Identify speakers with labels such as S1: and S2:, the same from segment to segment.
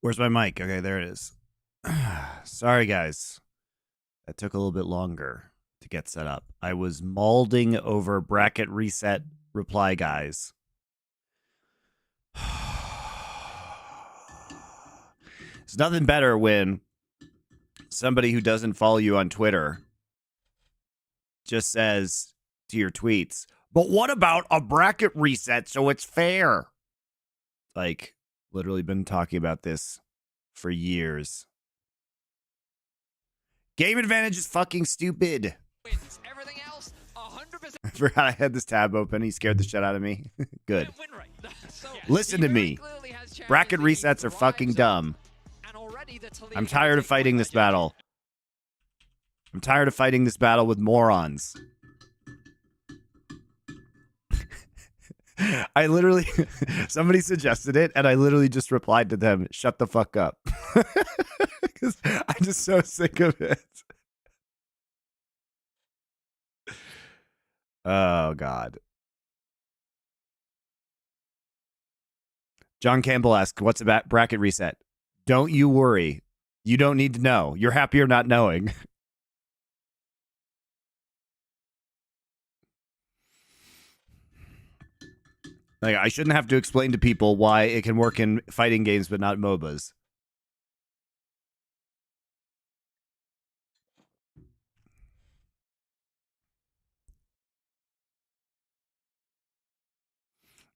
S1: Where's my mic? Okay, there it is. Sorry, guys. That took a little bit longer to get set up. I was mauling over bracket reset reply guys. It's nothing better when somebody who doesn't follow you on Twitter just says to your tweets, but what about a bracket reset so it's fair? Like, literally been talking about this for years. Game advantage is fucking stupid.
S2: Everything else, 100%.
S1: I forgot I had this tab open. He scared the shit out of me. Good. Listen to me. Bracket resets are fucking dumb. I'm tired of fighting this battle. I'm tired of fighting this battle with morons. I literally, somebody suggested it, and I literally just replied to them, shut the fuck up. Because I'm just so sick of it. Oh, God. John Campbell asks, what's a bracket reset? Don't you worry. You don't need to know. You're happier not knowing. Like, I shouldn't have to explain to people why it can work in fighting games but not MOBAs.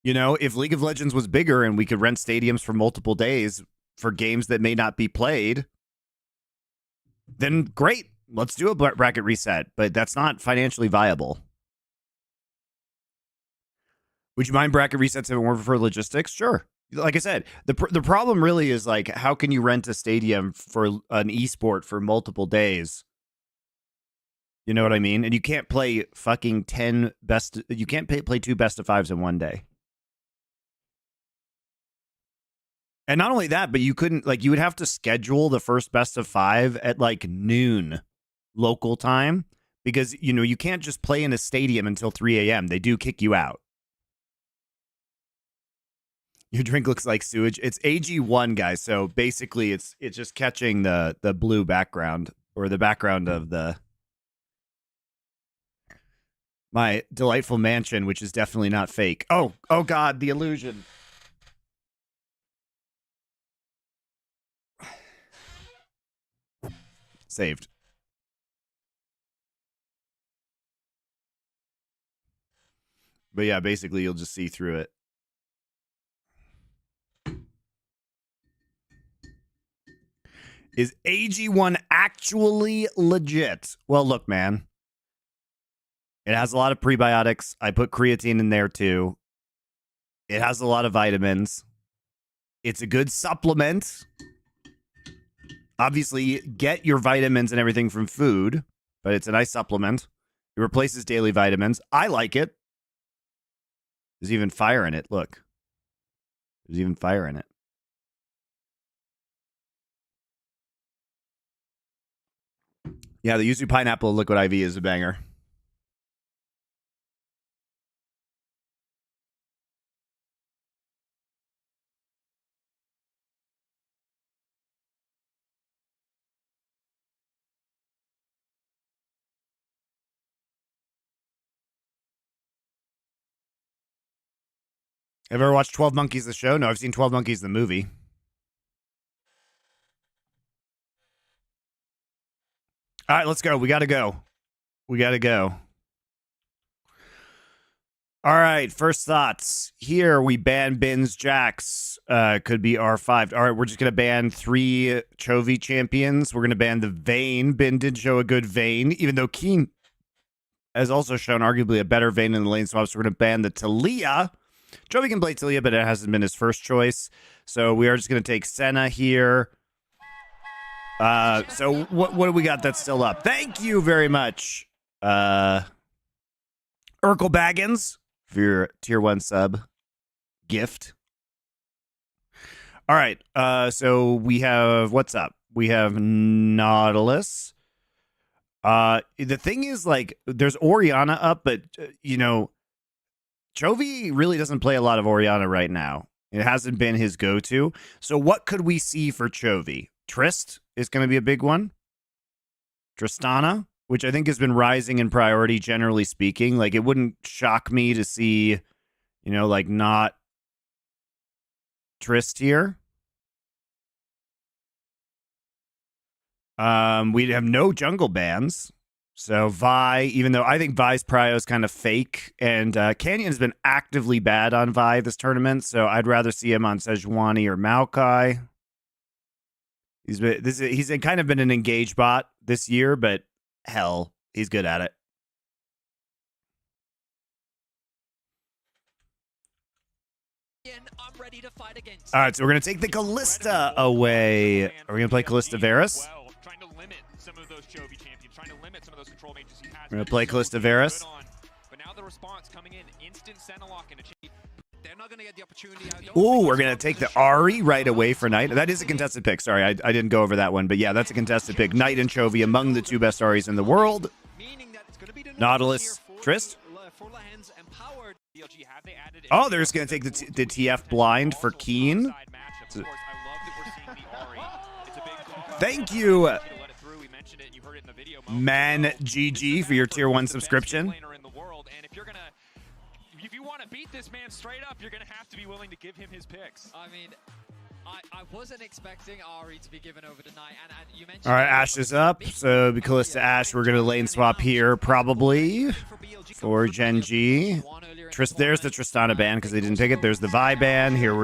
S1: You know, if League of Legends was bigger and we could rent stadiums for multiple days for games that may not be played, then great. Let's do a bracket reset, but that's not financially viable. Would you mind bracket resets if it weren't for logistics? Sure. Like I said, the problem really is like, how can you rent a stadium for an esport for multiple days? You know what I mean? And you can't play fucking 10 best. You can't play 2 best of 5s in one day. And not only that, but you couldn't, like, you would have to schedule the first best of 5 at like noon local time because, you know, you can't just play in a stadium until 3 a.m. They do kick you out. Your drink looks like sewage. It's AG1, guys. So basically it's just catching the blue background or the background of my delightful mansion, which is definitely not fake. Oh God, the illusion. Saved. But yeah, basically you'll just see through it. Is AG1 actually legit? Well, look, man. It has a lot of prebiotics. I put creatine in there too. It has a lot of vitamins. It's a good supplement. Obviously, get your vitamins and everything from food, but it's a nice supplement. It replaces daily vitamins. I like it. There's even fire in it. Look. There's even fire in it. Yeah, the Yuzu Pineapple Liquid IV is a banger. Have you ever watched 12 Monkeys the show? No, I've seen 12 Monkeys the movie. All right, let's go. We got to go. We got to go. All right, first thoughts. Here we ban Bins Jax. Could be R5. All right, we're just going to ban 3 Chovy champions. We're going to ban the Vayne. Bin did show a good Vayne, even though Keen has also shown arguably a better Vayne in the lane swaps. We're going to ban the Talia. Chovy can play Talia, but it hasn't been his first choice. So we are just going to take Senna here. So what do we got that's still up? Thank you very much, Urkel Baggins, for your tier 1 sub gift. All right. So we have, what's up? We have Nautilus. The thing is, like, there's Orianna up, but you know, Chovy really doesn't play a lot of Orianna right now. It hasn't been his go-to. So what could we see for Chovy? Trist is going to be a big one. Tristana, which I think has been rising in priority, generally speaking. Like, it wouldn't shock me to see, you know, like, not Trist here. We have no jungle bans. So Vi, even though I think Vi's prio is kind of fake, and Canyon has been actively bad on Vi this tournament, so I'd rather see him on Sejuani or Maokai. He's kind of been an engaged bot this year, but hell, he's good at it.
S2: I'm ready to fight against.
S1: All right, so we're gonna take the Kalista away. Are we gonna play Kalista Varus?
S3: Trying to limit some of those Chovy champions, trying to limit some of those control mages he has.
S1: We're gonna play Kalista Varus.
S3: But now the response coming in, instant Senalock and a cheat.
S2: They're not gonna get the opportunity.
S1: Ooh, we're gonna take the Ahri right away for Knight. That is a contested pick. Sorry, I didn't go over that one, but yeah, that's a contested pick. Knight and Chovy among the two best Ahris in the world. Nautilus, Trist. Oh, they're just gonna take the TF blind for Keen. Thank you, Man GG, for your tier 1 subscription.
S3: If you want to beat this man straight up, you're going to have to be willing to give him his picks.
S2: I mean, I wasn't expecting Ahri to be given over tonight, and you mentioned.
S1: All right, Ashe is up, so Kalista Ashe, we're gonna lane swap here probably for Gen G. There's the Tristana ban because they didn't pick it. There's the Vi ban. Here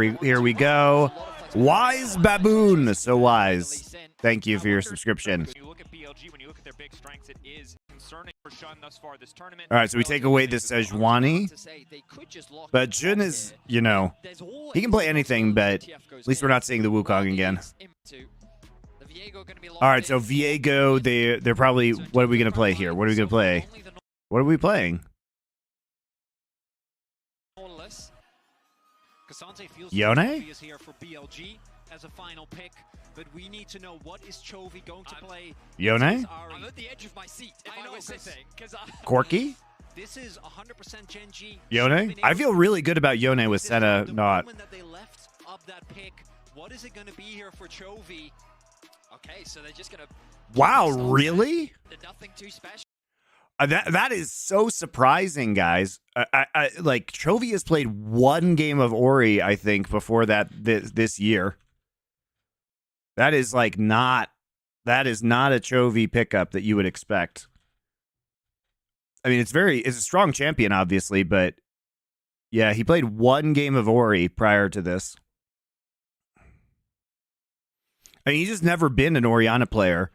S1: we go. Wise Baboon, so wise. Thank you for your subscription.
S3: When you look at BLG, when you look at their big strengths, it is concerning for Shun thus far this tournament.
S1: All right, so we take away this Sejuani. But Jun is, you know, he can play anything, but at least we're not seeing the Wukong again. All right, so Viego, they're probably, what are we going to play here? What are we going to play? What are we playing? Yone?
S4: Is here for BLG as a final pick, but we need to know what is Chovy going to play.
S1: Yone?
S2: I'm at the edge of my seat. If I was sitting,
S1: Corky?
S4: This is 100% Gen G.
S1: Yone? I feel really good about Yone with Senna not.
S4: That they left up that pick. What is it going to be here for Chovy?
S2: Okay, so they're just gonna.
S1: Wow, really?
S2: Nothing too special.
S1: That is so surprising, guys. I like Chovy has played one game of Ori, I think, before that this year. That is like not. That is not a Chovy pickup that you would expect. I mean, it's a strong champion, obviously, but yeah, he played one game of Ori prior to this. I mean, he's just never been an Orianna player.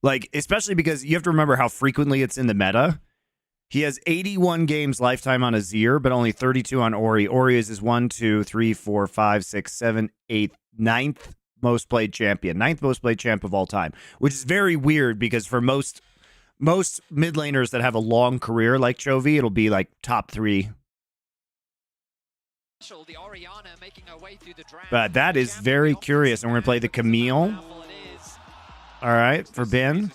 S1: Like, especially because you have to remember how frequently it's in the meta. He has 81 games lifetime on Azir, but only 32 on Ori. Ori is his 1, 2, 3, 4, 5, 6, 7, 8, 9th most played champion. 9th most played champ of all time, which is very weird because for most mid laners that have a long career like Chovy, it'll be like top 3. But that is very curious. And we're going to play the Camille. All right, for Ben.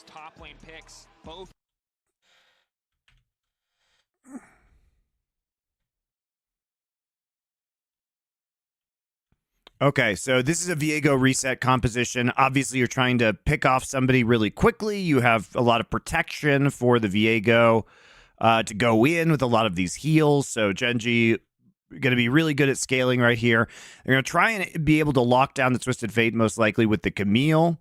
S1: Okay, so this is a Viego reset composition. Obviously, you're trying to pick off somebody really quickly. You have a lot of protection for the Viego to go in with a lot of these heals. So Genji going to be really good at scaling right here. They're going to try and be able to lock down the Twisted Fate most likely with the Camille,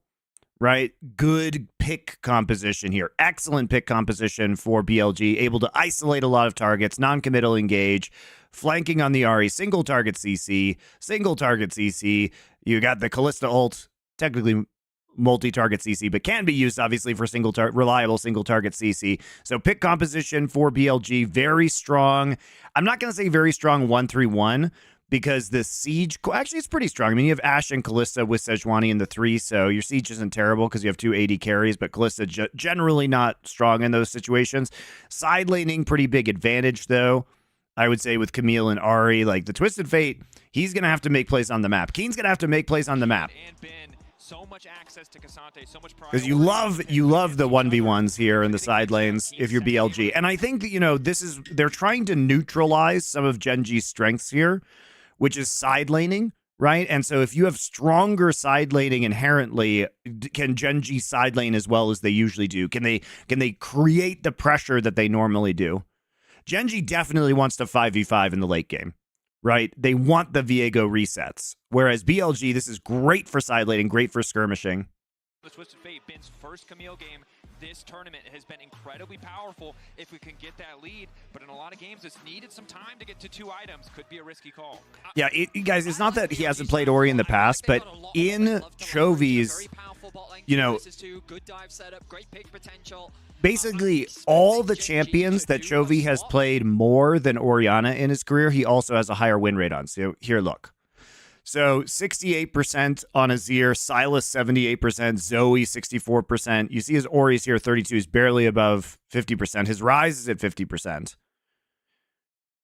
S1: right? Good pick composition here. Excellent pick composition for BLG. Able to isolate a lot of targets, non-committal engage, flanking on the Ahri, single target CC, single target CC. You got the Kalista ult, technically multi-target CC, but can be used obviously for reliable single target CC. So pick composition for BLG, very strong. I'm not going to say very strong 1-3-1 because the siege, actually it's pretty strong. I mean, you have Ashe and Kalista with Sejuani in the 3, so your siege isn't terrible because you have 2 AD carries, but Kalista generally not strong in those situations. Side laning, pretty big advantage though. I would say with Camille and Ahri, like the Twisted Fate, he's going to have to make plays on the map. Keen's going to have to make plays on the map.
S3: So much access to Cassante, so much
S1: because you love the 1v1s here in the side lanes if you're BLG. And I think that, you know, they're trying to neutralize some of Genji's strengths here, which is side laning, right? And so if you have stronger side laning inherently, can Gen.G side lane as well as they usually do? Can they create the pressure that they normally do? Gen.G definitely wants to 5v5 in the late game, right? They want the Viego resets. Whereas BLG, this is great for side laning, great for skirmishing.
S3: The Twisted Fate, Bin's first Camille game this tournament has been incredibly powerful if we can get that lead, but in a lot of games it's needed some time to get to 2 items. Could be a risky call.
S1: Yeah, guys, it's not that he hasn't played Ori in the past, but in Chovy's, you know, basically all the champions that Chovy has played more than Orianna in his career, he also has a higher win rate on. So here, look. So 68% on Azir, Silas 78%, Zoe 64%. You see his Ori's here 32, is barely above 50%. His Rise is at 50%.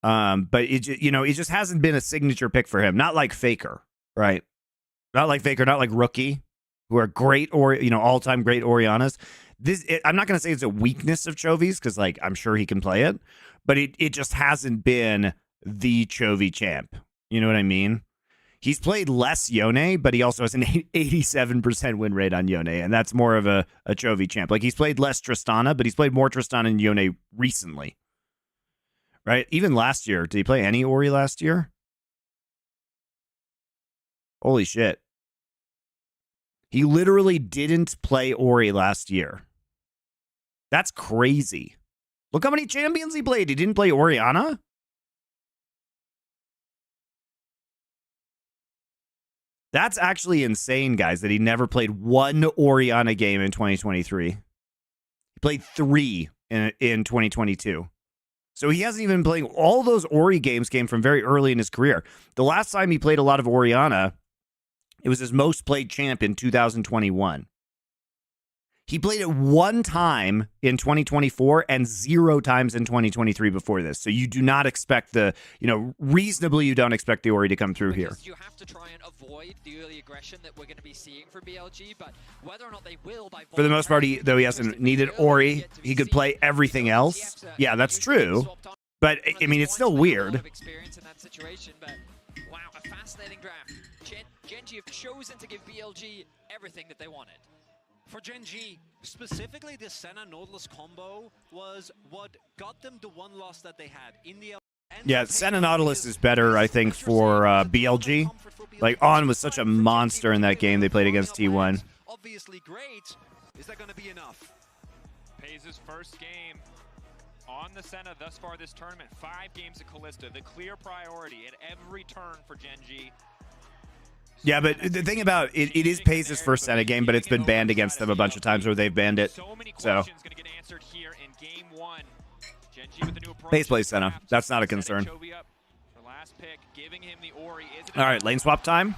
S1: But it just hasn't been a signature pick for him. Not like Faker, right? Not like Faker, not like Rookie, who are great all-time great Oriannas. I'm not going to say it's a weakness of Chovy's because like I'm sure he can play it, but it just hasn't been the Chovy champ. You know what I mean? He's played less Yone, but he also has an 87% win rate on Yone, and that's more of a Chovy champ. Like, he's played less Tristana, but he's played more Tristana and Yone recently. Right? Even last year. Did he play any Ori last year? Holy shit. He literally didn't play Ori last year. That's crazy. Look how many champions he played. He didn't play Orianna? That's actually insane, guys, that he never played one Orianna game in 2023. He played 3 in 2022. So he hasn't even been playing. All those Ori games came from very early in his career. The last time he played a lot of Orianna, it was his most played champ in 2021. He played it 1 time in 2024 and 0 times in 2023 before this. So you do not expect reasonably you don't expect the Ori to come through here.
S2: You have to try and avoid the early aggression that we're going to be seeing from BLG, but whether or not they will,
S1: for the most part, though he hasn't needed Ori, he could play everything else. Yeah, that's true. But I mean, it's still weird.
S2: Experience in that situation, but wow, a fascinating draft. Gen.G have chosen to give BLG everything that they wanted.
S4: For Gen.G, specifically the Senna Nautilus combo was what got them the 1 loss that they had in the.
S1: Yeah, Senna Nautilus is better, I think, for BLG. Like, On was such a monster in that game they played against T1.
S4: Obviously great. Is that going to be enough?
S3: Pays his first game on the Senna thus far this tournament. 5 games at Kalista, the clear priority at every turn for Gen.G.
S1: Yeah, but the thing about it is PaZe's first Senna game, but it's been banned against them a bunch of times where they've banned it. So PaZe plays Senna. That's not a concern. All right, lane swap time.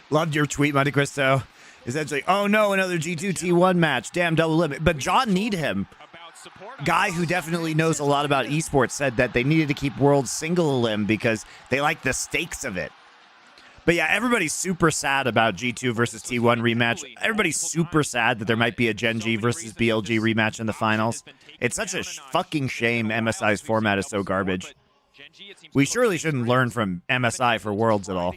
S1: Loved your tweet, MonteCristo. Essentially, oh no, another G2 T1 match. Damn, double limit. But John need him. Guy who definitely knows a lot about esports said that they needed to keep Worlds single elim because they like the stakes of it. But yeah, everybody's super sad about G2 versus T1 rematch. Everybody's super sad that there might be a Gen.G versus BLG rematch in the finals. It's such a fucking shame MSI's format is so garbage. We surely shouldn't learn from MSI for Worlds at all.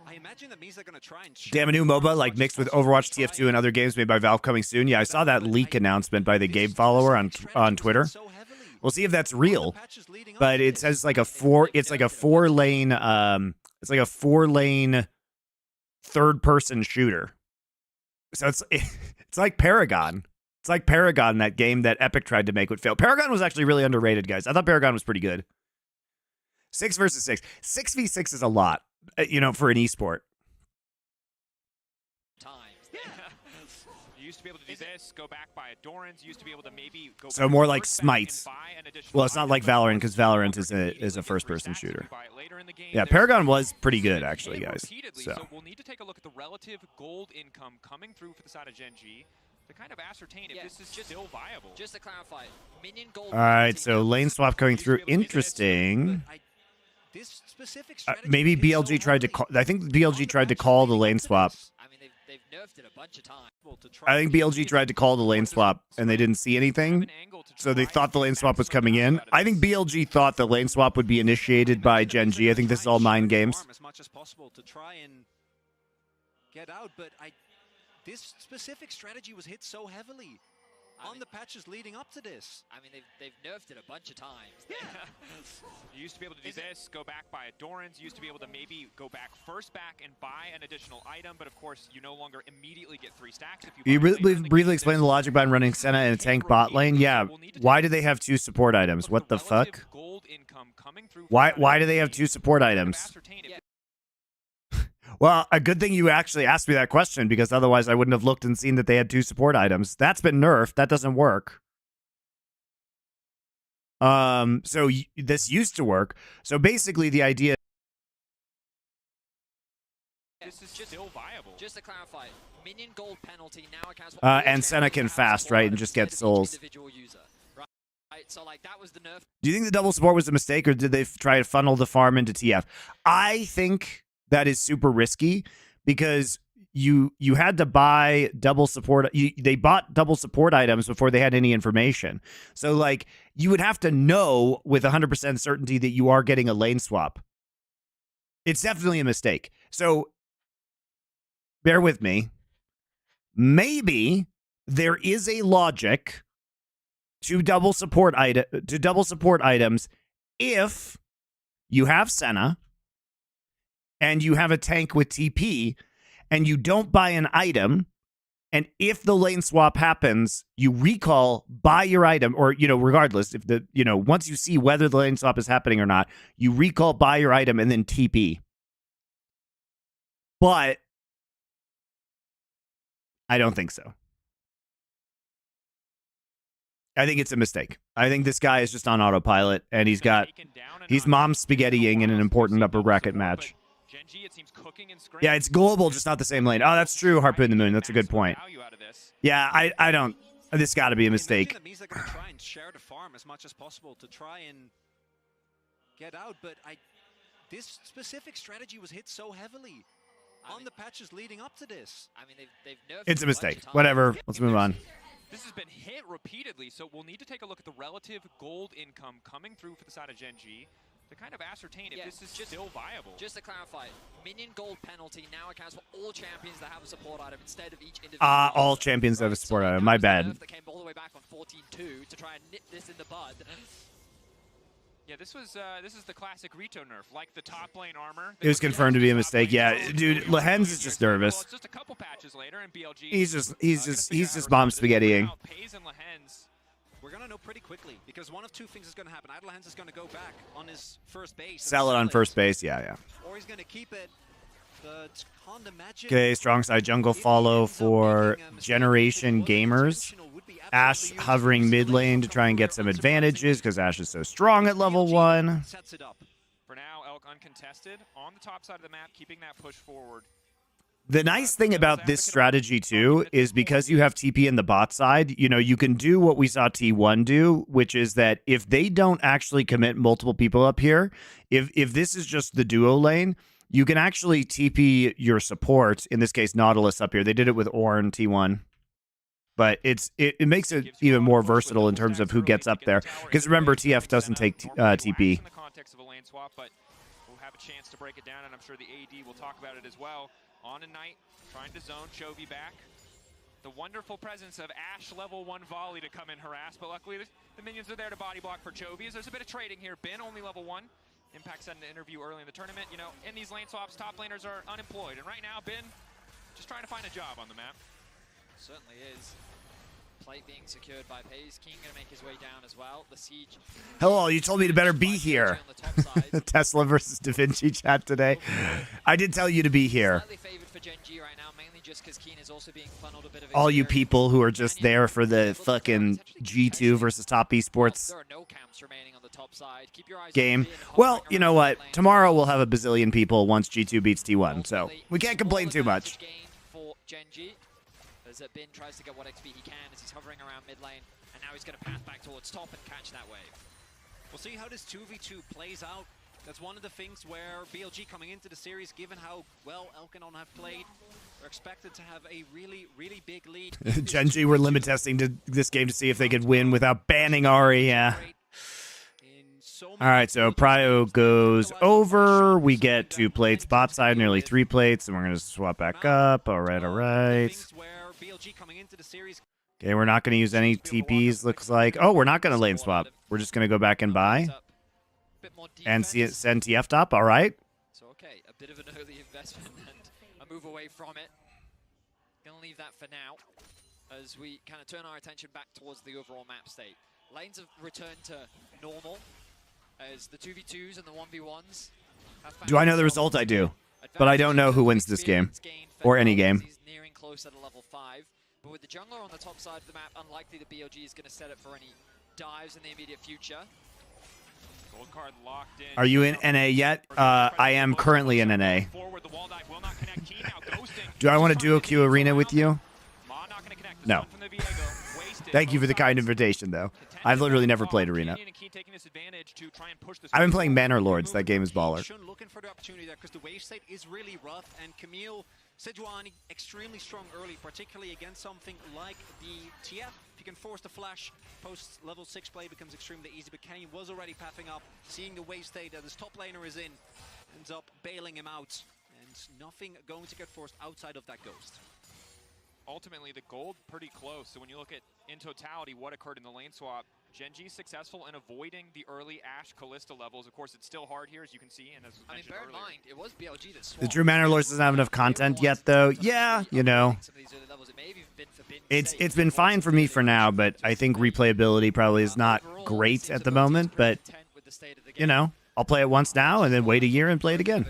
S4: I imagine that means they're going to try and
S1: Damn, a new MOBA like mixed with Overwatch, TF2, and other games made by Valve coming soon. Yeah, I saw that leak announcement by the Gabe follower on Twitter. We'll see if that's real. But it says like a 4-lane third-person shooter. So it's like Paragon. It's like Paragon, that game that Epic tried to make would fail. Paragon was actually really underrated, guys. I thought Paragon was pretty good. 6 versus 6. 6v6 is a lot. For an esport.
S3: You used to be able to do this, go back by a Doran's, used to be able to maybe go
S1: so more like Smite. Well, it's not like Valorant because Valorant is a first-person shooter. Yeah, Paragon was pretty good actually, guys. So
S3: we'll need to take a look at the relative gold income coming through for the side of Gen.G to kind of ascertain if this is still viable.
S2: Just to clarify, minion gold.
S1: All right, so lane swap going through. Interesting.
S4: This specific
S1: maybe BLG tried to call. I think BLG tried to call the lane swap.
S2: I mean, they've nerfed it a bunch of times.
S1: I think BLG tried to call the lane swap and they didn't see anything, so they thought the lane swap was coming in. I think BLG thought the lane swap would be initiated by Gen G. I think this is all mind games.
S4: As much as possible to try and get out, but this specific strategy was hit so heavily on the patches leading up to this.
S2: I mean, they've nerfed it a bunch of times.
S3: Yeah. You used to be able to do this, go back, buy a Doran's. You used to be able to maybe go back and buy an additional item, but of course, you no longer immediately get 3 stacks. If
S1: you briefly explain the logic behind running Senna in a tank bot lane? Yeah. Why do they have 2 support items? What the fuck? Why do they have 2 support items? Well, a good thing you actually asked me that question, because otherwise I wouldn't have looked and seen that they had 2 support items. That's been nerfed. That doesn't work. So this used to work. So basically the idea...
S3: This is still viable.
S2: Just to clarify, minion gold penalty now accounts for
S1: and Senna can fast, right, and just get souls.
S2: So like that was the nerf.
S1: Do you think the double support was a mistake, or did they try to funnel the farm into TF? I think that is super risky, because you had to buy double support. They bought double support items before they had any information. So like you would have to know with 100% certainty that you are getting a lane swap. It's definitely a mistake. So bear with me. Maybe there is a logic to double support items if you have Senna and you have a tank with TP, and you don't buy an item, and if the lane swap happens, you recall, buy your item, or, regardless, if once you see whether the lane swap is happening or not, you recall, buy your item, and then TP. But I don't think so. I think it's a mistake. I think this guy is just on autopilot, and he's mom spaghettiing in an important upper bracket match. Yeah, it's global, just not the same lane. Oh, that's true, Harpoon the Moon. That's a good point. Yeah, I don't. This got to be a mistake.
S4: That means they're going to try and share the farm as much as possible to try and get out, but this specific strategy was hit so heavily on the patches leading up to this.
S2: I mean, they've nerfed
S1: it's a mistake. Whatever. Let's move on.
S3: This has been hit repeatedly, so we'll need to take a look at the relative gold income coming through for the side of Gen G to kind of ascertain if this is still viable.
S2: Just to clarify, minion gold penalty now accounts for all champions that have a support item instead of each individual.
S1: All champions have a support item. My bad.
S2: That came all the way back on 14-2 to try and nip this in the bud.
S3: Yeah, this is the classic Rito nerf, like the top lane armor.
S1: It was confirmed to be a mistake. Yeah, dude, Lehens is just nervous.
S3: Well, it's just a couple patches later, and BLG.
S1: He's just mom spaghettiing.
S4: We're going to know pretty quickly, because one of 2 things is going to happen. Idlehens is going to go back on his first base.
S1: Sell it on first base, yeah.
S4: Or he's going to keep it.
S1: Okay, strong side jungle follow for Generation Gamers. Ashe hovering mid lane to try and get some advantages, because Ashe is so strong at level 1.
S4: Sets it up.
S3: For now, Elk uncontested on the top side of the map, keeping that push forward.
S1: The nice thing about this strategy, too, is because you have TP in the bot side, you can do what we saw T1 do, which is that if they don't actually commit multiple people up here, if this is just the duo lane, you can actually TP your support, in this case, Nautilus up here. They did it with Ornn T1. But it makes it even more versatile in terms of who gets up there. Because remember, TF doesn't take TP.
S3: In the context of a lane swap, but we'll have a chance to break it down, and I'm sure the AD will talk about it as well. On a night, trying to zone Chovy back. The wonderful presence of Ashe level 1 volley to come and harass, but luckily the minions are there to body block for Chovy. There's a bit of trading here. Bin only level 1. Impact said in an interview early in the tournament, in these lane swaps, top laners are unemployed. And right now, Bin just trying to find a job on the map.
S2: Certainly is. Plate being secured by Paze. King going to make his way down as well. The siege.
S1: Hello, you told me to better be here. Tesla versus Da Vinci chat today. I did tell you to be here.
S2: Slightly favored for Gen G right now, mainly just because Keen is also being funneled a bit of
S1: all you people who are just there for the fucking G2 versus top esports
S2: there are no camps remaining on the top side. Keep your eyes
S1: game. Well, you know what? Tomorrow we'll have a bazillion people once G2 beats T1, so we can't complain too much.
S2: For Gen G. As Bin tries to get what XP he can as he's hovering around mid lane, and now he's going to pass back towards top and catch that wave.
S4: We'll see how this 2v2 plays out That's one of the things where BLG coming into the series, given how well Elkanon have played, are expected to have a really, really big lead.
S1: Genji were limit testing to this game to see if they could win without banning Ari, yeah. Alright, so Prio goes over. We get 2 plates bot side, nearly 3 plates, and we're going to swap back up. Alright, alright. Okay, we're not going to use any TPs, looks like. Oh, we're not going to lane swap. We're just going to go back and buy. And send TF top, alright.
S2: So, okay, a bit of an early investment and a move away from it. Gonna leave that for now as we kind of turn our attention back towards the overall map state. Lanes have returned to normal as the 2v2s and the 1v1s.
S1: Do I know the result? I do. But I don't know who wins this game. Or any game.
S2: He's nearing close at a level 5. But with the jungler on the top side of the map, unlikely the BLG is going to set it for any dives in the immediate future.
S3: Gold card locked in.
S1: Are you in NA yet? I am currently in NA. Do I want to duo queue arena with you? No. Thank you for the kind invitation, though. I've literally never played arena. I've been playing Manor Lords. That game is baller.
S4: Looking for the opportunity there because the wave state is really rough, and Camille Sejuani extremely strong early, particularly against something like the TF. If you can force the flash, post level 6 play becomes extremely easy, but Kenny was already pathing up, seeing the wave state that his top laner is in, ends up bailing him out, and nothing going to get forced outside of that ghost.
S3: Ultimately, the gold pretty close. So when you look at, in totality, what occurred in the lane swap, Genji successful in avoiding the early Ashe Kalista levels. Of course, it's still hard here, as you can see, and as mentioned
S2: bear in
S3: earlier.
S2: mind, it was BLG that swapped.
S1: The True Manor Lords doesn't have enough content yet, though. Yeah, you know. It's been fine for me for now, but I think replayability probably is not great at the moment. But, you know, I'll play it once now and then wait a year and play it again.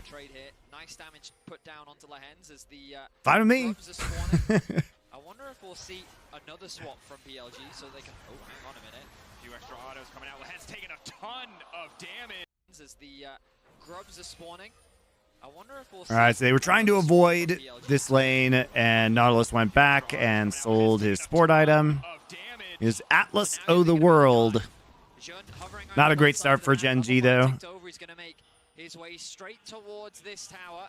S2: Nice damage put down onto Lahens as the
S1: fine with me.
S2: I wonder if we'll see another swap from BLG so they can. Oh, hang on a minute.
S3: A few extra autos coming out. Lahens taking a ton of damage.
S2: As the grubs are spawning. I wonder if we'll see.
S1: All right, so they were trying to avoid this lane, and Nautilus went back and sold his sport item. His Atlas O' the World. Not a great start for Genji, though.
S2: He's going to make his way straight towards this tower.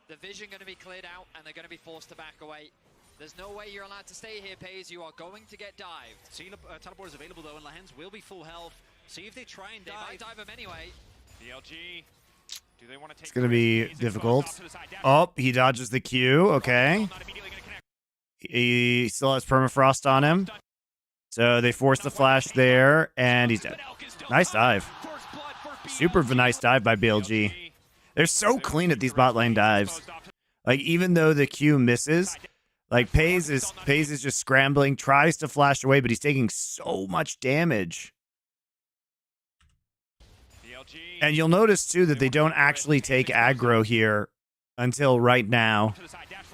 S2: The vision going to be cleared out, and they're going to be forced to back away. There's no way you're allowed to stay here, Pays. You are going to get dived.
S4: See, teleport is available, though, and Lahens will be full health. See if they try and dive.
S2: They might dive him anyway.
S3: BLG. Do they want to take
S1: It's going to be difficult. Oh, he dodges the Q. Okay. He still has permafrost on him. So they force the flash there, and he's dead. Nice dive. Super nice dive by BLG. They're so clean at these bot lane dives. Like, even though the Q misses, like, Pays is just scrambling, tries to flash away, but he's taking so much damage. And you'll notice, too, that they don't actually take aggro here until right now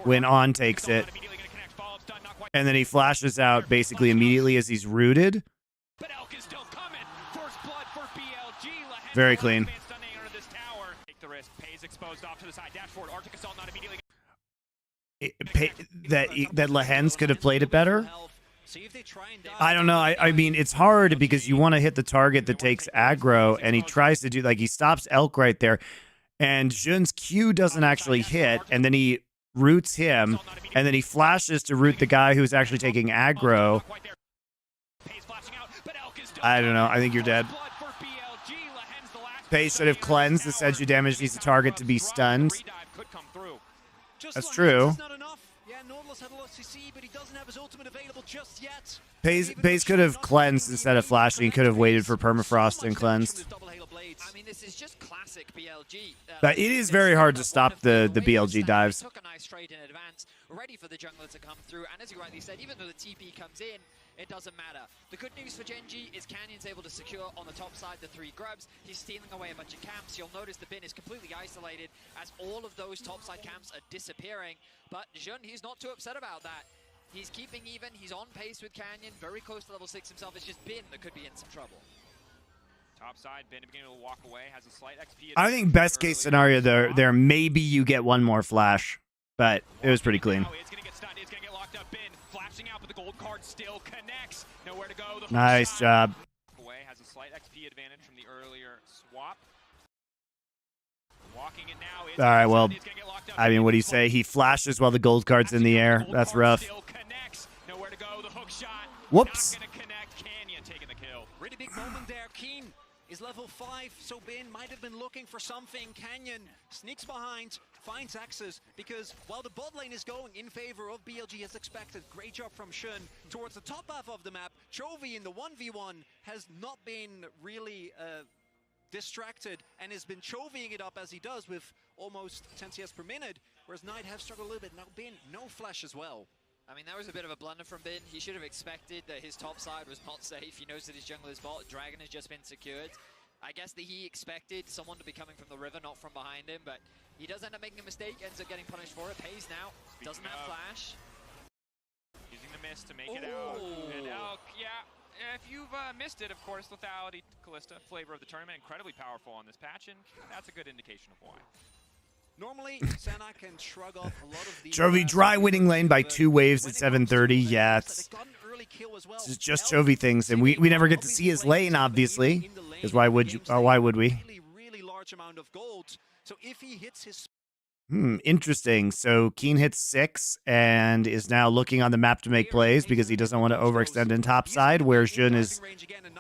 S1: when On takes it. And then he flashes out basically immediately as he's rooted. Very clean. That Lahens could have played it better. I don't know. I mean, it's hard because you want to hit the target that takes aggro, and he tries to do, like, he stops Elk right there, and Jun's Q doesn't actually hit, and then he roots him, and then he flashes to root the guy who's actually taking aggro. I don't know. I think you're dead. Pays should have cleansed. The Seju damage needs the target to be stunned. That's true. Pays could have cleansed instead of flashing. He could have waited for permafrost and cleansed.
S2: I mean, this is just classic BLG.
S1: But it is very hard to stop the BLG dives.
S2: Took a nice trade in advance, ready for the jungler to come through. And as you rightly said, even though the TP comes in, it doesn't matter. The good news for Genji is Canyon's able to secure on the top side the 3 grubs. He's stealing away a bunch of camps. You'll notice the bin is completely isolated as all of those topside camps are disappearing. But Jun, he's not too upset about that. He's keeping even. He's on pace with Canyon, very close to level 6 himself. It's just Bin that could be in some trouble.
S3: Top side, Ben beginning to walk away, has a slight XP.
S1: I think best case scenario there maybe you get one more flash, but it was pretty clean.
S3: It's gonna get stunned. It's gonna get locked up. Ben flashing out, but the gold card still connects. Nowhere to go.
S1: Nice job.
S3: Away has a slight XP advantage from the earlier swap. Walking it now.
S1: All right, well, I mean, what do you say? He flashes while the gold card's in the air. That's rough.
S3: Nowhere to go. The hook shot.
S1: Whoops.
S3: Not gonna connect. Canyon taking the kill.
S4: Really big moment there. Keen is level 5, so Bin might have been looking for something. Canyon sneaks behind, finds access, because while the bot lane is going in favor of BLG as expected, great job from Shun. Towards the top half of the map, Chovy in the 1v1 has not been really distracted and has been Chovying it up as he does with almost 10 CS per minute, whereas Knight have struggled a little bit. Now Bin, no flash as well.
S2: I mean, that was a bit of a blunder from Bin. He should have expected that his top side was not safe. He knows that his jungle is bot. Dragon has just been secured. I guess that he expected someone to be coming from the river, not from behind him, but he does end up making a mistake, ends up getting punished for it. Pays now, doesn't have flash.
S3: Using the miss to make it out. And Elk, yeah. If you've missed it, of course, lethality, Callista, flavor of the tournament, incredibly powerful on this patch, and that's a good indication of why.
S4: Normally, Senna can shrug off a lot of the
S1: Chovy dry winning lane by 2 waves at 7:30. Yeah, it's just Chovy things, and we never get to see his lane, obviously. Because why would you? Or why would we?
S4: Really large amount of gold. So if he hits his
S1: Interesting. So Keen hits 6 and is now looking on the map to make plays because he doesn't want to overextend in top side, where Jun is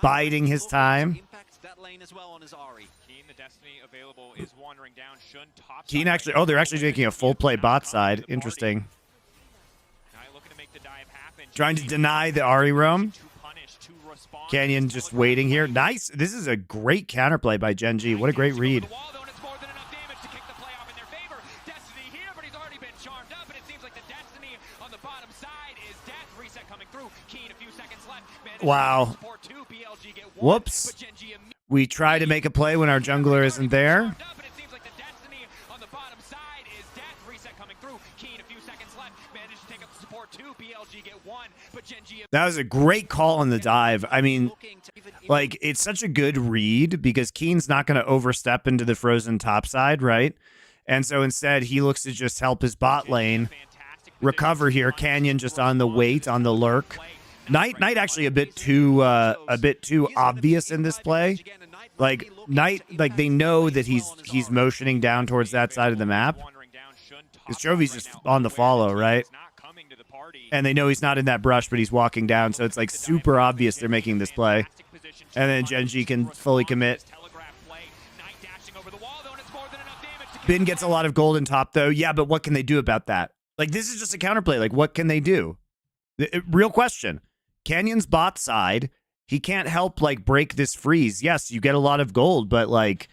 S1: biding his time. Keen actually, oh, they're actually taking a full play bot side. Interesting. Trying to deny the Ahri roam. Canyon just waiting here. Nice. This is a great counterplay by Genji. What a great read. Wow. Whoops. We try to make a play when our jungler isn't there. That was a great call on the dive. I mean, like, it's such a good read because Keen's not going to overstep into the frozen top side, right? And so instead, he looks to just help his bot lane recover here. Canyon just on the wait, on the lurk. Knight actually a bit too obvious in this play. Like Knight, like they know that he's motioning down towards that side of the map. Because Chovy's just on the follow, right? And they know he's not in that brush, but he's walking down, so it's like super obvious they're making this play. And then Genji can fully commit. Bin gets a lot of gold in top, though. Yeah, but what can they do about that? Like, this is just a counterplay. Like, what can they do? Real question. Canyon's bot side, he can't help, like, break this freeze. Yes, you get a lot of gold, but, like,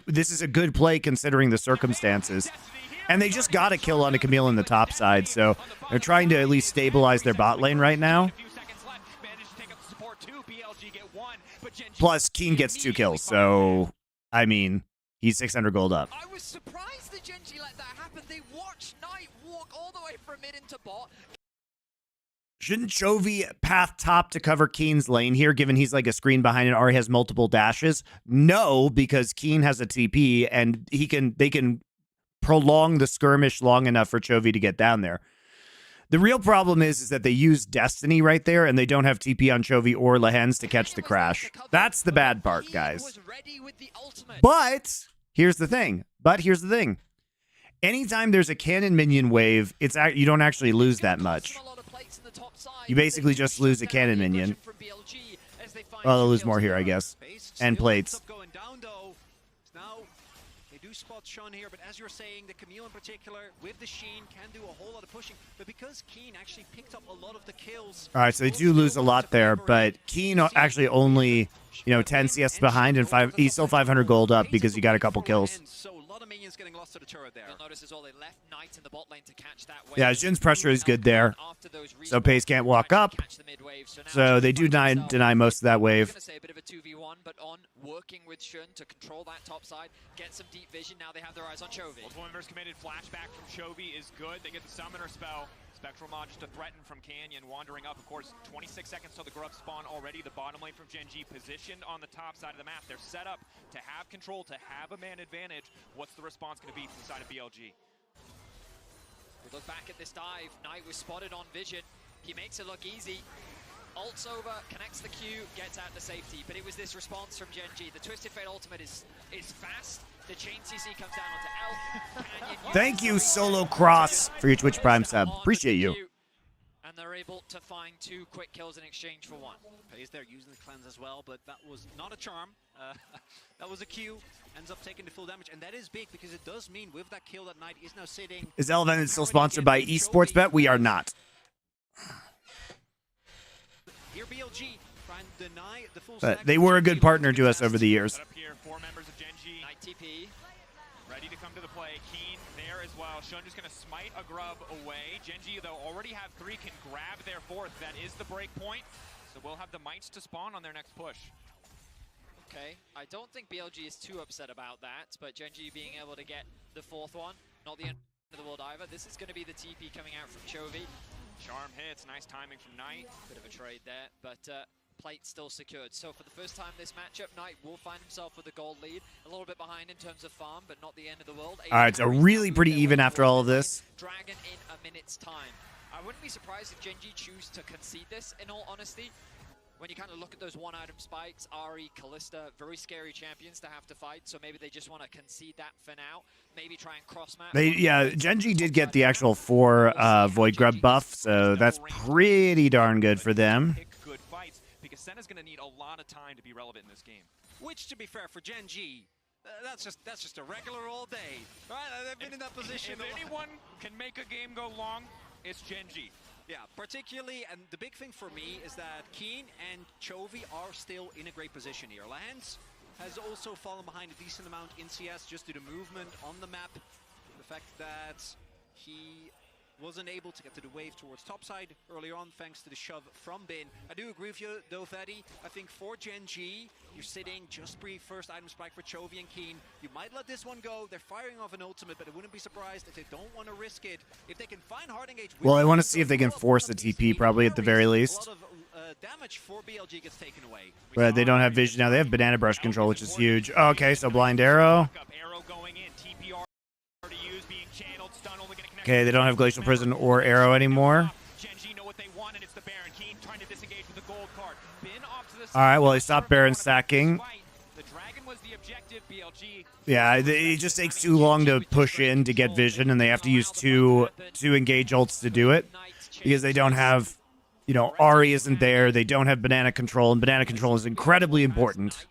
S1: this is a good play considering the circumstances. And they just got a kill on a Camille in the top side, so they're trying to at least stabilize their bot lane right now. Plus, Keen gets 2 kills, so, I mean, he's 600 gold up.
S2: I was surprised that Genji let that happen. They watched Knight walk all the way from mid into bot.
S1: Shouldn't Chovy path top to cover Keen's lane here, given he's like a screen behind and already has multiple dashes? No, because Keen has a TP, and they can prolong the skirmish long enough for Chovy to get down there. The real problem is that they use Destiny right there, and they don't have TP on Chovy or Lehens to catch the crash. That's the bad part, guys. But here's the thing. Anytime there's a cannon minion wave, you don't actually lose that much. You basically just lose a cannon minion. Well, they'll lose more here, I guess. And plates.
S4: Spot shown here, but as you're saying, the Camille in particular with the Sheen can do a whole lot of pushing, but because Keen actually picked up a lot of the kills.
S1: All right, so they do lose a lot there, but Keen actually only, 10 CS behind, and he's still 500 gold up because he got a couple kills.
S4: So a lot of minions getting lost to the turret there.
S2: You'll notice as well, they left Knight in the bot lane to catch that wave.
S1: Yeah, Jin's pressure is good there, so Pace can't walk up, so they do deny most of that wave.
S2: I'm going to say a bit of a 2v1, but on working with Shun to control that top side, get some deep vision. Now they have their eyes on Chovy.
S3: Multiple members committed. Flashback from Chovy is good. They get the summoner spell. Spectral Mod just a threaten from Canyon, wandering up. Of course, 26 seconds till the Grub spawn already. The bottom lane from Genji positioned on the top side of the map. They're set up to have control, to have a man advantage. What's the response going to be from the side of BLG?
S2: We look back at this dive. Knight was spotted on vision. He makes it look easy. Ults over, connects the Q, gets out to safety. But it was this response from Genji. The Twisted Fate ultimate is fast. The chain CC comes down onto L. Canyon
S1: Thank you, Solo Cross, for your Twitch Prime sub. Appreciate you.
S2: And they're able to find 2 quick kills in exchange for 1.
S4: Pays there using the cleanse as well, but that was not a charm. That was a Q. Ends up taking the full damage, and that is big because it does mean with that kill that Knight is now sitting.
S1: Is Eleven still sponsored by esports bet? We are not.
S4: Here BLG trying to deny the full
S1: But
S4: stack.
S1: they were a good partner to us over the years.
S3: Up here, 4 members of Gen G.
S2: Knight TP.
S3: Ready to come to the play. Keen there as well. Shun just going to smite a grub away. Gen G, though, already have 3, can grab their 4th. That is the break point. So we'll have the mites to spawn on their next push.
S2: Okay, I don't think BLG is too upset about that, but Gen G being able to get the 4th one, not the end of the world either. This is going to be the TP coming out from Chovy.
S3: Charm hits, nice timing from Knight.
S2: Bit of a trade there, but plate still secured. So for the first time this matchup, Knight will find himself with a gold lead. A little bit behind in terms of farm, but not the end of the world.
S1: All right, so really pretty even after all of this.
S2: Dragon in a minute's time. I wouldn't be surprised if Gen G choose to concede this, in all honesty. When you kind of look at those one-item spikes, Ahri, Kalista, very scary champions to have to fight, so maybe they just want to concede that for now. Maybe try and cross-map.
S1: Yeah, Gen G did get the actual 4 Void Grub buff, so that's pretty darn good for them.
S3: Pick good fights, because Senna's going to need a lot of time to be relevant in this game.
S4: Which, to be fair, for Gen G, that's just a regular all day. Right? They've been in that position.
S3: If anyone can make a game go long, it's Gen G.
S4: Yeah, particularly, and the big thing for me is that Keen and Chovy are still in a great position here. Lance has also fallen behind a decent amount in CS just due to movement on the map. The fact that he wasn't able to get to the wave towards topside earlier on thanks to the shove from Bin. I do agree with you though, Fetty. I think for Gen G, you're sitting just pre-first item spike for Chovy and Keen. You might let this one go. They're firing off an ultimate, but I wouldn't be surprised if they don't want to risk it. If they can find hard engage.
S1: Well, I want to see if they can force the TP, probably at the very least.
S4: A lot of damage for BLG gets taken away.
S1: But they don't have vision now. They have banana brush control, which is huge. Okay, so blind arrow.
S3: Arrow going in. TPR to use, being channeled. Stun only going to connect.
S1: Okay, they don't have glacial prison or arrow anymore.
S3: Gen G know what they want, and it's the Baron. Keen trying to disengage with the gold card. Bin off to the
S1: All right, well, they stopped Baron stacking.
S3: The dragon was the objective. BLG.
S1: Yeah, it just takes too long to push in to get vision, and they have to use two engage ults to do it because they don't have, you know, Ahri isn't there. They don't have banana control, and banana control is incredibly important.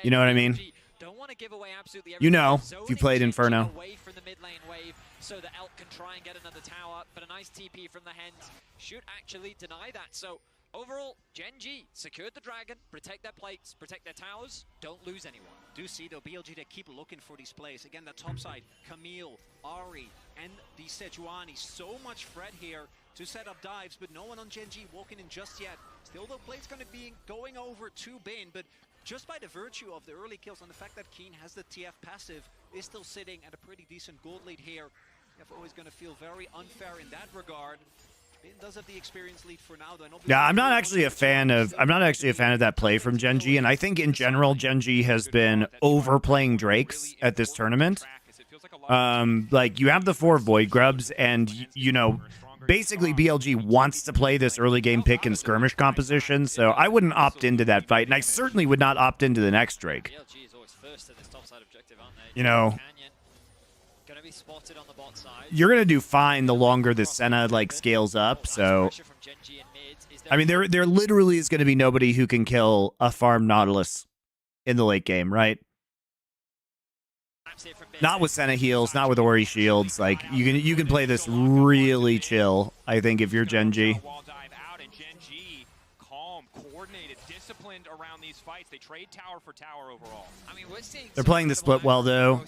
S1: You know what I mean?
S2: Don't want to give away absolutely
S1: You know,
S2: everything.
S1: if you played Inferno.
S2: Away from the mid lane wave, so the Elk can try and get another tower, but a nice TP from the Hens should actually deny that. So overall, Gen G secured the dragon, protect their plates, protect their towers, don't lose anyone.
S4: Do see though BLG, they keep looking for these plays. Again, the top side, Camille, Ahri, and the Sejuani. So much threat here to set up dives, but no one on Gen G walking in just yet. Still though, plate's going to be going over to Bin, but just by the virtue of the early kills and the fact that Keen has the TF passive, is still sitting at a pretty decent gold lead here. TF always going to feel very unfair in that regard. Bin does have the experience lead for now, though.
S1: Yeah, I'm not actually a fan of that play from Gen G, and I think in general Gen G has been overplaying Drakes at this tournament. Like you have the 4 Void Grubs, and you know, basically BLG wants to play this early game pick and skirmish composition, so I wouldn't opt into that fight, and I certainly would not opt into the next Drake.
S2: BLG is always first at this topside objective, aren't they?
S1: You know,
S2: gonna be spotted on the bot side.
S1: you're gonna do fine the longer the Senna like scales up. So I mean, there literally is gonna be nobody who can kill a farm Nautilus in the late game, right? Not with Senna heals, not with Ori shields. Like you can play this really chill, I think, if you're Gen G.
S3: Wall dive out, and Gen G calm, coordinated, disciplined around these fights. They trade tower for tower overall.
S2: I mean, we're seeing
S1: They're playing the split well, though.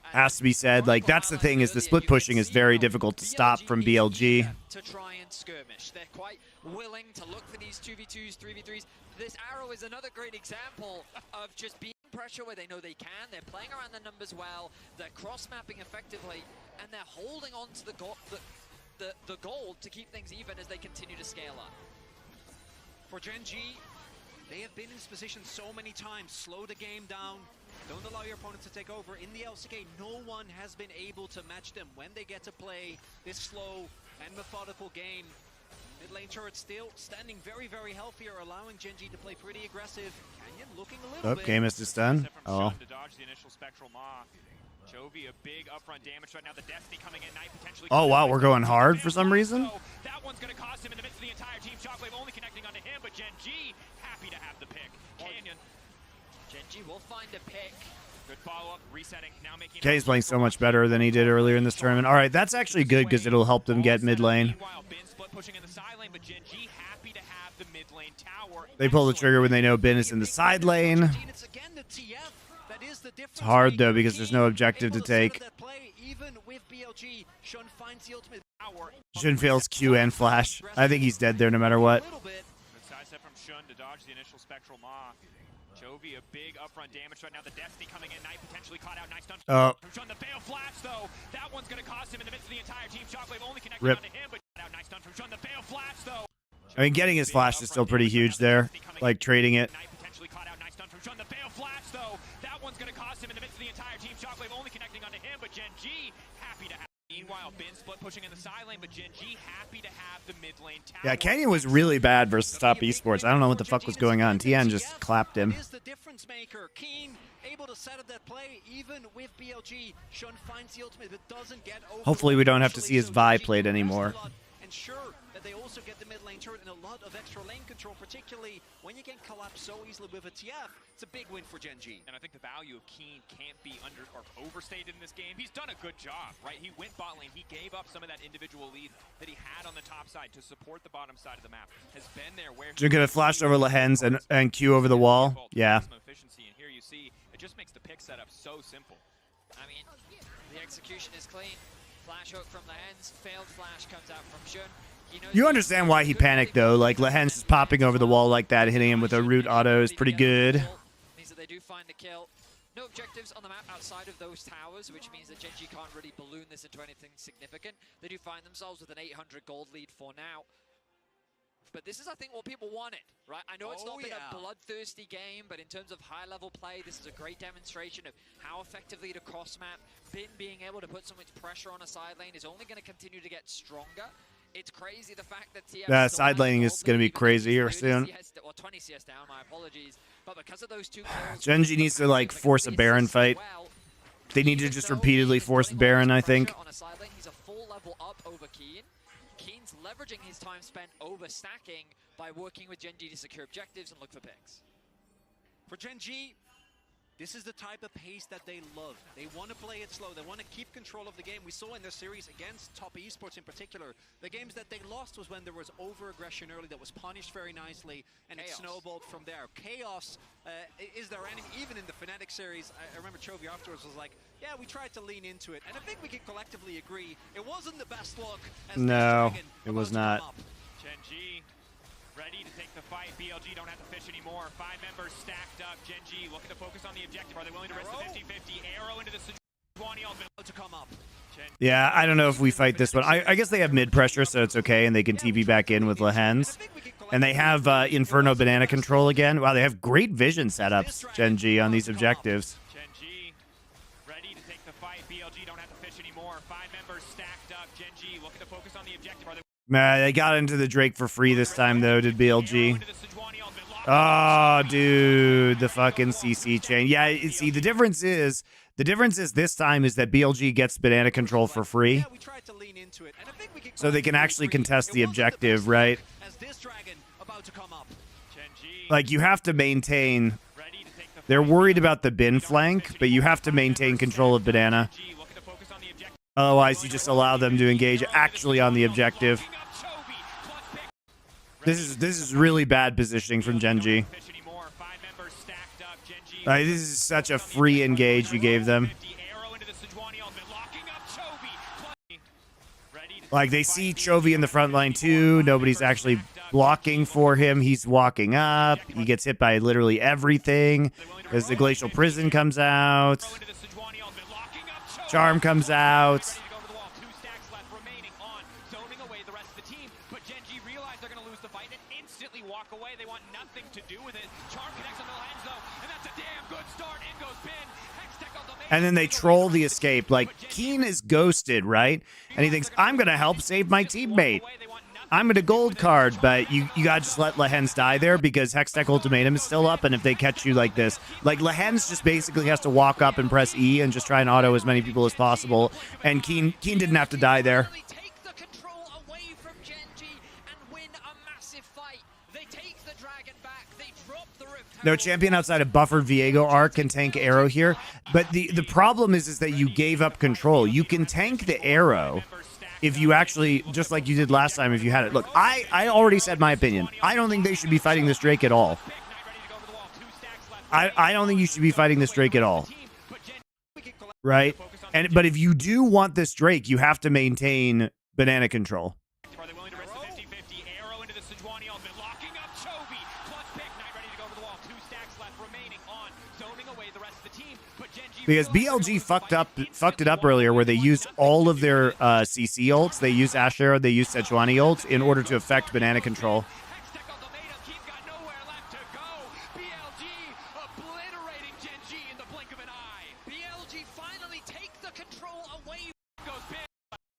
S1: Has to be said. Like, that's the thing, is the split pushing is very difficult to stop from BLG.
S2: To try and skirmish. They're quite willing to look for these 2v2s, 3v3s. This arrow is another great example of just being pressure where they know they can. They're playing around the numbers well. They're cross-mapping effectively, and they're holding on to the gold to keep things even as they continue to scale up.
S4: For Gen G, they have been in this position so many times. Slow the game down. Don't allow your opponent to take over. In the LCK, no one has been able to match them when they get to play this slow and methodical game. Mid lane turret still standing very, very healthy, or allowing Gen G to play pretty aggressive. Canyon Canyon looking a little
S1: Oh,
S4: bit.
S1: Camus is done. Oh.
S3: To dodge the initial spectral maw. Chovy, a big upfront damage right now. The Destiny coming in, Knight potentially.
S1: Oh, wow, we're going hard for some reason.
S3: That one's going to cost him in the midst of the entire team. Shockwave only connecting onto him, but Gen G happy to have the pick. Canyon.
S2: Gen G will find a pick.
S3: Good follow-up, resetting, now making...
S1: Kay's playing so much better than he did earlier in this tournament. All right, that's actually good because it'll help them get mid lane.
S3: Meanwhile, Bin split pushing in the side lane, but Gen G happy to have the mid lane tower.
S1: They pull the trigger when they know Bin is in the side lane. It's hard, though, because there's no objective to take. Shun fails Q and Flash. I think he's dead there no matter what.
S3: Good sidestep from Shun to dodge the initial spectral maw. Chovy, a big upfront damage right now. The Destiny coming in, Knight potentially caught out. Nice stun from Shun. The Veil Flash, though. That one's going to cost him in the midst of the entire team. Shockwave only connecting onto him, but caught out. Nice stun from Shun. The Veil Flash, though.
S1: I mean, getting his Flash is still pretty huge there. Like, trading it.
S3: Knight potentially caught out. Nice stun from Shun. The Veil Flash, though. That one's going to cost him in the midst of the entire team. Shockwave only connecting onto him, but Gen G happy to have. Meanwhile, Bin split pushing in the side lane, but Gen G happy to have the mid lane tower.
S1: Yeah, Canyon was really bad versus top esports. I don't know what the fuck was going on. Tien just clapped him.
S4: Is the difference maker. Keen able to set up that play even with BLG. Shun finds the ultimate but doesn't get over.
S1: Hopefully we don't have to see his Vi played anymore.
S4: Ensure that they also get the mid lane turret and a lot of extra lane control, particularly when you can collapse so easily with a TF. It's a big win for Gen G.
S3: And I think the value of Keen can't be overstated in this game. He's done a good job, right? He went bot lane. He gave up some of that individual lead that he had on the top side to support the bottom side of the map. Has been there where
S1: You're gonna flash over Lehens and Q over the wall. Yeah.
S3: Efficiency, and here you see it just makes the pick setup so simple.
S2: I mean, the execution is clean. Flash hook from the Hens. Failed flash comes out from Shun.
S1: You understand why he panicked, though. Like, Lehens is popping over the wall like that, hitting him with a root auto is pretty good.
S2: Means that they do find a kill. No objectives on the map outside of those towers, which means that Gen G can't really balloon this into anything significant. They do find themselves with an 800 gold lead for now. But this is, I think, what people wanted, right? I know it's not been a bloodthirsty game, but in terms of high-level play, this is a great demonstration of how effectively to cross-map. Bin being able to put so much pressure on a side lane is only going to continue to get stronger. It's crazy the fact that TF
S1: side laning is going to be crazy here soon.
S2: Or 20 CS down, my apologies. But because of those two kills,
S1: Gen G needs to, like, force a Baron fight. They need to just repeatedly force Baron, I think.
S2: On a side lane, he's a full level up over Keen. Keen's leveraging his time spent overstacking by working with Gen G to secure objectives and look for picks.
S4: For Gen G, this is the type of pace that they love. They want to play it slow. They want to keep control of the game. We saw in their series against top esports in particular, the games that they lost was when there was over-aggression early that was punished very nicely, and it snowballed from there. Chaos is their enemy. Even in the Fnatic series, I remember Chovy afterwards was like, yeah, we tried to lean into it. And I think we can collectively agree it wasn't the best look.
S1: No, it was not.
S3: Gen G ready to take the fight. BLG don't have to fish anymore. 5 members stacked up. Gen G looking to focus on the objective. Are they willing to risk the 50-50? Arrow into the Sejuani ultimate to come up.
S1: Yeah, I don't know if we fight this one. I guess they have mid pressure, so it's okay, and they can TP back in with Lehens. And they have Inferno banana control again. Wow, they have great vision setups, Gen G, on these objectives.
S3: Gen G ready to take the fight. BLG don't have to fish anymore. 5 members stacked up. Gen G looking to focus on the objective. Are they
S1: They got into the Drake for free this time, though, did BLG. Oh, dude, the fucking CC chain. Yeah, see, the difference is this time is that BLG gets banana control for free. So they can actually contest the objective, right? Like, you have to maintain... They're worried about the bin flank, but you have to maintain control of banana. Otherwise, you just allow them to engage actually on the objective. This is really bad positioning from Gen G. This is such a free engage you gave them. Like, they see Chovy in the front line too. Nobody's actually blocking for him. He's walking up. He gets hit by literally everything as the Glacial Prison comes out. Charm comes out. And then they troll the escape. Like, Keen is ghosted, right? And he thinks, I'm going to help save my teammate. I'm gonna gold card, but you gotta just let Lehens die there because Hextech Ultimatum is still up, and if they catch you like this, like Lehens just basically has to walk up and press E and just try and auto as many people as possible, and Keen didn't have to die there.
S2: Take the control away from Genji and win a massive fight. They take the dragon back. They drop the Rift.
S1: No champion outside of buffered Viego arc can tank arrow here, but the problem is that you gave up control. You can tank the arrow if you actually, just like you did last time, if you had it. Look, I already said my opinion. I don't think they should be fighting this Drake at all. I don't think you should be fighting this Drake at all. Right? But if you do want this Drake, you have to maintain banana control.
S3: Are they willing to risk the 50-50? Arrow into the Sejuani ultimate, locking up Chovy. Clutch pick, Knight ready to go over the wall. 2 stacks left remaining on, zoning away the rest of the team. But Genji
S1: Because BLG fucked it up earlier where they used all of their CC ults. They used Ash Arrow, they used Sejuani ults in order to affect banana control.
S3: Hextech ultimatum, Keith got nowhere left to go. BLG obliterating Genji in the blink of an eye.
S2: BLG finally take the control away.
S3: Goes big.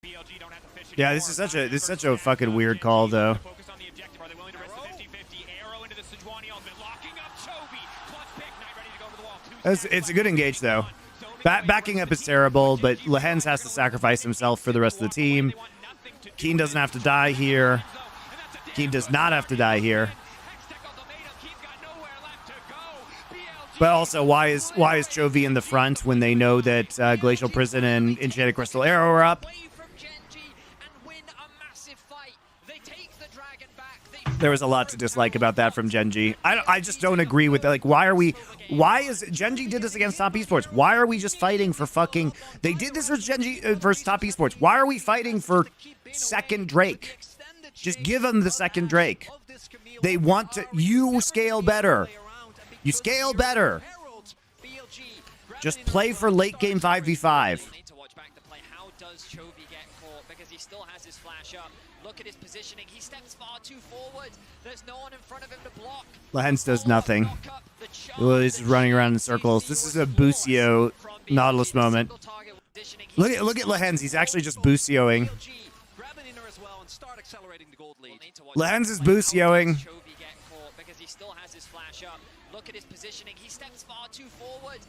S3: BLG don't have to fish
S1: Yeah, this is such a fucking weird call though.
S3: Focus on the objective. Are they willing to risk the 50-50? Arrow into the Sejuani ultimate, locking up Chovy. Clutch pick, Knight ready to go over the wall.
S1: It's a good engage though. Backing up is terrible, but Lehens has to sacrifice himself for the rest of the team. Keen doesn't have to die here. Keen does not have to die here. But also, why is Chovy in the front when they know that Glacial Prison and Enchanted Crystal Arrow are up? There was a lot to dislike about that from Genji. I just don't agree with that. Like, why is Genji did this against Top Esports? Why are we just fighting for fucking? They did this with Genji versus Top Esports. Why are we fighting for second Drake? Just give them the second Drake. They want to. You scale better. You scale better. Just play for late game 5v5.
S2: Need to watch back the play. How does Chovy get caught? Because he still has his flash up. Look at his positioning. He steps far too forward. There's no one in front of him to block.
S1: Lehens does nothing. Well, he's running around in circles. This is a Busio Nautilus moment. Look at Lehens. He's actually just Busioing. Lehens is Busioing.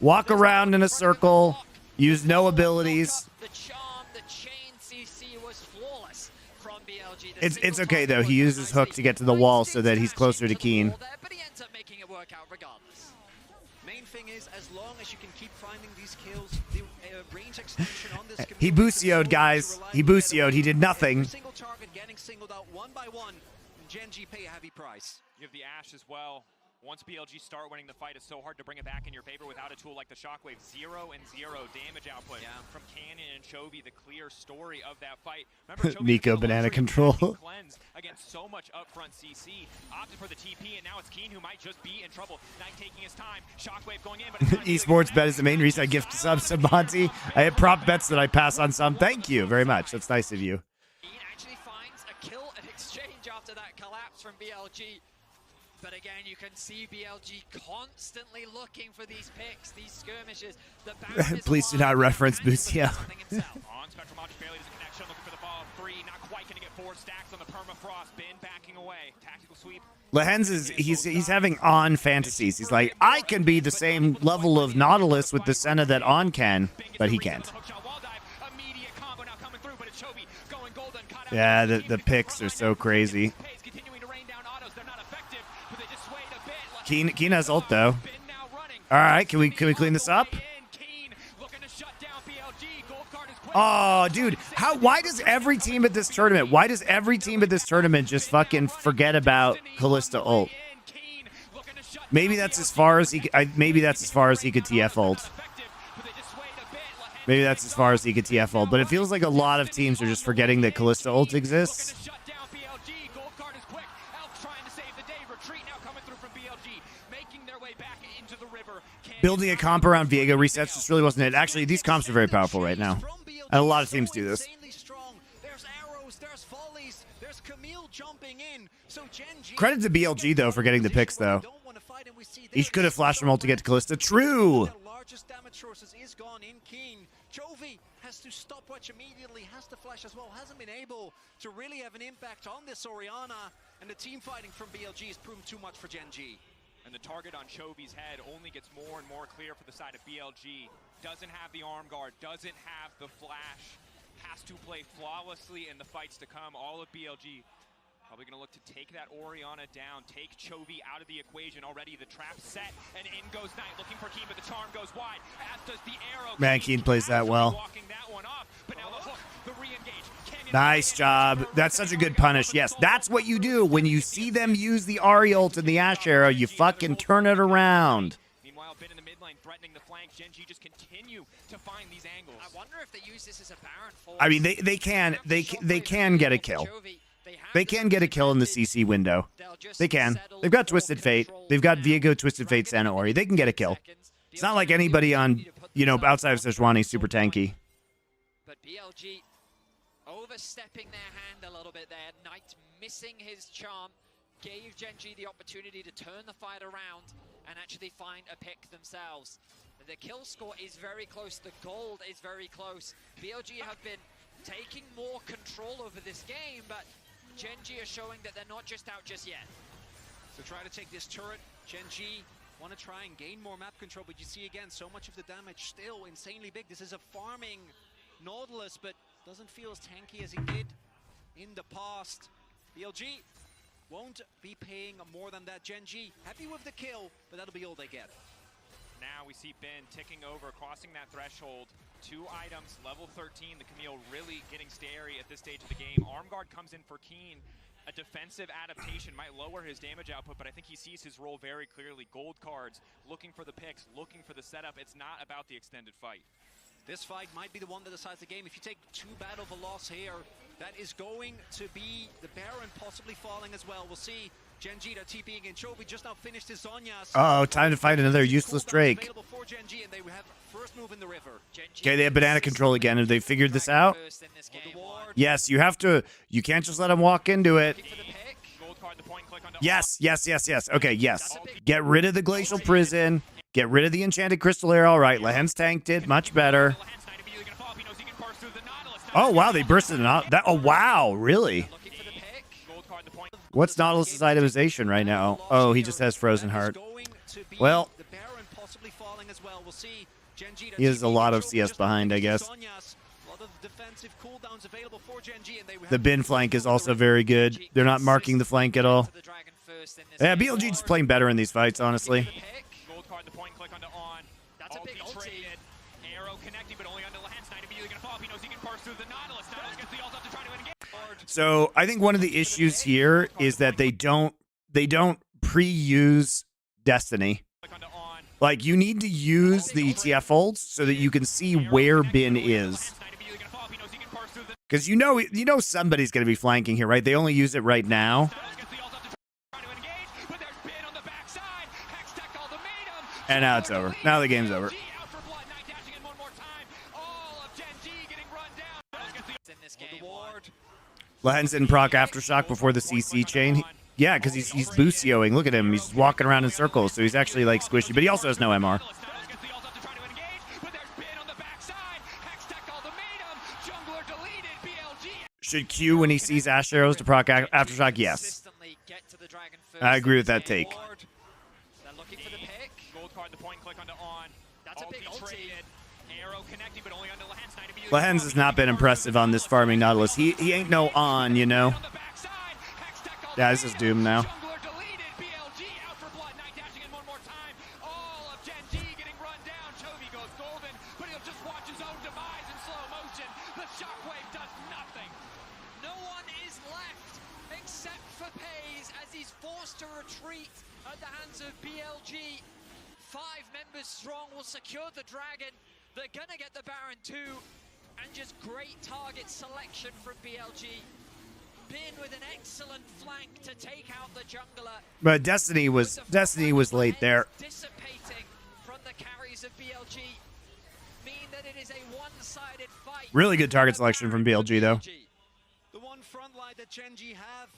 S1: Walk around in a circle. Use no abilities. It's okay though. He uses hook to get to the wall so that he's closer to Keen.
S2: But he ends up making it work out regardless.
S4: Main thing is, as long as you can keep finding these kills, the range extension on this
S1: He Busioed, guys. He Busioed. He did nothing.
S4: Single target getting singled out one by one. Genji pay a heavy price.
S3: You have the Ashe as well. Once BLG start winning the fight, it's so hard to bring it back in your favor without a tool like the Shockwave. 0 and 0 damage output from Canyon and Chovy, the clear story of that fight. Remember,
S1: Nico banana control.
S3: Cleanse against so much upfront CC. Opted for the TP, and now it's Keen who might just be in trouble. Knight taking his time. Shockwave going in, but
S1: Esports bet is the main reason I gift subs to Monty. I have prop bets that I pass on some. Thank you very much. That's nice of you.
S2: Keen actually finds a kill and exchange after that collapse from BLG. But again, you can see BLG constantly looking for these picks, these skirmishes. The
S1: Please do not reference Busio.
S3: on Spectral Modus barely does a connection, looking for the ball. 3, not quite going to get 4 stacks on the permafrost. Bin backing away. Tactical sweep.
S1: Lehens is he's having on fantasies. He's like, I can be the same level of Nautilus with the Senna that On can, but he can't. Yeah, the picks are so crazy. Keen has ult though. All right, can we clean this up? Oh, dude, why does every team at this tournament? Why does every team at this tournament just fucking forget about Kalista ult? Maybe that's as far as he. Maybe that's as far as he could TF ult. Maybe that's as far as he could TF ult. But it feels like a lot of teams are just forgetting that Kalista ult exists. Building a comp around Viego resets just really wasn't it. Actually, these comps are very powerful right now. And a lot of teams do this. Credit to BLG, though, for getting the picks, though. He could have flashed from ult to get to Kalista. True!
S4: has to stopwatch immediately, has to flash as well, hasn't been able to really have an impact on this Orianna, and the team fighting from BLG has proven too much for Gen G.
S3: And the target on Chovy's head only gets more and more clear for the side of BLG. Doesn't have the arm guard, doesn't have the flash, has to play flawlessly in the fights to come. All of BLG probably going to look to take that Orianna down, take Chovy out of the equation already. The trap set, and in goes Knight, looking for Keen, but the charm goes wide, as does the arrow.
S1: Man, Keen plays that well.
S3: Walking that one off, but now the hook, the re-engage.
S1: Nice job. That's such a good punish. Yes, that's what you do. When you see them use the Ahri ult and the Ashe arrow, you fucking turn it around.
S3: Meanwhile, Bin in the mid lane threatening the flanks. Gen G just continue to find these angles.
S2: I wonder if they use this as a Baron force.
S1: I mean, they can get a kill. They can get a kill in the CC window. They can. They've got Twisted Fate. They've got Viego, Twisted Fate, Santa Ahri. They can get a kill. It's not like anybody on, outside of Sejuani is super tanky.
S2: But BLG overstepping their hand a little bit there. Knight missing his charm gave Gen G the opportunity to turn the fight around and actually find a pick themselves. The kill score is very close. The gold is very close. BLG have been taking more control over this game, but Gen G are showing that they're not just out just yet.
S4: So try to take this turret. Gen G want to try and gain more map control, but you see again so much of the damage still insanely big. This is a farming Nautilus, but doesn't feel as tanky as he did in the past. BLG won't be paying more than that. Gen G happy with the kill, but that'll be all they get.
S3: Now we see Bin ticking over, crossing that threshold. 2 items, level 13. The Camille really getting scary at this stage of the game. Arm guard comes in for Keen. A defensive adaptation might lower his damage output, but I think he sees his role very clearly. Gold cards, looking for the picks, looking for the setup. It's not about the extended fight.
S4: This fight might be the one that decides the game. If you take 2 battle of a loss here, that is going to be the Baron possibly falling as well. We'll see. Gen G, they're TPing in. Chovy just now finished his Zhonya's.
S1: Oh, time to find another useless Drake. Okay, they have banana control again. Have they figured this out? Yes, you have to. You can't just let them walk into it. Yes. Okay, yes. Get rid of the Glacial Prison. Get rid of the Enchanted Crystal Arrow. All right, Lehen's tanked it. Much better. Oh, wow, they bursted it out. Oh, wow, really? What's Nautilus' itemization right now? Oh, he just has Frozen Heart. Well, he has a lot of CS behind, I guess. The Bin flank is also very good. They're not marking the flank at all. Yeah, BLG just playing better in these fights, honestly. So I think one of the issues here is that they don't pre-use Destiny. Like, you need to use the TF ults so that you can see where Bin is. Because you know somebody's going to be flanking here, right? They only use it right now. And now it's over. Now the game's over. Lehen's didn't proc Aftershock before the CC chain. Yeah, because he's boostioing. Look at him. He's walking around in circles, so he's actually, like, squishy. But he also has no MR. Should Q, when he sees Ashe arrows, to proc Aftershock? Yes. I agree with that take. Lehen's has not been impressive on this farming Nautilus. He ain't no on, you know. Yeah, this is doomed now.
S2: No one is left except for Pays as he's forced to retreat at the hands of BLG. 5 members strong will secure the Dragon. They're gonna get the Baron too. And just great target selection from BLG. Bin with an excellent flank to take out the jungler.
S1: But Destiny was late there.
S2: Dissipating from the carries of BLG mean that it is a one-sided fight.
S1: Really good target selection from BLG though.
S4: The one front line that Gen G have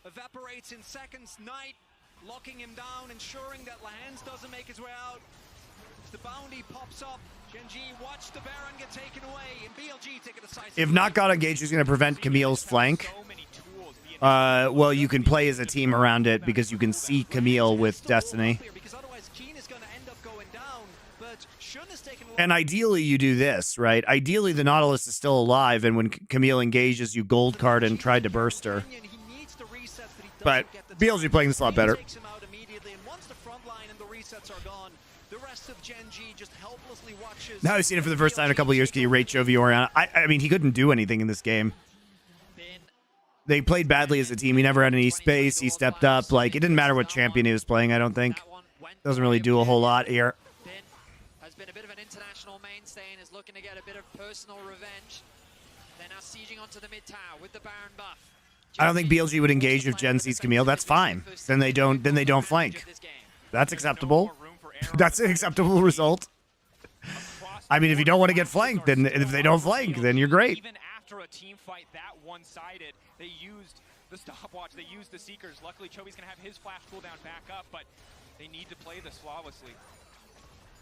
S4: evaporates in seconds. Knight locking him down, ensuring that Lehens doesn't make his way out. If the bounty pops up, Gen.G, watch the Baron get taken away, and BLG take a decisive
S1: If not got engaged, is going to prevent Camille's flank. Well, you can play as a team around it because you can see Camille with Destiny.
S4: because otherwise Keen is going to end up going down, but Shun is taking a lot.
S1: And ideally, you do this, right? Ideally, the Nautilus is still alive, and when Camille engages, you gold card and tried to burst her.
S4: He needs the resets, but he
S1: But
S4: doesn't get the
S1: BLG
S4: time.
S1: playing this a lot
S4: He
S1: better.
S4: takes him out immediately, and once the front line and the resets are gone, the rest of Gen.G just helplessly watches.
S1: Now I've seen it for the first time in a couple of years. Can you rate Chovy Oriana? I mean, he couldn't do anything in this game. They played badly as a team. He never had any space. He stepped up. Like, it didn't matter what champion he was playing, I don't think. Doesn't really do a whole lot here.
S2: Bin has been a bit of an international mainstay and is looking to get a bit of personal revenge. They're now sieging onto the mid tower with the Baron buff.
S1: I don't think BLG would engage if Gen sees Camille. That's fine. Then they don't flank. That's acceptable. That's an acceptable result. I mean, if you don't want to get flanked, then if they don't flank, then you're great.
S3: Even after a team fight that one-sided, they used the stopwatch, they used the Seekers. Luckily, Chovy's going to have his flash cooldown back up, but they need to play this flawlessly.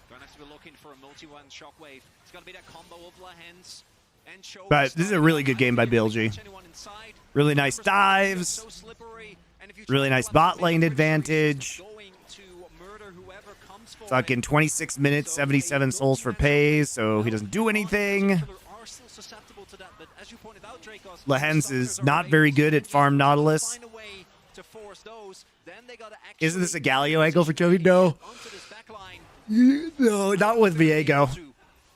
S4: Going to have to be looking for a multi-one shockwave. It's going to be that combo of Lahens and Chovy.
S1: But this is a really good game by BLG. Really nice dives. Really nice bot lane advantage. Fucking 26 minutes, 77 souls for Pays, so he doesn't do anything. Lahens is not very good at farm Nautilus. Isn't this a Galio angle for Chovy? No. No, not with Viego.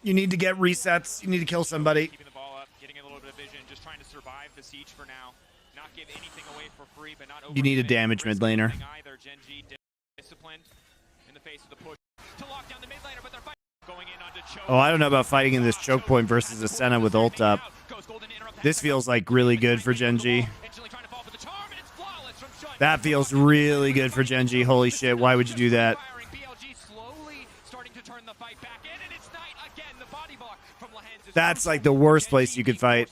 S1: You need to get resets. You need to kill somebody.
S3: Keeping the ball up, getting a little bit of vision, just trying to survive the siege for now. Not give anything away for free, but not
S1: You need a damage mid laner.
S3: Either. Gen.G disciplined in the face of the push to lock down the mid laner, but they're fighting. Going in onto choke.
S1: Oh, I don't know about fighting in this choke point versus Ascena with ult up. This feels like really good for Gen.G. That feels really good for Gen.G. Holy shit, why would you do that? That's like the worst place you could fight.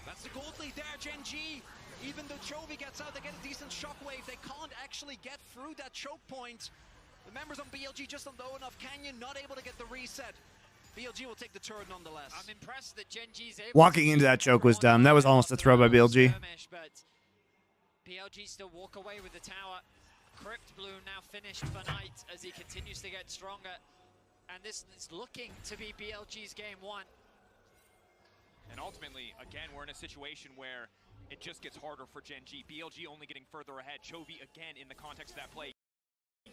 S4: That's the gold lead there, Gen.G. Even though Chovy gets out, they get a decent shockwave. They can't actually get through that choke point. The members on BLG just on low enough. Canyon not able to get the reset. BLG will take the turret nonetheless.
S2: I'm impressed that Gen.G's able
S1: Walking into that choke was dumb. That was almost a throw by BLG.
S2: But BLG still walk away with the tower. Crypt Bloom now finished for Knight as he continues to get stronger. And this is looking to be BLG's game one.
S3: And ultimately, again, we're in a situation where it just gets harder for Gen.G. BLG only getting further ahead. Chovy, again, in the context of that play,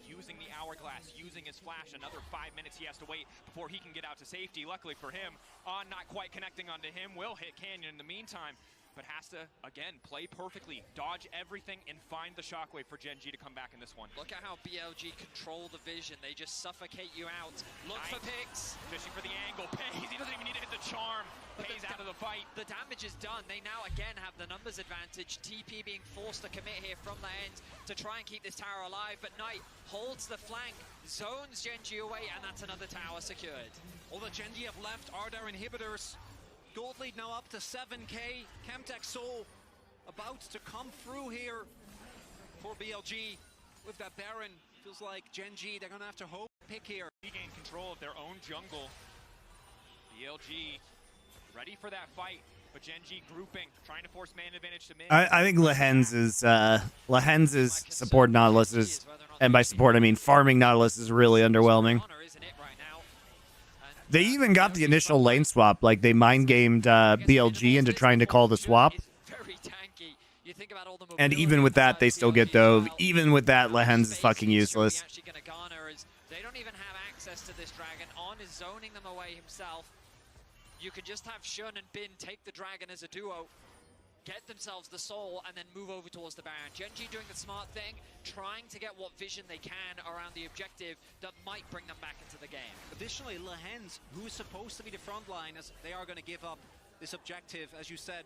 S3: using the hourglass, using his flash. Another 5 minutes he has to wait before he can get out to safety. Luckily for him, not quite connecting onto him. Will hit Canyon in the meantime, but has to, again, play perfectly, dodge everything, and find the shockwave for Gen.G to come back in this one.
S2: Look at how BLG control the vision. They just suffocate you out. Look for picks.
S3: Fishing for the angle. Pays. He doesn't even need to hit the charm. Pays out of the fight.
S2: The damage is done. They now again have the numbers advantage. TP being forced to commit here from the end to try and keep this tower alive. But Knight holds the flank, zones Gen.G away, and that's another tower secured.
S4: All that Gen.G have left are their inhibitors. Gold lead now up to 7k. Camtech Soul about to come through here for BLG. With that Baron, feels like Gen.G, they're gonna have to hope pick here.
S3: Regain control of their own jungle. BLG ready for that fight, but Gen.G grouping, trying to force man advantage to mid.
S1: I think Lahens' support Nautilus is, and by support I mean farming Nautilus, is really underwhelming. They even got the initial lane swap, like they mind gamed BLG into trying to call the swap. And even with that, they still get dove. Even with that, Lahens is fucking useless.
S2: They don't even have access to this dragon. On is zoning them away himself. You could just have Shun and Bin take the dragon as a duo, get themselves the soul, and then move over towards the Baron. Gen.G doing the smart thing, trying to get what vision they can around the objective that might bring them back into the game.
S4: Additionally, Lahens, who is supposed to be the front line, as they are going to give up this objective, as you said.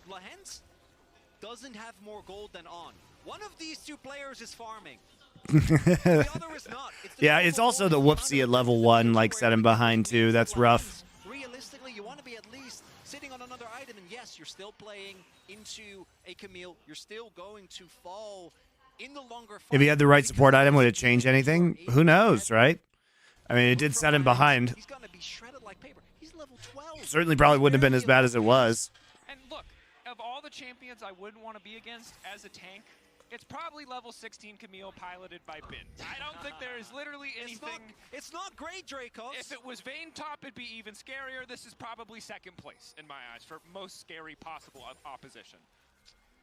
S4: Lahens doesn't have more gold than On. One of these two players is farming. The other is not.
S1: Yeah, it's also the whoopsie at level 1, like set him behind too. That's rough.
S4: Realistically, you want to be at least sitting on another item, and yes, you're still playing into a Camille. You're still going to fall in the longer fight.
S1: If he had the right support item, would it change anything? Who knows, right? I mean, it did set him behind.
S4: He's gonna be shredded like paper. He's level 12.
S1: Certainly probably wouldn't have been as bad as it was.
S3: And look, of all the champions I wouldn't want to be against as a tank, it's probably level 16 Camille piloted by Bin. I don't think there is literally anything.
S4: It's not great, Dracos.
S3: If it was Vayne top, it'd be even scarier. This is probably second place in my eyes for most scary possible opposition.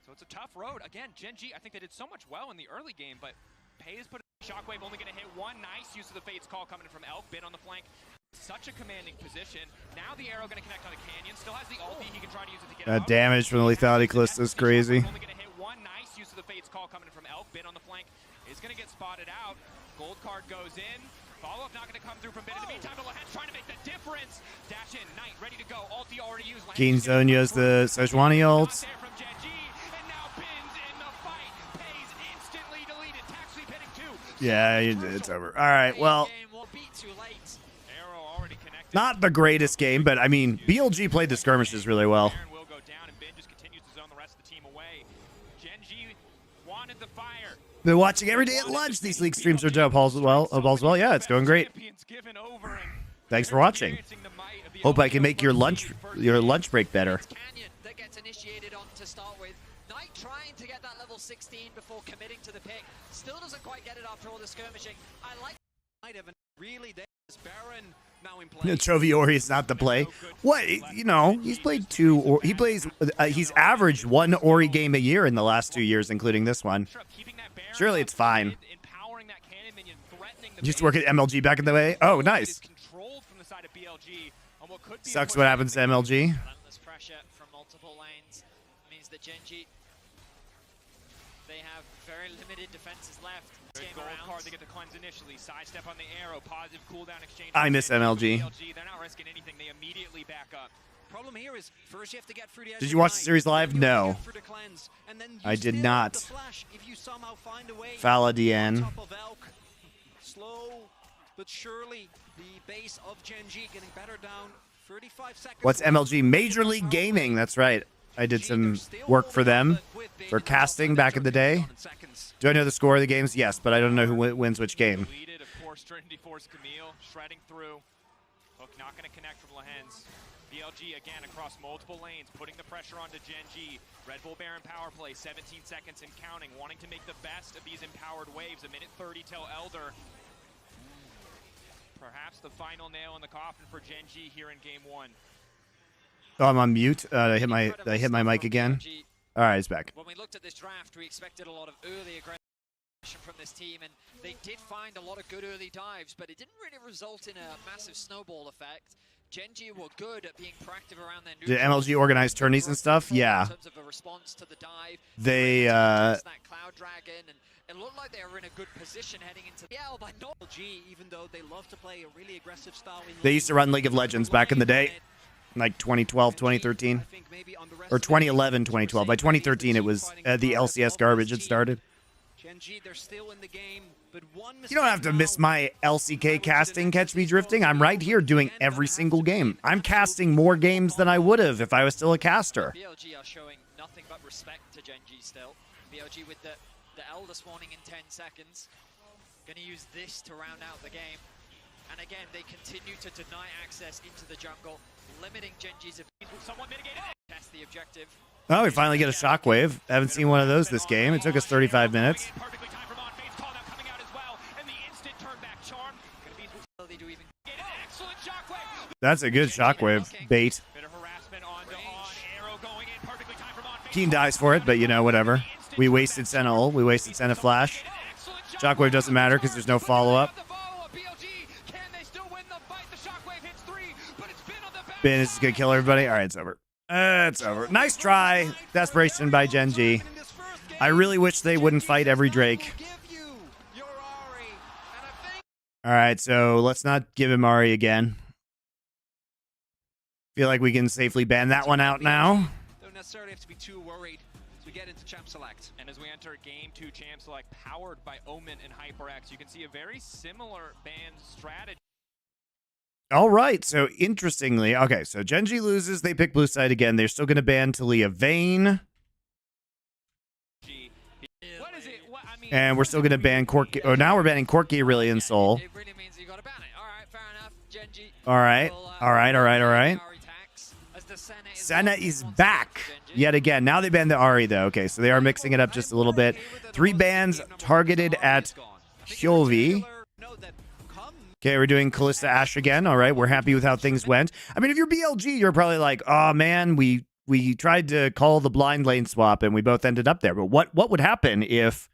S3: So it's a tough road. Again, Gen G, I think they did so much well in the early game, but Pei has put a Shockwave only going to hit one. Nice use of the Fate's Call coming in from Elk. Bin on the flank. Such a commanding position. Now the arrow going to connect on the canyon. Still has the ulti. He can try to use it to get out.
S1: Damage from the lethality cliff is crazy.
S3: Only going to hit one. Nice use of the Fate's Call coming in from Elk. Bin on the flank is going to get spotted out. Gold card goes in. Follow-up not going to come through from Bin. In the meantime, Lahen's trying to make the difference. Dash in. Knight ready to go. Ulti already used.
S1: Keen Zone used the Sejuani ult. Yeah, it's over. All right, well, not the greatest game, but I mean, BLG played the skirmishes really well. Been watching every day at lunch. These league streams are dope. Balls well. Yeah, it's going great. Thanks for watching. Hope I can make your lunch break better.
S2: That gets initiated on to start with. Knight trying to get that level 16 before committing to the pick. Still doesn't quite get it after all the skirmishing. I like
S4: Might have really dangerous Baron now in play.
S1: Choviori is not the play. What? You know, he's played two, or he plays. He's averaged one Ori game a year in the last 2 years, including this one. Surely it's fine. Used to work at MLG back in the day. Oh, nice. Sucks what happens to MLG.
S2: Pressure from multiple lanes means that Gen G, they have very limited defenses left.
S3: Gold card to get the cleanse initially. Sidestep on the arrow. Positive cooldown exchange.
S1: I miss MLG.
S3: They're not risking anything. They immediately back up.
S4: Problem here is first you have to get through the
S1: Did you watch the series live? No. I did not. Faladian.
S4: Slow but surely the base of Gen G getting better down. 35 seconds.
S1: What's MLG? Major League Gaming. That's right. I did some work for them for casting back in the day. Do I know the score of the games? Yes, but I don't know who wins which game.
S3: Of course, Trinity Force Camille shredding through. Hook not going to connect from Lahen's. BLG again across multiple lanes, putting the pressure onto Gen G. Red Bull Baron power play, 17 seconds and counting, wanting to make the best of these empowered waves. 1:30 till Elder. Perhaps the final nail in the coffin for Gen G here in game one.
S1: Oh, I'm on mute. I hit my mic again. All right, it's back.
S2: When we looked at this draft, we expected a lot of early aggression from this team, and they did find a lot of good early dives, but it didn't really result in a massive snowball effect. Gen G were good at being proactive around their
S1: Did MLG organize tourneys and stuff? Yeah.
S2: In terms of a response to the dive,
S1: they
S2: that Cloud Dragon, and it looked like they were in a good position heading into the by
S4: G, even though they love to play a really aggressive style.
S1: They used to run League of Legends back in the day, like 2012, 2013, or 2011, 2012. By 2013, it was the LCS garbage had started.
S4: Gen G, they're still in the game, but one
S1: you don't have to miss my LCK casting, Catch Me Drifting. I'm right here doing every single game. I'm casting more games than I would have if I was still a caster.
S2: BLG are showing nothing but respect to Gen G still. BLG with the Elder spawning in 10 seconds. Going to use this to round out the game. And again, they continue to deny access into the jungle, limiting Gen G's ability. Somewhat mitigated it. That's the objective.
S1: Oh, we finally get a shockwave. Haven't seen one of those this game. It took us 35 minutes. That's a good shockwave bait. Keen dies for it, but you know, whatever. We wasted Senna ult. We wasted Senna flash. Shockwave doesn't matter because there's no follow-up. Bin is just going to kill everybody. All right, it's over. It's over. Nice try. Desperation by Gen G. I really wish they wouldn't fight every Drake. All right, so let's not give him Ari again. Feel like we can safely ban that one out now.
S4: Don't necessarily have to be too worried as we get into Champ Select.
S3: And as we enter Game 2 Champ Select, powered by Omen and HyperX, you can see a very similar ban strategy.
S1: All right, so interestingly, okay, so Gen G loses, they pick blue side again. They're still going to ban Talia Vayne.
S3: What is it? What, I mean,
S1: and we're still going to ban Corki. Oh, now we're banning Corki, really, in Soul.
S2: It really means you got to ban it. All
S1: All right. All right. All right. All right. Senna is back yet again. Now they ban the Ahri, though. Okay, so they are mixing it up just a little bit. 3 bans targeted at Chovy. Okay, we're doing Kalista Ashe again. All right, we're happy with how things went. I mean, if you're BLG, you're probably like, oh, man, we tried to call the blind lane swap, and we both ended up there. But what would happen if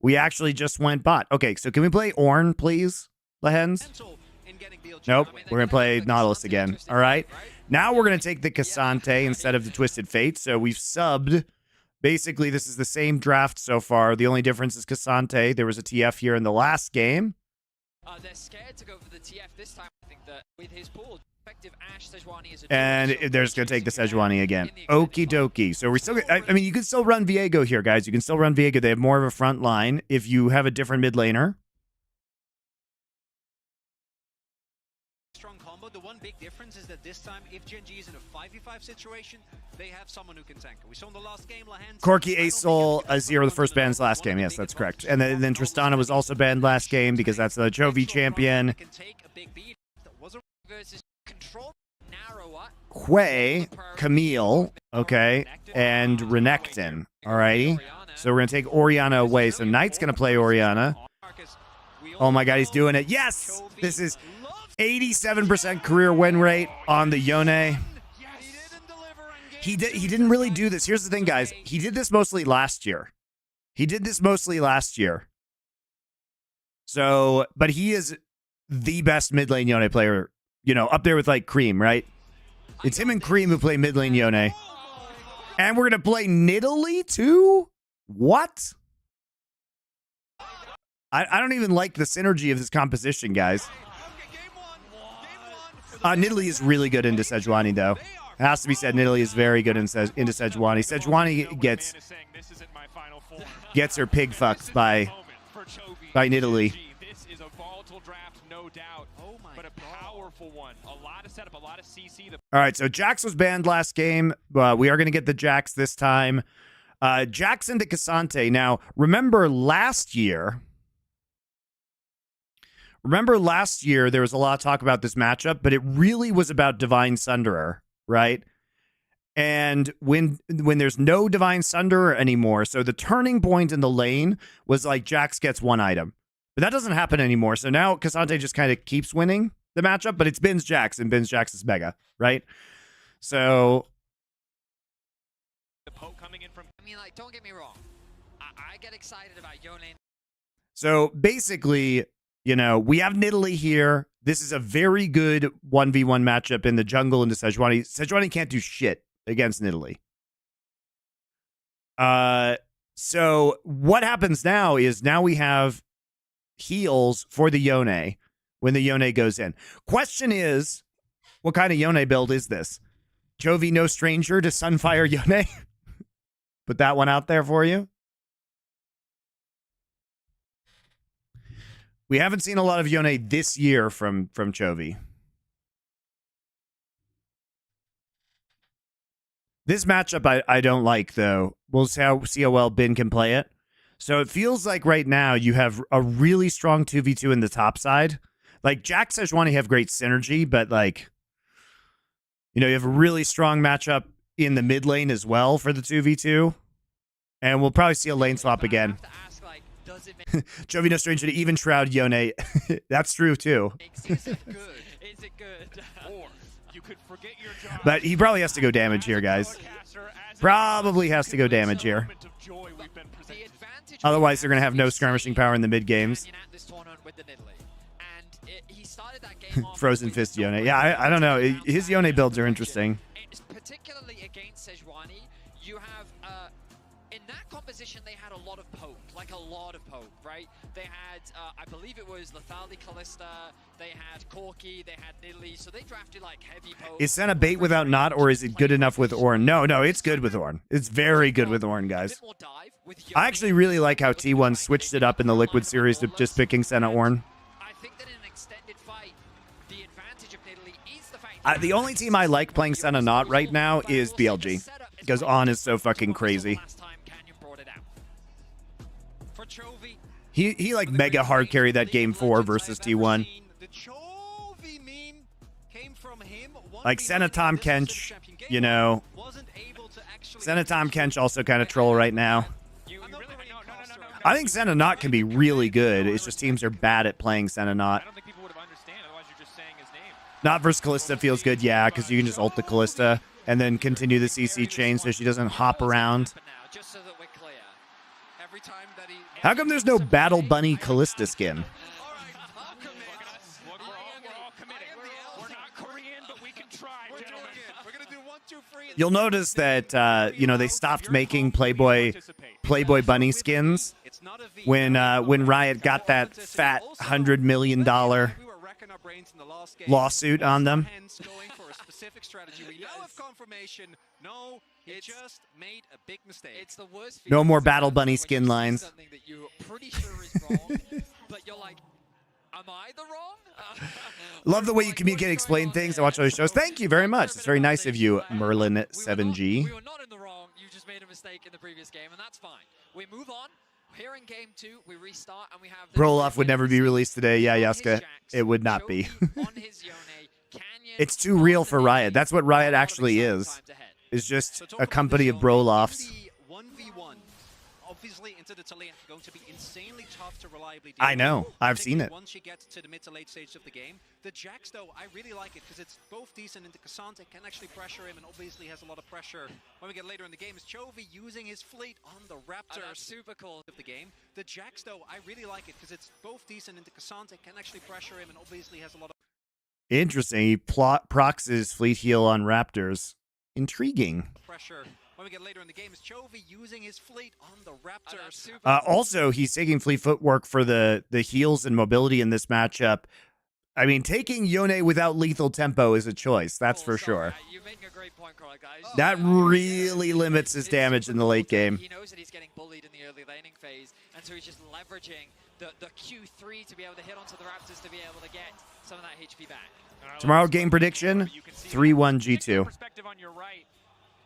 S1: we actually just went bot? Okay, so can we play Ornn, please, Lehens? Nope, we're going to play Nautilus again. All right. Now we're going to take the Cassante instead of the Twisted Fate. So we've subbed. Basically, this is the same draft so far. The only difference is Cassante. There was a TF here in the last game.
S2: They're scared to go for the TF this time. I think that with his pool, effective Ashe Sejuani is a
S1: and they're just going to take the Sejuani again. Okie dokie. So we're still, I mean, you can still run Viego here, guys. You can still run Viego. They have more of a front line if you have a different mid laner.
S4: The one big difference is that this time, if Gen G is in a 5v5 situation, they have someone who can tank. We saw in the last game, Lehens.
S1: Corki, Ace Soul, Azir, the first bans last game. Yes, that's correct. And then Tristana was also banned last game because that's the Chovy champion. Hwei, Camille, okay, and Renekton. Alrighty. So we're going to take Orianna away. So Knight's going to play Orianna. Oh my god, he's doing it. Yes! This is 87% career win rate on the Yone. He didn't really do this. Here's the thing, guys. He did this mostly last year. So, but he is the best mid lane Yone player, you know, up there with like Cream, right? It's him and Cream who play mid lane Yone. And we're going to play Nidalee too? What? I don't even like the synergy of this composition, guys. Nidalee is really good into Sejuani, though. It has to be said, Nidalee is very good into Sejuani. Sejuani gets her pig fucked by Nidalee.
S3: This is a volatile draft, no doubt, but a powerful one. A lot of setup, a lot of CC.
S1: All right, so Jax was banned last game. We are going to get the Jax this time. Jax into Cassante. Now, remember last year, there was a lot of talk about this matchup, but it really was about Divine Sunderer, right? And when there's no Divine Sunderer anymore, so the turning point in the lane was like Jax gets 1 item. But that doesn't happen anymore. So now Cassante just kind of keeps winning the matchup, but it's Bin's Jax, and Bin's Jax is mega, right? So
S3: The poke coming in from,
S2: I mean, like, don't get me wrong. I get excited about Yone.
S1: So basically, you know, we have Nidalee here. This is a very good 1v1 matchup in the jungle into Sejuani. Sejuani can't do shit against Nidalee. So what happens now is now we have heals for the Yone when the Yone goes in. Question is, what kind of Yone build is this? Chovy no stranger to Sunfire Yone? Put that one out there for you. We haven't seen a lot of Yone this year from Chovy. This matchup I don't like, though. We'll see how well Bin can play it. So it feels like right now you have a really strong 2v2 in the top side. Like, Jax Sejuani have great synergy, but, like, you know, you have a really strong matchup in the mid lane as well for the 2v2. And we'll probably see a lane swap again. Chovy no stranger to even Shroud Yone. That's true, too.
S2: Is it good?
S3: or you could forget your job.
S1: But he probably has to go damage here, guys. Probably has to go damage here. Otherwise, they're going to have no skirmishing power in the mid games. Frozen Fist Yone. Yeah, I don't know. His Yone builds are interesting.
S2: Particularly against Sejuani, you have, in that composition, they had a lot of poke. Like, a lot of poke, right? They had, I believe it was Lethality Kalista, they had Corki, they had Nidalee, so they drafted, like, heavy poke.
S1: Is Senna bait without not, or is it good enough with Ornn? No, it's good with Ornn. It's very good with Ornn, guys. I actually really like how T1 switched it up in the Liquid series to just picking Senna Ornn.
S2: I think that in an extended fight, the advantage of Nidalee is the fact
S1: the only team I like playing Senna not right now is BLG, because On is so fucking crazy. He like mega hard carry that game 4 versus T1.
S4: The Chovy meme
S1: Like Senna Tom Kench, you know. Senna Tom Kench also kind of troll right now. I think Senna Not can be really good. It's just teams are bad at playing Senna Not.
S3: I don't think people would have understand, otherwise you're just saying his name.
S1: Not versus Callista feels good, yeah, because you can just ult the Callista and then continue the CC chain so she doesn't hop around.
S2: Just so that we're clear. Every time that he
S1: How come there's no Battle Bunny Callista skin?
S3: Look, we're all committed. We're not Korean, but we can try, gentlemen.
S4: We're gonna do 1, 2, 3.
S1: You'll notice that you know, they stopped making Playboy Bunny skins
S4: It's not a V.
S1: when Riot got that fat $100 million
S4: We were racking our brains in the last game.
S1: lawsuit on them.
S4: Hence going for a specific strategy. We now have confirmation. No, it just made a big mistake.
S2: It's the worst.
S1: No more
S2: feeling
S1: Battle Bunny
S2: when you
S1: skin
S2: see
S1: lines.
S2: Something that you're pretty sure is wrong, but you're like, am I the wrong?
S1: Love the way you communicate, explain things. I watch all these shows. Thank you very much. It's very nice of you, Merlin7G.
S2: We were not in the wrong. You just made a mistake in the previous game, and that's fine. We move on. Here in game 2, we restart, and we have the
S1: Broloff would never be released today. Yeah, Yaska, it would not be.
S2: Chovy on his Yone, Canyon
S1: It's too real for Riot. That's what Riot actually is. It's just a company of Broloffs.
S4: 1v1. Obviously, into the Talia, going to be insanely tough to reliably deal
S1: I know.
S4: with,
S1: I've seen it.
S4: Once you get to the mid to late stage of the game. The Jax, though, I really like it because it's both decent into Cassante, can actually pressure him, and obviously has a lot of pressure when we get later in the game. Is Chovy using his fleet on the Raptors?
S2: That's super cool.
S4: Of the game. The Jax, though, I really like it because it's both decent into Cassante, can actually pressure him, and obviously has a lot of
S1: Interesting. He procs his fleet heal on Raptors. Intriguing.
S4: pressure when we get later in the game. Is Chovy using his fleet on the Raptors?
S2: Super
S1: Also, he's taking fleet footwork for the heals and mobility in this matchup. I mean, taking Yone without lethal tempo is a choice. That's for sure.
S2: You're making a great point, Carl, guys.
S1: That really limits his damage in the late game.
S2: He knows that he's getting bullied in the early laning phase, and so he's just leveraging the Q3 to be able to hit onto the Raptors to be able to get some of that HP back.
S1: Tomorrow game prediction, 3-1 G2.
S3: Perspective on your right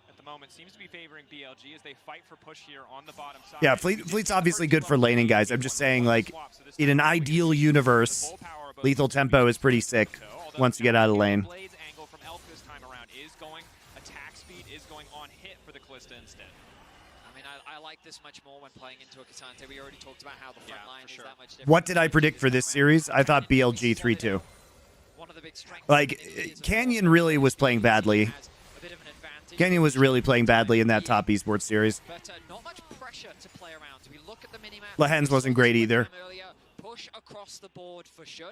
S3: at the moment seems to be favoring BLG as they fight for push here on the bottom side.
S1: Yeah, Fleet's obviously good for laning, guys. I'm just saying, like, in an ideal universe, lethal tempo is pretty sick once you get out of lane.
S3: Blade's angle from Elk this time around is going attack speed, is going on hit for the Callista instead.
S2: I mean, I like this much more when playing into a Cassante. We already talked about how the front line is that much different.
S1: What did I predict for this series? I thought BLG 3-2.
S2: One of the big strengths
S1: Like, Canyon really was playing badly.
S2: has a bit of an advantage.
S1: Canyon was really playing badly in that top esports series.
S2: But not much pressure to play around. We look at the minimap.
S1: Lahens wasn't great either.
S2: Earlier, push across the board for Shun,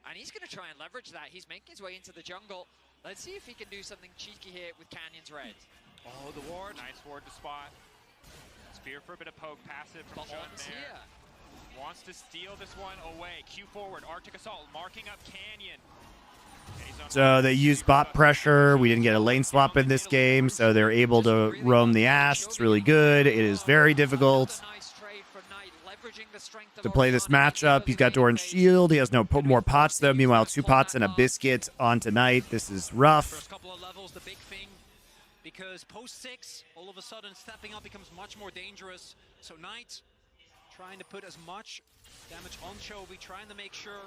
S2: and he's going to try and leverage that. He's making his way into the jungle. Let's see if he can do something cheeky here with Canyon's red.
S3: Oh, the ward. Nice ward to spot. Spear for a bit of poke, passive from Shun
S2: Bonds
S3: there.
S2: here.
S3: Wants to steal this one away. Q forward, Arctic Assault, marking up Canyon.
S1: So they used bot pressure. We didn't get a lane swap in this game, so they're able to roam the Ashe. It's really good. It is very difficult
S2: Nice trade from Knight, leveraging the strength of
S1: to play this matchup. He's got Doran's shield. He has no more pots, though. Meanwhile, 2 pots and a biscuit on tonight. This is rough.
S4: First couple of levels, the big thing, because post 6, all of a sudden stepping up becomes much more dangerous. So Knight trying to put as much damage on Chovy, trying to make sure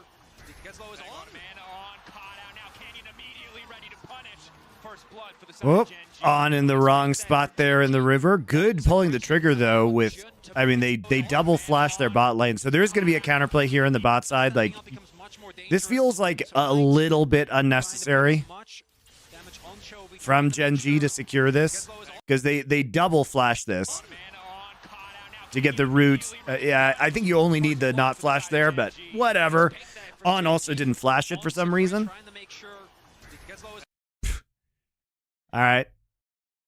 S4: he gets low as on.
S3: Man on, caught out now. Canyon immediately ready to punish. First blood for the side
S1: Whoop,
S3: of Gen G.
S1: on in the wrong spot there in the river. Good pulling the trigger, though, with, I mean, they double flash their bot lane. So there's going to be a counterplay here in the bot side. Like, this feels like a little bit unnecessary from Gen G to secure this, because they double flash this to get the root. Yeah, I think you only need the not flash there, but whatever. On also didn't flash it for some reason. All right.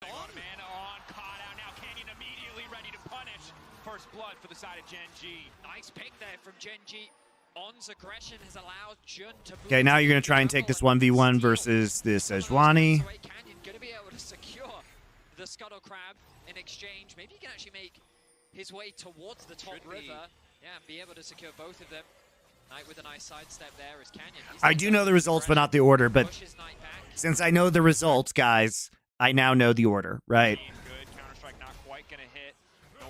S3: Man on, caught out now. Canyon immediately ready to punish. First blood for the side of Gen G.
S2: Nice pick there from Gen G. On's aggression has allowed Jun to move.
S1: Okay, now you're going to try and take this 1v1 versus this Sejuani.
S2: Canyon going to be able to secure the Scuttle Crab in exchange. Maybe he can actually make his way towards the top river. Yeah, and be able to secure both of them. Knight with a nice sidestep there is Canyon.
S1: I do know the results, but not the order. But since I know the results, guys, I now know the order, right?
S3: Good. Counter-Strike not quite going to hit.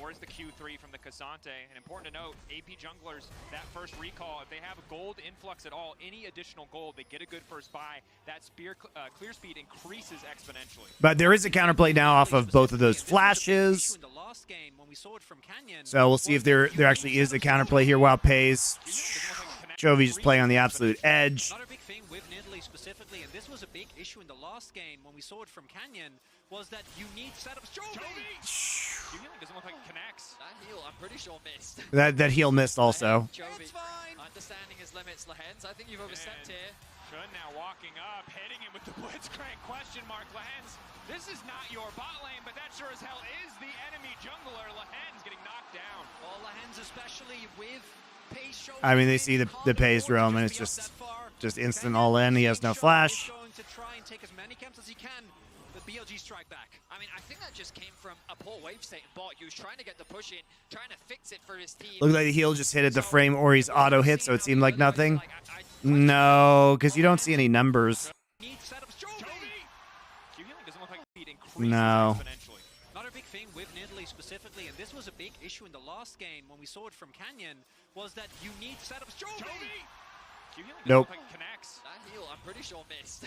S3: Nor There's the Q3 from the Cassante. And important to note, AP junglers, that first recall, if they have a gold influx at all, any additional gold, they get a good first buy. That spear clear speed increases exponentially.
S1: But there is a counterplay now off of both of those flashes. So we'll see if there actually is a counterplay here while Pays. Chovy just playing on the absolute edge.
S4: Another big thing with Nidalee specifically, and this was a big issue in the last game when we saw it from Canyon, was that you need setups.
S3: Chovy doesn't look like it connects.
S2: That heal, I'm pretty sure missed.
S1: That heal missed also.
S2: Chovy, understanding his limits, Lehens. I think you've overstepped here.
S3: Shun now walking up, heading in with the blitzcrank question mark. Lehens, this is not your bot lane, but that sure as hell is the enemy jungler. Lehens getting knocked down.
S4: Well, Lehens especially with Pays showing.
S1: I mean, they see the Pays roam, and it's just instant all in. He has no flash.
S4: Going to try and take as many camps as he can. The BLG strike back.
S2: I mean, I think that just came from a poor wave state in bot. He was trying to get the push in, trying to fix it for his team.
S1: Looked like the heal just hit at the frame or he's auto hit, so it seemed like nothing. No, because you don't see any numbers. No.
S4: Another big thing with Nidalee specifically, and this was a big issue in the last game when we saw it from Canyon, was that you need setups.
S1: Nope.
S2: That heal, I'm pretty sure missed.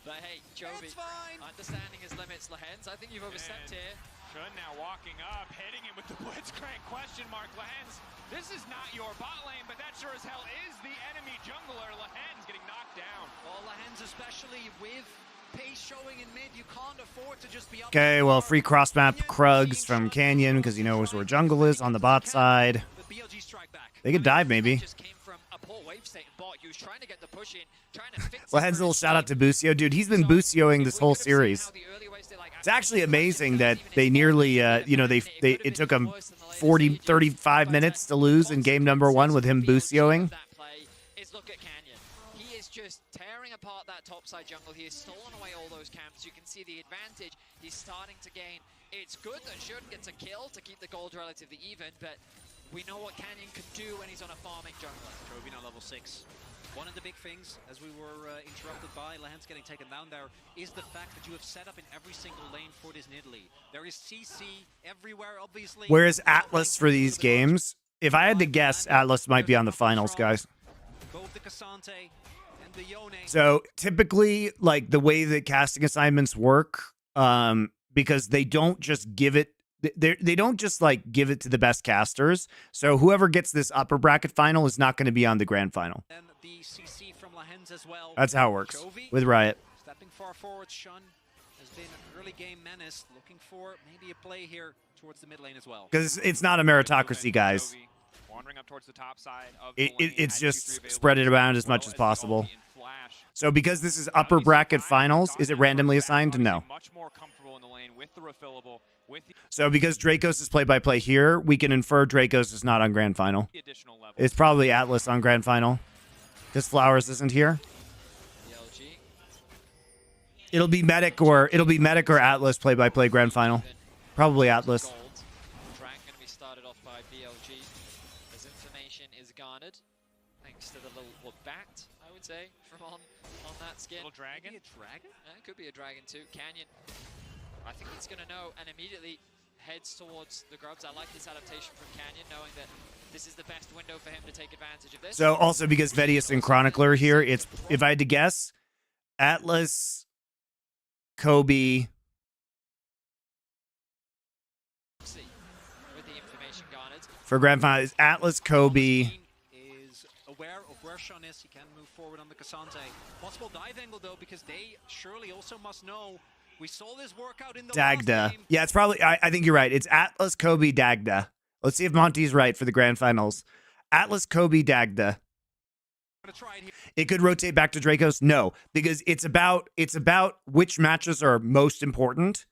S2: But hey, Chovy, understanding his limits, Lehens. I think you've overstepped here.
S3: Shun now walking up, heading in with the blitzcrank question mark. Lehens, this is not your bot lane, but that sure as hell is the enemy jungler. Lehens getting knocked down.
S4: Well, Lehens especially with Pays showing in mid, you can't afford to just be up.
S1: Okay, well, free cross map Krugs from Canyon because he knows where jungle is on the bot side.
S4: The BLG strike back.
S1: They could dive maybe.
S2: Just came from a poor wave state in bot. He was trying to get the push in, trying to fix
S1: Well, heads a little shout out to Bucio. Dude, he's been Bucioing this whole series. It's actually amazing that they nearly, it took them 35 minutes to lose in game number 1 with him Bucioing.
S2: Look at Canyon. He is just tearing apart that topside jungle. He has stolen away all those camps. You can see the advantage he's starting to gain. It's good that Shun gets a kill to keep the gold relatively even, but we know what Canyon can do when he's on a farming jungler.
S4: Chovy now level 6. One of the big things, as we were interrupted by Lehens getting taken down there, is the fact that you have set up in every single lane for this Nidalee. There is CC everywhere, obviously.
S1: Whereas Atlas for these games, if I had to guess, Atlas might be on the finals, guys.
S4: Both the Cassante and the Yone.
S1: So typically, like the way that casting assignments work, because they don't just give it, they don't just like give it to the best casters. So whoever gets this upper bracket final is not going to be on the grand final.
S4: And the CC from Lehens as well.
S1: That's how it works
S4: Chovy,
S1: with Riot.
S4: stepping far forward, Shun has been an early game menace, looking for maybe a play here towards the mid lane as well.
S1: Because it's not a meritocracy, guys.
S3: Wandering up towards the top side of the lane,
S1: It's
S3: has
S1: just
S3: Q3 available
S1: spread it around as much as possible. So because this is upper bracket finals, is it randomly assigned? No.
S3: Much more comfortable in the lane with the refillable, with the
S1: So because Dracos is play-by-play here, we can infer Dracos is not on grand final.
S3: additional level.
S1: It's probably Atlas on grand final. Because Flowers isn't here.
S2: BLG.
S1: It'll be Medic or Atlas play-by-play grand final. Probably Atlas.
S2: Gold. Drang going to be started off by BLG as information is garnered thanks to the little bat, I would say, from on that skin.
S3: Little dragon.
S4: Maybe a dragon?
S2: It could be a dragon too. Canyon, I think he's going to know and immediately heads towards the grubs. I like this adaptation from Canyon, knowing that this is the best window for him to take advantage of this.
S1: So also because Vedius and Chronicler here, it's, if I had to guess, Atlas, Kobe.
S2: With the information garnered.
S1: For grand final, is Atlas, Kobe.
S4: Is aware of where Shun is. He can move forward on the Cassante. Possible dive angle though, because they surely also must know. We saw this work out in the last
S1: Dagda.
S4: game.
S1: Yeah, it's probably, I think you're right. It's Atlas, Kobe, Dagda. Let's see if Monty's right for the grand finals. Atlas, Kobe, Dagda.
S4: Gonna try it here.
S1: It could rotate back to Dracos. No, because it's about which matches are most important.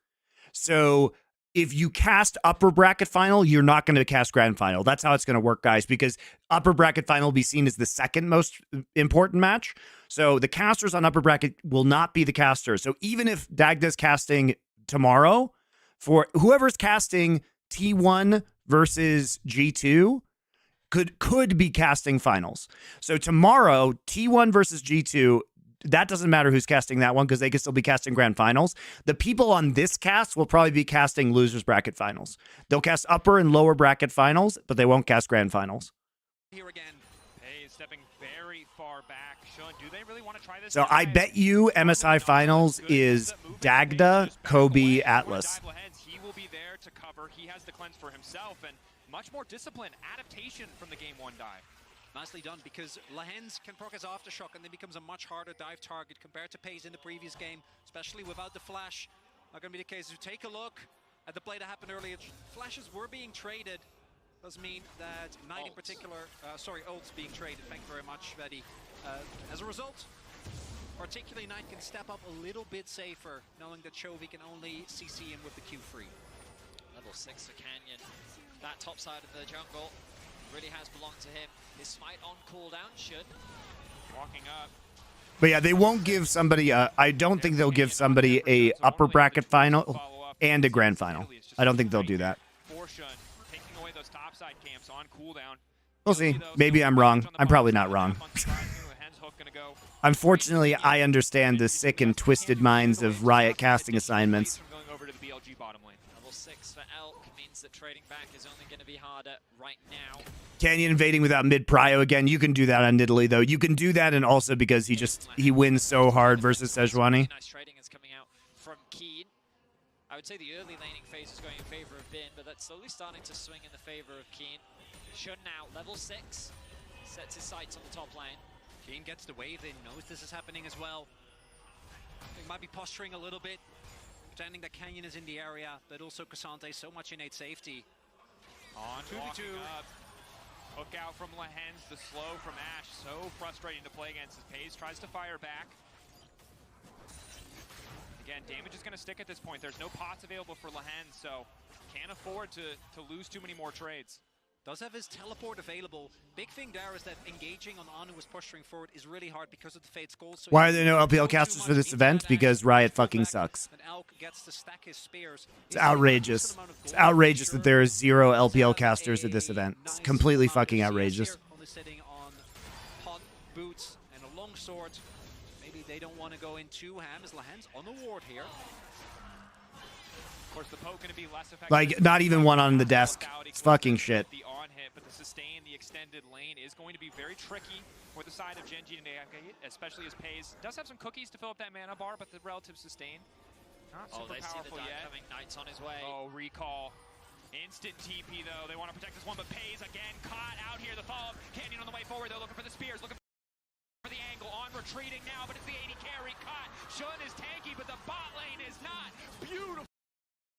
S1: So if you cast upper bracket final, you're not going to cast grand final. That's how it's going to work, guys, because upper bracket final will be seen as the second most important match. So the casters on upper bracket will not be the casters. So even if Dagda's casting tomorrow, for whoever's casting T1 versus G2 could be casting finals. So tomorrow, T1 versus G2, that doesn't matter who's casting that one because they could still be casting grand finals. The people on this cast will probably be casting losers bracket finals. They'll cast upper and lower bracket finals, but they won't cast grand finals.
S4: Here again.
S3: Hey, stepping very far back. Sean, do they really want to try this?
S1: So I bet you MSI finals is Dagda, Kobe, Atlas.
S3: He will be there to cover. He has the cleanse for himself and much more discipline, adaptation from the game 1 dive.
S4: Nicely done, because Lahens can proc his aftershock and then becomes a much harder dive target compared to Pace in the previous game, especially without the flash. Not going to be the case. If you take a look at the play that happened earlier, flashes were being traded. Does mean that Knight in particular, ults being traded. Thank you very much, Veddy. As a result, particularly Knight can step up a little bit safer, knowing that Chovy can only CC him with the Q3.
S2: Level 6 for Canyon. That top side of the jungle really has belonged to him. His smite on cooldown should.
S3: Walking up.
S1: But yeah, they won't give somebody I don't think they'll give somebody a upper bracket final and a grand final. I don't think they'll do that.
S3: Taking away those topside camps on cooldown.
S1: We'll see. Maybe I'm wrong. I'm probably not wrong. Unfortunately, I understand the sick and twisted minds of Riot casting assignments.
S2: Level 6 for Elk means that trading back is only going to be harder right now.
S1: Canyon invading without mid-prio again. You can do that on Nidalee, though. You can do that, and also because he wins so hard versus Sejuani.
S2: Nice trading is coming out from Keen. I would say the early laning phase is going in favor of Bin, but that's slowly starting to swing in the favor of Keen. Shun now, level 6, sets his sights on the top lane.
S4: Keen gets the wave in, knows this is happening as well. He might be posturing a little bit, pretending that Canyon is in the area, but also Cassante so much innate safety.
S3: On 2v2. Hook out from Lahens, the slow from Ash, so frustrating to play against as Pace tries to fire back. Again, damage is going to stick at this point. There's no pots available for Lahens, so can't afford to lose too many more trades.
S4: Does have his teleport available. Big thing there is that engaging on Anu was pushing forward is really hard because of the Fate Skull. So
S1: why are there no LPL casters for this event? Because Riot fucking sucks. It's outrageous. It's outrageous that there is 0 LPL casters at this event. It's completely fucking outrageous.
S4: Only sitting on pot, boots, and a long sword. Maybe they don't want to go in too ham as Lahens on the ward here.
S3: Of course, the poke going to be less effective.
S1: Like, not even one on the desk. It's fucking shit.
S3: The on hit, but the sustain, the extended lane is going to be very tricky for the side of Genji and Akagit, especially as Paze does have some cookies to fill up that mana bar, but the relative sustain not super
S2: they see the
S3: powerful
S2: dive
S3: yet.
S2: coming. Knight's on his way.
S3: Oh, recall. Instant TP though. They want to protect this one, but Paze again caught out here. The follow-up. Canyon on the way forward. They're looking for the spears, looking for the angle. On retreating now, but it's the 80 carry caught. Shun is tanky, but the bot lane is not. Beautiful.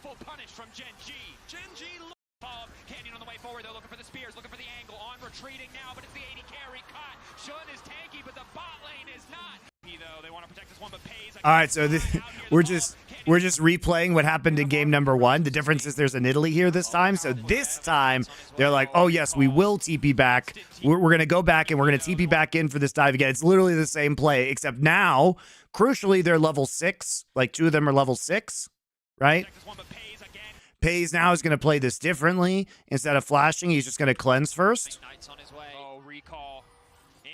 S3: Full punish from Genji. Genji follow-up. Canyon on the way forward. They're looking for the spears, looking for the angle. On retreating now, but it's the 80 carry caught. Shun is tanky, but the bot lane is not. Though they want to protect this one, but Paze.
S1: All right, so we're just replaying what happened in game number 1. The difference is there's an Italy here this time. So this time they're like, oh yes, we will TP back. We're gonna go back and we're gonna TP back in for this dive again. It's literally the same play, except now, crucially, they're level 6. Like 2 of them are level 6, right? Paze now is gonna play this differently. Instead of flashing, he's just gonna cleanse first.
S3: Oh, recall.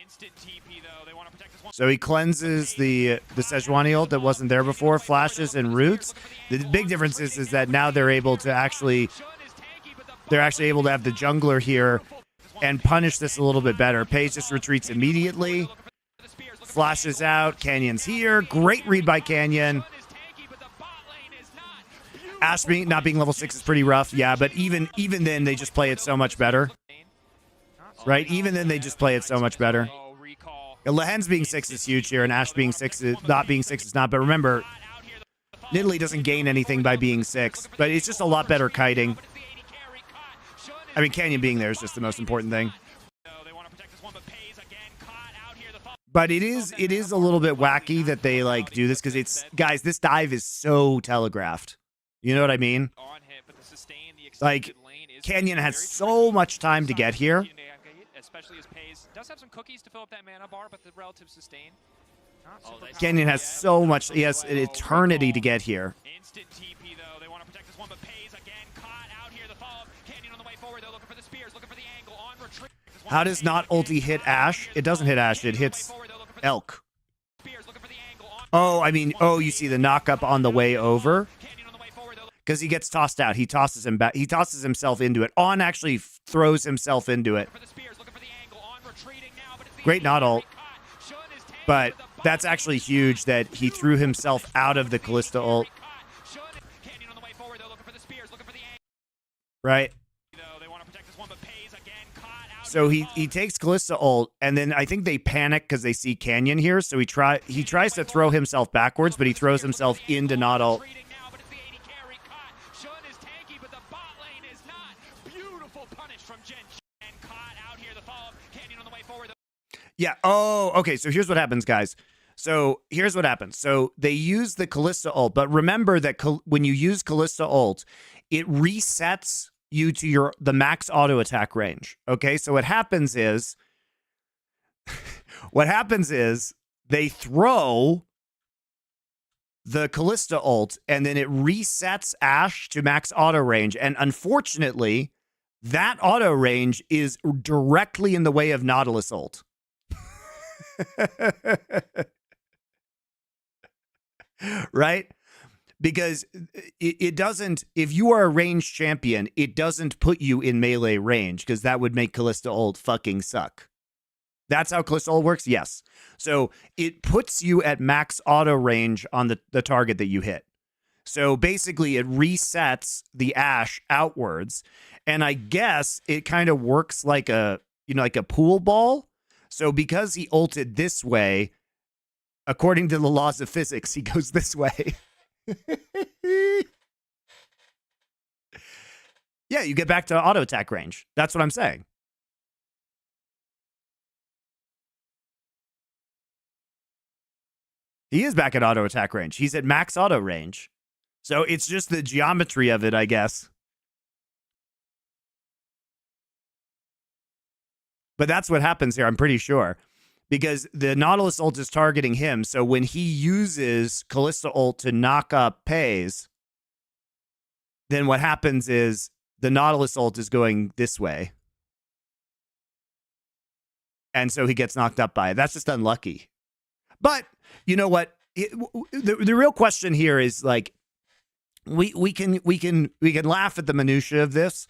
S3: Instant TP though. They want to protect this one.
S1: So he cleanses the Sejuani ult that wasn't there before, flashes and roots. The big difference is that now they're able to actually able to have the jungler here and punish this a little bit better. Paze just retreats immediately, flashes out. Canyon's here. Great read by Canyon. Ash not being level 6 is pretty rough, yeah, but even then they just play it so much better. Right? Even then they just play it so much better. Lahens being 6 is huge here, and Ash being 6 is not being 6 is not. But remember, Nidalee doesn't gain anything by being 6, but it's just a lot better kiting. I mean, Canyon being there is just the most important thing. But it is a little bit wacky that they like do this because it's, guys, this dive is so telegraphed. You know what I mean? Like, Canyon has so much time to get here.
S3: Especially as Paze does have some cookies to fill up that mana bar, but the relative sustain.
S1: Canyon has so much. He has an eternity to get here.
S3: Instant TP though. They want to protect this one, but Paze again caught out here. The follow-up. Canyon on the way forward. They're looking for the spears, looking for the angle. On retreat.
S1: How does not ulti hit Ash? It doesn't hit Ash. It hits Elk. Oh, I mean, oh, you see the knock up on the way over? Because he gets tossed out. He tosses him back. He tosses himself into it. On actually throws himself into it. Great not ult. But that's actually huge that he threw himself out of the Kalista ult. Right? So he takes Kalista ult, and then I think they panic because they see Canyon here. So he tries to throw himself backwards, but he throws himself into not ult. Yeah. Oh, okay. So here's what happens, guys. So here's what happens. So they use the Kalista ult, but remember that when you use Kalista ult, it resets you to the max auto attack range. Okay. So what happens is they throw the Kalista ult and then it resets Ashe to max auto range. And unfortunately, that auto range is directly in the way of Nautilus ult. Right? Because it doesn't, if you are a ranged champion, it doesn't put you in melee range because that would make Kalista ult fucking suck. That's how Kalista ult works? Yes. So it puts you at max auto range on the target that you hit. So basically it resets the Ashe outwards. And I guess it kind of works like a pool ball. So because he ulted this way, according to the laws of physics, he goes this way. Yeah, you get back to auto attack range. That's what I'm saying. He is back at auto attack range. He's at max auto range. So it's just the geometry of it, I guess. But that's what happens here, I'm pretty sure. Because the Nautilus ult is targeting him. So when he uses Kalista ult to knock up Pays, then what happens is the Nautilus ult is going this way. And so he gets knocked up by it. That's just unlucky. But you know what? The real question here is like, we can laugh at the minutia of this.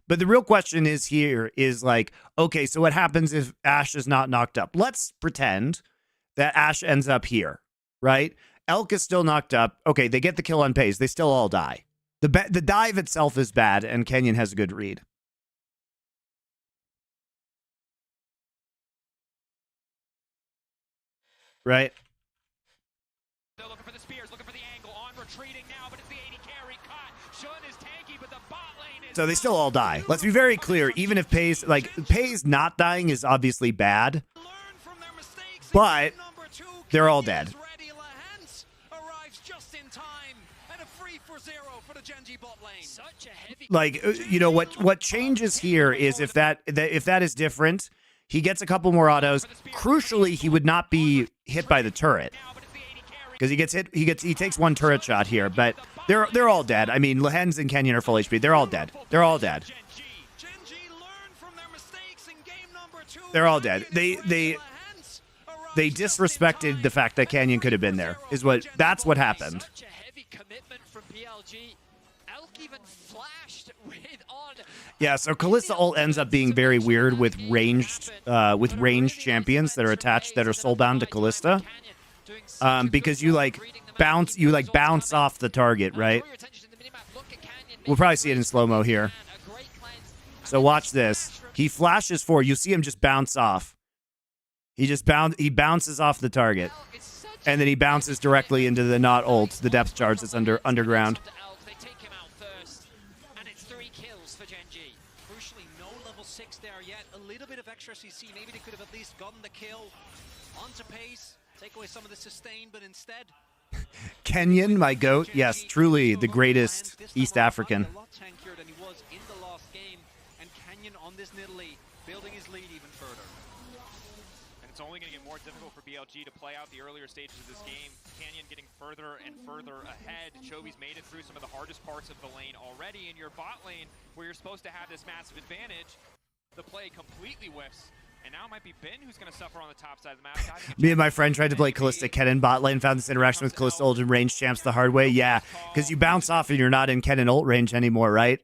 S1: But the real question is like, okay, so what happens if Ashe is not knocked up? Let's pretend that Ashe ends up here, right? Elk is still knocked up. Okay, they get the kill on Pays. They still all die. The dive itself is bad, and Kenyon has a good read. Right?
S3: They're looking for the spears, looking for the angle, on retreating now, but it's the 80 carry cut. Shun is tanky, but the bot lane is...
S1: So they still all die. Let's be very clear. Even if Pays not dying is obviously bad, but they're all dead. Like, you know, what changes here is if that is different, he gets a couple more autos. Crucially, he would not be hit by the turret. Because he gets hit, he takes one turret shot here, but they're all dead. I mean, Lehens and Kenyon are full HP. They're all dead. They're all dead. They're all dead. They disrespected the fact that Canyon could have been there. That's what happened.
S2: Such a heavy commitment from BLG. Elk even flashed on.
S1: Yeah, so Kalista ult ends up being very weird with ranged champions that are attached that are soulbound to Kalista. Because you bounce off the target, right? We'll probably see it in slow-mo here. So watch this. He flashes forward. You see him just bounce off. He bounces off the target. And then he bounces directly into the not ult, the depth charge that's underground.
S2: They take him out first, and it's 3 kills for Genji.
S4: Crucially, no level 6 there yet. A little bit of extra CC. Maybe they could have at least gotten the kill. Onto Pace. Take away some of the sustain, but instead...
S1: Kenyon, my goat. Yes, truly the greatest East African.
S4: A lot tankier than he was in the last game, and Kenyon on this Nidalee building his lead even further.
S3: And it's only going to get more difficult for BLG to play out the earlier stages of this game. Canyon getting further and further ahead. Chovy's made it through some of the hardest parts of the lane already. In your bot lane, where you're supposed to have this massive advantage, the play completely whiffs And now it might be Ben who's going to suffer on the top side of the map.
S1: Me and my friend tried to play Callista Kennen bot lane, found this interaction with Callista ult and range champs the hard way. Yeah, because you bounce off and you're not in Kennen ult range anymore, right?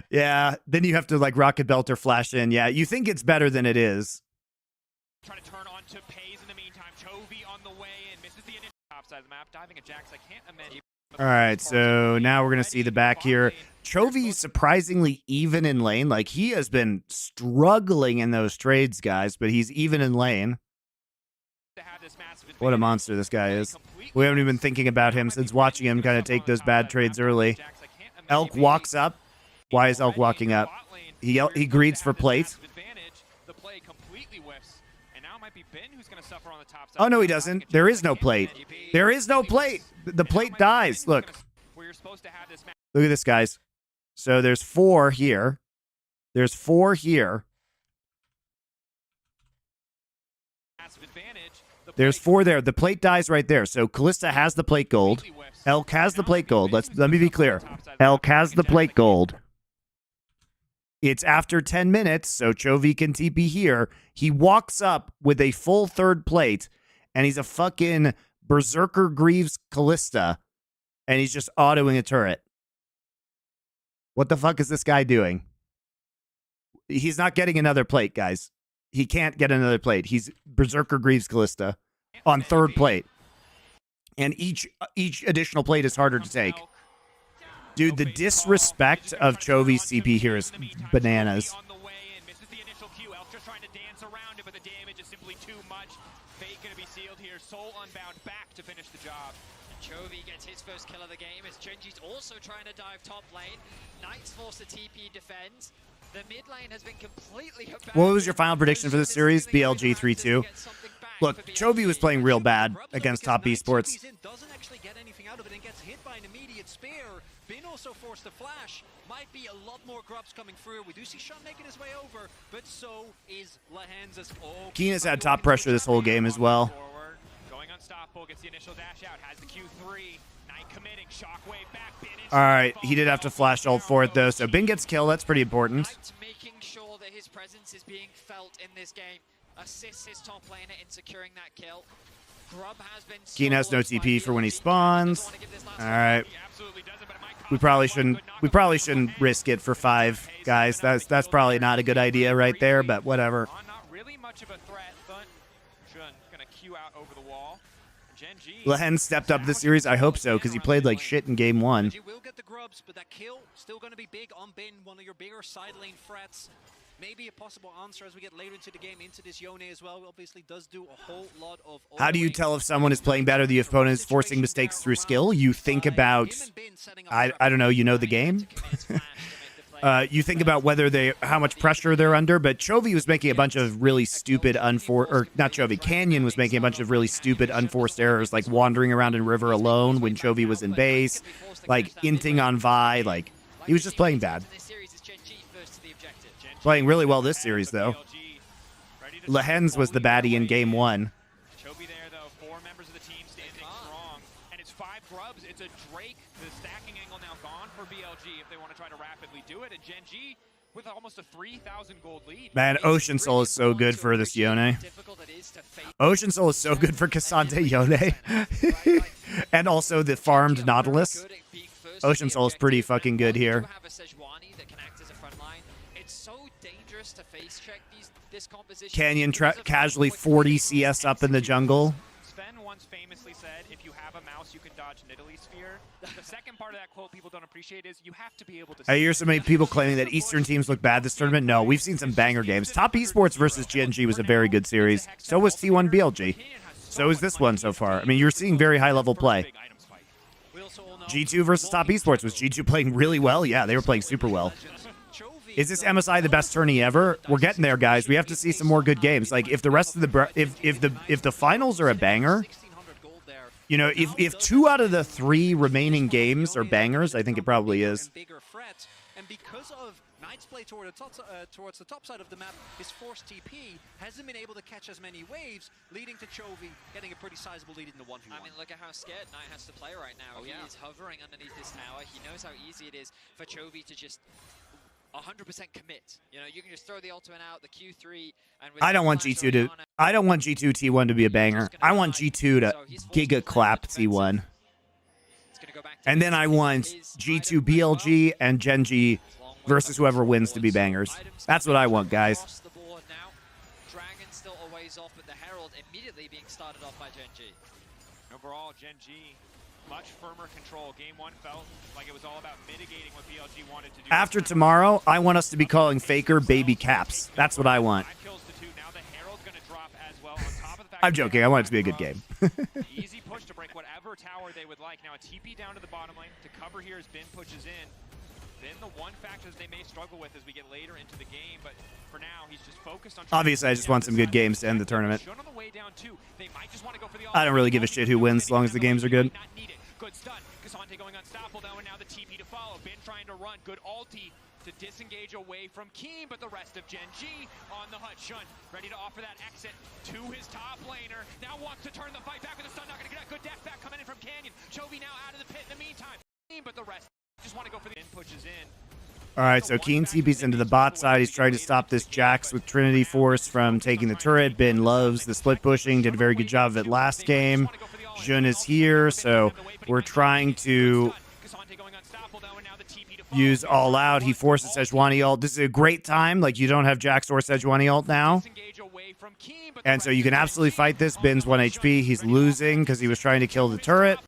S1: Yeah, then you have to like rocket belt or flash in. Yeah, you think it's better than it is.
S3: Try to turn on to Pays in the meantime. Chovy on the way and misses the initial top side of the map. Diving at Jax, I can't imagine.
S1: All right, so now we're going to see the back here. Chovy surprisingly even in lane. Like, he has been struggling in those trades, guys, but he's even in lane. What a monster this guy is. We haven't even been thinking about him since watching him kind of take those bad trades early. Elk walks up. Why is Elk walking up? He greets for plate. Oh, no, he doesn't. There is no plate. There is no plate. The plate dies. Look. Look at this, guys. So there's 4 here. There's 4 here. There's 4 there. The plate dies right there. So Callista has the plate gold. Elk has the plate gold. Let me be clear. Elk has the plate gold. It's after 10 minutes, so Chovy can TP here. He walks up with a full 3rd plate, and he's a fucking Berserker Greaves Callista, and he's just autoing a turret. What the fuck is this guy doing? He's not getting another plate, guys. He can't get another plate. He's Berserker Greaves Callista on 3rd plate. And each additional plate is harder to take. Dude, the disrespect of Chovy's CP here is bananas.
S2: Chovy gets his first kill of the game as Genji's also trying to dive top lane. Knight's forced to TP defense. The mid lane has been completely abandoned.
S1: What was your final prediction for this series? BLG 3-2. Look, Chovy was playing real bad against top esports.
S4: Doesn't actually get anything out of it and gets hit by an immediate spear. Bin also forced to flash. Might be a lot more grubs coming through. We do see Sean making his way over, but so is Lahens.
S1: Keen has had top pressure this whole game as well.
S3: Going unstoppable, gets the initial dash out, has the Q3. Knight committing, shockwave back.
S1: All right, he did have to flash ult for it though, so Bin gets killed. That's pretty important.
S2: Knight making sure that his presence is being felt in this game. Assists his top laner in securing that kill. Grub has been
S1: Keen has no TP for when he spawns. All right. We probably shouldn't risk it for 5, guys. That's probably not a good idea right there, but whatever.
S3: Not really much of a threat, but Jun gonna queue out over the wall.
S1: Lehen stepped up this series. I hope so, because he played like shit in game 1.
S4: You will get the grubs, but that kill still going to be big on Bin, one of your bigger side lane threats. Maybe a possible answer as we get later into the game, into this Yone as well. Obviously does do a whole lot of...
S1: How do you tell if someone is playing better, the opponent is forcing mistakes through skill? You think about, I don't know, you know the game? You think about how much pressure they're under, but Chovy was making a bunch of really stupid Canyon was making a bunch of really stupid unforced errors, like wandering around in river alone when Chovy was in base, like inting on Vi, like he was just playing bad. Playing really well this series though. Lahens was the baddie in game 1.
S3: Chovy there though, 4 members of the team standing strong, and it's 5 grubs. It's a Drake. The stacking angle now gone for BLG if they want to try to rapidly do it, and Genji with almost a 3,000 gold lead.
S1: Man, Ocean Soul is so good for this Yone. Ocean Soul is so good for Cassandre Yone. And also the farmed Nautilus. Ocean Soul is pretty fucking good here. Canyon casually 40 CS up in the jungle.
S3: Sven once famously said, if you have a mouse, you can dodge Nidalee Sphere. The second part of that quote people don't appreciate is you have to be able to...
S1: I hear so many people claiming that Eastern teams look bad this tournament. No, we've seen some banger games. Top Esports versus GNG was a very good series. So was T1 BLG. So is this one so far. I mean, you're seeing very high-level play. G2 versus Top Esports. Was G2 playing really well? Yeah, they were playing super well. Is this MSI the best tourney ever? We're getting there, guys. We have to see some more good games. Like if the rest of the if the finals are a banger, you know, if 2 out of the 3 remaining games are bangers, I think it probably is.
S4: And because of Knight's play towards the top side of the map, his forced TP hasn't been able to catch as many waves, leading to Chovy getting a pretty sizable lead in the 1v1.
S2: I mean, look at how scared Knight has to play right now. He is hovering underneath this tower. He knows how easy it is for Chovy to just 100% commit. You know, you can just throw the ultimate out, the Q3, and with
S1: I don't want
S2: Flash
S1: G2 to.
S2: Oriana,
S1: I don't want G2 T1 to be a banger. I want G2 to
S2: so he's forced
S1: giga
S2: to play
S1: clap
S2: defensive.
S1: T1.
S2: It's gonna go back to
S1: And then I want
S2: his
S1: G2
S2: item as well.
S1: BLG and Genji
S2: Long way
S1: versus
S2: up
S1: whoever
S2: across
S1: wins
S2: the
S1: to be
S2: board. So
S1: bangers.
S2: items
S1: That's what
S2: coming
S1: I want, guys.
S2: across the board now. Dragon still a ways off, but the Herald immediately being started off by Genji.
S3: Overall, Gen G, much firmer control. Game 1 felt like it was all about mitigating what BLG wanted to do.
S1: After tomorrow, I want us to be calling Faker baby caps. That's what I want.
S3: 5 kills to 2. Now the Herald's going to drop as well. On top of the fact
S1: I'm joking. I want it to be a good game.
S3: Easy push to break whatever tower they would like. Now a TP down to the bottom lane. To cover here as Bin pushes in. Then the one factor that they may struggle with as we get later into the game, but for now he's just focused on.
S1: Obviously, I just want some good games to end the tournament. I don't really give a shit who wins as long as the games are good.
S3: Good stun. Cassante going unstoppable though, and now the TP to follow. Bin trying to run. Good ulti to disengage away from Keem, but the rest of Gen G on the hut. Shun ready to offer that exit to his top laner. Now wants to turn the fight back with the stun. Not going to get a good death back coming in from Canyon. Chovy now out of the pit in the meantime. But the rest just want to go for the in pushes in.
S1: All right, so Keen TP's into the bot side. He's trying to stop this Jax with Trinity Force from taking the turret. Bin loves the split pushing. Did a very good job of it last game. Jun is here, so we're trying to use all out. He forces Sejuani ult. This is a great time. Like, you don't have Jax or Sejuani ult now. And so you can absolutely fight this. Bin's 1 HP. He's losing because he was trying to kill the turret.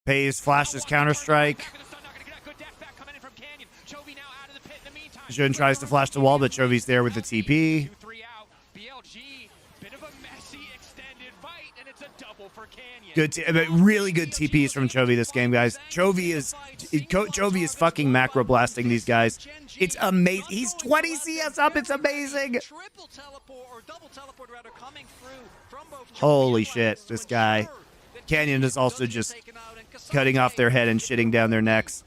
S1: Pays flashes Counter-Strike. Jun tries to flash the wall, but Chovy's there with the TP. Good, really good TPs from Chovy this game, guys. Chovy is fucking macro blasting these guys. It's amazing. He's 20 CS up. It's amazing. Holy shit, this guy. Canyon is also just cutting off their head and shitting down their necks.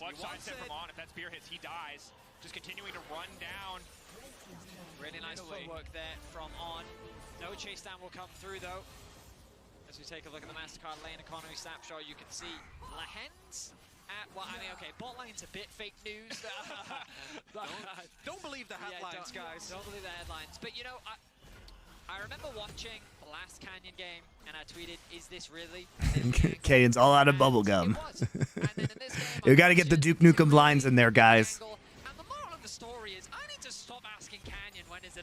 S3: If that spear hits, he dies. Just continuing to run down.
S2: Really nice footwork there from On. No chase down will come through though. As we take a look at the MasterCard lane economy snapshot, you can see Lahens at, well, I mean, okay, bot lane's a bit fake news.
S4: Don't believe the headlines, guys.
S2: Don't believe the headlines. But you know, I remember watching the last Canyon game, and I tweeted, "Is this really?"
S1: Canyon's all out of bubblegum. You got to get the Duke Nukem lines in there, guys.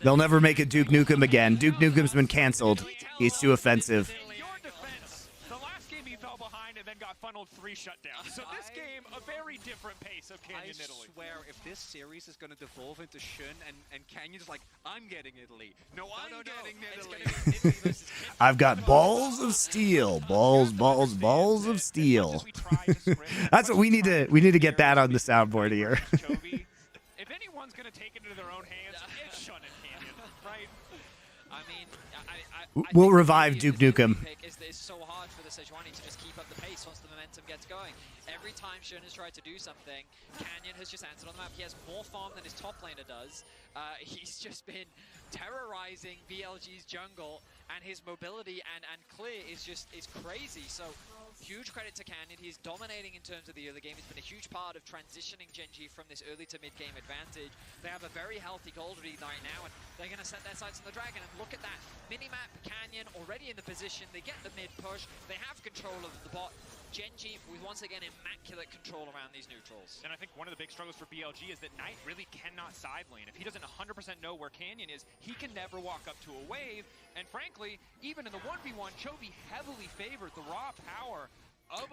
S1: They'll never make a Duke Nukem again. Duke Nukem's been canceled. He's too offensive.
S3: In your defense, the last game he fell behind and then got funneled 3 shutdowns. So this game, a very different pace of Canyon Italy.
S4: I swear, if this series is going to devolve into Shun and Canyon's like, I'm getting Italy. No, I'm getting Italy.
S1: I've got balls of steel. Balls of steel. That's what we need to get that on the soundboard here.
S3: If anyone's going to take it into their own hands, it's Shun and Canyon, right?
S2: I mean,
S1: We'll revive Duke Nukem.
S2: It's so hard for the Sejuani to just keep up the pace once the momentum gets going. Every time Shun has tried to do something, Canyon has just answered on the map. He has more farm than his top laner does. He's just been terrorizing BLG's jungle, and his mobility and clear is crazy. So huge credit to Canyon. He's dominating in terms of the early game. He's been a huge part of transitioning Gen G from this early to mid game advantage. They have a very healthy gold lead right now, and they're going to set their sights on the dragon. And look at that mini-map. Canyon already in the position. They get the mid push. They have control of the bot. Gen G with once again immaculate control around these neutrals.
S3: And I think one of the big struggles for BLG is that Knight really cannot side lane. If he doesn't 100% know where Canyon is, he can never walk up to a wave. And frankly, even in the 1v1, Chovy heavily favored the raw power.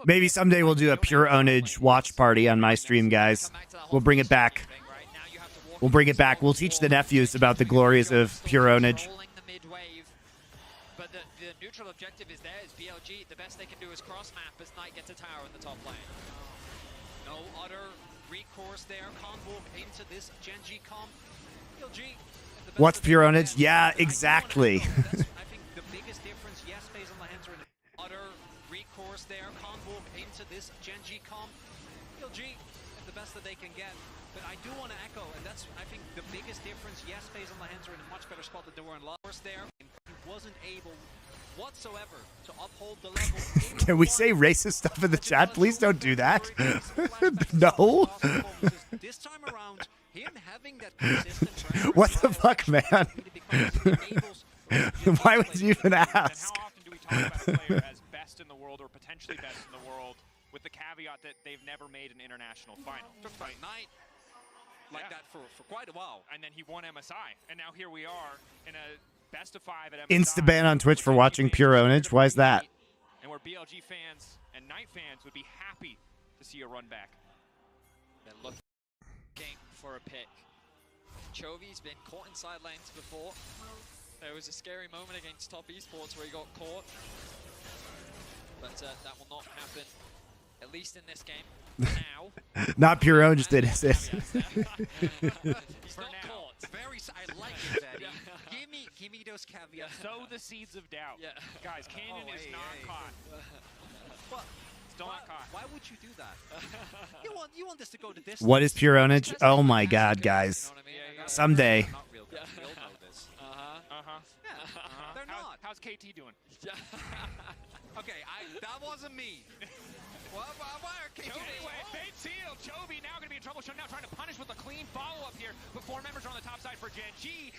S1: Maybe someday we'll do a pure ownage watch party on my stream, guys. We'll bring it back. We'll bring it back. We'll teach the nephews about the glories of pure ownage.
S2: But the neutral objective is there, is BLG. The best they can do is cross map as Knight gets a tower in the top lane.
S4: No other recourse there. Can't walk into this Gen G comp. BLG.
S1: What's pure ownage? Yeah, exactly.
S4: I think the biggest difference, yes, based on the hands are in other recourse there. Can't walk into this Gen G comp. BLG, the best that they can get. But I do want to echo, and that's, I think, the biggest difference. Yes, based on the hands are in a much better spot than they were in last there. He wasn't able whatsoever to uphold the level.
S1: Can we say racist stuff in the chat? Please don't do that. No.
S4: This time around, him having that consistent
S1: What the fuck, man? Why would you even ask?
S3: How often do we talk about a player as best in the world or potentially best in the world with the caveat that they've never made an international final?
S4: Night like that for quite a while.
S3: And then he won MSI, and now here we are in a best of 5 at MSI.
S1: Insta-ban on Twitch for watching Pure Ownage. Why is that?
S3: And where BLG fans and Knight fans would be happy to see a run back.
S2: They're looking for a pick. Chovy's been caught in side lanes before. There was a scary moment against Top Esports where he got caught. But that will not happen, at least in this game. Now.
S1: Not Pure Ownage did it.
S2: He's not caught.
S4: I like it, Daddy. Give me those caveats.
S3: Sow the seeds of doubt.
S2: Yeah.
S3: Guys, Canyon is not caught.
S4: But
S3: Still not caught.
S4: why would you do that? you want this to go to this.
S1: What is Pure Ownage? Oh my god, guys.
S2: You know what I mean?
S1: Someday.
S4: Not real good. We all know this. They're not.
S3: How's KT doing?
S4: Okay, that wasn't me. Why are KT?
S3: Anyway, bait seal. Chovy now going to be in trouble. Now trying to punish with a clean follow-up here. But 4 members are on the top side for Gen G.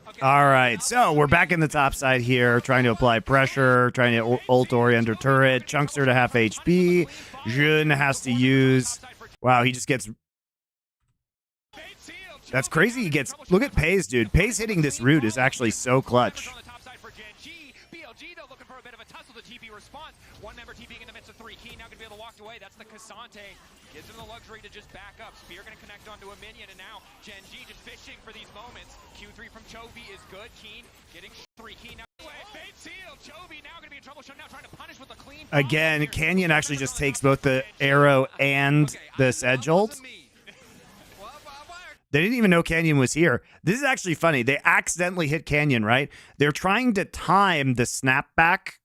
S4: Okay.
S1: All right, so we're back in the top side here, trying to apply pressure, trying to ult Ori under turret. Chunkster to half HP. Jun has to use... Wow, he just gets... That's crazy. He gets... Look at Pays, dude. Pays hitting this root is actually so clutch.
S3: BLG, though, looking for a bit of a tussle. The TP response. 1 member TPing in the midst of 3. Keen now going to be able to walk away. That's the Cassante. Gives him the luxury to just back up. Spear going to connect onto a minion, and now Gen G just fishing for these moments. Q3 from Chovy is good. Keen getting 3. Keen now. Bait seal. Chovy now going to be in trouble. Now trying to punish with a clean.
S1: Again, Canyon actually just takes both the arrow and the Sedge ult. They didn't even know Canyon was here. This is actually funny. They accidentally hit Canyon, right? They're trying to time the snapback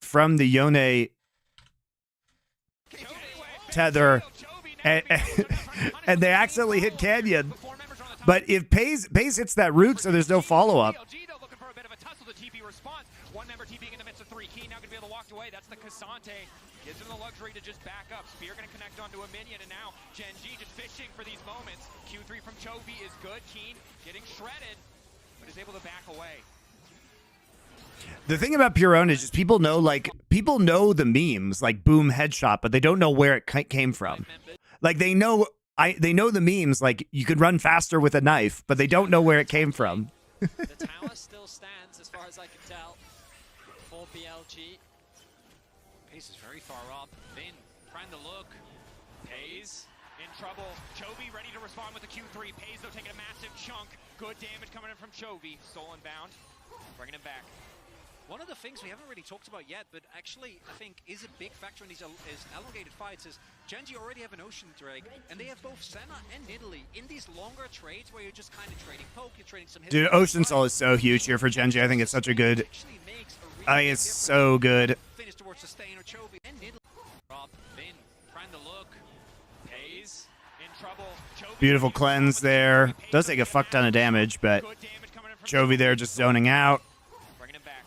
S1: from the Yone tether, and they accidentally hit Canyon. But if Pays hits that root, so there's no follow-up.
S3: Looking for a bit of a tussle. The TP response. 1 member TPing in the midst of 3. Keen now going to be able to walk away. That's the Cassante. Gives him the luxury to just back up. Spear going to connect onto a minion, and now Gen G just fishing for these moments. Q3 from Chovy is good. Keen getting shredded, but is able to back away.
S1: The thing about Pure Ownage is people know the memes, like boom headshot, but they don't know where it came from. Like they know the memes, like you could run faster with a knife, but they don't know where it came from.
S2: The tower still stands as far as I can tell for BLG.
S4: Pace is very far up. Vin trying to look.
S3: Pays in trouble. Chovy ready to respond with the Q3. Pays though taking a massive chunk. Good damage coming in from Chovy. Stolen bound. Bringing him back.
S4: One of the things we haven't really talked about yet, but actually I think is a big factor in these elongated fights, is Gen G already have an Ocean Drake, and they have both Senna and Nidalee in these longer trades where you're just kind of trading poke, you're trading some hits.
S1: Dude, Ocean Soul is so huge here for Gen G. I think it's such a good... I think it's so good.
S4: Finish towards sustain or Chovy and Nidalee. Rob, Vin, trying to look.
S3: Pays in trouble. Chovy
S1: Beautiful cleanse there. Does take a fuck ton of damage, but Chovy there just zoning out.
S3: Bringing him back.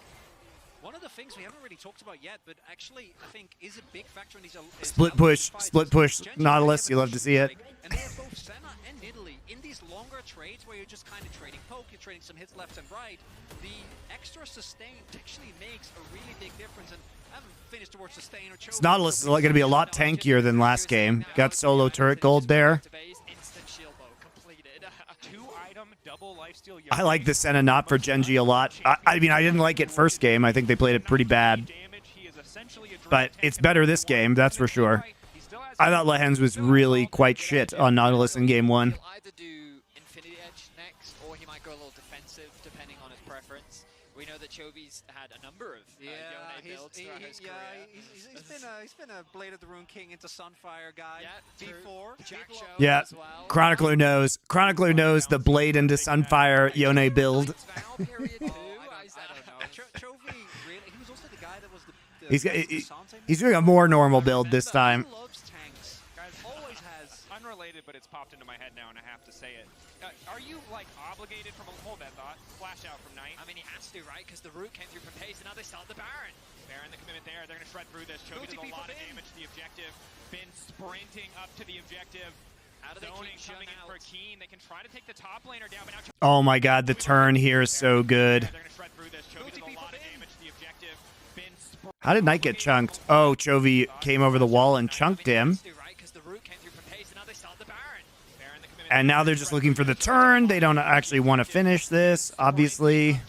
S4: One of the things we haven't really talked about yet, but actually I think is a big factor in these
S1: Split push, Nautilus. You love to see it.
S4: And they have both Senna and Nidalee in these longer trades where you're just kind of trading poke, you're trading some hits left and right. The extra sustain actually makes a really big difference, and I haven't finished towards sustain or Chovy.
S1: Nautilus is going to be a lot tankier than last game. Got solo turret gold there.
S2: Instant shield bow completed.
S3: 2-item double lifesteal.
S1: I like the Senna not for Gen G a lot. I mean, I didn't like it first game. I think they played it pretty bad. But it's better this game, that's for sure. I thought Lehens was really quite shit on Nautilus in game 1.
S2: He'll either do Infinity Edge next, or he might go a little defensive, depending on his preference. We know that Chovy's had a number of Yone builds throughout his career.
S4: He's been a Blade of the Rune King into Sunfire guy before.
S2: Jack Show
S1: Yeah,
S2: as well.
S1: Chronicler knows. Chronicler knows the Blade into Sunfire Yone build.
S2: Vow period too.
S4: I don't know. Chovy, really, he was also the guy that was the
S1: He's doing a more normal build this time.
S4: He loves tanks. Guys, always has.
S3: Unrelated, but it's popped into my head now, and I have to say it. Are you, like, obligated from a... Hold that thought. Flash out from Knight.
S2: I mean, he has to, right? Because the root came through from Pace, and now they start the Baron.
S3: Baron, the commitment there. They're going to shred through this. Chovy does a lot of damage to the objective. Been sprinting up to the objective. Zoning coming in for Keen. They can try to take the top laner down, but now...
S1: Oh my god, the turn here is so good.
S3: They're going to shred through this. Chovy does a lot of damage to the objective. Been
S1: How did Knight get chunked? Oh, Chovy came over the wall and chunked him. And now they're just looking for the turn. They don't actually want to finish this, obviously.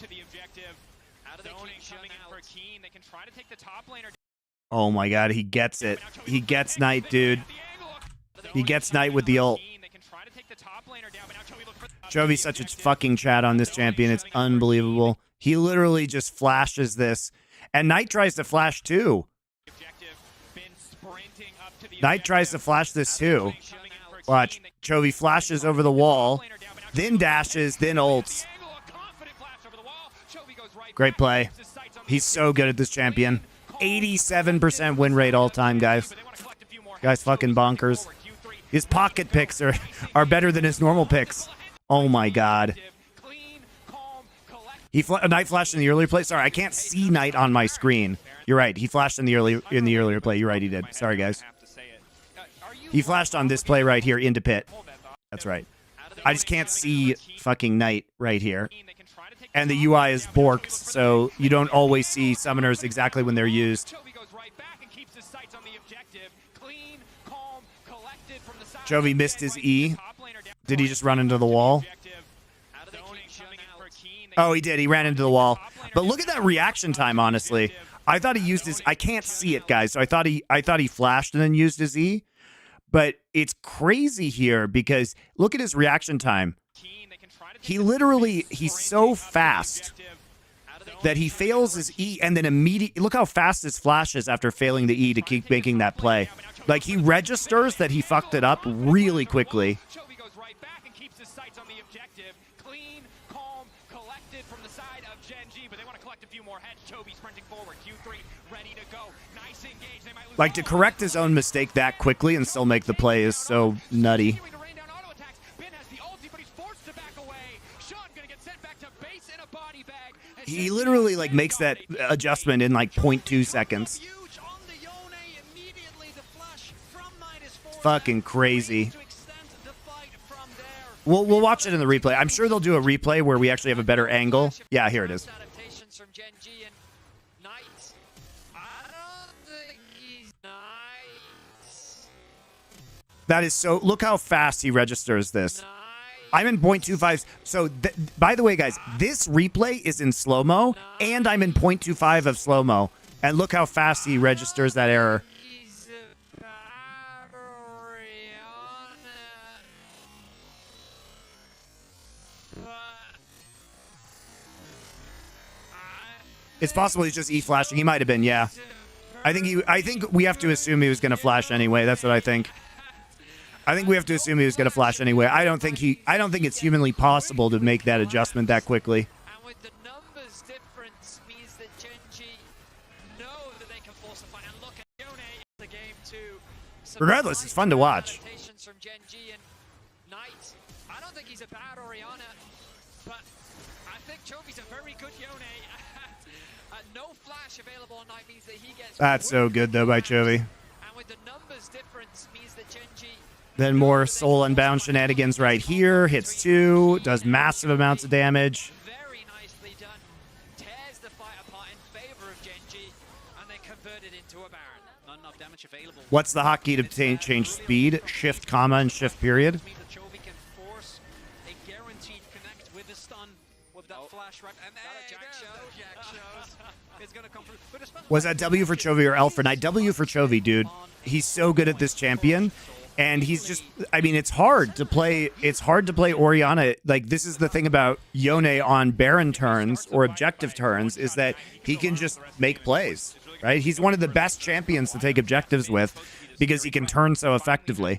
S1: Oh my god, he gets it. He gets Knight, dude. He gets Knight with the ult. Chovy's such a fucking chat on this champion. It's unbelievable. He literally just flashes this. And Knight tries to flash too. Knight tries to flash this too. Watch. Chovy flashes over the wall, then dashes, then ults. Great play. He's so good at this champion. 87% win rate all time, guys. Guy's fucking bonkers. His pocket picks are better than his normal picks. Oh my god. Knight flashed in the earlier play. Sorry, I can't see Knight on my screen. You're right. He flashed in the earlier play. You're right, he did. Sorry, guys. He flashed on this play right here into pit. That's right. I just can't see fucking Knight right here. And the UI is borked, so you don't always see summoners exactly when they're used. Chovy missed his E. Did he just run into the wall? Oh, he did. He ran into the wall. But look at that reaction time, honestly. I thought he used his... I can't see it, guys, so I thought he flashed and then used his E. But it's crazy here because look at his reaction time. He literally, he's so fast that he fails his E and then immediately, look how fast his flash is after failing the E to keep making that play. Like he registers that he fucked it up really quickly. Like, to correct his own mistake that quickly and still make the play is so nutty. He literally, like, makes that adjustment in, like, 0.2 seconds. Fucking crazy. We'll watch it in the replay. I'm sure they'll do a replay where we actually have a better angle. Yeah, here it is. That is so... Look how fast he registers this. I'm in 0.25. So, by the way, guys, this replay is in slow-mo, and I'm in 0.25 of slow-mo. And look how fast he registers that error. It's possible he's just E-flashing. He might have been, yeah. I think we have to assume he was going to flash anyway. That's what I think. I think we have to assume he was going to flash anyway. I don't think it's humanly possible to make that adjustment that quickly.
S2: And with the numbers difference means that Genji know that they can force a fight. And look at Yone in the game too.
S1: Regardless, it's fun to watch.
S2: From Genji and Knight. I don't think he's a bad Orianna, but I think Chovy's a very good Yone. No flash available on Knight means that he gets...
S1: That's so good though by Chovy.
S2: And with the numbers difference means that Genji...
S1: Then more Soul Unbound shenanigans right here. Hits 2. Does massive amounts of damage.
S2: Very nicely done. Tears the fight apart in favor of Genji, and they convert it into a Baron.
S4: Not enough damage available.
S1: What's the hotkey to change speed? Shift, comma, and shift period.
S4: Chovy can force a guaranteed connect with the stun with that flash right. And Jack shows. It's gonna come through.
S1: Was that W for Chovy or L for Knight? W for Chovy, dude. He's so good at this champion. And he's just, I mean, it's hard to play Orianna. Like, this is the thing about Yone on Baron turns or objective turns, is that he can just make plays, right? He's one of the best champions to take objectives with because he can turn so effectively.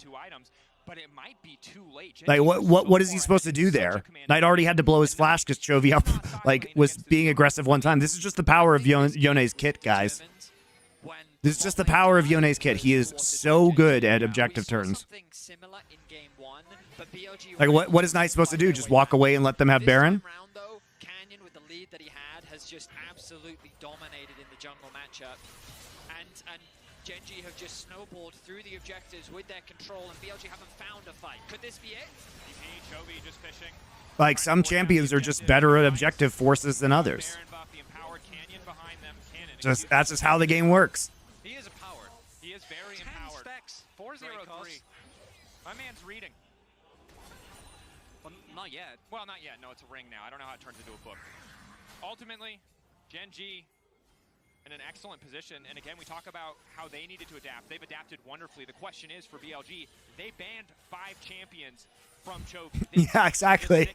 S1: Like, what is he supposed to do there? Knight already had to blow his flash because Chovy was being aggressive one time. This is just the power of Yone's kit, guys.
S2: When
S1: This is just the power of Yone's kit. He is so good at objective turns.
S2: Something similar in game 1, but BLG
S1: Like, what is Knight supposed to do? Just walk away and let them have Baron?
S2: This time round, though, Canyon, with the lead that he had, has just absolutely dominated in the jungle matchup. And Genji have just snowballed through the objectives with their control, and BLG haven't found a fight. Could this be it?
S3: Chovy just fishing.
S1: Like, some champions are just better at objective forces than others. That's just how the game works.
S3: He is empowered. He is very empowered. 4-0-3. My man's reading.
S4: Well, not yet.
S3: Well, not yet. No, it's a ring now. I don't know how it turns into a book. Ultimately, Genji in an excellent position. And again, we talk about how they needed to adapt. They've adapted wonderfully. The question is for BLG, they banned 5 champions from Chovy.
S1: Yeah, exactly.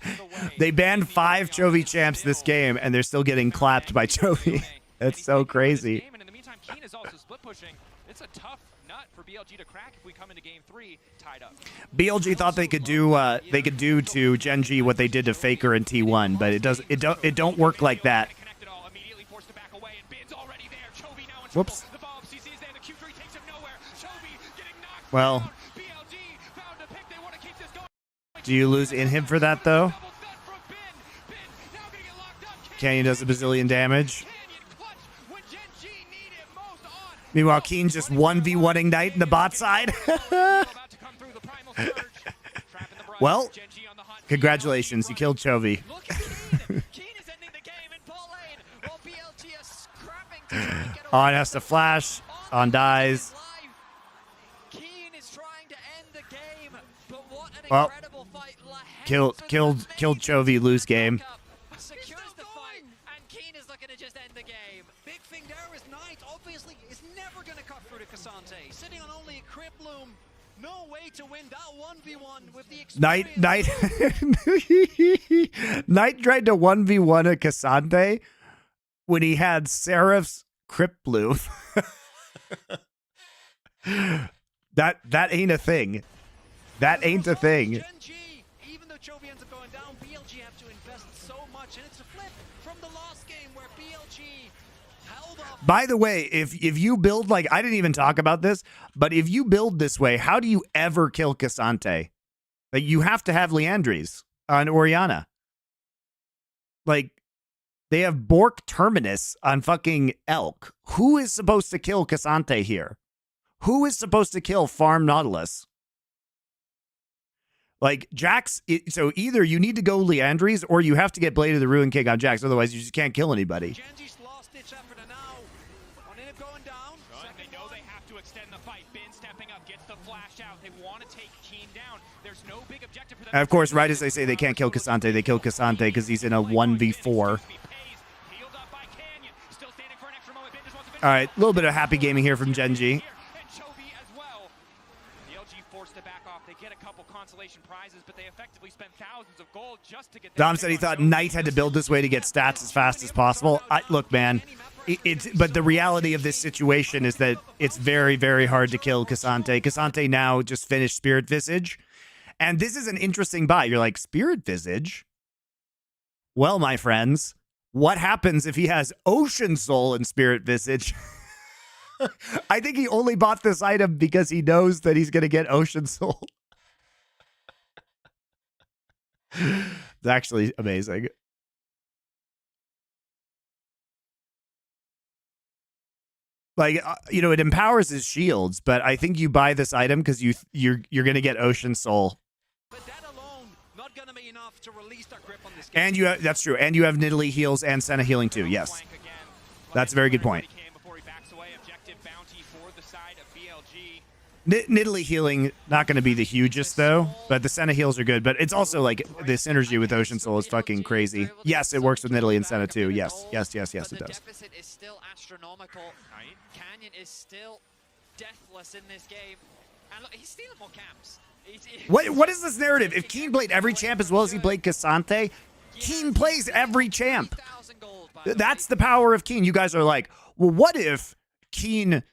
S1: They banned 5 Chovy champs this game, and they're still getting clapped by Chovy. That's so crazy.
S3: And in the meantime, Keen is also split pushing. It's a tough nut for BLG to crack if we come into game 3 tied up.
S1: BLG thought they could do to Genji what they did to Faker in T1, but it don't work like that. Whoops. Well, do you lose inhib for that though? Canyon does a bazillion damage. Meanwhile, Keen just 1v1ing Knight in the bot side. Well, congratulations, you killed Chovy. On has to flash. On dies. Well, killed Chovy, lose game.
S2: Secures the fight, and Keen is looking to just end the game.
S4: Big thing there is Knight, obviously, is never going to cut through to Cassante. Sitting on only a Crypt Bloom. No way to win that 1v1 with the experience.
S1: Knight tried to 1v1 a Cassante when he had Seraph's Crypt Bloom. That ain't a thing. That ain't a thing.
S4: Even though Chovy ends up going down, BLG have to invest so much, and it's a flip from the last game where BLG held up.
S1: By the way, if you build, like, I didn't even talk about this, but if you build this way, how do you ever kill Cassante? Like, you have to have Leandries on Orianna. Like, they have Bork Terminus on fucking Elk. Who is supposed to kill Cassante here? Who is supposed to kill Farm Nautilus? Like, Jax, so either you need to go Leandries or you have to get Blade of the Ruin King on Jax. Otherwise, you just can't kill anybody.
S4: Genji's last-ditch effort, and now on Inhib going down.
S3: They know they have to extend the fight. Bin stepping up, gets the flash out. They want to take Keen down. There's no big objective for them.
S1: And of course, right as they say they can't kill Cassante, they kill Cassante because he's in a 1v4. All right, a little bit of happy gaming here from Genji. Dom said he thought Knight had to build this way to get stats as fast as possible. Look, man, but the reality of this situation is that it's very, very hard to kill Cassante. Cassante now just finished Spirit Visage. And this is an interesting buy. You're like, Spirit Visage? Well, my friends, what happens if he has Ocean Soul in Spirit Visage? I think he only bought this item because he knows that he's going to get Ocean Soul. It's actually amazing. Like, you know, it empowers his shields, but I think you buy this item because you're going to get Ocean Soul.
S4: But that alone, not going to be enough to release that grip on this game.
S1: And you have, that's true. And you have Nidalee heals and Senna healing too. Yes. That's a very good point. Nidalee healing, not going to be the hugest, though, but the Senna heals are good. But it's also, like, the synergy with Ocean Soul is fucking crazy. Yes, it works with Nidalee and Senna, too. Yes, yes, yes, yes, it does.
S2: The deficit is still astronomical. Canyon is still deathless in this game. And look, he's stealing more camps.
S1: What is this narrative? If Keen played every champ as well as he played Cassante, Keen plays every champ. That's the power of Keen. You guys are like, well, what if Keen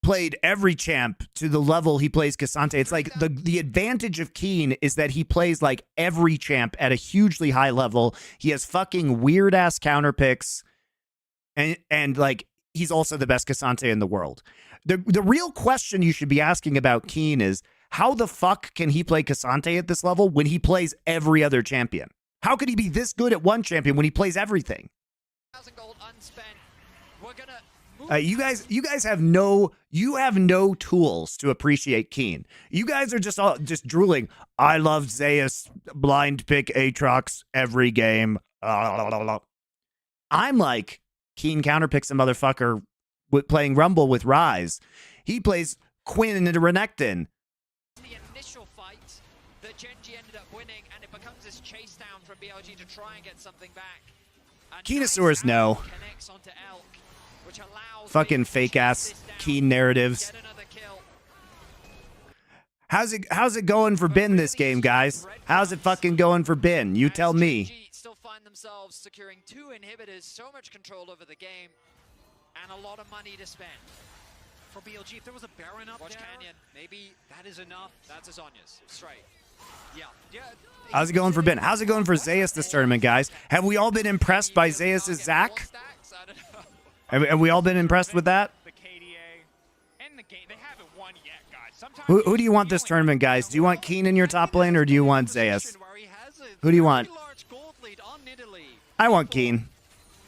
S1: played every champ to the level he plays Cassante? It's like the advantage of Keen is that he plays like every champ at a hugely high level. He has fucking weird ass counter picks, and like he's also the best Cassante in the world. The real question you should be asking about Keen is, how the fuck can he play Cassante at this level when he plays every other champion? How could he be this good at one champion when he plays everything?
S2: Gold unspent. We're gonna
S1: You guys have no tools to appreciate Keen. You guys are just drooling. I love Zeus blind pick Aatrox every game. I'm like, Keen counterpicks a motherfucker with playing Rumble with Ryze. He plays Quinn into Renekton.
S2: the initial fight that Genji ended up winning, and it becomes this chase down from BLG to try and get something back.
S1: Kenosaurs, no.
S2: Connects onto Elk, which allows
S1: Fucking fake ass Keen narratives.
S2: get another kill.
S1: How's it going for Bin this game, guys? How's it fucking going for Bin? You tell me.
S2: GG still find themselves securing 2 inhibitors, so much control over the game, and a lot of money to spend.
S4: For BLG, if there was a Baron up
S2: Watch
S4: there,
S2: Canyon.
S4: maybe that is enough.
S2: That's a Zonya's, straight.
S4: Yeah.
S1: How's it going for Ben? How's it going for Zeus this tournament, guys? Have we all been impressed by Zeus' Zac?
S2: I don't know.
S1: Have we all been impressed with that?
S3: The KDA and the game, they haven't won yet, guys. Sometimes
S1: Who do you want this tournament, guys? Do you want Keen in your top lane, or do you want Zeus?
S4: Where he has a
S1: Who do you want?
S4: very large gold lead on Nidalee.
S1: I want Keen.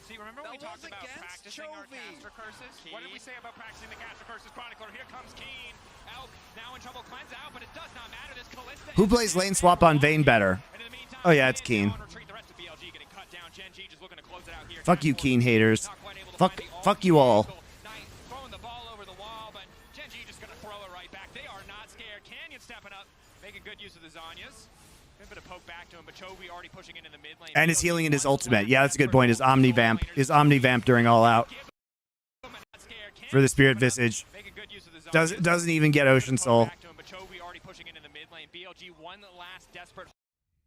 S3: See, remember when we
S4: That
S3: talked
S4: was
S3: about
S4: against
S3: practicing our
S4: Chovy.
S3: caster curses? What did we say about practicing the caster curses, Chronicler? Here comes Keen. Elk now in trouble, cleanse out, but it does not matter. This Callista
S1: Who
S3: is
S1: plays
S3: the
S1: lane
S3: man
S1: swap on Vayne
S3: walking.
S1: better?
S3: And in the meantime,
S1: Oh yeah, it's
S3: Keen
S1: Keen.
S3: on retreat. The rest of BLG getting cut down. Gen G just looking to close it out here.
S1: Fuck you,
S3: Task
S1: Keen
S3: Force
S1: haters.
S3: not quite able to
S1: Fuck,
S3: find the
S1: fuck you all.
S3: angle. Knight throwing the ball over the wall, but Gen G just gonna throw it right back. They are not scared. Canyon stepping up, making good use of the Zonyas. A bit of poke back to him, but Chovy already pushing into the mid lane.
S1: And his healing in his ultimate. Yeah, that's a good point. His Omnivamp during All Out for the Spirit Visage. Doesn't even get Ocean Soul.
S3: But Chovy already pushing into the mid lane. BLG one last desperate.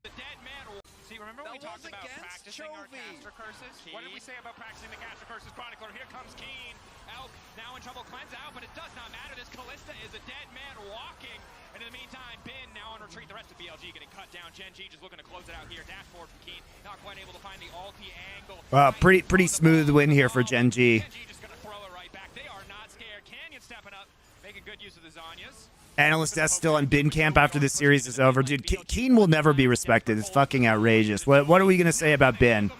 S3: The dead man. See, remember when we
S4: That
S3: talked
S4: was
S3: about
S4: against
S3: practicing our
S4: Chovy.
S3: caster curses? What did we say about practicing the caster curses, Chronicler? Here comes Keen. Elk now in trouble, cleanse out, but it does not matter. This Callista is a dead man walking. And in the meantime, Bin now on retreat. The rest of BLG getting cut down. Gen G just looking to close it out here. Dashboard from Keen. Not quite able to find the ulti angle.
S1: Pretty smooth win here for Gen G.
S3: Gen G just gonna throw it right back. They are not scared. Canyon stepping up, making good use of the Zonyas.
S1: Analyst Death still on Bin Camp after this series is over. Dude, Keen will never be respected. It's fucking outrageous. What are we going to say about Bin?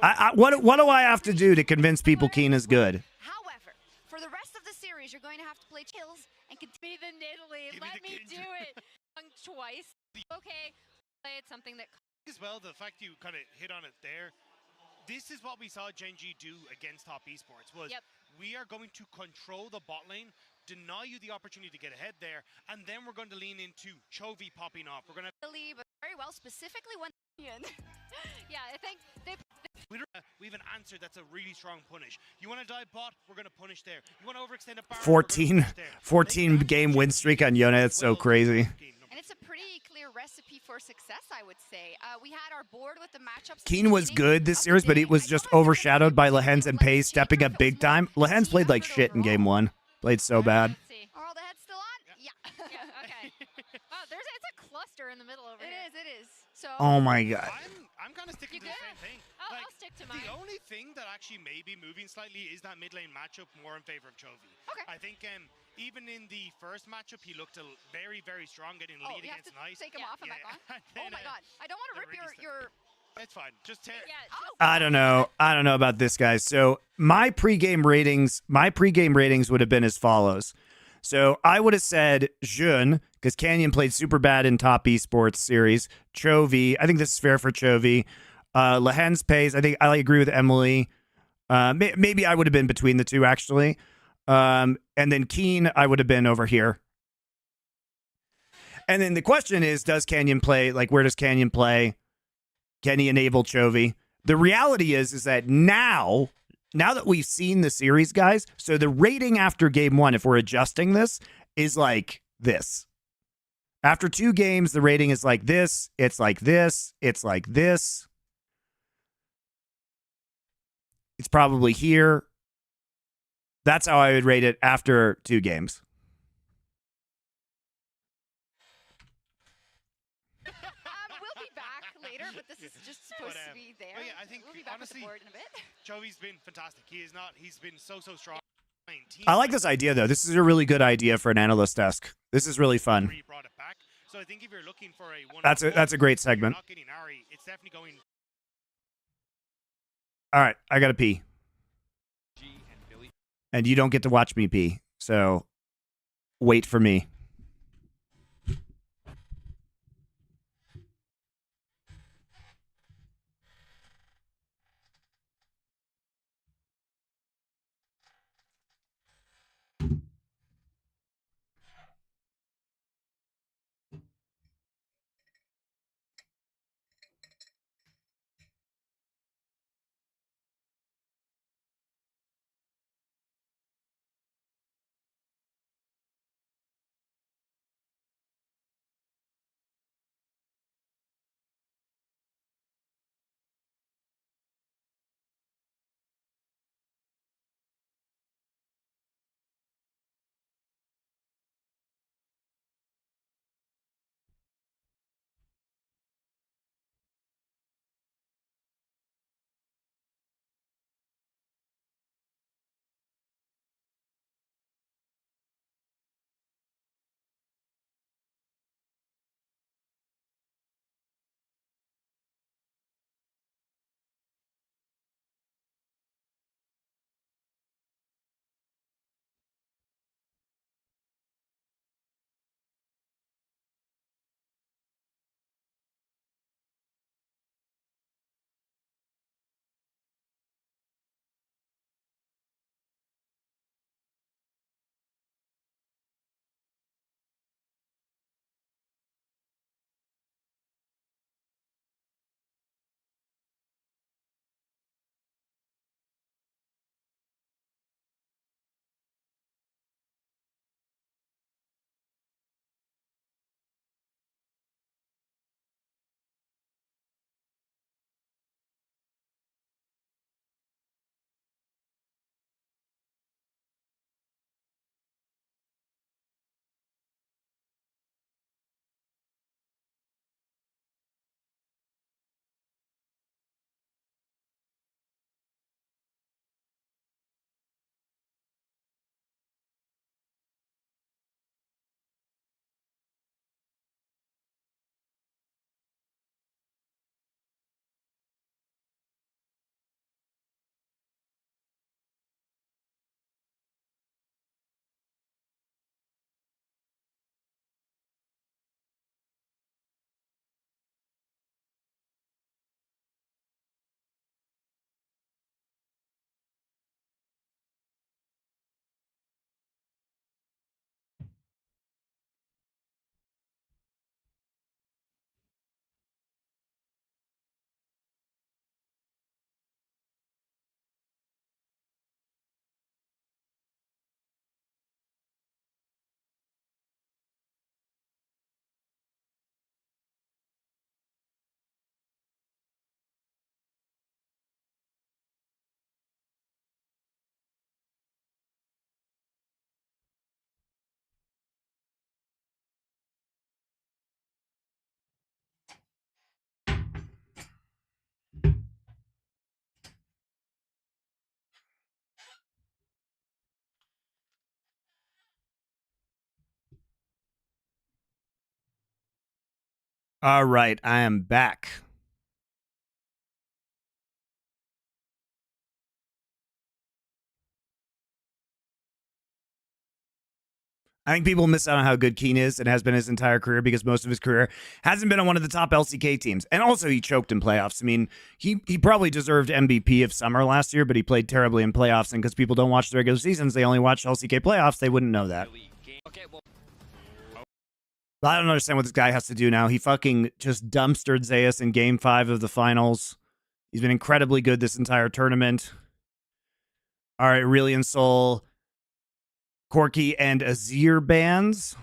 S1: What do I have to do to convince people Keen is good?
S5: However, for the rest of the series, you're going to have to play chills and be the Nidalee. Let me do it twice. Okay, play it something that.
S6: As well, the fact you kind of hit on it there, this is what we saw Gen G do against top esports, was we are going to control the bot lane, deny you the opportunity to get ahead there, and then we're going to lean into Chovy popping off. We're going to
S5: But very well, specifically when. Yeah, I think they.
S6: we have an answer that's a really strong punish. You want to dive bot, we're going to punish there. You want to overextend a bar,
S1: 14 game win streak on Yona. It's so crazy.
S5: And it's a pretty clear recipe for success, I would say. We had our board with the matchups.
S1: Keen was good this series, but it was just overshadowed by Lehens and Pace stepping up big time. Lehens played like shit in game 1. Played so bad.
S5: Are all the heads still on? Yeah.
S7: Okay. Wow, it's a cluster in the middle over here.
S5: It is. So.
S1: Oh my god.
S6: I'm kind of sticking to the same thing.
S7: I'll stick to mine.
S6: The only thing that actually may be moving slightly is that mid lane matchup more in favor of Chovy.
S5: Okay.
S6: I think even in the first matchup, he looked very, very strong getting lead
S5: you have
S6: against
S5: to
S6: Nice.
S5: take him off and back on?
S6: And
S5: Oh
S6: then,
S5: my god. I don't want to rip your.
S6: It's fine. Just tear.
S7: Yeah,
S1: I don't know about this, guys. So my pregame ratings would have been as follows. So I would have said Jun, because Canyon played super bad in top esports series. Chovy, I think this is fair for Chovy. Lehens Pace, I think I agree with Emily. Maybe I would have been between the two, actually. And then Keen, I would have been over here. And then the question is, does Canyon play? Like, where does Canyon play? Can he enable Chovy? The reality is that now that we've seen the series, guys, so the rating after game 1, if we're adjusting this, is like this. After 2 games, the rating is like this. It's like this. It's like this. It's probably here. That's how I would rate it after 2 games.
S5: We'll be back later, but this is just supposed to be there.
S6: But yeah, I think
S5: we'll be
S7: back
S6: honestly,
S7: with the board in a bit.
S6: Chovy's been fantastic. He's been so strong.
S1: I like this idea, though. This is a really good idea for an analyst desk. This is really fun.
S6: Brought it back. So I think if you're looking for a
S1: that's a great segment.
S6: not getting Ari, it's definitely going.
S1: All right, I gotta pee, and you don't get to watch me pee. So wait for me. All right, I am back. I think people miss out on how good Keen is and has been his entire career because most of his career hasn't been on one of the top LCK teams. And also he choked in playoffs. I mean, he probably deserved MVP of summer last year, but he played terribly in playoffs. And because people don't watch the regular seasons, they only watch LCK playoffs, they wouldn't know that.
S2: Okay, well,
S1: I don't understand what this guy has to do now. He fucking just dumpstered Zeus in Game 5 of the finals. He's been incredibly good this entire tournament. All right, Aurelian Soul, Corki, and Azir bans.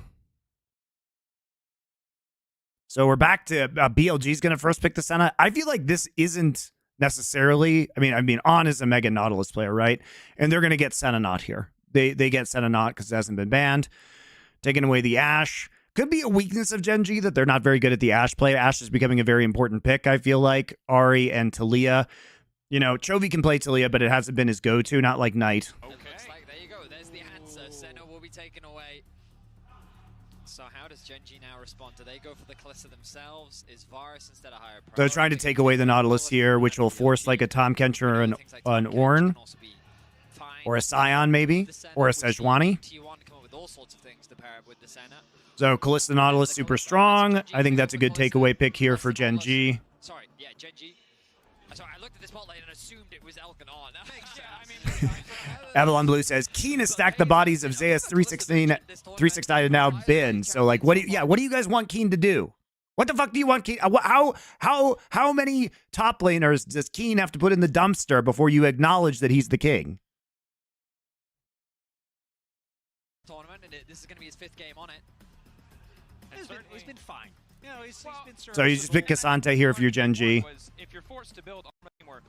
S1: So we're back to BLG's going to first pick the Senna. I feel like this isn't necessarily, I mean, On is a Mega Nautilus player, right? And they're going to get Senna not here. They get Senna not because it hasn't been banned. Taking away the Ashe. Could be a weakness of Gen.G that they're not very good at the Ashe play. Ashe is becoming a very important pick, I feel like. Ahri and Talia. You know, Chovy can play Talia, but it hasn't been his go-to, not like Knight.
S2: It looks like, there you go, there's the answer. Senna will be taken away. So how does Genji now respond? Do they go for the Kalista themselves? Is Varus instead of higher priority?
S1: They're trying to take away the Nautilus here, which will force like a Tom Kench or an Ornn, or a Scion maybe, or a Sejuani. So Kalista Nautilus super strong. I think that's a good takeaway pick here for Genji.
S2: Sorry, yeah, Genji. Sorry, I looked at this bot lane and assumed it was Elkin on. That makes sense.
S1: Avalon Blue says Keen has stacked the bodies of Zeus 369 and now Bin. So like, what do you guys want Keen to do? What the fuck do you want Keen? How many top laners does Keen have to put in the dumpster before you acknowledge that he's the king?
S2: Tournament, and this is going to be his 5th game on it.
S4: He's been fine. You know, he's been
S1: So you just pick Cassante here if you're Genji.
S3: If you're forced to build more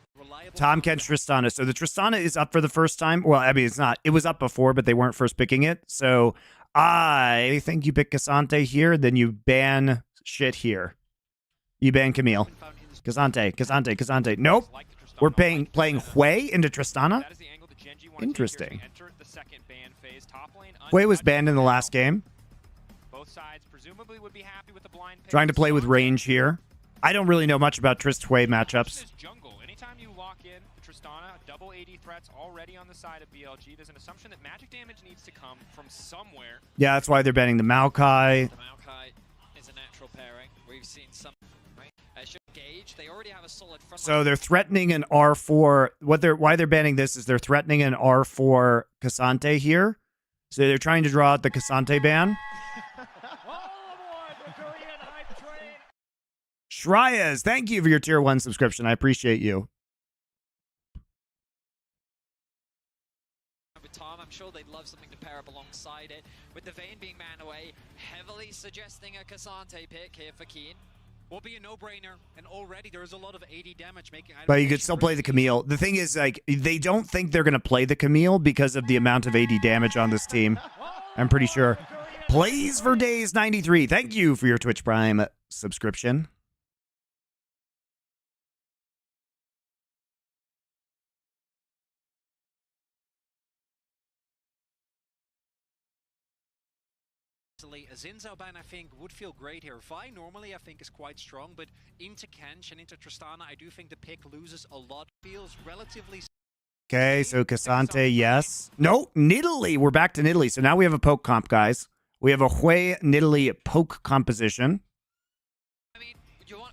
S1: Tom Kench Tristana. So the Tristana is up for the first time. Well, I mean, it's not. It was up before, but they weren't first picking it. So I think you pick Cassante here, then you ban shit here. You ban Camille. Cassante. Nope. We're playing Hui into Tristana. Interesting. Hui was banned in the last game.
S3: Both sides presumably would be happy with the blind pick.
S1: Trying to play with range here. I don't really know much about Trist Hui matchups.
S3: Jungle. Anytime you lock in Tristana, double AD threats already on the side of BLG, there's an assumption that magic damage needs to come from somewhere.
S1: Yeah, that's why they're banning the Maokai.
S2: The Maokai is a natural pairing. We've seen some, right? Should Gage. They already have a solid front
S1: So
S2: line.
S1: they're threatening an R4. Why they're banning this is they're threatening an R4 Cassante here. So they're trying to draw out the Cassante ban. Shreyas, thank you for your tier 1 subscription. I appreciate you.
S2: With Tom, I'm sure they'd love something to pair up alongside it. With the Vayne being banned away, heavily suggesting a Cassante pick here for Keen.
S4: Will be a no-brainer, and already there's a lot of AD damage making.
S1: But you could still play the Camille. The thing is, like, they don't think they're going to play the Camille because of the amount of AD damage on this team. I'm pretty sure. Plays for Days 93. Thank you for your Twitch Prime subscription.
S4: A Zinzao ban, I think, would feel great here. Vi normally, I think, is quite strong, but into Kench and into Tristana, I do think the pick loses a lot. Feels relatively...
S1: Okay, so Cassante, yes. No, Nidalee. We're back to Nidalee. So now we have a poke comp, guys. We have a Hui Nidalee poke composition.
S2: I mean,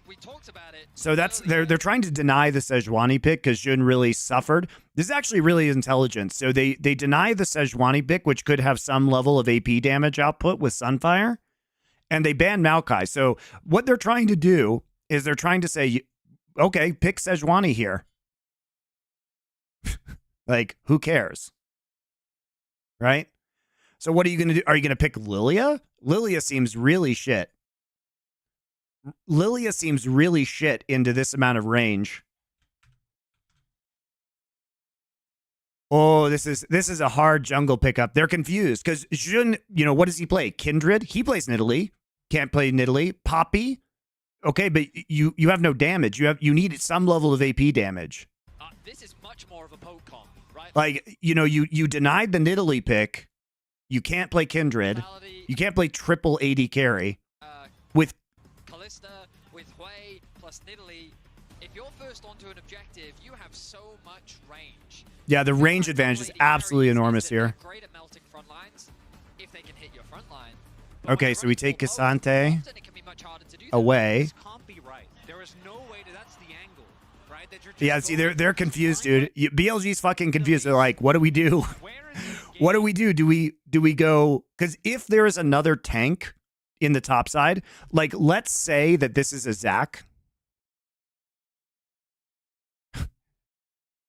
S2: we talked about it.
S1: So that's they're trying to deny the Sejuani pick because Jun really suffered. This is actually really intelligent. So they deny the Sejuani pick, which could have some level of AP damage output with Sunfire, and they ban Maokai. So what they're trying to do is they're trying to say, okay, pick Sejuani here. Like, who cares? Right? So what are you going to do? Are you going to pick Lilia? Lilia seems really shit. Lilia seems really shit into this amount of range. Oh, this is a hard jungle pickup. They're confused because Jun, you know, what does he play? Kindred? He plays Nidalee. Can't play Nidalee. Poppy? Okay, but you have no damage. You need some level of AP damage.
S2: This is much more of a poke comp, right?
S1: Like, you know, you denied the Nidalee pick. You can't play Kindred. You can't play triple AD carry with
S2: Kalista, with Hui, plus Nidalee. If you're first onto an objective, you have so much range.
S1: Yeah, the range advantage is absolutely enormous here.
S2: Great at melting front lines if they can hit your front line.
S1: Okay, so we take Cassante away.
S4: This can't be right. There is no way that's the angle, right? That you're
S1: Yeah, see, they're confused, dude. BLG's fucking confused. They're like, what do we do? What do we do? Do we go? Because if there is another tank in the top side, like, let's say that this is a Zac,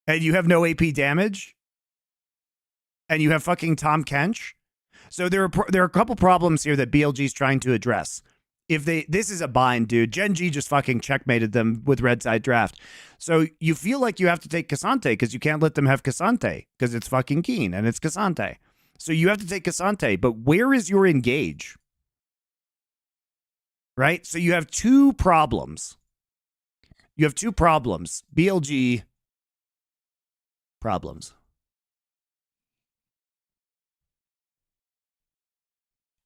S1: and you have no AP damage, and you have fucking Tom Kench. So there are a couple problems here that BLG's trying to address. If this is a bind, dude. Genji just fucking checkmated them with red side draft. So you feel like you have to take Cassante because you can't let them have Cassante because it's fucking Keen and it's Cassante. So you have to take Cassante, but where is your engage? Right? So you have two problems. BLG problems.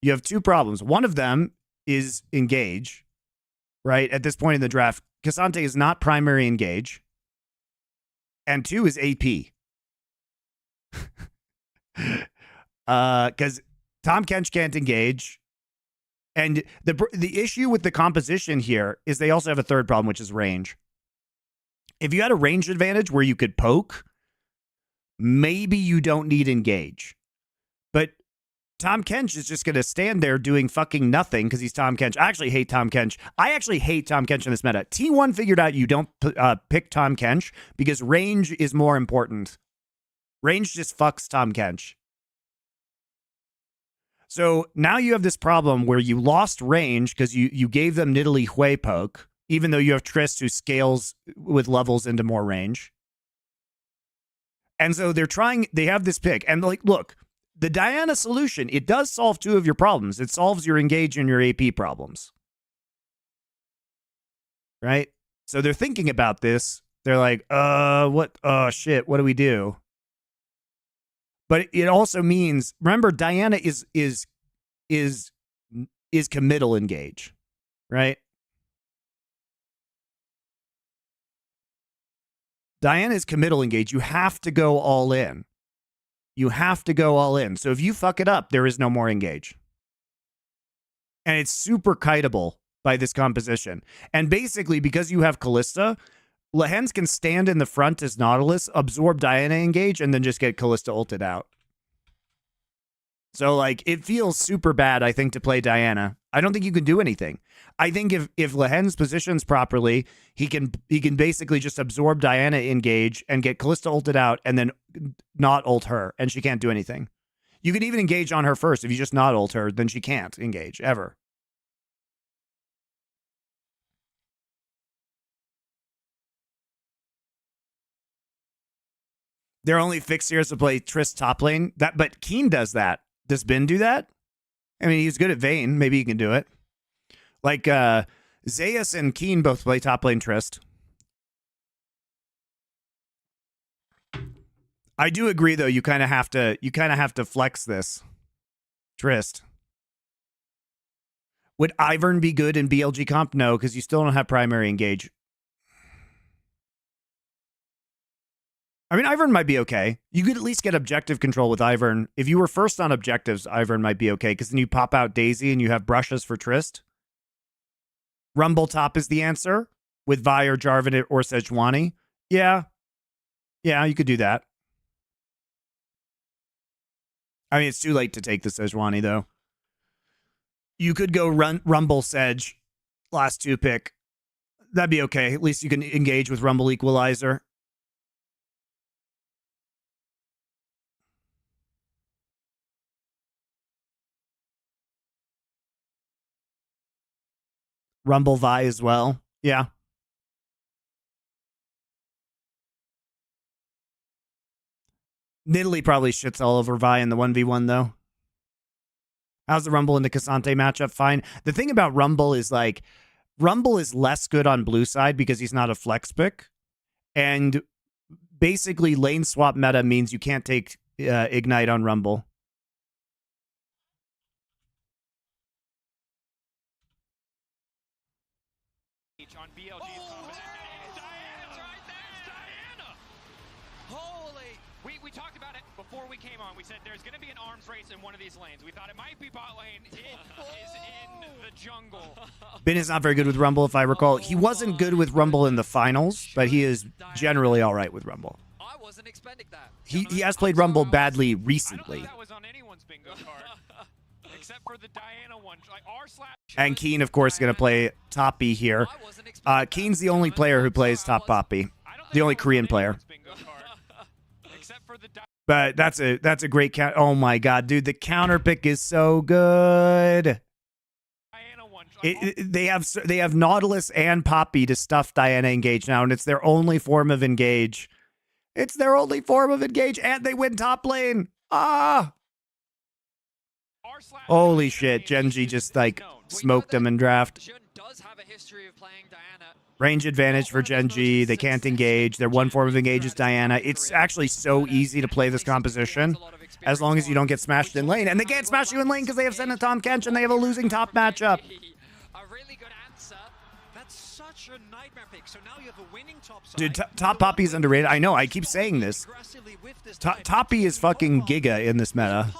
S1: You have two problems. One of them is engage, right? At this point in the draft, Cassante is not primary engage. And two is AP. Because Tom Kench can't engage. And the issue with the composition here is they also have a third problem, which is range. If you had a range advantage where you could poke, maybe you don't need engage. But Tom Kench is just going to stand there doing fucking nothing because he's Tom Kench. I actually hate Tom Kench. I actually hate Tom Kench in this meta. T1 figured out you don't pick Tom Kench because range is more important. Range just fucks Tom Kench. So now you have this problem where you lost range because you gave them Nidalee Hui poke, even though you have Trist who scales with levels into more range. And so they have this pick. And like, look, the Diana solution, it does solve two of your problems. It solves your engage and your AP problems. Right? So they're thinking about this. They're like, what? Oh, shit. What do we do? But it also means, remember, Diana is committal engage, right? Diana is committal engage. You have to go all in. You have to go all in. So if you fuck it up, there is no more engage. And it's super kiteable by this composition. And basically, because you have Callista, Lehens can stand in the front as Nautilus, absorb Diana engage, and then just get Callista ulted out. So, like, it feels super bad, I think, to play Diana. I don't think you can do anything. I think if Lehens positions properly, he can basically just absorb Diana engage and get Callista ulted out and then not ult her, and she can't do anything. You can even engage on her first. If you just not ult her, then she can't engage, ever. They're only fixed here to play Trist top lane. But Keen does that. Does Bin do that? I mean, he's good at Vayne. Maybe he can do it. Like, Zeus and Keen both play top lane Trist. I do agree, though. You kind of have to flex this Trist. Would Ivern be good in BLG comp? No, because you still don't have primary engage. I mean, Ivern might be okay. You could at least get objective control with Ivern. If you were first on objectives, Ivern might be okay, because then you pop out Daisy and you have brushes for Trist. Rumble top is the answer, with Vi or Jarvan or Sejuani. Yeah. Yeah, you could do that. I mean, it's too late to take the Sejuani, though. You could go Rumble Sedge, last two pick. That'd be okay. At least you can engage with Rumble Equalizer. Rumble Vi as well. Yeah. Nidalee probably shits all over Vi in the 1v1, though. How's the Rumble into Cassante matchup? Fine. The thing about Rumble is, like, Rumble is less good on blue side because he's not a flex pick. And basically, lane swap meta means you can't take Ignite on Rumble.
S3: On BLG's composition. Diana's right there! Diana! Holy! We talked about it before we came on. We said there's going to be an arms race in one of these lanes. We thought it might be bot lane. It is in the jungle.
S1: Bin is not very good with Rumble, if I recall. He wasn't good with Rumble in the finals, but he is generally all right with Rumble.
S2: I wasn't expecting that.
S1: He has played Rumble badly recently.
S3: I don't think that was on anyone's bingo card. Except for the Diana one. Like
S1: And Keen, of course, going to play top B here. Keen's the only player who plays top Poppy. The only Korean player. But that's a great count. Oh my god, dude, the counter pick is so good. They have Nautilus and Poppy to stuff Diana engage now, and it's their only form of engage. It's their only form of engage, and they win top lane. Ah! Holy shit, Genji just like smoked him in draft.
S2: Jun does have a history of playing Diana
S1: Range advantage for Gen G. They can't engage. Their one form of engage is Diana. It's actually so easy to play this composition as long as you don't get smashed in lane. And they can't smash you in lane because they have Senatom Kench and they have a losing top matchup.
S2: A really good answer.
S4: That's such a nightmare pick. So now you have a winning top side.
S1: Dude, top Poppy is underrated. I know. I keep saying this. Toppy is fucking Giga in this meta.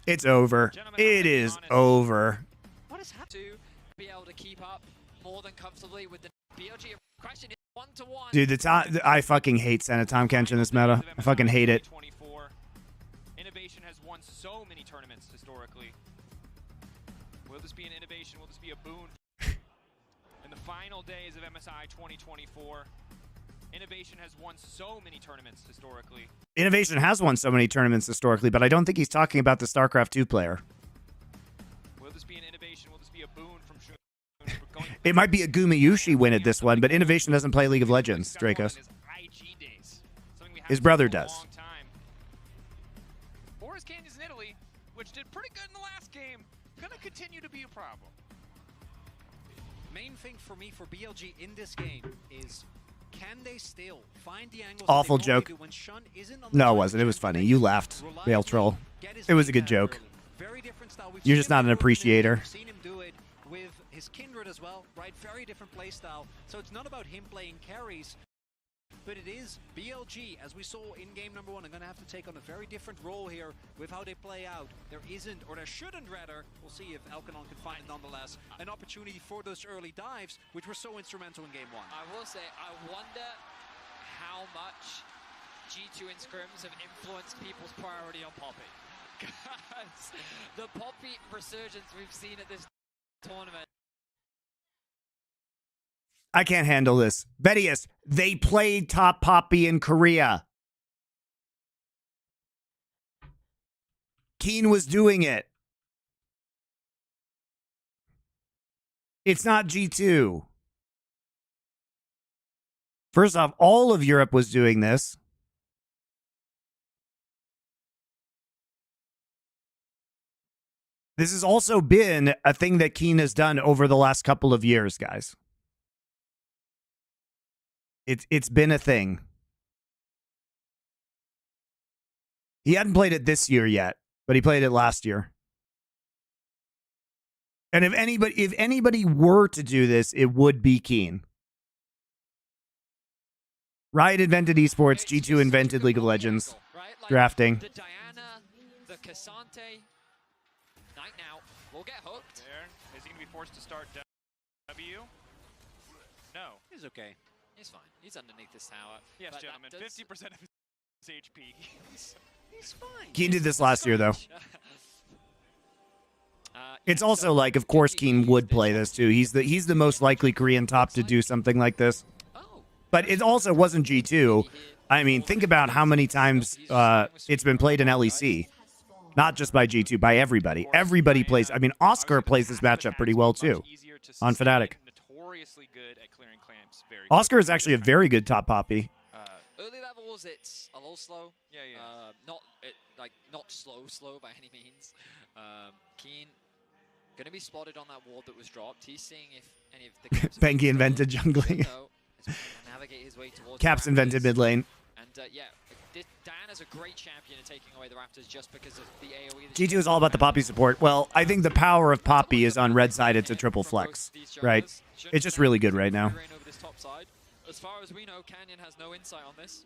S1: It's over. It is over.
S2: What is happening? To be able to keep up more than comfortably with the BLG. Question is 1-to-1.
S1: Dude, I fucking hate Senatom Kench in this meta. I fucking hate it.
S3: Innovation has won so many tournaments historically. Will this be an innovation? Will this be a boon? In the final days of MSI 2024, Innovation has won so many tournaments historically.
S1: Innovation has won so many tournaments historically, but I don't think he's talking about the StarCraft 2 player.
S3: Will this be an innovation? Will this be a boon from Shun?
S1: It might be a Gumayushi win at this one, but Innovation doesn't play League of Legends, Dracos. His brother does.
S3: Or his Canyons in Italy, which did pretty good in the last game, gonna continue to be a problem.
S4: Main thing for me for BLG in this game is, can they still find the angles?
S1: Awful joke. No, it wasn't. It was funny. You laughed, Veil Troll. It was a good joke. You're just not an appreciator.
S4: We've seen him do it with his kindred as well, right? Very different playstyle. So it's not about him playing carries, but it is BLG, as we saw in game number 1. I'm going to have to take on a very different role here with how they play out. There isn't, or there shouldn't rather, we'll see if Elkanon can find it nonetheless, an opportunity for those early dives, which were so instrumental in game 1.
S2: I will say, I wonder how much G2 and scrims have influenced people's priority on Poppy. Because the Poppy resurgence we've seen at this tournament.
S1: I can't handle this. Vedius, they played top Poppy in Korea. Keen was doing it. It's not G2. First off, all of Europe was doing this. This has also been a thing that Keen has done over the last couple of years, guys. It's been a thing. He hadn't played it this year yet, but he played it last year. And if anybody were to do this, it would be Keen. Riot invented esports, G2 invented League of Legends. Drafting.
S2: The Diana, the Cassante. Night now will get hooked.
S3: There. Is he going to be forced to start W? No.
S4: He's okay.
S2: He's fine. He's underneath this tower.
S3: Yes,
S2: but
S3: gentlemen. 50% of his HP.
S4: He's fine.
S1: Keen did this last year, though. It's also like, of course, Keen would play this too. He's the most likely Korean top to do something like this. But it also wasn't G2. I mean, think about how many times it's been played in LEC. Not just by G2, by everybody. Everybody plays. I mean, Oscar plays this matchup pretty well too on Fnatic. Oscar is actually a very good top Poppy.
S2: Early levels, it's a little slow.
S3: Yeah.
S2: Not slow by any means. Keen gonna be spotted on that ward that was dropped. He's seeing if any of the Caps
S1: Bengi invented jungling.
S2: Navigate his way towards
S1: Caps invented mid lane.
S2: And Diana's a great champion at taking away the Raptors just because of the AoE.
S1: G2 is all about the Poppy support. Well, I think the power of Poppy is on red side. It's a triple flex, right? It's just really good right now.
S2: As far as we know, Canyon has no insight on this.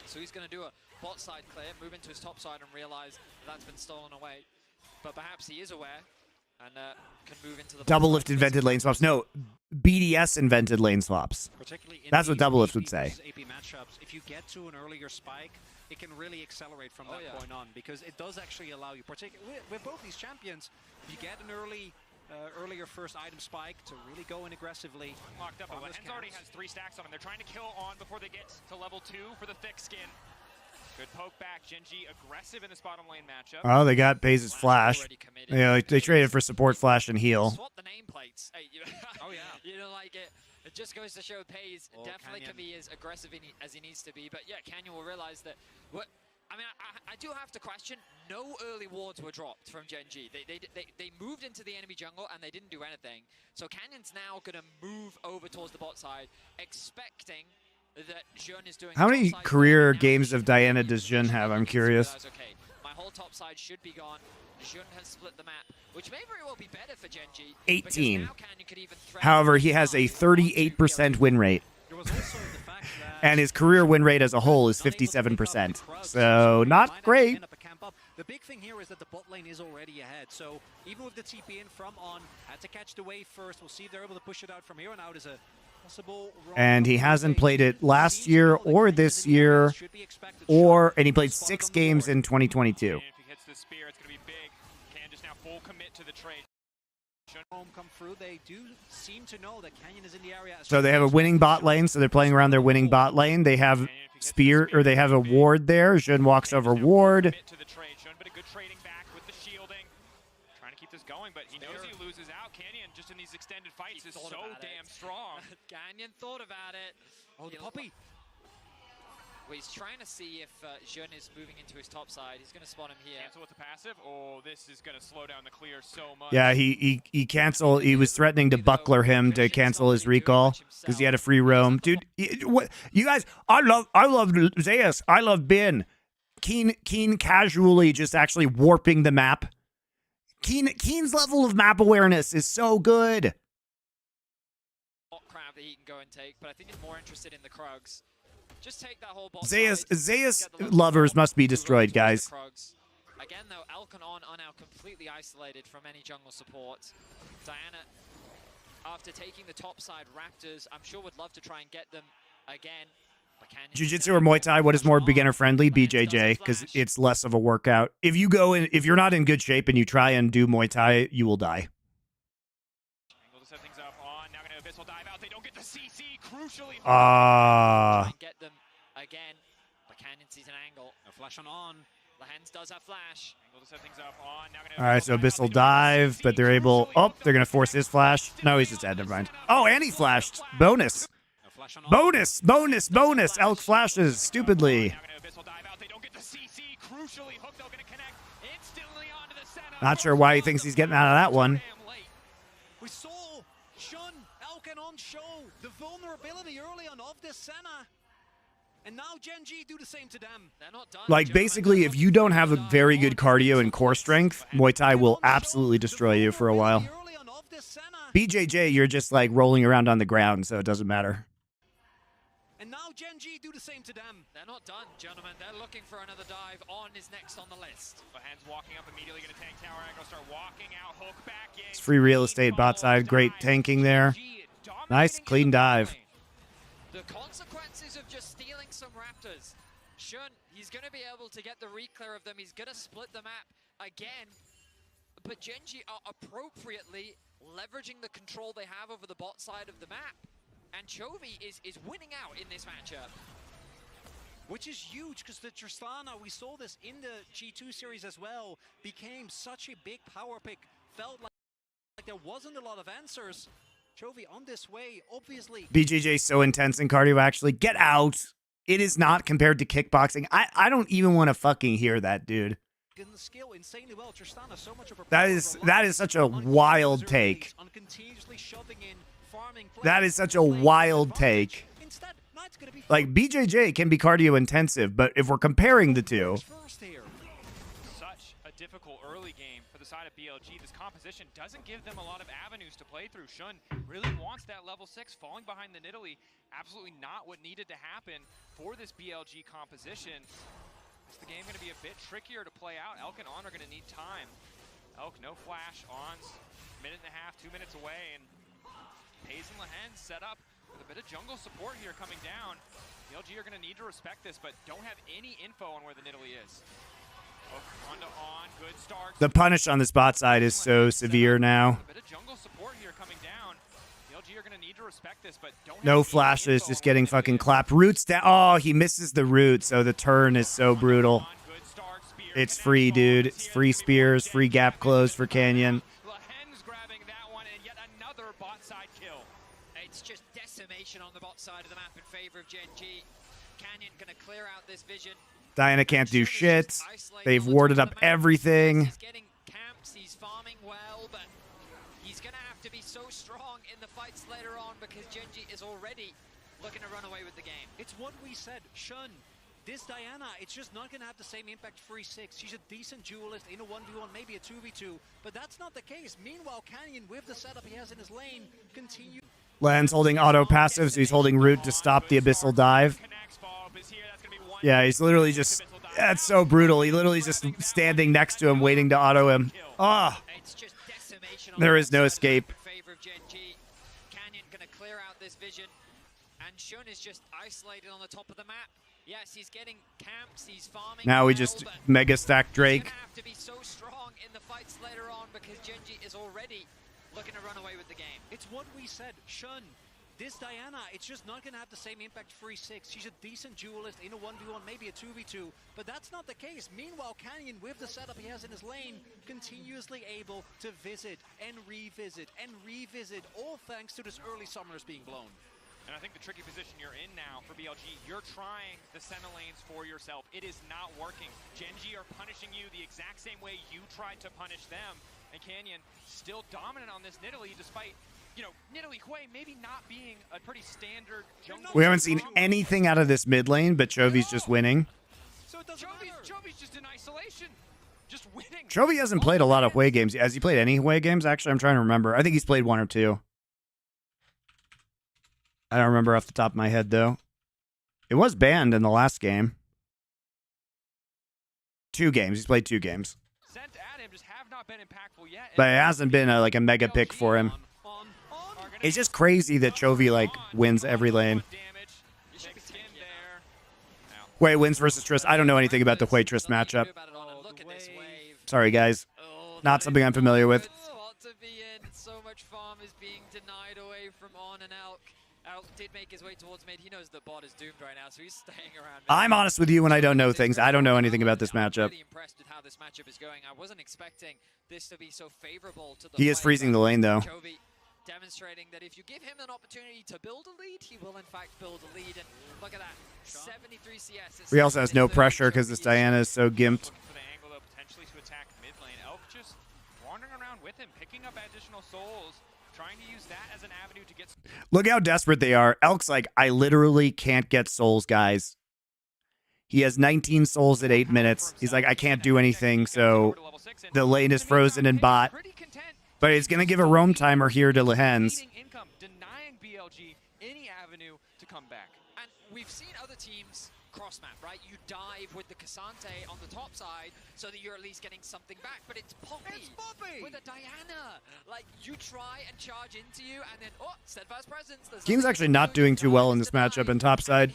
S2: So he's going to do a bot side clear, move into his top side and realize that's been stolen away. But perhaps he is aware and can move into the
S1: Double Lift invented lane swaps. No, BDS invented lane swaps. That's what Double Lift would say.
S4: AP matchups, if you get to an earlier spike, it can really accelerate from that point on, because it does actually allow you, particularly with both these champions, if you get an earlier first item spike to really go in aggressively.
S3: Locked up, but Hens already has 3 stacks on him. They're trying to kill on before they get to level 2 for the thick skin. Good poke back. Gen G aggressive in this bottom lane matchup.
S1: Oh, they got Paze's flash. Yeah, they traded for support, flash, and heal.
S2: Swap the nameplates. Hey,
S4: oh yeah.
S2: You know, like it just goes to show Paze definitely can be as aggressive as he needs to be. But yeah, Canyon will realize that. I mean, I do have have to question, no early wards were dropped from Gen G. They moved into the enemy jungle and they didn't do anything. So Canyon's now going to move over towards the bot side, expecting that Jun is doing...
S1: How many career games of Diana does Jun have? I'm curious.
S2: Okay. My whole top side should be gone. Jun has split the map, which may very well be better for Gen G.
S1: 18. However, he has a 38% win rate. And his career win rate as a whole is 57%. So, not great.
S4: The big thing here is that the bot lane is already ahead. So, even with the TP in from On, had to catch the wave first. We'll see if they're able to push it out from here on out as a possible...
S1: And he hasn't played it last year or this year, and he played 6 games in 2022.
S3: If he hits the spear, it's going to be big. Can just now full commit to the trade.
S4: Come through. They do seem to know that Canyon is in the area.
S1: So they have a winning bot lane, so they're playing around their winning bot lane. They have spear, or they have a ward there. Jun walks over ward.
S3: But a good trading back with the shielding. Trying to keep this going, but he knows he loses out. Canyon, just in these extended fights, is so damn strong.
S2: Canyon thought about it.
S4: Oh, the puppy.
S2: Well, he's trying to see if Jun is moving into his top side. He's going to spawn him here.
S3: Cancel with the passive. Oh, this is going to slow down the clear so much.
S1: Yeah, he canceled. He was threatening to buckler him to cancel his recall because he had a free roam. Dude, what you guys? I love Zeus. I love Bin. Keen casually just actually warping the map. Keen's level of map awareness is so good.
S2: Crab that he can go and take, but I think he's more interested in the Krugs. Just take that whole bot
S1: Zeus
S2: side,
S1: lovers must be destroyed, guys.
S2: Again, though, Elk and On are now completely isolated from any jungle support. Diana, after taking the top side, Raptors, I'm sure would love to try and get them again.
S1: Jiu-Jitsu or Muay Thai, what is more beginner friendly? BJJ, because it's less of a workout. If you're not in good shape and you try and do Muay Thai, you will die.
S2: Get them again, but Canyon sees an angle.
S4: A flash on.
S2: Lehens does have flash.
S1: All right, so Abyssal dive, but they're able... Oh, they're going to force his flash. No, he's just dead. Never mind. Oh, and he flashed. Bonus. Bonus. Elk flashes stupidly. Not sure why he thinks he's getting out of that one.
S4: We saw Shun, Elk, and On show the vulnerability early on of this Senna. And now Gen G do the same to them.
S2: They're not done.
S1: Like, basically, if you don't have a very good cardio and core strength, Muay Thai will absolutely destroy you for a while. BJJ, you're just, like, rolling around on the ground, so it doesn't matter.
S4: And now Gen G do the same to them.
S2: They're not done, gentlemen. They're looking for another dive. On is next on the list.
S3: Lehens walking up immediately, going to tank tower angle, start walking out, hook back in.
S1: It's free real estate bot side. Great tanking there. Nice, clean dive.
S2: The consequences of just stealing some Raptors. Shun, he's going to be able to get the re-clear of them. He's going to split the map again. But Gen G are appropriately leveraging the control they have over the bot side of the map. And Chovy is winning out in this matchup.
S4: Which is huge, because the Tristana, we saw this in the G2 series as well, became such a big power pick. Felt like there wasn't a lot of answers. Chovy on this way, obviously.
S1: BJJ is so intense in cardio, actually. Get out. It is not compared to kickboxing. I don't even want to fucking hear that, dude.
S4: The skill insanely well. Tristana, so much of her
S1: that is such a wild take. That is such a wild take. Like, BJJ can be cardio intensive, but if we're comparing the two...
S3: Such a difficult early game for the side of BLG. This composition doesn't give them a lot of avenues to play through. Shun really wants that level 6, falling behind the Nidalee. Absolutely not what needed to happen for this BLG composition. Is the game going to be a bit trickier to play out? Elk and On are going to need time. Elk, no flash. On's minute and a half, 2 minutes away, and Hayes and Lehens set up with a bit of jungle support here coming down. BLG are going to need to respect this, but don't have any info on where the Nidalee is. On to On, good start.
S1: The punish on this bot side is so severe now.
S3: A bit of jungle support here coming down. BLG are going to need to respect this, but don't
S1: no flashes, just getting fucking clapped. Roots down. Oh, he misses the root, so the turn is so brutal. It's free, dude. It's free spears, free gap close for Canyon.
S3: Lehens grabbing that one, and yet another bot side kill.
S2: It's just decimation on the bot side of the map in favor of Gen G. Canyon going to clear out this vision.
S1: Diana can't do shit. They've warded up everything.
S2: He's getting camps, he's farming well, but he's going to have to be so strong in the fights later on because Genji is already looking to run away with the game.
S4: It's what we said, Shun. This Diana, it's just not going to have the same impact for E6. She's a decent duelist in a 1v1, maybe a 2v2, but that's not the case. Meanwhile, Canyon, with the setup he has in his lane, continue.
S1: Len's holding auto passive, so he's holding root to stop the abyssal dive. Yeah, he's literally just... That's so brutal. He literally just standing next to him, waiting to auto him. Ah!
S2: It's just decimation.
S1: There is no escape.
S2: In favor of Genji. Canyon going to clear out this vision, and Shun is just isolated on the top of the map. Yes, he's getting camps, he's farming.
S1: Now we
S2: well,
S1: just
S2: but
S1: mega stack Drake.
S2: he's gonna have to be so strong in the fights later on because Genji is already looking to run away with the game.
S4: It's what we said, Shun. This Diana, it's just not going to have the same impact for E6. She's a decent duelist in a 1v1, maybe a 2v2, but that's not the case. Meanwhile, Canyon, with the setup he has in his lane, continuously able to visit and revisit, all thanks to this early summoners being blown.
S3: And I think the tricky position you're in now for BLG, you're trying the center lanes for yourself. It is not working. Genji are punishing you the exact same way you tried to punish them. And Canyon still dominant on this Nidalee despite, you know, Nidalee Hui maybe not being a pretty standard jungle.
S1: We haven't seen anything out of this mid lane, but Chovy's just winning.
S4: So it doesn't matter.
S3: Chovy's just in isolation. Just winning.
S1: Chovy hasn't played a lot of Hui games. Has he played any Hui games? Actually, I'm trying to remember. I think he's played one or two. I don't remember off the top of my head, though. It was banned in the last game. 2 games. He's played 2 games.
S3: Sent at him just have not been impactful yet.
S1: But it hasn't been like a mega pick for him. It's just crazy that Chovy like wins every lane. Hui wins versus Trist. I don't know anything about the Hui Trist matchup. Sorry, guys. Not something I'm familiar with.
S2: So much farm is being denied away from On and Elk. Elk did make his way towards mid. He knows the bot is doomed right now, so he's staying around.
S1: I'm honest with you when I don't know things. I don't know anything about this matchup.
S2: I'm really impressed with how this matchup is going. I wasn't expecting this to be so favorable to the
S1: He is freezing the lane, though.
S2: Chovy demonstrating that if you give him an opportunity to build a lead, he will in fact build a lead. And look at that, 73 CS.
S1: He also has no pressure because this Diana is so gimped.
S3: For the angle, though, potentially to attack mid lane. Elk just wandering around with him, picking up additional souls, trying to use that as an avenue to get...
S1: Look how desperate they are. Elk's like, I literally can't get souls, guys. He has 19 souls at 8 minutes. He's like, I can't do anything, so the lane is frozen in bot. But he's going to give a roam timer here to Lehens.
S3: Denying BLG any avenue to come back.
S2: And we've seen other teams cross map, right? You dive with the Cassante on the top side so that you're at least getting something back. But it's Poppy with a Diana. Like, you try and charge into you, and then, oh, steadfast presence.
S1: Team's actually not doing too well in this matchup in top side.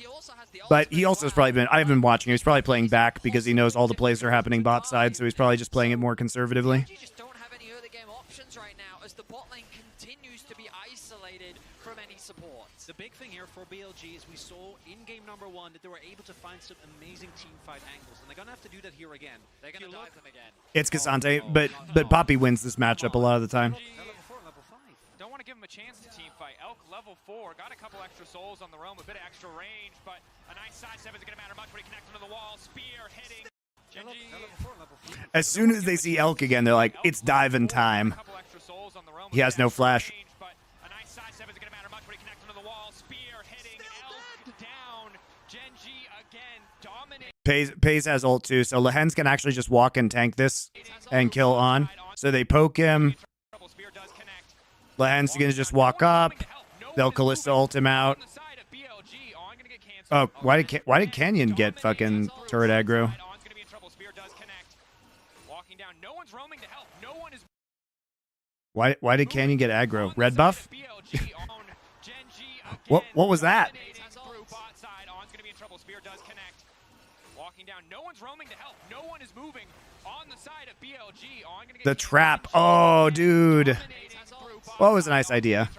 S1: But he also has probably been, I've been watching him, he's probably playing back because he knows all the plays are happening bot side, so he's probably just playing it more conservatively.
S2: You just don't have any early game options right now as the bot lane continues to be isolated from any support.
S4: The big thing here for BLG is we saw in game number 1 that they were able to find some amazing team fight angles, and they're going to have to do that here again.
S2: They're going to dive them again.
S1: It's Cassante, but Poppy wins this matchup a lot of the time.
S4: Level 4, level 5.
S3: Don't want to give him a chance to team fight. Elk level 4, got a couple extra souls on the roam, a bit of extra range, but a nice side step isn't going to matter much when he connects to the wall. Spear hitting.
S1: As soon as they see Elk again, they're like, it's diving time. He has no flash. Pays has ult too, so Lehens can actually just walk and tank this and kill On. So they poke him. Lehens is going to just walk up. They'll Kalista ult him out. Oh, why did Canyon get fucking turret aggro? Why did Canyon get aggro? Red buff? What was that? The trap. Oh, dude. Well, it was a nice idea.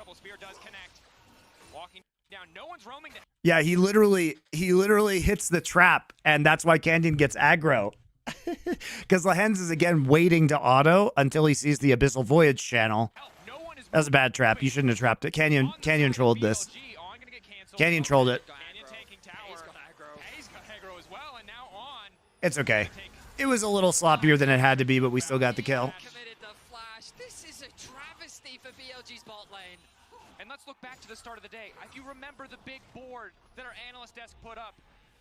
S1: Yeah, he literally hits the trap, and that's why Canyon gets aggro. Because Lehens is again waiting to auto until he sees the Abyssal Voyage channel. That was a bad trap. You shouldn't have trapped it. Canyon trolled this. Canyon trolled it. It's okay. It was a little sloppier than it had to be, but we still got the kill.
S2: Committed the flash. This is a travesty for BLG's bot lane.
S3: And let's look back to the start of the day. If you remember the big board that our analyst desk put up,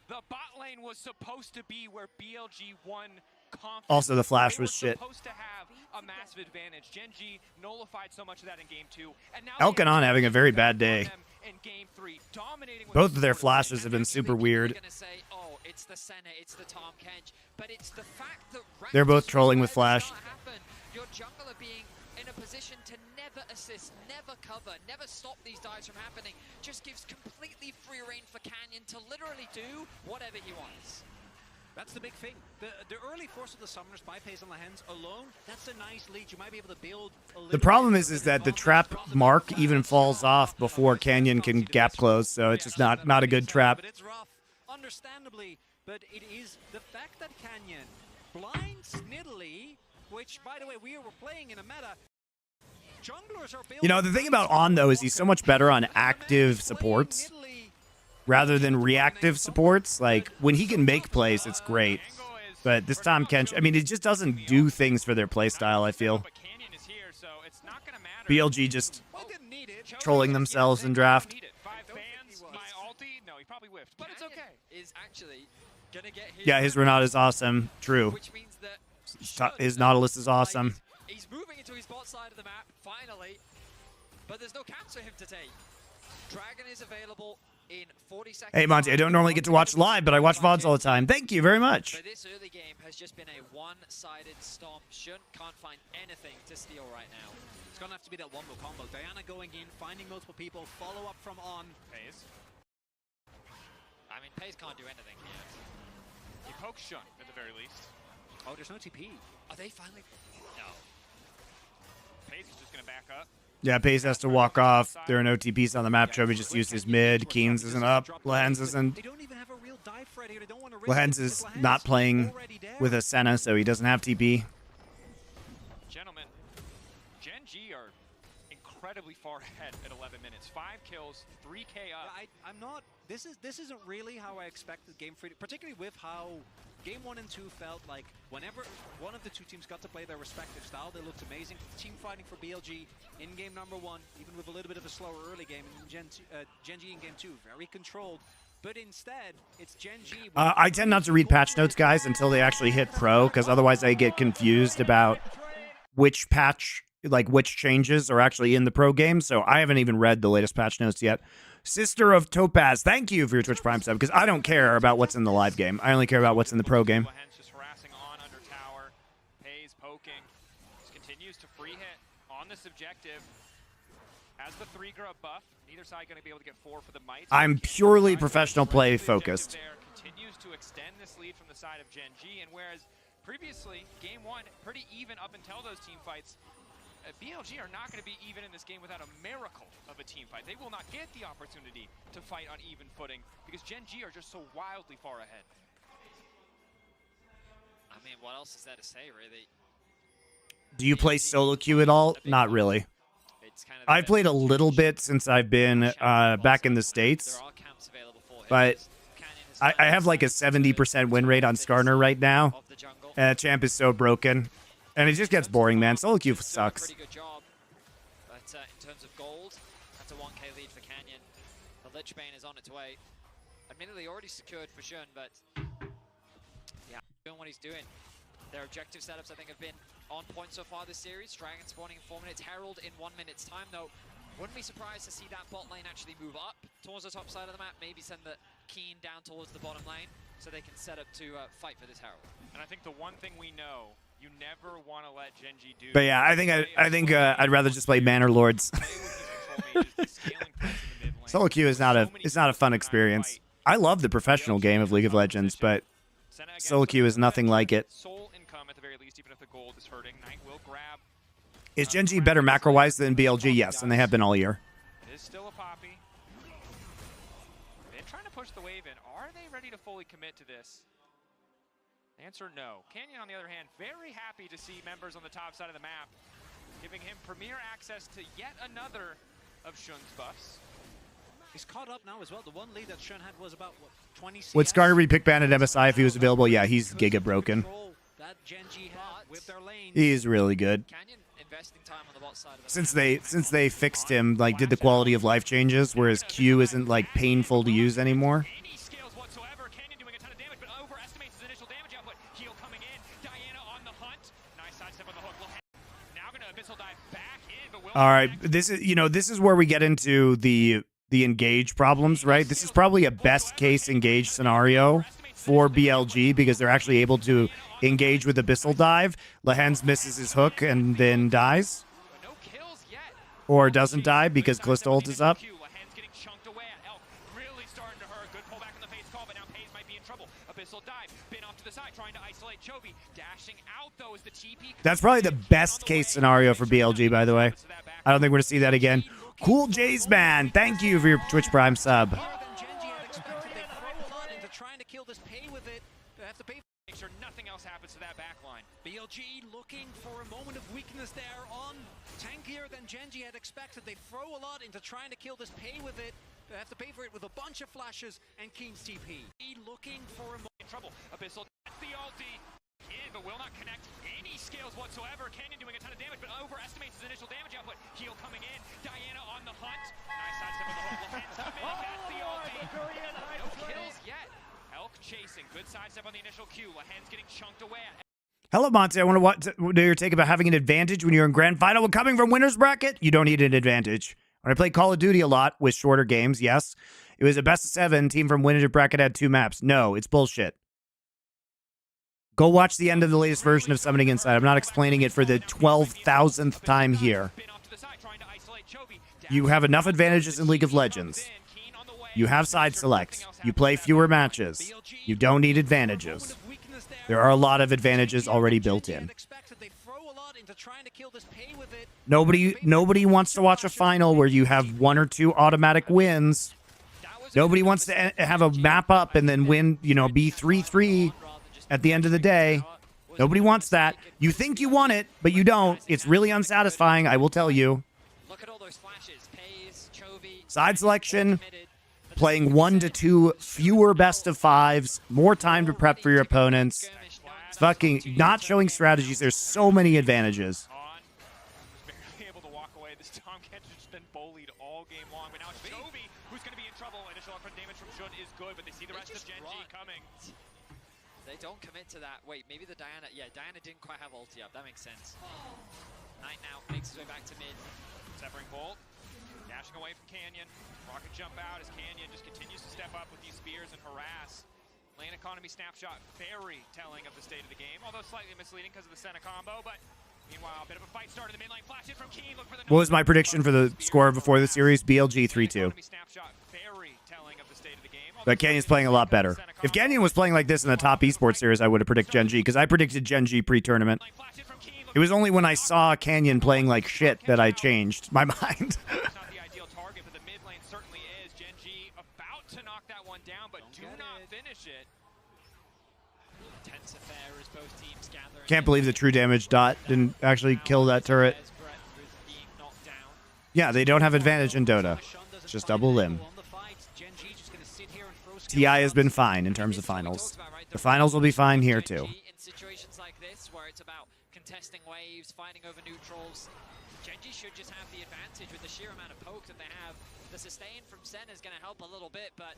S3: the bot lane was supposed to be where BLG won confidence.
S1: Also, the flash
S3: They
S1: was
S3: were
S1: shit.
S3: supposed to have a massive advantage. Gen G nullified so much of that in game 2. And now
S1: Elkanon having a very bad day.
S3: in game 3, dominating with
S1: Both of their
S3: support.
S1: flashes have been super weird.
S2: Gonna say, oh, it's the Senna, it's the Tom Kench, but it's the fact that
S1: They're both
S2: Raptors
S1: trolling with
S2: whenever
S1: flash.
S2: start happen, your jungler being in a position to never assist, never cover, never stop these dives from happening, just gives completely free reign for Canyon to literally do whatever he wants.
S4: That's the big thing. The early force of the Summoners by Pays on the hands alone, that's a nice lead. You might be able to build a little
S1: The problem
S4: bit
S1: is that the trap mark even falls off before Canyon can gap close, so it's just not a good trap.
S4: But it's rough, understandably. But it is the fact that Canyon blinds Nidalee, which, by the way, we were playing in a meta. Junglers are building.
S1: You know, the thing about On, though, is he's so much better on active supports rather than reactive supports. Like, when he can make plays, it's great. But this Tom Kench, I mean, it just doesn't do things for their playstyle, I feel.
S3: But Canyon is here, so it's not gonna matter.
S1: BLG just
S4: Didn't need it.
S1: trolling themselves in draft.
S3: Need it. 5 fans, my ulti. No, he probably whiffed, but it's okay.
S2: Is actually gonna get his
S1: Yeah, his Renata is awesome. True.
S2: which means that
S1: His Nautilus is awesome.
S2: He's moving into his bot side of the map, finally. But there's no camps for him to take. Dragon is available in 40 seconds.
S1: Hey, Monty, I don't normally get to watch live, but I watch VODs all the time. Thank you very much.
S2: But this early game has just been a one-sided stomp. Shun can't find anything to steal right now.
S4: It's gonna have to be that one-more combo. Diana going in, finding multiple people, follow up from On.
S3: Pays.
S2: I mean, Pace can't do anything here.
S3: He pokes Shun at the very least.
S4: Oh, there's no TP.
S2: Are they finally? No.
S3: Pays is just gonna back up.
S1: Yeah, Pace has to walk off. There are no TPs on the map. Chovy just used his mid. Keen's isn't up. Lehens isn't.
S4: They don't even have a real dive threat here. They don't want to risk
S1: Lehens
S4: it
S1: is
S4: because
S1: not
S4: Lehens
S1: playing
S4: already there.
S1: with a Senna, so he doesn't have TP.
S3: Gentlemen, Gen G are incredibly far ahead at 11 minutes. 5 kills, 3K up.
S4: Yeah, I'm not. This isn't really how I expected Game 3, particularly with how Game 1 and 2 felt like. Whenever one of the two teams got to play their respective style, they looked amazing. Team fighting for BLG in game number 1, even with a little bit of a slower early game. And Gen G in game 2, very controlled. But instead, it's Gen G.
S1: I tend not to read patch notes, guys, until they actually hit pro, because otherwise I get confused about which patch, like which changes are actually in the pro game. So I haven't even read the latest patch notes yet. Sister of Topaz, thank you for your Twitch Prime sub, because I don't care about what's in the live game. I only care about what's in the pro game.
S3: Lehens just harassing On under tower. Pays poking. Just continues to free hit on this objective. Has the 3 grub buff. Neither side going to be able to get 4 for the mites.
S1: I'm purely professional play focused.
S3: There continues to extend this lead from the side of Gen G, and whereas previously game 1 pretty even up until those team fights, BLG are not going to be even in this game without a miracle of a team fight. They will not get the opportunity to fight on even footing because Gen G are just so wildly far ahead.
S2: I mean, what else is there to say, really?
S1: Do you play solo queue at all? Not really.
S2: It's kind of
S1: I've played a little bit since I've been back in the States,
S2: there are camps available for him.
S1: but
S2: Canyon has
S1: I have like a 70% win rate on Skarner right now.
S2: of the jungle.
S1: And champ is so broken. And it just gets boring, man. Solo queue
S2: Doing a
S1: sucks.
S2: pretty good job, but in terms of gold, that's a 1k lead for Canyon. The Lichbane is on its way. Admittedly, already secured for Shun, but yeah, doing what he's doing. Their objective setups, I think, have been on point so far this series. Dragon spawning in 4 minutes, Herald in 1 minute's time, though. Wouldn't be surprised to see that bot lane actually move up towards the top side of the map, maybe send the Keen down towards the bottom lane, so they can set up to fight for this Herald.
S3: And I think the one thing we know, you never want to let Gen G do.
S1: But yeah, I think I'd rather just play Manor Lords. Solo queue is not a fun experience. I love the professional game of League of Legends, but solo queue is nothing like it.
S3: Soul income at the very least, even if the gold is hurting. Knight will grab.
S1: Is Gen G better macro-wise than BLG? Yes, and they have been all year.
S3: It is still a poppy. They're trying to push the wave in. Are they ready to fully commit to this? Answer no. Canyon, on the other hand, very happy to see members on the top side of the map, giving him premier access to yet another of Shun's buffs.
S4: He's caught up now as well. The one lead that Shen had was about, what, 20 CS?
S1: Would Skarner be pick banned at MSI if he was available? Yeah, he's giga broken.
S4: That Gen G had with their lanes.
S1: He's really good.
S2: Canyon investing time on the bot side of the
S1: Since they fixed him, like did the quality of life changes, whereas Q isn't like painful to use anymore.
S3: Any scales whatsoever. Canyon doing a ton of damage, but overestimates his initial damage output. Heal coming in. Diana on the hunt. Nice sidestep on the hook. Now gonna abyssal dive back in, but will.
S1: All right, this is where we get into the engage problems, right? This is probably a best case engage scenario for BLG because they're actually able to engage with abyssal dive. Lehens misses his hook and then dies,
S3: No kills yet.
S1: or doesn't die because Callisto ult is up.
S3: Lehens getting chunked away. Elk really starting to hurt. Good pullback in the face call, but now Paze might be in trouble. Abyssal dive. Bin off to the side, trying to isolate Chovy. Dashing out though is the TP.
S1: That's probably the best case scenario for BLG, by the way. I don't think we're gonna see that again. Cool Jays, man. Thank you for your Twitch Prime sub.
S4: Genji had expected they throw a lot into trying to kill this, pay with it. They have to pay.
S3: Make sure nothing else happens to that back line.
S4: BLG looking for a moment of weakness there on tankier than Genji had expected. They throw a lot into trying to kill this, pay with it. They have to pay for it with a bunch of flashes and Keen's TP. Looking for a
S3: In trouble. Abyssal. That's the ulti. In, but will not connect any scales whatsoever. Canyon doing a ton of damage, but overestimates his initial damage output. Heal coming in. Diana on the hunt. Nice sidestep on the hook. Lehens coming in. That's the ulti. No kills yet. Elk chasing. Good sidestep on the initial Q. Lehens getting chunked away.
S1: Hello, Monte. I want to know your take about having an advantage when you're in grand final. When coming from winner's bracket, you don't need an advantage. When I played Call of Duty a lot with shorter games, yes, it was a best of 7. Team from winner's bracket had 2 maps. No, it's bullshit. Go watch the end of the latest version of Summoning Inside. I'm not explaining it for the 12,000th time here. You have enough advantages in League of Legends. You have side select. You play fewer matches. You don't need advantages. There are a lot of advantages already built in. Nobody wants to watch a final where you have 1 or 2 automatic wins. Nobody wants to have a map up and then win, be 3-3 at the end of the day. Nobody wants that. You think you want it, but you don't. It's really unsatisfying, I will tell you.
S2: Look at all those flashes. Paze, Chovy,
S1: Side selection, playing 1 to 2 fewer best of 5s, more time to prep for your opponents. It's fucking not showing strategies. There's so many advantages.
S3: Barely able to walk away. This Tom Kent's just been bullied all game long, but now it's Chovy who's going to be in trouble. Initial upfront damage from Jun is good, but they see the rest of Gen G coming.
S2: They don't commit to that. Wait, maybe the Diana... Yeah, Diana didn't quite have ulti up. That makes sense. Knight now makes his way back to mid.
S3: Severing Bolt. Dashing away from Canyon. Rocket jump out as Canyon just continues to step up with these spears and harass. Lane economy snapshot, very telling of the state of the game, although slightly misleading because of the Senna combo, but meanwhile, a bit of a fight started in the mid lane. Flash hit from Keen. Look for the
S1: What was my prediction for the score before the series? BLG 3-2.
S3: Snapshot, very telling of the state of the game.
S1: But Canyon's playing a lot better. If Canyon was playing like this in the top esports series, I would have predicted Gen G, because I predicted Gen G pre-tournament. It was only when I saw Canyon playing like shit that I changed my mind.
S3: It's not the ideal target, but the mid lane certainly is. Gen G about to knock that one down, but do not finish it.
S2: Tense affair as both teams gather.
S1: Can't believe the true damage dot didn't actually kill that turret. Yeah, they don't have advantage in Dota. It's just double limb. TI has been fine in terms of finals. The finals will be fine here too.
S2: In situations like this, where it's about contesting waves, fighting over neutrals, Gen G should just have the advantage with the sheer amount of poke that they have. The sustain from Sen is going to help a little bit, but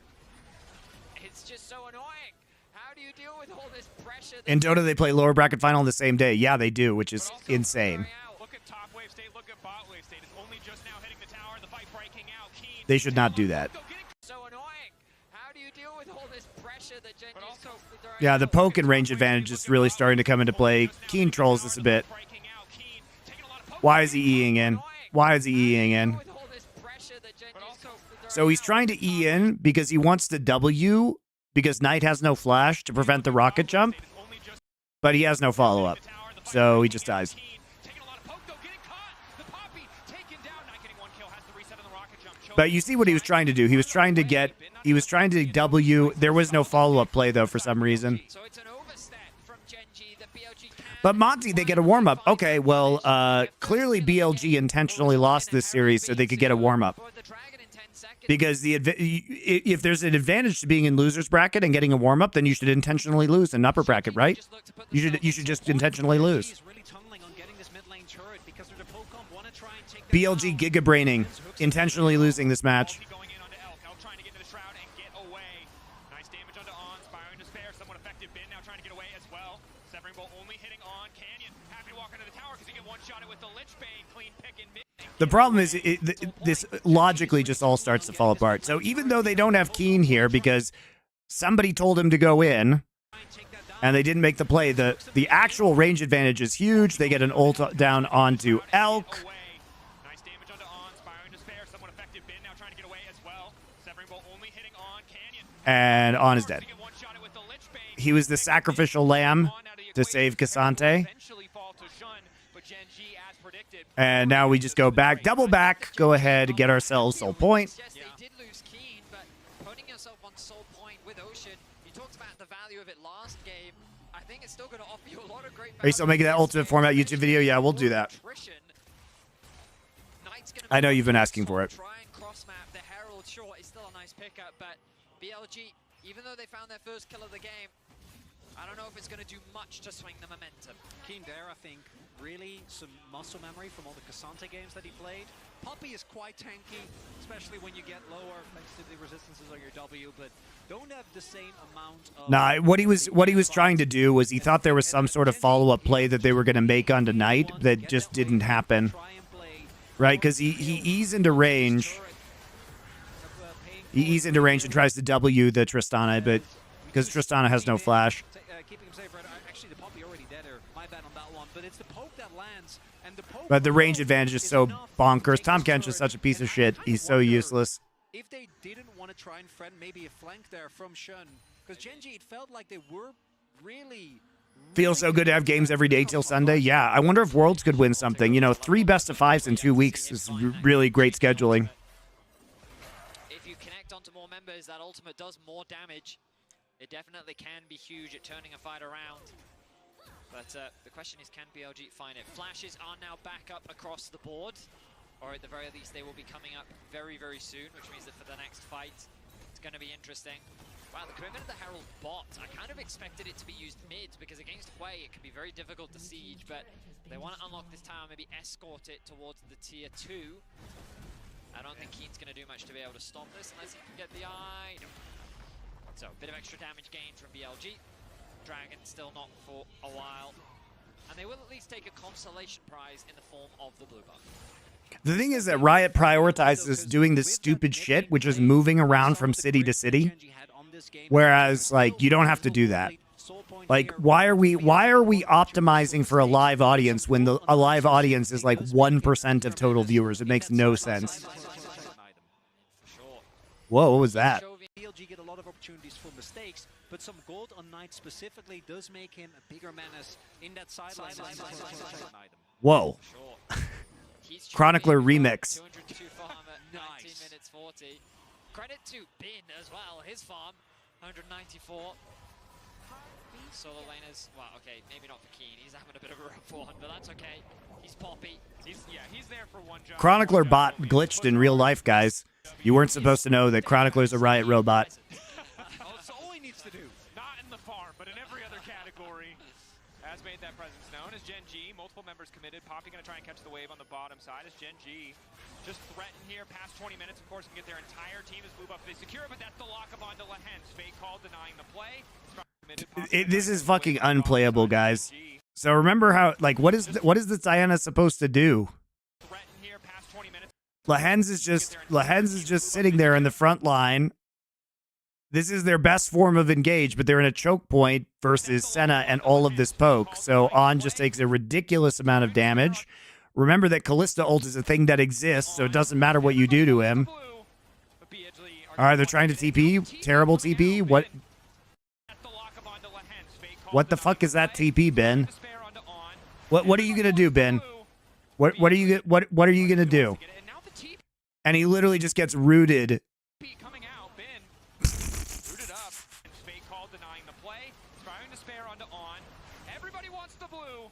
S2: it's just so annoying. How do you deal with all this pressure?
S1: In Dota, they play lower bracket final on the same day. Yeah, they do, which is insane.
S3: Look at top wave state, look at bot wave state. It's only just now hitting the tower, the fight breaking out. Keen.
S1: They should not do that.
S2: So annoying. How do you deal with all this pressure that Gen G is constantly throwing
S1: Yeah, the
S2: out?
S1: poke and range advantage is really starting to come into play. Keen trolls this a bit. Why is he Eing in? Why is he Eing in?
S2: With all this pressure that Gen G is constantly throwing
S1: So he's trying to E in because he wants to W because Knight has no flash to prevent the rocket jump, but he has no follow-up. So he just dies. But you see what he was trying to do. He was trying to W. There was no follow-up play, though, for some reason.
S2: So it's an overstep from Gen G that BLG can.
S1: But Monty, they get a warm-up. Okay, well, clearly BLG intentionally lost this series so they could get a warm-up.
S2: For the Dragon in 10 seconds,
S1: Because if there's an advantage to being in loser's bracket and getting a warm up, then you should intentionally lose in upper bracket, right? You should just intentionally lose. BLG Giga Braining, intentionally losing this match. The problem is this logically just all starts to fall apart. So even though they don't have Keen here because somebody told him to go in and they didn't make the play, the actual range advantage is huge. They get an ult down onto Elk. And On is dead. He was the sacrificial lamb to save Cassante. And now we just go back, double back, go ahead, get ourselves soul point.
S2: Yes, they did lose Keen, but putting yourself on soul point with Ocean, you talked about the value of it last game. I think it's still going to offer you a lot of great value.
S1: Are you still making that ultimate format YouTube video? Yeah, we'll do that. I know you've been asking for it.
S2: Try and cross map the Herald. Sure, it's still a nice pickup, but BLG, even though they found their first kill of the game, I don't know if it's going to do much to swing the momentum.
S4: Keen there, I think, really some muscle memory from all the Cassante games that he played. Poppy is quite tanky, especially when you get lower thanks to the resistances on your W, but don't have the same amount of...
S1: Nah, what he was trying to do was he thought there was some sort of follow-up play that they were going to make on tonight that just didn't happen. Right, because he eased into range. He eased into range and tries to W the Tristana, but because Tristana has no flash.
S4: Keeping him safe, right? Actually, the Poppy already dead, or my bad on that one, but it's the poke that lands, and the poke...
S1: But the range advantage is so bonkers. Tom Kench is such a piece of shit. He's so useless.
S4: If they didn't want to try and friend maybe a flank there from Shun, because Genji, it felt like they were really...
S1: Feels so good to have games every day till Sunday. Yeah, I wonder if Worlds could win something. You know, 3 best-of-5s in 2 weeks is really great scheduling.
S2: If you connect onto more members, that ultimate does more damage. It definitely can be huge at turning a fight around. But the question is, can BLG find it? Flashes are now back up across the board. Or at the very least, they will be coming up very, very soon, which means that for the next fight, it's going to be interesting. Wow, the commitment of the Herald bot, I kind of expected it to be used mid, because against Hwei, it can be very difficult to siege, but they want to unlock this tower, maybe escort it towards the tier 2. I don't think Keen's going to do much to be able to stop this, unless he can get the eye. No. So, a bit of extra damage gained from BLG. Dragon still not for a while. And they will at least take a consolation prize in the form of the blue buff.
S1: The thing is that Riot prioritizes doing this stupid shit, which is moving around from city to city. Whereas, like, you don't have to do that. Like, why are we optimizing for a live audience when a live audience is like 1% of total viewers? It makes no sense. Whoa, what was that?
S4: BLG get a lot of opportunities for mistakes, but some gold on Knight specifically does make him a bigger menace in that sideline.
S1: Whoa. Chronicler remix.
S2: 202 farm at 19 minutes 40. Credit to Bin as well, his farm, 194. Solo laners, well, okay, maybe not for Keen. He's having a bit of a rough one, but that's okay. He's Poppy.
S3: He's there for one job.
S1: Chronicler bot glitched in real life, guys. You weren't supposed to know that Chronicler's a Riot robot.
S3: That's all he needs to do. Not in the farm, but in every other category. Has made that presence known as Gen G. Multiple members committed. Poppy going to try and catch the wave on the bottom side as Gen G just threaten here past 20 minutes. Of course, can get their entire team as blue buff they secure, but that's the lock-up onto Lehens. Fake call denying the play.
S1: This is fucking unplayable, guys. So remember how, like, what is this Diana supposed to do? Lehens is just sitting there in the front line. This is their best form of engage, but they're in a choke point versus Senna and all of this poke. So On just takes a ridiculous amount of damage. Remember that Kalista ult is a thing that exists, so it doesn't matter what you do to him. All right, they're trying to TP. Terrible TP. What the fuck is that TP, Ben? What are you gonna do, Ben? What are you gonna do? And he literally just gets rooted.
S3: Everybody wants the blue,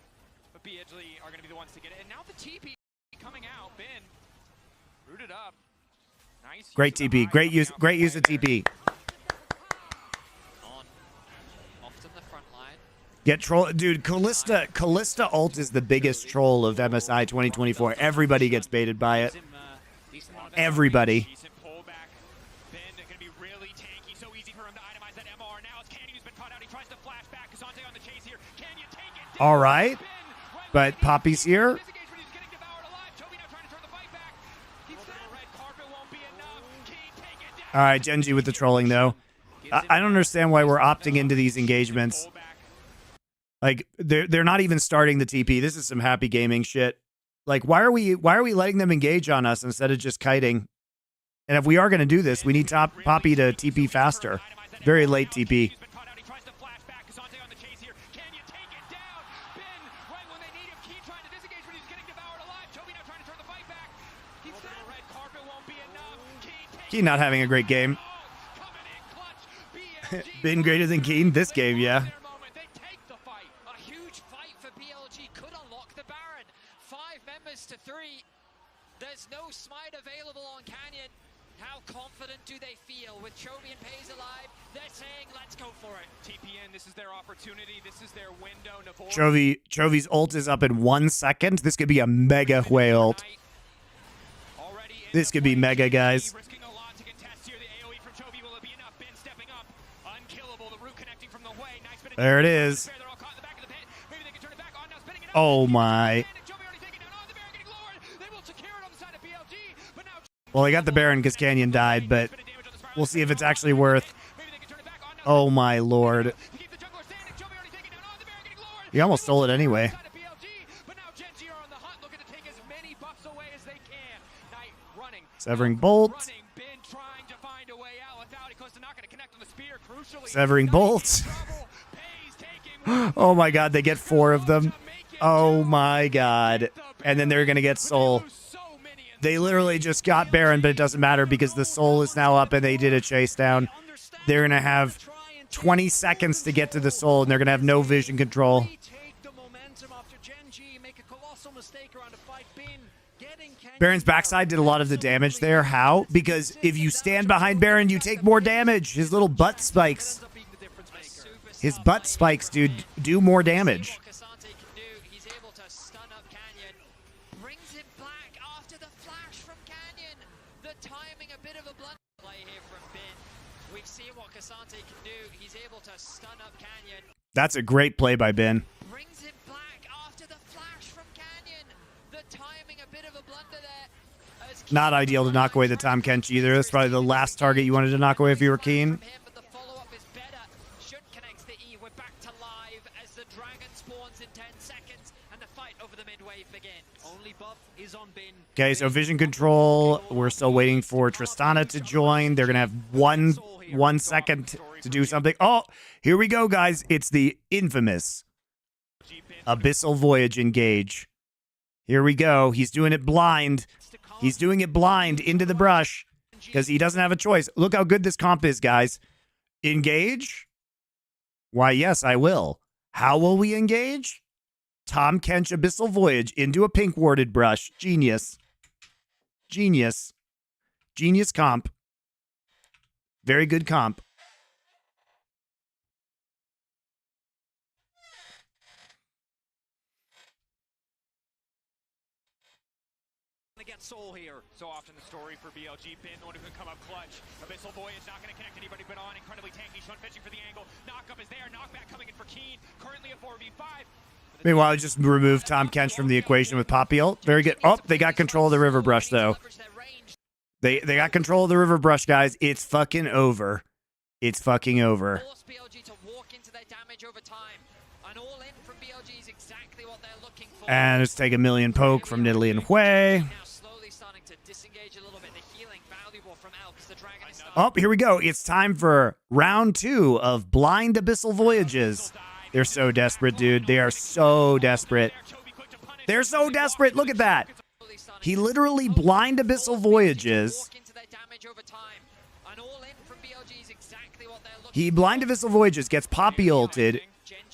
S3: but BLG are going to be the ones to get it. And now the TP coming out. Bin rooted up. Nice
S1: Great
S3: use of the
S1: TP.
S3: high
S1: Great
S3: coming
S1: use.
S3: out
S1: Great
S3: from
S1: use of
S3: play there.
S1: TP.
S2: On often the front line.
S1: Get troll, dude. Callista ult is the biggest troll of MSI 2024. Everybody gets baited by it. Everybody.
S3: Decent pullback. Ben gonna be really tanky. So easy for him to itemize that MR. Now it's Canyon who's been caught out. He tries to flash back. Kasante on the chase here. Can you take it down?
S1: All right,
S3: Ben, right
S1: but
S3: when
S1: Poppy's here.
S3: disengage when he's getting devoured alive. Toby now trying to turn the fight back. He's the red carpet won't be enough. Key, take it down.
S1: All right, Genji with the trolling though. I don't understand why we're opting into these engagements.
S3: Pullback.
S1: Like they're not even starting the TP. This is some happy gaming shit. Like why are we letting them engage on us instead of just kiting? And if we are going to do this, we need Poppy to TP faster. Very late TP.
S3: He's been caught out. He tries to flash back. Kasante on the chase here. Can you take it down? Ben, right when they need him. Key trying to disengage when he's getting devoured alive. Toby now trying to turn the fight back. He's the red carpet won't be enough. Key,
S1: Keen not having a great game.
S3: coming in clutch. BLG
S1: Been greater than Keen this game, yeah.
S3: their moment. They take the fight.
S2: A huge fight for BLG could unlock the Baron. 5 members to 3. There's no smite available on Canyon. How confident do they feel with Chovy and Pays alive? They're saying, let's go for it.
S3: TPN, this is their opportunity. This is their window. Navor
S1: Chovy's ult is up in 1 second. This could be a mega whale ult.
S3: already in
S1: This
S3: the
S1: could be
S3: play.
S1: mega, guys.
S3: Risking a lot to contest here. The AoE from Chovy, will it be enough? Ben stepping up. Unkillable. The root connecting from the way. Nice bit of
S1: There it
S3: damage.
S1: is.
S3: They're all caught in the back of the pit. Maybe they can turn it back on. Now spinning it up.
S1: Oh my.
S3: Chovy already taken down. Oh, the Baron getting lowered. They will secure it on the side of BLG. But now
S1: Well, they got the Baron because Canyon died, but
S3: bit of damage on the spiral.
S1: we'll see if it's actually worth.
S3: Maybe they can turn it back on. Now
S1: Oh my lord.
S3: to keep the jungler standing. Chovy already taken down. Oh, the Baron getting lowered.
S1: He almost stole it anyway.
S3: Side of BLG, but now Genji are on the hunt, looking to take as many buffs away as they can. Knight running.
S1: Severing bolt.
S3: Running. Ben trying to find a way out without it. Costa not going to connect on the spear. Crucially.
S1: Severing
S3: Knight
S1: bolt.
S3: in trouble. Pays taking
S1: Oh my god, they get 4 of them. Oh my god. And then they're going to get soul.
S3: so many in
S1: They literally just got Baron, but it doesn't matter because the soul is now up and they did a chase down. They're going to have 20 seconds to get to the soul, and they're going to have no vision control.
S4: Take the momentum after Genji, make a colossal mistake around the fight. Bin getting Canyon
S1: Baron's backside did a lot of the damage there. How? Because if you stand behind Baron, you take more damage. His little butt spikes. His butt spikes, dude, do more damage.
S2: What Kasante can do, he's able to stun up Canyon. Brings him back after the flash from Canyon. The timing, a bit of a blunder play here from Bin. We've seen what Kasante can do. He's able to stun up Canyon.
S1: That's a great play by Ben.
S2: Brings him back after the flash from Canyon. The timing, a bit of a blunder there. As
S1: Not ideal to knock away the Tom Kench either. That's probably the last target you wanted to knock away if you were keen.
S2: From him, but the follow-up is better. Should connect the E. We're back to live as the dragon spawns in 10 seconds and the fight over the mid-wave begins.
S4: Only buff is on Bin.
S1: Okay, so vision control. We're still waiting for Tristana to join. They're going to have 1 second to do something. Oh, here we go, guys. It's the infamous Abyssal Voyage engage. Here we go. He's doing it blind. He's doing it blind into the brush because he doesn't have a choice. Look how good this comp is, guys. Engage? Why, yes, I will. How will we engage? Tom Kench Abyssal Voyage into a pink warded brush. Genius. Genius. Genius comp. Very good comp.
S4: To get Soul here.
S3: So often the story for BLG. Bin, the one who can come up clutch. Abyssal Voyage not going to connect anybody but on. Incredibly tanky. Sean fetching for the angle. Knockup is there. Knockback coming in for Keen. Currently a 4v5.
S1: Meanwhile, I just removed Tom Kench from the equation with Poppy ult. Very good. Oh, they got control of the river brush, though. They got control of the river brush, guys. It's fucking over. It's fucking over.
S2: Force BLG to walk into their damage over time. An all-in from BLG is exactly what they're looking for.
S1: And let's take a million poke from Nidalee and Hui.
S2: Now slowly starting to disengage a little bit. The healing valuable from Elk because the dragon is
S1: Oh, here we go. It's time for round 2 of Blind Abyssal Voyages. They're so desperate, dude. They are so desperate. They're so desperate. Look at that. He literally blind Abyssal Voyages. He blind Abyssal Voyages, gets Poppy ulted,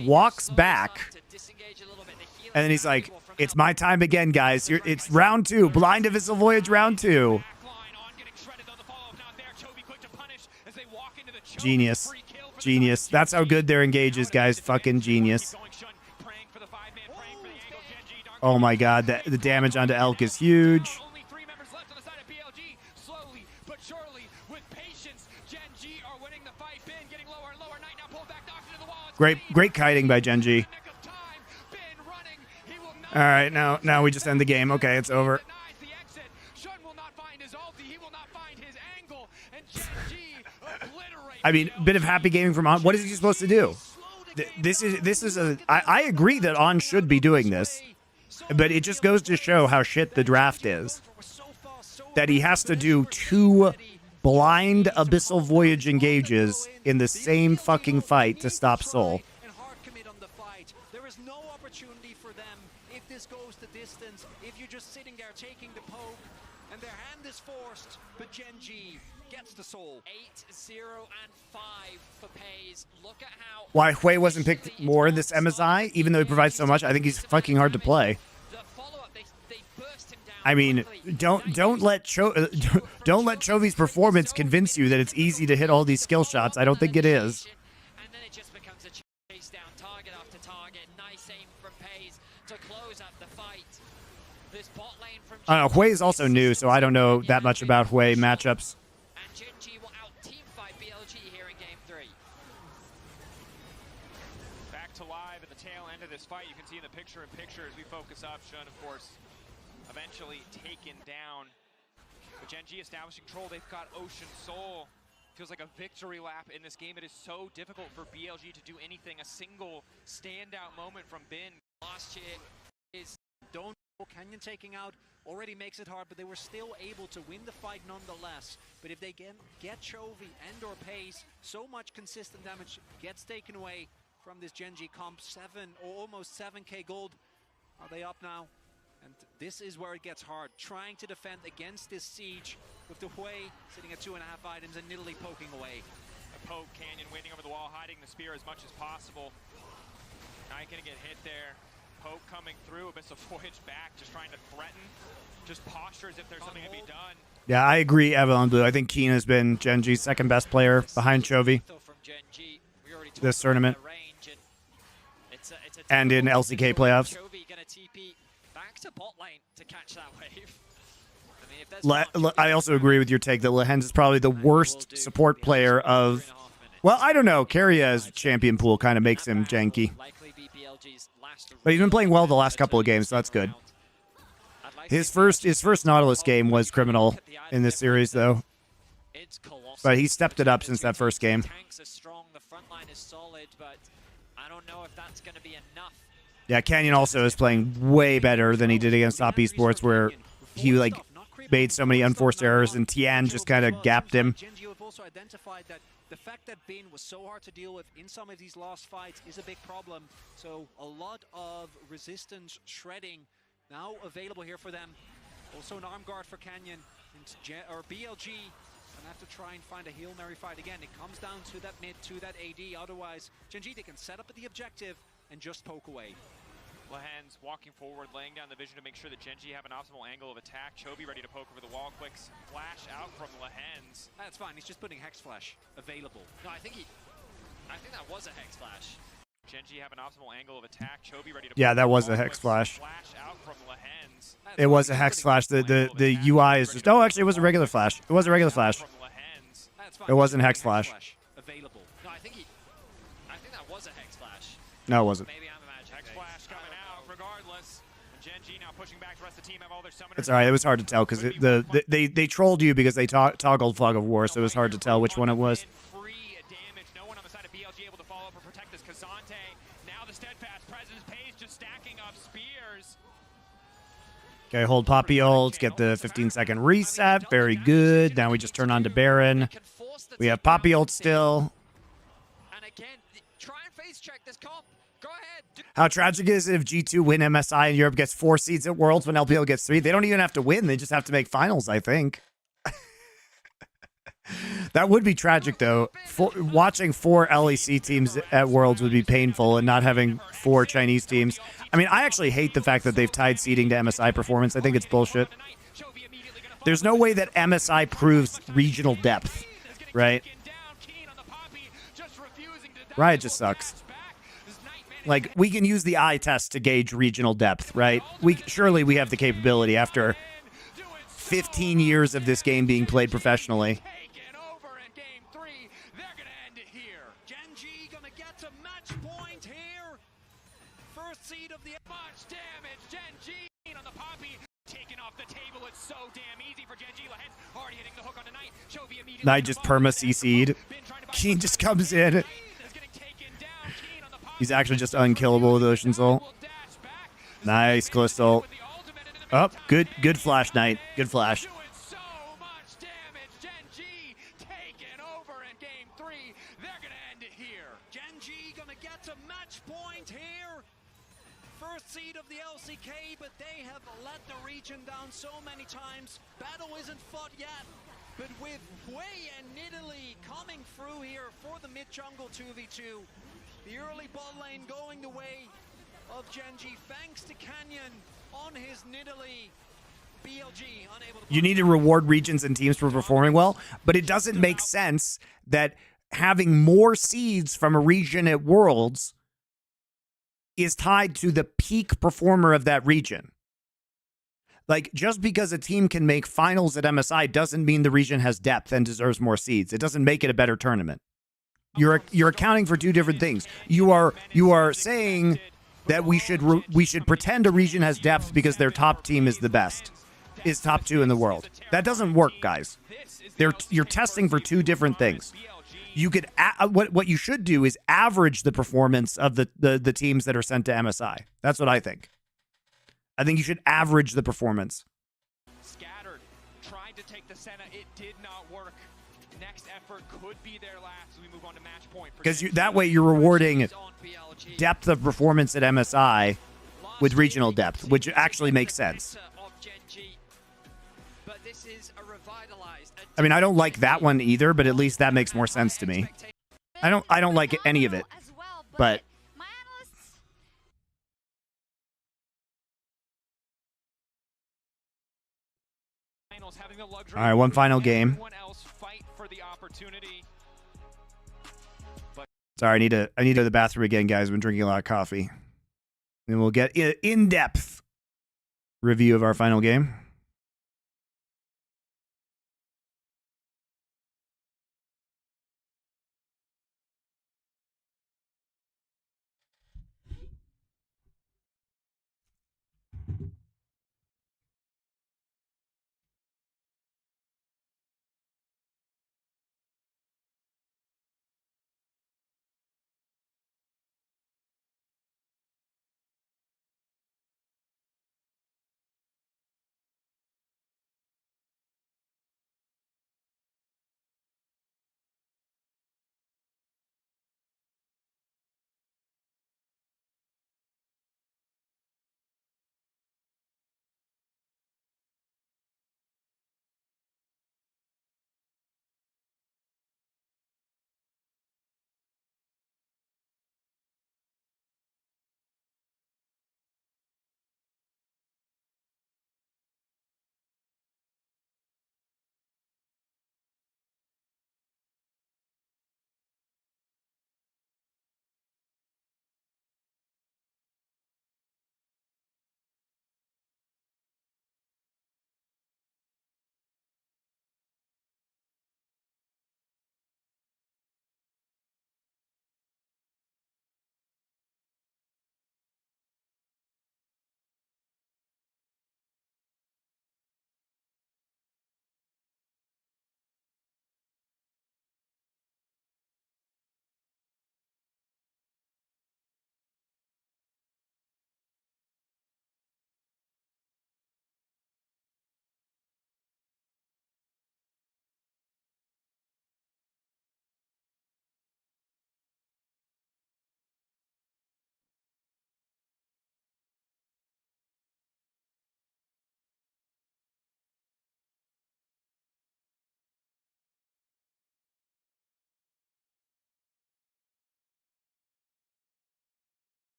S1: walks back, and then he's like, it's my time again, guys. It's round 2. Blind Abyssal Voyage round 2. Genius. Genius. That's how good their engage is, guys. Fucking genius. Oh my god, the damage onto Elk is huge.
S3: Only 3 members left on the side of BLG. Slowly but surely, with patience, Gen G are winning the fight. Bin getting lower and lower. Knight now pulled back, knocked into the wall.
S1: Great kiting by Gen G. All right, now we just end the game. Okay, it's over. I mean, bit of happy gaming from On. What is he supposed to do? This is a. I agree that On should be doing this, but it just goes to show how shit the draft is. That he has to do 2 blind Abyssal Voyage engages in the same fucking fight to stop Soul.
S4: There is no opportunity for them if this goes the distance, if you're just sitting there taking the poke, and their hand is forced, but Gen G gets the Soul.
S2: 8-0 and 5 for Pays. Look at how
S1: Why Hui wasn't picked more in this MSI, even though he provides so much. I think he's fucking hard to play. I mean, don't let Chovy's performance convince you that it's easy to hit all these skill shots. I don't think it is.
S2: And then it just becomes a chase down target after target. Nice aim from Pays to close up the fight. This bot lane from
S1: I don't know. Hui is also new, so I don't know that much about Hui matchups.
S2: And Gen G will out team fight BLG here in game 3.
S3: Back to live at the tail end of this fight. You can see in the picture-in-picture as we focus up. Shun, of course, eventually taken down. But Gen G establishing control. They've got Ocean Soul. Feels like a victory lap in this game. It is so difficult for BLG to do anything. A single standout moment from Bin.
S2: Last year is
S4: Don't Canyon taking out already makes it hard, but they were still able to win the fight nonetheless. But if they get Chovy and or Pays, so much consistent damage gets taken away from this Gen G comp. 7 or almost 7k gold. Are they up now? And this is where it gets hard, trying to defend against this siege with the Hui sitting at 2.5 items and Nidalee poking away.
S3: A poke, Canyon waiting over the wall, hiding the spear as much as possible. Knight gonna get hit there. Poke coming through, Abyssal Voyage back, just trying to threaten. Just postures if there's something to be done.
S1: Yeah, I agree, Evelyn Blue. I think Keen has been Gen G's second best player behind Chovy this tournament. And in LCK playoffs.
S2: Chovy gonna TP back to bot lane to catch that wave. I mean, if there's
S1: I also agree with your take that Lehens is probably the worst support player of... Well, I don't know. Keria champion pool kind of makes him janky. But he's been playing well the last couple of games, so that's good. His first Nautilus game was criminal in this series, though. But he stepped it up since that first game.
S2: Tanks are strong, the front line is solid, but I don't know if that's going to be enough.
S1: Yeah, Canyon also is playing way better than he did against Top Esports, where he made so many unforced errors, and Tian just kind of gapped him.
S4: Genji have also identified that the fact that Bin was so hard to deal with in some of these last fights is a big problem. So a lot of resistance shredding now available here for them. Also an arm guard for Canyon or BLG. And have to try and find a Hail Mary fight again. It comes down to that mid, to that AD. Otherwise, Genji, they can set up at the objective and just poke away.
S3: Lehens walking forward, laying down the vision to make sure that Genji have an optimal angle of attack. Chovy ready to poke over the wall. Quick flash out from Lehens.
S4: That's fine. He's just putting Hex Flash available.
S2: No, I think that was a Hex Flash.
S3: Genji have an optimal angle of attack. Chovy ready to
S1: Yeah,
S3: poke
S1: that
S3: over
S1: was
S3: the
S1: a
S3: wall.
S1: Hex Flash.
S3: Flash out from Lehens.
S1: It was a Hex Flash. The UI is just... Oh, actually, it was a regular Flash. It was a regular Flash. It wasn't Hex Flash.
S4: Available.
S2: No, I think that was a Hex Flash.
S1: No, it wasn't.
S2: Maybe I'm imagining.
S3: Hex Flash coming out regardless. Genji now pushing back. The rest of the team have all their summoners.
S1: It's all right. It was hard to tell because they trolled you because they toggled Fog of War, so it was hard to tell which one it was.
S3: Free damage. No one on the side of BLG able to follow up or protect this. Kazante. Now the steadfast presence. Pays just stacking up spears.
S1: Okay, hold Poppy ult, get the 15-second reset. Very good. Now we just turn on to Baron. We have Poppy ult still.
S2: And again, try and face check this comp. Go ahead.
S1: How tragic is it if G2 win MSI and Europe gets 4 seeds at Worlds when LPL gets 3? They don't even have to win. They just have to make finals, I think. That would be tragic, though. Watching 4 LEC teams at Worlds would be painful, and not having 4 Chinese teams. I mean, I actually hate the fact that they've tied seeding to MSI performance. I think it's bullshit. There's no way that MSI proves regional depth, right? Riot just sucks. Like, we can use the eye test to gauge regional depth, right? Surely we have the capability after 15 years of this game being played professionally.
S4: Gen.G gonna get to match point here. First seed of the
S3: much damage. Gen.G on the Poppy. Taken off the table. It's so damn easy for Gen.G. Lahen's already hitting the hook on the Knight. Chovy immediately.
S1: Knight just perma CC'd. Keen just comes in. He's actually just unkillable with Ocean Soul. Nice, close ult. Up, good flash, Knight. Good flash.
S4: Gen.G gonna get to match point here. First seed of the LCK, but they have let the region down so many times. Battle isn't fought yet, but with Wei and Nidalee coming through here for the mid-jungle 2v2, the early bot lane going the way of Gen.G thanks to Canyon on his Nidalee. BLG unable to...
S1: You need to reward regions and teams for performing well, but it doesn't make sense that having more seeds from a region at Worlds is tied to the peak performer of that region. Like, just because a team can make finals at MSI doesn't mean the region has depth and deserves more seeds. It doesn't make it a better tournament. You're accounting for two different things. You are saying that we should pretend a region has depth because their top team is the best, is top 2 in the world. That doesn't work, guys. You're testing for two different things. You could what you should do is average the performance of the teams that are sent to MSI. That's what I think. I think you should average the performance.
S3: Scattered, tried to take the Senna, it did not work. Next effort could be their last as we move on to match point.
S1: Because that way you're rewarding depth of performance at MSI with regional depth, which actually makes sense. I mean, I don't like that one either, but at least that makes more sense to me. I don't like any of it, but all right, one final game. Sorry, I need to go to the bathroom again, guys. I've been drinking a lot of coffee. And we'll get in-depth review of our final game.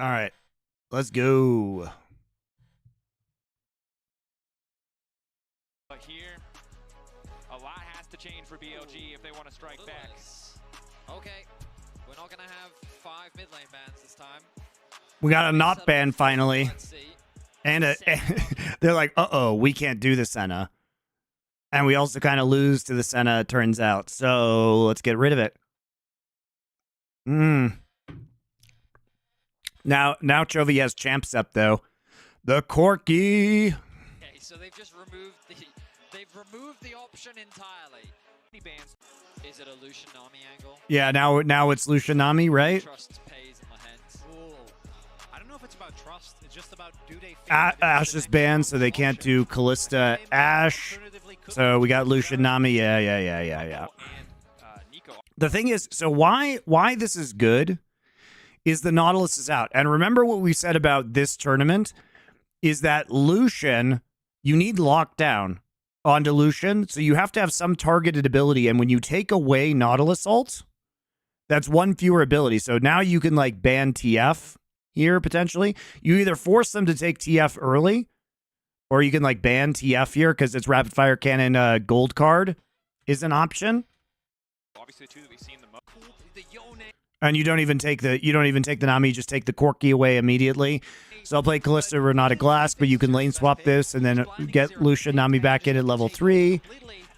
S1: All right. Let's go.
S3: But here, a lot has to change for BLG if they want to strike back.
S2: Okay, we're not going to have 5 mid lane bans this time.
S1: We got a not ban finally.
S2: Let's see.
S1: And they're like, uh-oh, we can't do the Senna. And we also kind of lose to the Senna, it turns out. So let's get rid of it. Now Chovy has champ step though. The Corky.
S2: Okay, so they've just removed the option entirely. Bans. Is it a Lucian Nami angle?
S1: Yeah, now it's Lucian Nami, right?
S2: Trust pays in the hands.
S4: Ooh. I don't know if it's about trust. It's just about do they
S1: Ash is banned, so they can't do Callista Ash. So we got Lucian Nami. Yeah. The thing is, so why this is good is the Nautilus is out. And remember what we said about this tournament is that Lucian, you need lockdown onto Lucian. So you have to have some targeted ability. And when you take away Nautilus ult, that's one fewer ability. So now you can like ban TF here potentially. You either force them to take TF early, or you can like ban TF here because it's rapid fire cannon gold card is an option.
S3: Obviously, the two that we've seen the most.
S1: And you don't even take the Nami, you just take the Corky away immediately. So I'll play Callista Renata Glass, but you can lane swap this and then get Lucian Nami back in at level 3.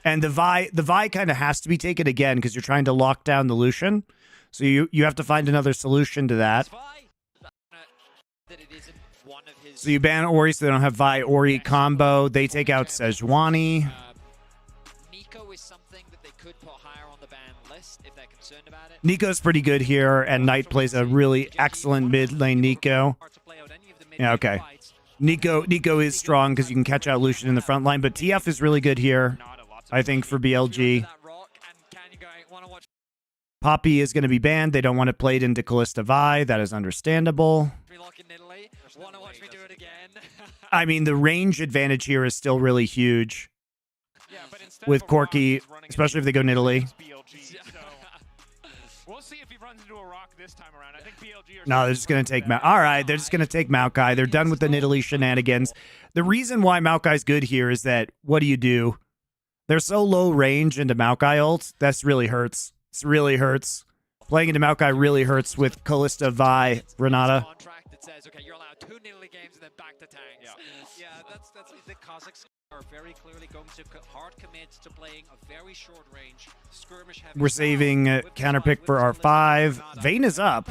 S1: And the Vi kind of has to be taken again because you're trying to lock down the Lucian. So you have to find another solution to that. So you ban Ori so they don't have Vi Ori combo. They take out Sejuani.
S2: Nico is something that they could put higher on the ban list if they're concerned about it.
S1: Nico's pretty good here, and Knight plays a really excellent mid lane Nico. Yeah, okay. Nico is strong because you can catch out Lucian in the front line, but TF is really good here, I think, for BLG. Poppy is going to be banned. They don't want it played into Callista Vi. That is understandable. I mean, the range advantage here is still really huge with Corky, especially if they go Nidalee.
S3: We'll see if he runs into a rock this time around. I think BLG
S1: No, they're just going to take All right, they're just going to take Maokai. They're done with the Nidalee shenanigans. The reason why Maokai's good here is that, what do? They're so low range into Maokai ult. That's really hurts. This really hurts. Playing into Maokai really hurts with Callista, Vi, Renata.
S4: Yeah, that's the Kazakhs are very clearly going to hard commit to playing a very short range skirmish heavy.
S1: We're saving counterpick for R5. Vayne is up.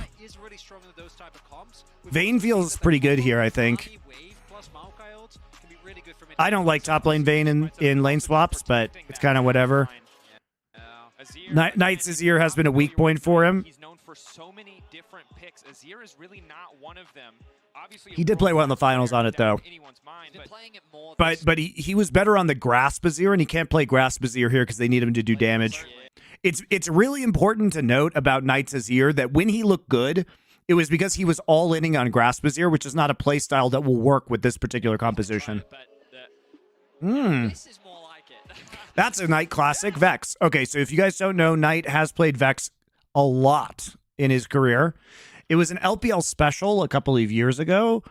S1: Vayne feels pretty good here, I think. I don't like top lane Vayne in lane swaps, but it's kind of whatever. Knight's Azir has been a weak point for him.
S3: He's known for so many different picks. Azir is really not one of them. Obviously,
S1: He did play well in the finals on it, though. But he was better on the Grasp Azir, and he can't play Grasp Azir here because they need him to do damage. It's really important to note about Knight's Azir that when he looked good, it was because he was all-inning on Grasp Azir, which is not a playstyle that will work with this particular composition. That's a Knight classic, Vex. Okay, so if you guys don't know, Knight has played Vex a lot in his career. It was an LPL special a couple of years ago.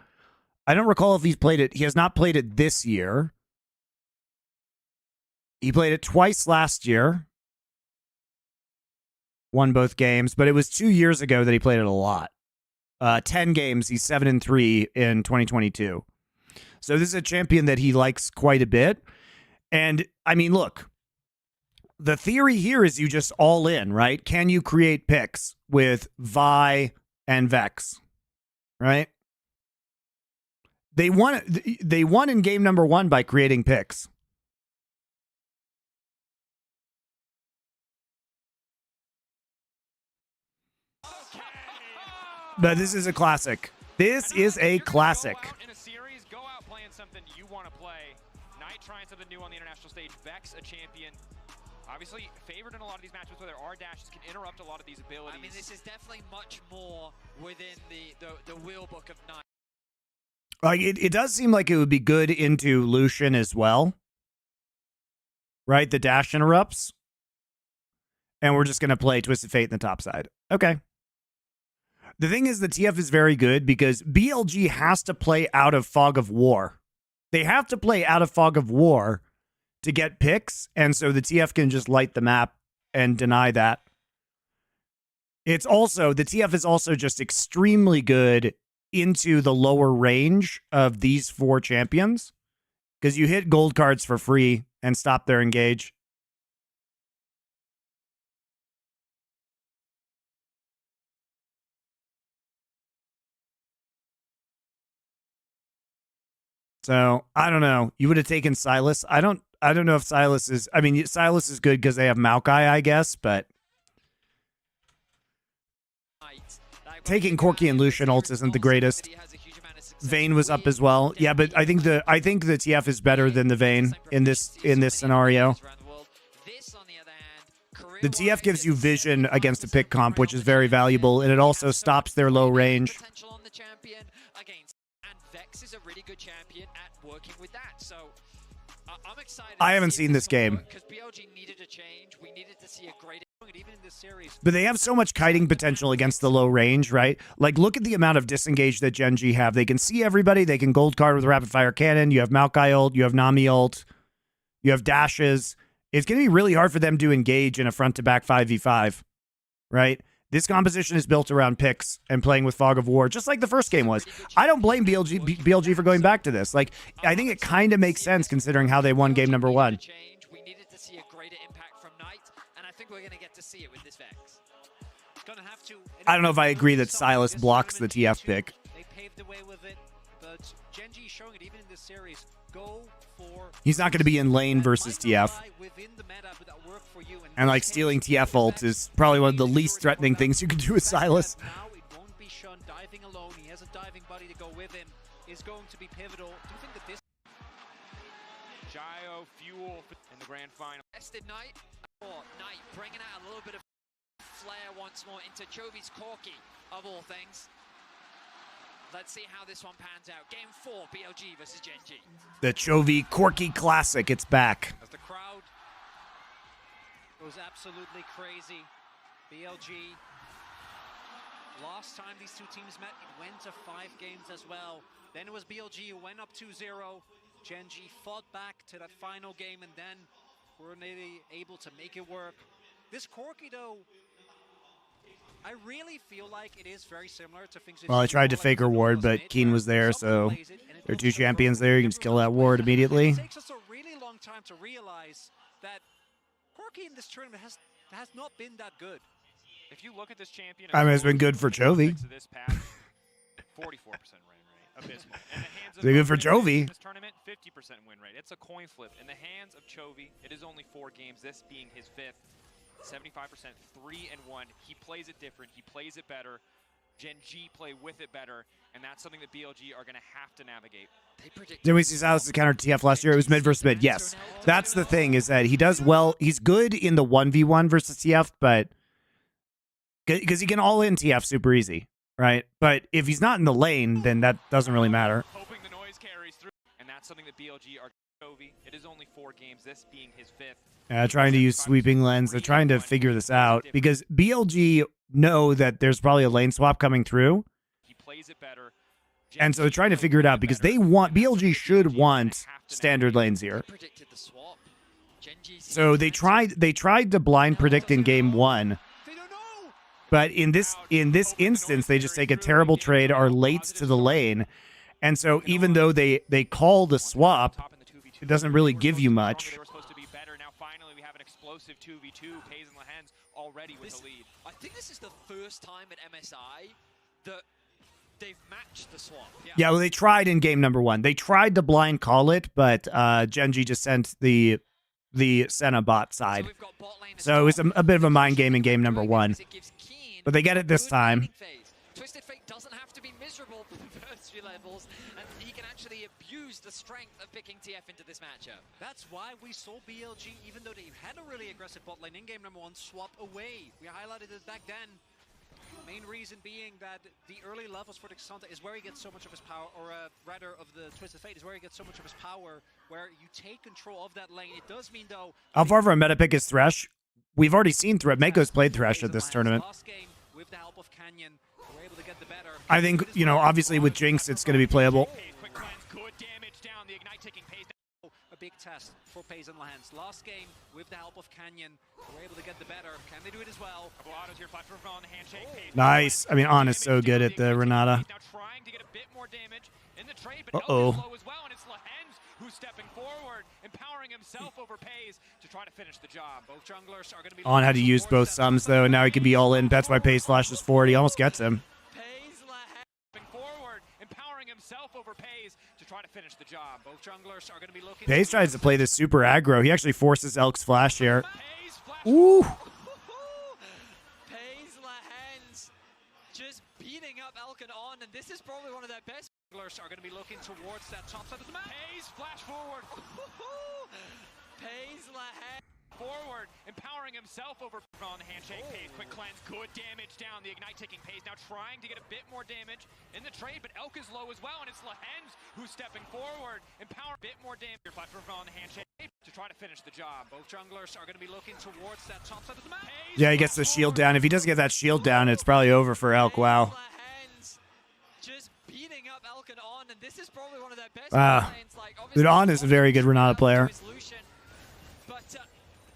S1: I don't recall if he's played it. He has not played it this year. He played it twice last year. Won both games, but it was 2 years ago that he played it a lot. 10 games, he's 7-3 in 2022. So this is a champion that he likes quite a bit. And, I mean, look, the theory here is you just all in, right? Can you create picks with Vi and Vex, right? They won in game number 1 by creating picks. But this is a classic. This is a classic.
S3: In a series, go out playing something you want to play. Knight trying something new on the international stage. Vex, a champion. Obviously, favored in a lot of these matches where their R dashes can interrupt a lot of these abilities.
S2: I mean, this is definitely much more within the wheel book of Knight.
S1: Like it does seem like it would be good into Lucian as well. Right? The dash interrupts. And we're just going to play Twisted Fate in the top side. Okay. The thing is, the TF is very good because BLG has to play out of Fog of War. They have to play out of Fog of War to get picks, and so the TF can just light the map and deny that. It's also, the TF is also just extremely good into the lower range of these 4 champions because you hit gold cards for free and stop their engage. So I don't know. You would have taken Silas. I don't know if Silas is. I mean, Silas is good because they have Maokai, I guess. But taking Corki and Lucian ults isn't the greatest. Vayne was up as well. Yeah, but I think the TF is better than the Vayne in this scenario. The TF gives you vision against a pick comp, which is very valuable, and it also stops their low range.
S2: Is a really good champion at working with that, so I'm excited.
S1: I haven't seen this game
S2: because BLG needed a change. We needed to see a great even in this series.
S1: But they have so much kiting potential against the low range, right? Like, look at the amount of disengage that Gen G have. They can see everybody. They can gold card with a rapid fire cannon. You have Maokai ult. You have Nami ult. You have dashes. It's going to be really hard for them to engage in a front to back 5v5, right? This composition is built around picks and playing with Fog of War, just like the first game was. I don't blame BLG for going back to this. Like, I think it kind of makes sense considering how they won game number 1.
S2: We needed to see a greater impact from Knight, and I think we're going to get to see it with this Vex.
S1: I don't know if I agree that Silas blocks the TF pick.
S4: They paved the way with it, but Gen G showing it even in this series. Go for.
S1: He's not going to be in lane versus TF. And like stealing TF ult is probably one of the least threatening things you can do with Silas.
S4: Now it won't be Shun diving alone. He has a diving buddy to go with him. Is going to be pivotal. Do you think that this
S3: Gio fuel in the grand final?
S2: Tested Knight. Knight bringing out a little bit of flair once more into Chovy's Corki of all things. Let's see how this one pans out. Game 4, BLG versus Gen G.
S1: The Chovy Corki Classic, it's back.
S4: As the crowd goes absolutely crazy. BLG. Last time these two teams met, it went to 5 games as well. Then it was BLG who went up 2-0. Gen G fought back to that final game and then were nearly able to make it work. This Corki, though, I really feel like it is very similar to things.
S1: Well, I tried to fake her ward, but Keen was there, so there are 2 champions there. You can just kill that ward immediately.
S4: It takes us a really long time to realize that Corki in this tournament has not been that good.
S3: If you look at this champion,
S1: I mean, it's been good for Chovy.
S3: 44% win rate, abysmal. In the hands of
S1: They're good for Chovy.
S3: This tournament, 50% win rate. It's a coin flip. In the hands of Chovy, it is only 4 games. This being his 5th. 75%, 3-1. He plays it different. He plays it better. Gen G play with it better, and that's something that BLG are going to have to navigate.
S1: Did we see Silas counter TF last year? It was mid versus mid. Yes, that's the thing, is that he does well. He's good in the 1v1 versus TF, but because he can all in TF super easy, right? But if he's not in the lane, then that doesn't really matter.
S3: Hoping the noise carries through, and that's something that BLG are. It is only 4 games, this being his 5th.
S1: Trying to use sweeping lens. They're trying to figure this out because BLG know that there's probably a lane swap coming through.
S3: He plays it better.
S1: And so they're trying to figure it out because they want, BLG should want standard lanes here. So they tried to blind predict in game 1. But in this instance, they just take a terrible trade, are late to the lane. And so even though they call the swap, it doesn't really give you much.
S3: They were supposed to be better. Now finally we have an explosive 2v2. Pays and Lahens already with the lead.
S2: I think this is the first time at MSI that they've matched the swap.
S1: Yeah, well, they tried in game number 1. They tried to blind call it, but Gen G just sent the Senna bot side. So it was a bit of a mind game in game number 1. But they get it this time.
S2: Twisted Fate doesn't have to be miserable for the first few levels, and he can actually abuse the strength of picking TF into this matchup.
S4: That's why we saw BLG, even though they had a really aggressive bot lane in game number 1, swap away. We highlighted it back then. Main reason being that the early levels for the Xanta is where he gets so much of his power, or rather of the Twisted Fate is where he gets so much of his power, where you take control of that lane. It does mean, though...
S1: How far of a meta pick is Thresh? We've already seen Thresh. Mako's played Thresh at this tournament.
S4: Last game, with the help of Canyon, we're able to get get the better.
S1: I think, you know, obviously with Jinx, it's going to be playable.
S3: Quick cleanse, good damage down. The Ignite taking pace down.
S4: A big test for FaZe and Lahans. Last game, with the help of Canyon, they were able to get the better. Can they do it as well?
S3: Couple autos here, flash on the handshake. Pace.
S1: Nice. I mean, On is so good at the Renata.
S3: Now trying to get a bit more damage in the trade, but
S1: Uh-oh.
S3: Elk is low as well, and it's Lahens who's stepping forward, empowering himself over Pace to try to finish the job.
S4: Both junglers are going to be
S1: On had to use both sums, though, and now he can be all in. That's why Pace flashes forward. He almost gets him.
S3: Pace Lahens stepping forward, empowering himself over Pace to try to finish the job.
S4: Both junglers are going to be looking.
S1: Pace tries to play this super aggro. He actually forces Elk's flash here.
S3: Pace flash.
S1: Ooh.
S4: Pace Lahans just beating up Elk and On, and this is probably one of their best. Junglers are going to be looking towards that top side of the map.
S3: Pace flash forward.
S4: Pace Lahans.
S3: Forward, empowering himself over on the handshake. Pace, quick cleanse, good damage down. The Ignite taking Pace, now trying to get a bit more damage in the trade, but Elk is low as well, and it's Lahens who's stepping forward, empower a bit more damage. Your platform on the handshake to try to finish the job.
S4: Both junglers are going to be looking towards that top side of the map.
S1: Yeah, he gets the shield down. If he doesn't get that shield down, it's probably over for Elk. Wow.
S4: Lahans just beating up Elk and On, and this is probably one of their best lanes. Like,
S1: Dude, On is a very good Renata player.
S4: But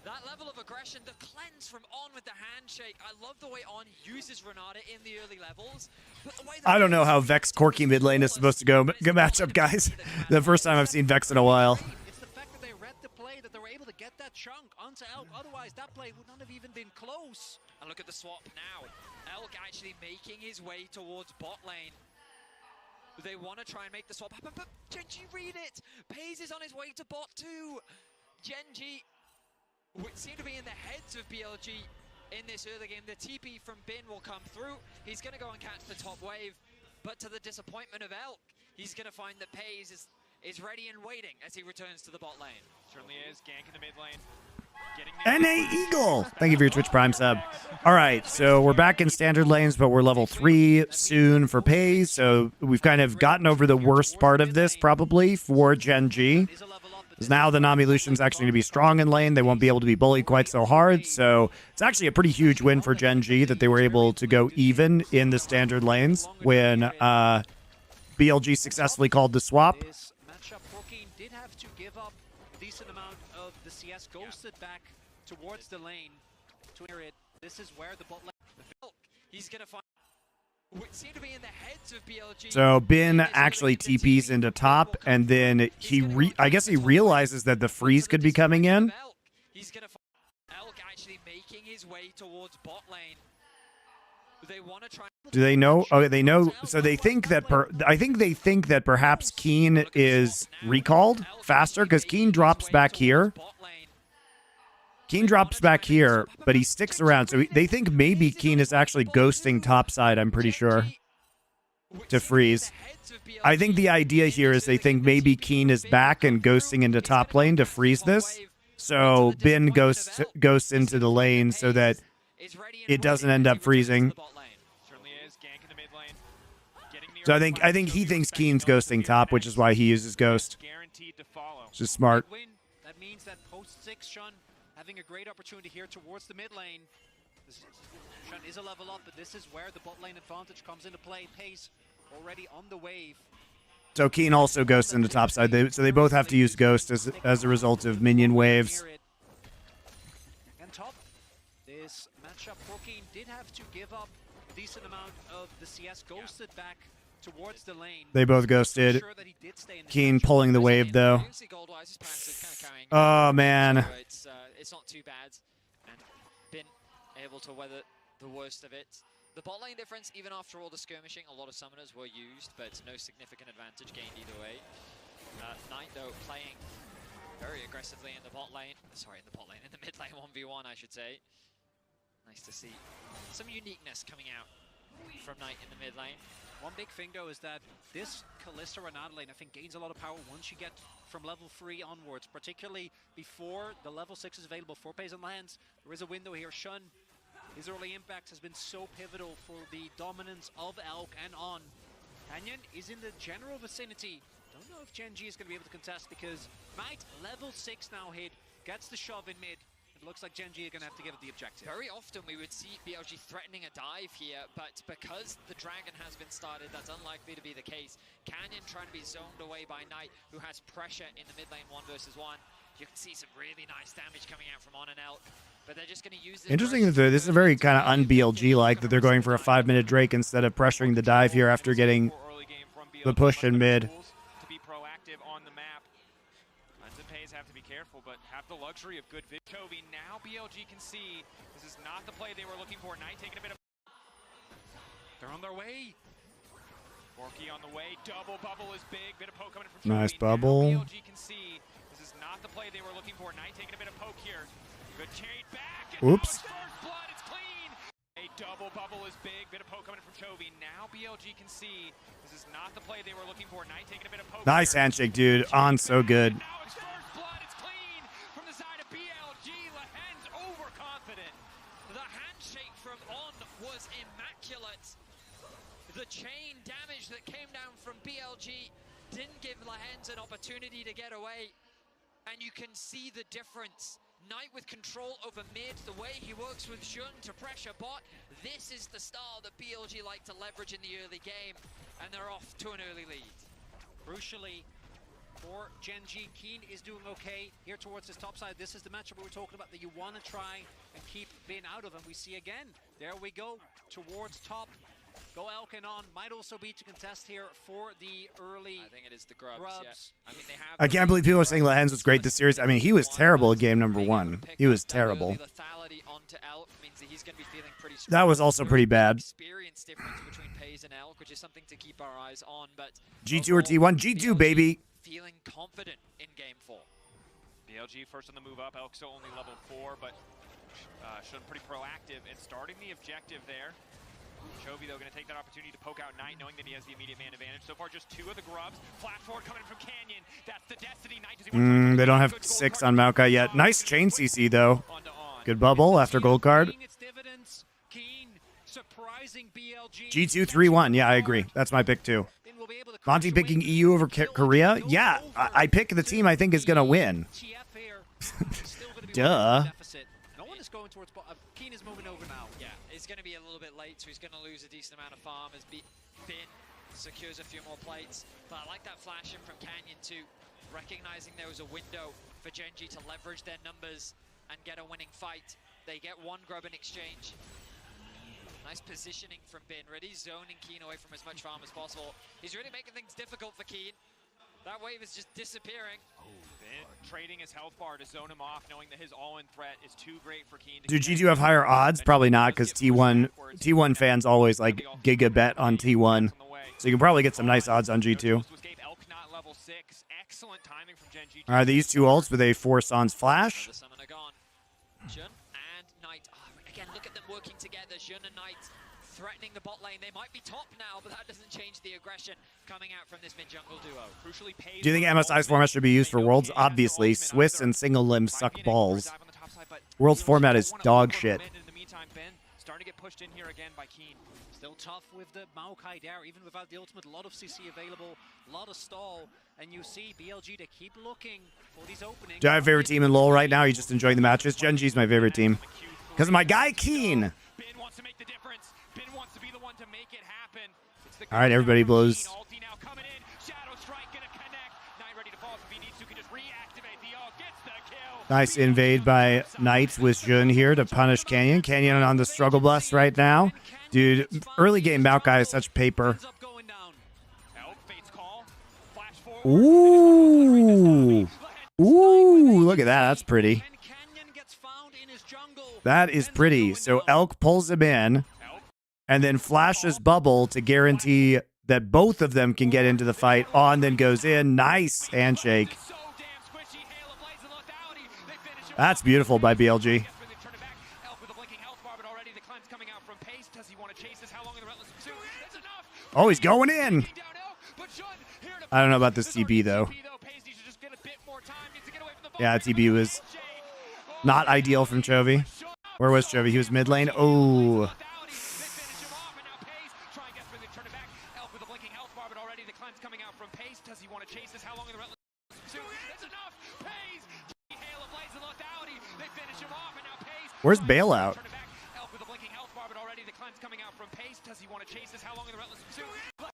S4: that level of aggression, the cleanse from On with the handshake. I love the way On uses Renata in the early levels. But the way
S1: I don't know how Vex Corky mid lane is supposed to go. Good matchup, guys. The first time I've seen Vex in a while.
S4: It's the fact that they read the play, that they were able to get that chunk onto Elk. Otherwise, that play would not have even been close.
S2: And look at the swap now. Elk actually making his way towards bot lane. They want to try and make the swap happen, but Genji read it. Paze is on his way to bot too. Genji would seem to be in the heads of BLG in this early game. The TP from Bin will come through. He's going to go and catch the top wave, but to the disappointment of Elk, he's going to find that Paze is ready and waiting as he returns to the bot lane.
S3: Certainly is, gank in the mid lane.
S1: NA Eagle. Thank you for your Twitch Prime sub. All right, so we're back in standard lanes, but we're level 3 soon for Paze. So we've kind of gotten over the worst part of this, probably, for Genji. Now the Nami Lucian's actually going to be strong in lane. They won't be able to be bullied quite so hard. So it's actually a pretty huge win for Genji that they were able to go even in the standard lanes when BLG successfully called the swap.
S4: This matchup, Porkeen did have to give up a decent amount of the CS, ghosted back towards the lane. This is where the bot lane.
S2: He's going to find. Would seem to be in the heads of BLG.
S1: So Bin actually TPs into top, and then I guess he realizes that the freeze could be coming in.
S2: He's going to find Elk actually making his way towards bot lane. They want to try.
S1: Do they know? Oh, they know. So they think that I think they think that perhaps Keen is recalled faster because Keen drops back here. Keen drops back here, but he sticks around. So they think maybe Keen is actually ghosting topside, I'm pretty sure, to freeze. I think the idea here is they think maybe Keen is back and ghosting into top lane to freeze this. So Bin ghosts into the lane so that it doesn't end up freezing. So I think he thinks Keen's ghosting top, which is why he uses Ghost. Which is smart.
S4: That means that post 6, Shun having a great opportunity here towards the mid lane. Shun is a level up, but this is where the bot lane advantage comes into play. Pace already on the wave.
S1: So Keen also ghosts into topside. So they both have to use Ghost as a result of minion waves.
S4: And top, this matchup, Porkeen did have to give up a decent amount of the CS, ghosted back towards the lane.
S1: They both ghosted. Keen pulling the wave, though. Oh, man.
S2: It's not too bad. And been able to weather the worst of it. The bot lane difference, even after all the skirmishing, a lot of summoners were used, but no significant advantage gained either way. Knight, though, playing very aggressively in the bot lane. Sorry, in the bot lane, in the mid lane 1v1, I should say. Nice to see some uniqueness coming out from Knight in the mid lane.
S4: One big thing, though, is that this Kalista Renata lane, I think, gains a lot of power once you get from level 3 onwards, particularly before the level 6 is available for Paze and Lands. There is a window here. Shun, his early impact has been so pivotal for the dominance of Elk and On. Canyon is in the general vicinity. Don't know if Genji is going to be able to contest because Knight, level 6 now hit, gets the shove in mid. looks like Gen.G are going to have to give it the objective.
S2: Very often we would see BLG threatening a dive here, but because the Dragon has been started, that's unlikely to be the case. Canyon trying to be zoned away by Knight, who has pressure in the mid lane 1 versus 1. You can see some really nice damage coming out from On and Elk, but they're just going to use this.
S1: Interesting that this is very kind of un-BLG-like, that they're going for a 5-minute Drake instead of pressuring the dive here after getting the push in mid.
S3: To be proactive on the map. Pays have to be careful, but have the luxury of good vision. Chovy, now BLG can see this is not the play they were looking for. Knight taking a bit of...
S4: They're on their way.
S3: Borky on the way. Double bubble is big. Bit of poke coming from Chovy.
S1: Nice bubble.
S3: Now BLG can see this is not the play they were looking for. Knight taking a bit of poke here. Good trade back.
S1: Oops.
S3: First blood, it's clean. A double bubble is big. Bit of poke coming from Chovy. Now BLG can see this is not the play they were looking for. Knight taking a bit of poke.
S1: Nice handshake, dude. On so good.
S3: Now it's first blood. It's clean from the side of BLG. Lahen's overconfident.
S2: The handshake from On was immaculate. The chain damage that came down from BLG didn't give Lahen's an opportunity to get away. And you can see the difference. Knight with control over mid, the way he works with Jun to pressure bot. This is the style that BLG like to leverage in the early game, and they're off to an early lead.
S4: Crucially, for Gen.G, Keen is doing okay here towards his top side. This is the matchup we were talking about that you want to try and keep Bin out of, and we see again. There we go, towards top. Go Elk and On. Might also be to contest here for the early.
S2: I think it is the grubs. Yeah. I mean, they have.
S1: I can't believe people are saying Lahen's was great this series. I mean, he was terrible at game number 1. He was terrible. That was also pretty bad.
S2: Experience difference between Pays and Elk, which is something to keep our eyes on. But
S1: G2 or T1? G2, baby.
S2: Feeling confident in game 4.
S3: BLG first on the move up. Elk's still only level 4, but shown pretty proactive and starting the objective there. Chovy, though, going to take that opportunity to poke out Knight, knowing that he has the immediate man advantage. So far, just 2 of the grubs. Flash forward coming from Canyon. That's the Destiny. Knight, does he want to
S1: they don't have 6 on Maokai yet. Nice chain CC, though. Good bubble after gold card. G2 3-1. Yeah, I agree. That's my pick, too. Monty picking EU over Korea? Yeah, I pick the team I think is going to win. Duh.
S4: Going towards Keen is moving over now.
S2: Yeah, it's going to be a little bit late, so he's going to lose a decent amount of farm as Bin secures a few more plates. But I like that flash in from Canyon too, recognizing there was a window for Gen.G to leverage their numbers and get a winning fight. They get 1 grub in exchange. Nice positioning from Bin, really zoning Keen away from as much farm as possible. He's really making things difficult for Keen. That wave is just disappearing.
S3: Bin trading his health bar to zone him off, knowing that his all-in threat is too great for Keen.
S1: Do G2 have higher odds? Probably not, because T1 fans always like giga bet on T1. So you can probably get some nice odds on G2. All right, these 2 ults with a 4 Sans flash.
S2: Jun and Knight. Again, look at them working together. Jun and Knight threatening the bot lane. They might be top now, but that doesn't change the aggression coming out from this mid-jungle duo.
S1: Do you think MSI's format should be used for Worlds? Obviously. Swiss and single limb suck balls. Worlds format is dog shit.
S3: Starting to get pushed in here again by Keen.
S4: Still tough with the Maokai there, even without the ultimate. A lot of CC available, a lot of stall, and you see BLG to keep looking for these openings.
S1: Do I have a favorite team in LoL right now? Are you just enjoying the matches? Gen.G's my favorite team. Because of my guy, Keen.
S3: Bin wants to make the difference. Bin wants to be the one to make it happen.
S1: All right, everybody blows. Nice invade by Knight with Jun here to punish Canyon. Canyon on the struggle bus right now. Dude, early game Maokai is such paper. Ooh. Ooh, look at that. That's pretty. That is pretty. So Elk pulls him in and then flashes bubble to guarantee that both of them can get into the fight. On then goes in. Nice handshake. That's beautiful by BLG. Oh, he's going in. I don't know about this TB, though. Yeah, TB was not ideal from Chovy. Where was Chovy? He was mid lane. Oh. Where's Bailout?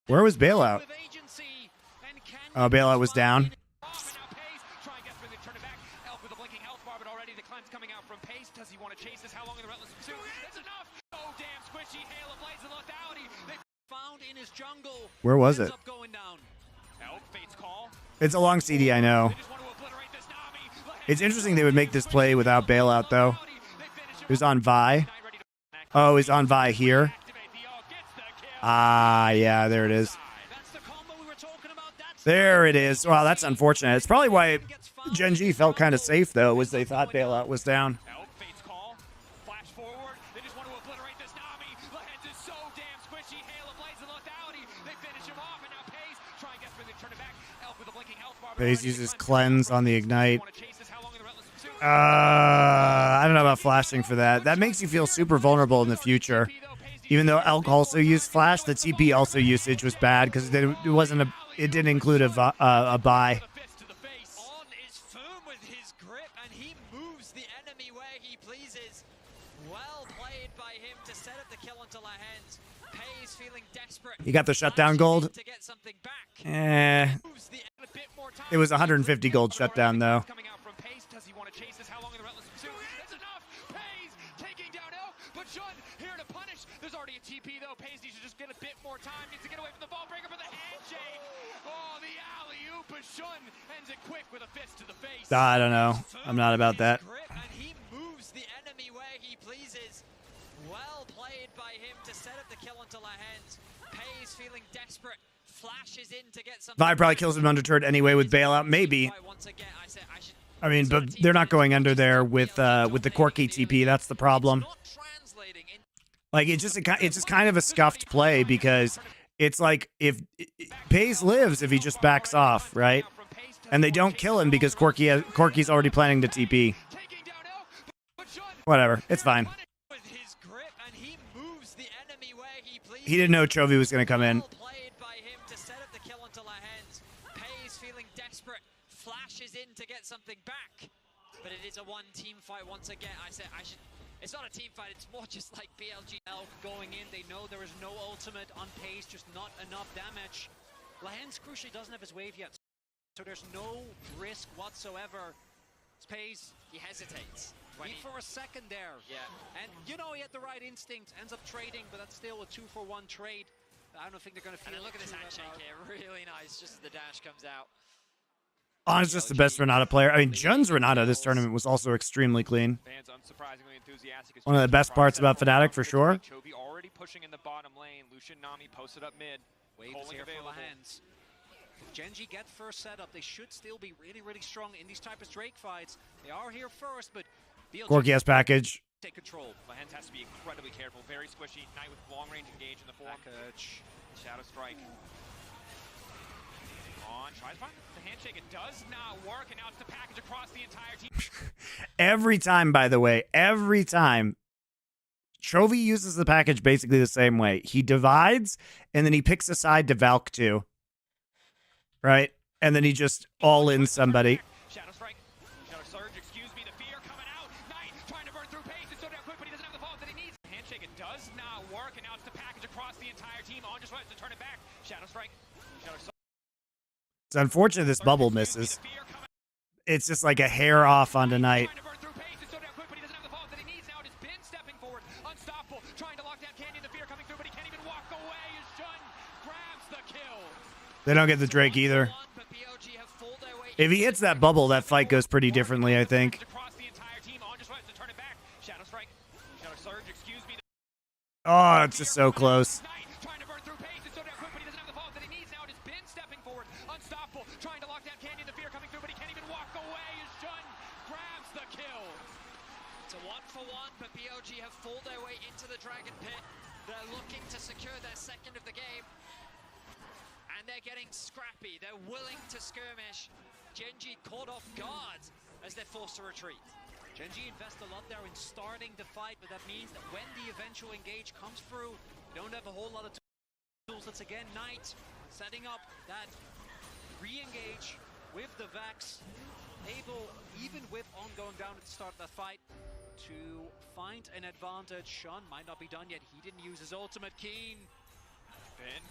S1: Where was Bailout? Oh, Bailout was down. Where was it? It's a long CD, I know. It's interesting they would make this play without Bailout, though. It was on Vi. Oh, it's on Vi here. Ah, yeah, there it is. There it is. Wow, that's unfortunate. It's probably why Gen G felt kind of safe, though, was they thought Bailout was down. Pace uses Cleanse on the Ignite. I don't know about flashing for that. That makes you feel super vulnerable in the future. Even though Elk also used Flash, the TP also usage was bad because it didn't include a buy. You got the shutdown gold? It was 150 gold shutdown, though. I don't know. I'm not about that.
S4: He moves the enemy where he pleases. Well played by him to set up the kill onto Lahens. Pays feeling desperate. Flashes in to get something.
S1: Vi probably kills him undeterred anyway with Bailout. Maybe. I mean, but they're not going under there with the Corki TP. That's the problem. Like, it's just kind of a scuffed play because it's like if Pays lives if he just backs off, right? And they don't kill him because Corki's already planning to TP. Whatever, it's fine. He didn't know Chovy was going to come in.
S4: Flashes in to get something back, but it is a one team fight once again. It's not a team fight, it's more just like BLG Elk going in. They know there is no ultimate on Pace, just not enough damage. Lahens crucially doesn't have his wave yet, so there's no risk whatsoever. It's Pace, he hesitates. For a second there. Yeah. And you know, he had the right instinct, ends up trading, but that's still a 2-for-1 trade. I don't think they're going to feel.
S2: And look at this handshake here, really nice, just as the dash comes out.
S1: Honestly, just the best Renata player. I mean, Jun's Renata this tournament was also extremely clean. One of the best parts about Fnatic, for sure.
S3: Chovy already pushing in the bottom lane. Lucian Nami posted up mid.
S4: Wave is here for Lahens. If Gen G get first setup, they should still be really, really strong in these type of Drake fights. They are here first, but
S1: Corki has package.
S3: Take control. Lahens has to be incredibly careful. Very squishy. Knight with long range engage in the form.
S4: Package.
S3: Shadow Strike. Tries to find the handshake. It does not work, and now it's the package across the entire team.
S1: Every time, by the way, every time, Chovy uses the package basically the same way. He divides, and then he picks a side to Valk to. Right? And then he just all-in somebody.
S3: Shadow Strike. Shadow Surge, excuse me, the fear coming out. Knight trying to burn through Pace. It's so down quick, but he doesn't have the vault that he needs. Handshake, it does not work, and now it's the package across the entire team. On just right to turn it back. Shadow Strike. Shadow Surge.
S1: It's unfortunate this bubble misses. It's just like a hair off on tonight. They don't get the Drake either. If he hits that bubble, that fight goes pretty differently, I think. Oh, it's just so close.
S4: Have pulled their way into the Dragon Pit. They're looking to secure their second of the game. And they're getting scrappy. They're willing to skirmish. Gen G caught off guard as they're forced to retreat. Gen G invest a lot there in starting the fight, but that means that when the eventual engage comes through, they don't have a whole lot of tools. That's again Knight setting up that re-engage with the Vex. Able, even with ongoing down at the start of that fight, to find an advantage. Sean might not be done yet. He didn't use his ultimate. Keen.
S3: Ben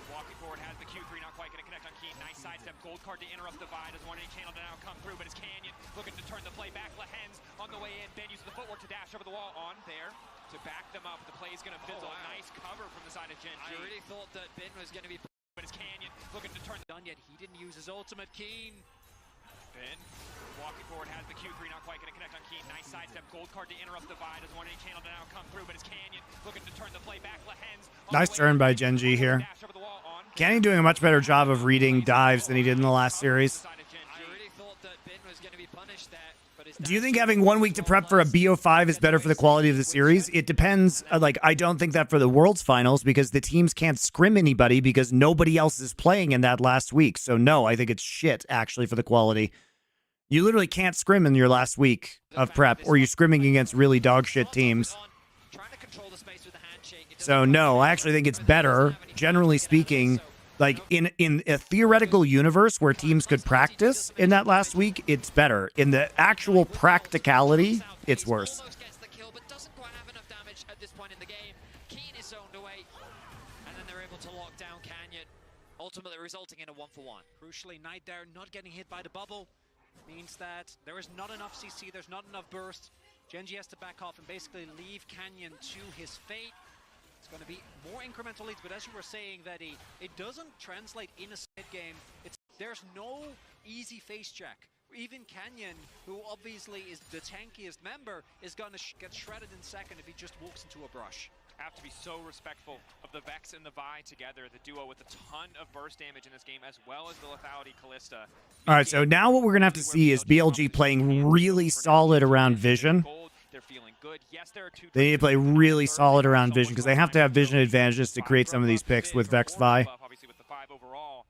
S3: walking forward, has the Q3, not quite going to connect on Keen. Nice sidestep, gold card to interrupt the Vi. Doesn't want any channel to now come through, but it's Canyon looking to turn the play back. Lehens on the way in. Ben uses the footwork to dash over the wall on there to back them up. The play is going to fizzle. Nice cover from the side of Gen G.
S2: I really thought that Ben was going to be...
S3: But it's Canyon looking to turn
S4: Done yet. He didn't use his ultimate. Keen.
S3: Ben walking forward, has the Q3, not quite going to connect on Keen. Nice sidestep, gold card to interrupt the Vi. Doesn't want any channel to now come through, but it's Canyon looking to turn the play back. Lehens.
S1: Nice turn by Gen G here. Canyon doing a much better job of reading dives than he did in the last series.
S2: I really thought that Ben was going to be punished there.
S1: Do you think having 1 week to prep for a BO5 is better for the quality of the series? It depends. Like, I don't think that for the World's Finals because the teams can't scrim anybody because nobody else is playing in that last week. So, no, I think it's shit, actually, for the quality. You literally can't scrim in your last week of prep, or you're scrimming against really dog shit teams. So, no, I actually think it's better, generally speaking. Like, in a theoretical universe where teams could practice in that last week, it's better. In the actual practicality, it's worse.
S2: Almost gets the kill, but doesn't quite have enough damage at this point in the game. Keen is zoned away, and then they're able to lock down Canyon, ultimately resulting in a 1-for-1.
S4: Crucially, Knight there not getting hit by the bubble means that there is not enough CC, there's not enough burst. Gen G has to back off and basically leave Canyon to his fate. It's going to be more incremental leads, but as you were saying, Veddy, it doesn't translate in a mid game. There's no easy face jack. Even Canyon, who obviously is the tankiest member, is going to get shredded in second if he just walks into a brush.
S3: Have to be so respectful of the Vex and the Vi together, the duo with a ton of burst damage in this game, as well as the lethality Callista.
S1: All right, so now what we're going to have to see is BLG playing really solid around vision.
S3: They're feeling good. Yes, there are two.
S1: They need to play really solid around vision because they have to have vision advantages to create some of these picks with Vex Vi.
S3: Obviously with the 5 overall.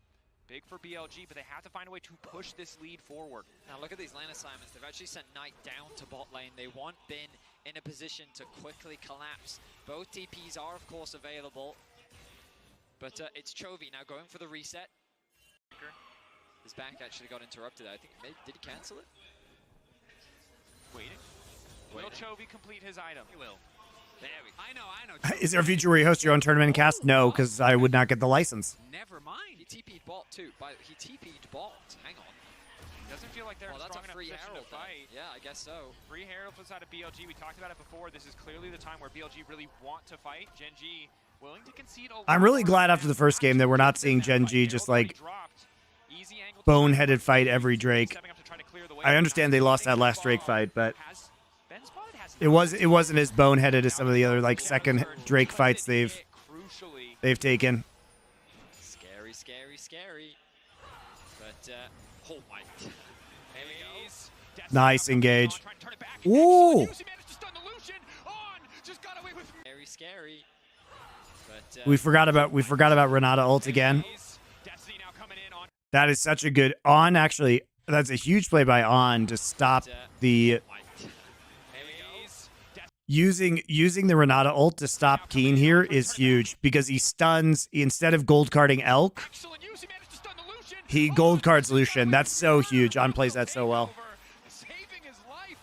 S3: Big for BLG, but they have to find a way to push this lead forward.
S2: Now look at these lane assignments. They've actually sent Knight down to bot lane. They want Ben in a position to quickly collapse. Both TPs are, of course, available. But it's Chovy now going for the reset. His back actually got interrupted. I think, maybe, did he cancel it?
S3: Waiting. Will Chovy complete his item?
S4: He will.
S2: There we go.
S4: I know.
S1: Is there a future where you host your own tournament and cast? No, because I would not get the license.
S4: Never mind.
S2: He TP'd bot too. He TP'd bot. Hang on.
S3: Doesn't feel like they're in a
S2: Well, that's
S3: strong
S2: a
S3: enough
S2: free
S3: position
S2: Herald
S3: to fight.
S2: Yeah, I guess so.
S3: Free Herald from the side of BLG. We talked about it before. This is clearly the time where BLG really want to fight. Gen G willing to concede a lot.
S1: I'm really glad after the first game that we're not seeing Gen G just like boneheaded fight every Drake. I understand they lost that last Drake fight, but it wasn't as boneheaded as some of the other like second Drake fights they've taken.
S2: Scary, scary, scary. But oh my! There we go.
S1: Nice engage. Ooh.
S2: Very scary. But
S1: We forgot about Renata ult again. That is such a good on. Actually, that's a huge play by On to stop the using the Renata ult to stop Keen here is huge because he stuns instead of gold carding Elk. He gold cards Lucian. That's so huge. On plays that so well.
S4: Saving his life.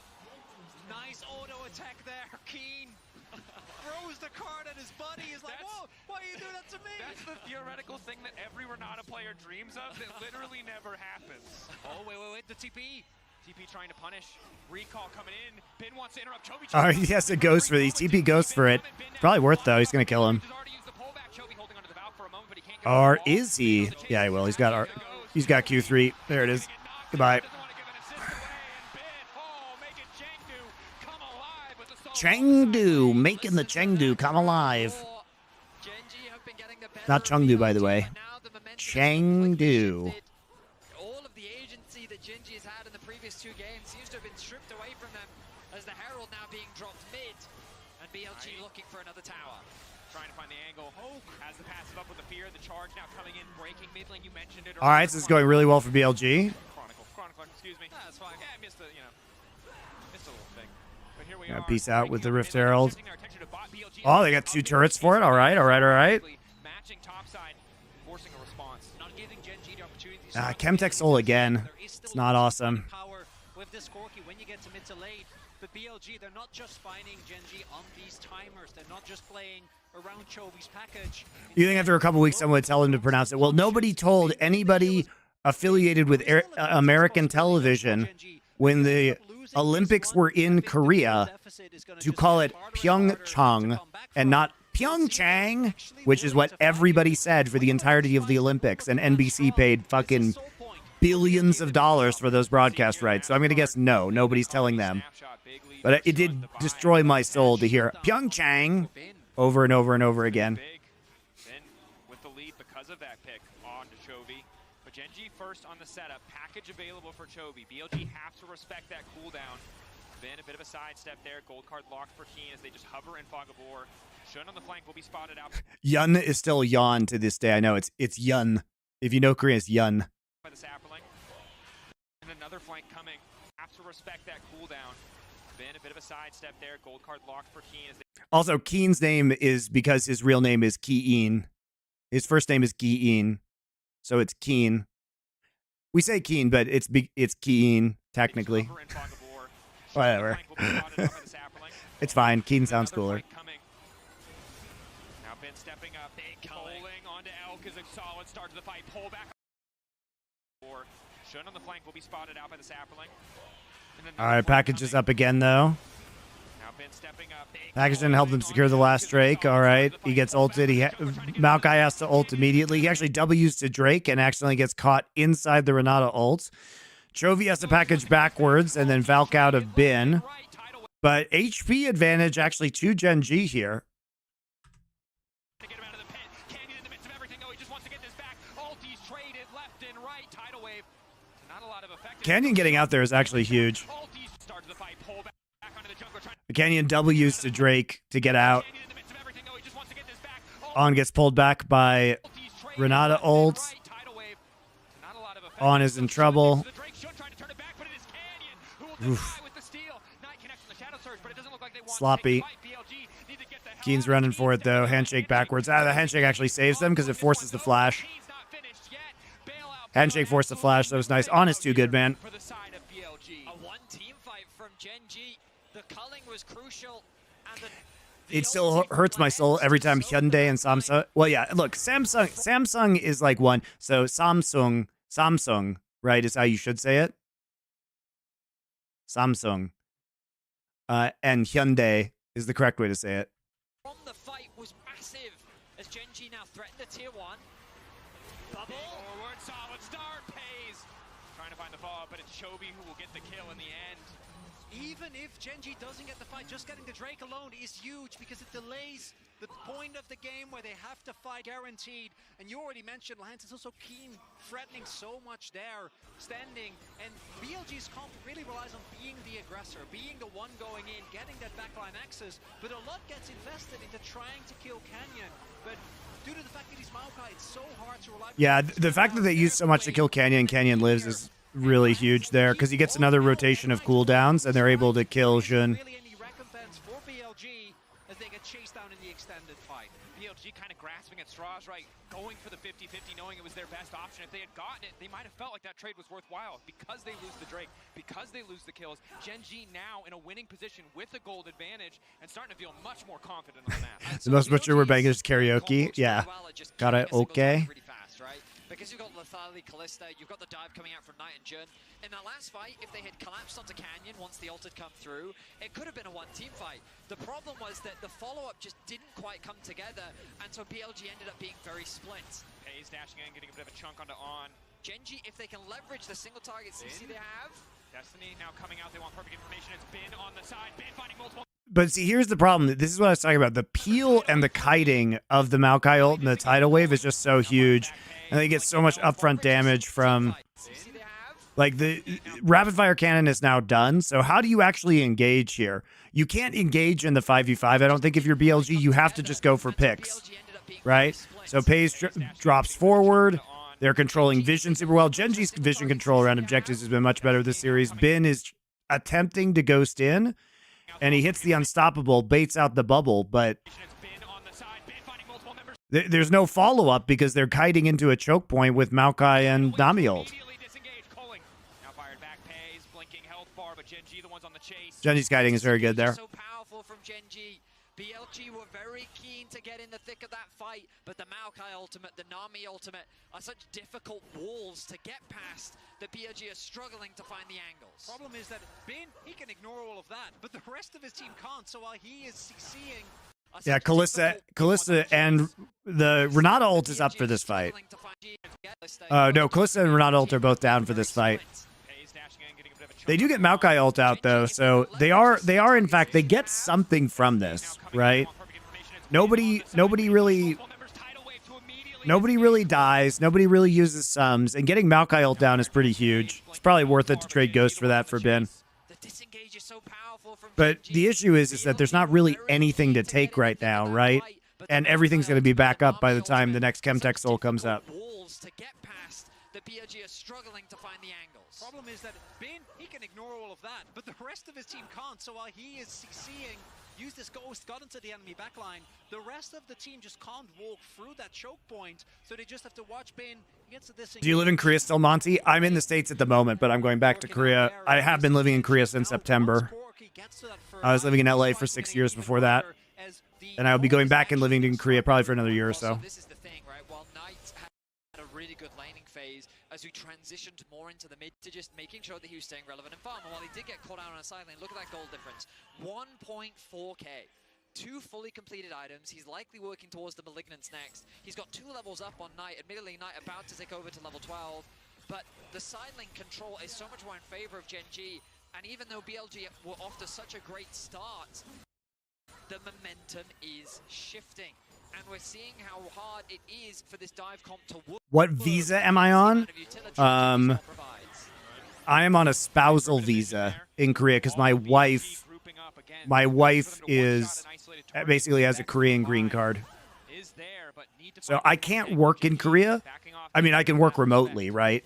S4: Nice auto attack there. Keen throws the card at his buddy. He's like, whoa, why you do that to me?
S3: That's the theoretical thing that every Renata player dreams of that literally never happens.
S4: Oh, wait, the TP.
S3: TP trying to punish. Recall coming in. Ben wants to interrupt Chovy.
S1: Oh, he has a ghost for these. TP goes for it. Probably worth though. He's gonna kill him. Or is he? Yeah, he will. He's got Q3. There it is. Goodbye. Chengdu making the Chengdu come alive. Not Chengdu, by the way. Chengdu.
S2: All of the agency that Gen G has had in the previous two games seems to have been stripped away from them as the Herald now being dropped mid and BLG looking for another tower.
S3: Trying to find the angle. Has the passive up with the fear. The charge now coming in, breaking mid lane. You mentioned it.
S1: All right, so this is going really well for BLG.
S3: Chronicle, excuse me. That's fine. Yeah, I missed a little thing. But here we
S1: Yeah,
S3: are.
S1: peace out with the Rift Herald. Oh, they got 2 turrets for it. All right.
S3: Matching top side, forcing a response.
S4: Not giving Gen G the opportunity.
S1: Chemtech Soul again. It's not awesome.
S4: Power with this Corki when you get to mid to late. But BLG, they're not just finding Genji on these timers. They're not just playing around Chovy's package.
S1: You think after a couple weeks someone would tell him to pronounce it? Well, nobody told anybody affiliated with American television when the Olympics were in Korea to call it Pyeongchang and not Pyeongchang, which is what everybody said for the entirety of the Olympics. And NBC paid fucking billions of dollars for those broadcast rights. So I'm going to guess no, nobody's telling them. But it did destroy my soul to hear Pyeongchang over and over and over again.
S3: Then with the lead because of that pick on to Chovy. But Genji first on the setup. Package available for Chovy. BLG have to respect that cooldown. Then a bit of a sidestep there. Gold card locked for Keen as they just hover in Fog of War. Shun on the flank will be spotted out.
S1: Yun is still Yon to this day. I know it's Yun. If you know Korean, it's Yun.
S3: By the sapling. And another flank coming. Have to respect that cooldown. Then a bit of a sidestep there. Gold card locked for Keen as they
S1: Also, Keen's name is because his real name is Keen. His first name is Keen, so it's Keen. We say Keen, but it's Keen technically. Whatever. It's fine. Keen sounds cooler.
S3: Now Ben stepping up, pulling onto Elk is a solid start to the fight. Pull back. Shun on the flank will be spotted out by the sapling.
S1: All right, package is up again though.
S3: Now Ben stepping up.
S1: Package didn't help them secure the last Drake. All right, he gets ulted. Maokai has to ult immediately. He actually W's to Drake and accidentally gets caught inside the Renata ult. Chovy has to package backwards and then Valk out of Bin. But HP advantage actually to Genji here.
S3: To get him out of the pit. Canyon in the midst of everything. Oh, he just wants to get this back. Ulti's traded left and right. Tidal wave. Not a lot of effect.
S1: Canyon getting out there is actually huge.
S3: Ulti's starts the fight. Pull back onto the jungler.
S1: The Canyon W's to Drake to get out. On gets pulled back by Renata ult. On is in trouble. Oof. Sloppy. Keen's running for it though. Handshake backwards. The handshake actually saves them because it forces the flash. Handshake forced the flash. That was nice. On is too good, man. It still hurts my soul every time Hyundai and Samsung. Well, yeah, look, Samsung is like one. So Samsung, right, is how you should say it. Samsung. And Hyundai is the correct way to say it.
S2: From the fight was massive as Genji now threatened the tier 1. Bubble.
S3: Forward, solid start, pays. Trying to find the follow-up, but it's Chovy who will get the kill in the end.
S4: Even if Genji doesn't get the fight, just getting the Drake alone is huge because it delays the point of the game where they have to fight guaranteed. And you already mentioned Lance is also Keen, threatening so much there, standing. And BLG's comp really relies on being the aggressor, being the one going in, getting that backline access. But a lot gets invested into trying to kill Canyon. But due to the fact that he's Maokai, it's so hard to rely on.
S1: Yeah, the fact that they use so much to kill Canyon, Canyon lives is really huge there because he gets another rotation of cooldowns and they're able to kill Jun.
S3: BLG kind of grasping at straws, right? Going for the 50-50, knowing it was their best option. If they had gotten it, they might have felt like that trade was worthwhile. Because they lose the Drake, because they lose the kills, Genji now in a winning position with a gold advantage and starting to feel much more confident on the map.
S1: The most mature we're banging is karaoke. Yeah. Got it. Okay.
S2: Because you've got Lethality, Callista, you've got the dive coming out from Knight and Jun. In that last fight, if they had collapsed onto Canyon once the ult had come through, it could have been a one-team fight. The problem was that the follow-up just didn't quite come together, and so BLG ended up being very split.
S3: Pays dashing in, getting a bit of a chunk onto On.
S2: Genji, if they can leverage the single target CC they have.
S3: Destiny now coming out, they want perfect information. It's Bin on the side, Bin finding multiple.
S1: But see, here's the problem. This is what I was talking about. The peel and the kiting of the Maokai ult and the tidal wave is just so huge. And they get so much upfront damage from... Like, the rapid fire cannon is now done. So how do you actually engage here? You can't engage in the 5v5. I don't think if you're BLG, you have to just go for picks. Right? So Pays drops forward. They're controlling vision super well. Genji's vision control around objectives has been much better this series. Bin is attempting to ghost in. And he hits the unstoppable, baits out the bubble, but there's no follow-up because they're kiting into a choke point with Maokai and Nami ult. Genji's kiting is very good there.
S2: So powerful from Genji. BLG were very keen to get in the thick of that fight, but the Maokai ultimate, the Nami ultimate are such difficult walls to get past that BLG are struggling to find the angles.
S4: Problem is that Bin, he can ignore all of that, but the rest of his team can't, so while he is seeing...
S1: Yeah, Kalista and the Renata ult is up for this fight. No, Kalista and Renata ult are both down for this fight. They do get Maokai ult out though, so they are in fact they get something from this, right? Nobody really dies, nobody really uses sums, and getting Maokai ult down is pretty huge. It's probably worth it to trade Ghost for that for Bin. But the issue is that there's not really anything to take right now, right? And everything's going to be back up by the time the next Chemtech Soul comes up.
S2: The BLG are struggling to find the angles.
S4: Problem is that Bin, he can ignore all of that, but the rest of his team can't, so while he is seeing use this Ghost, got into the enemy backline, the rest of the team just can't walk through that choke point, so they just have to watch Bin. He gets to this.
S1: Do you live in Korea still, Monty? I'm in the States at the moment, but I'm going back to Korea. I have been living in Korea since September. I was living in LA for 6 years before that, and I'll be going back and living in Korea probably for another year or so.
S2: This is the thing, right? While Knight had a really good laning phase, as we transitioned more into the mid to just making sure that he was staying relevant in farm. And while he did get caught out on a side lane, look at that gold difference. 1.4k. 2 fully completed items. He's likely working towards the Malignance next. He's got 2 levels up on Knight. Admittedly, Knight about to take over to level 12. But the side lane control is so much more in favor of Genji. And even though BLG were off to such a great start, the momentum is shifting. And we're seeing how hard it is for this dive comp to work.
S1: What visa am I on? I am on a spousal visa in Korea because my wife is basically has a Korean green card. So I can't work in Korea. I mean, I can work remotely, right?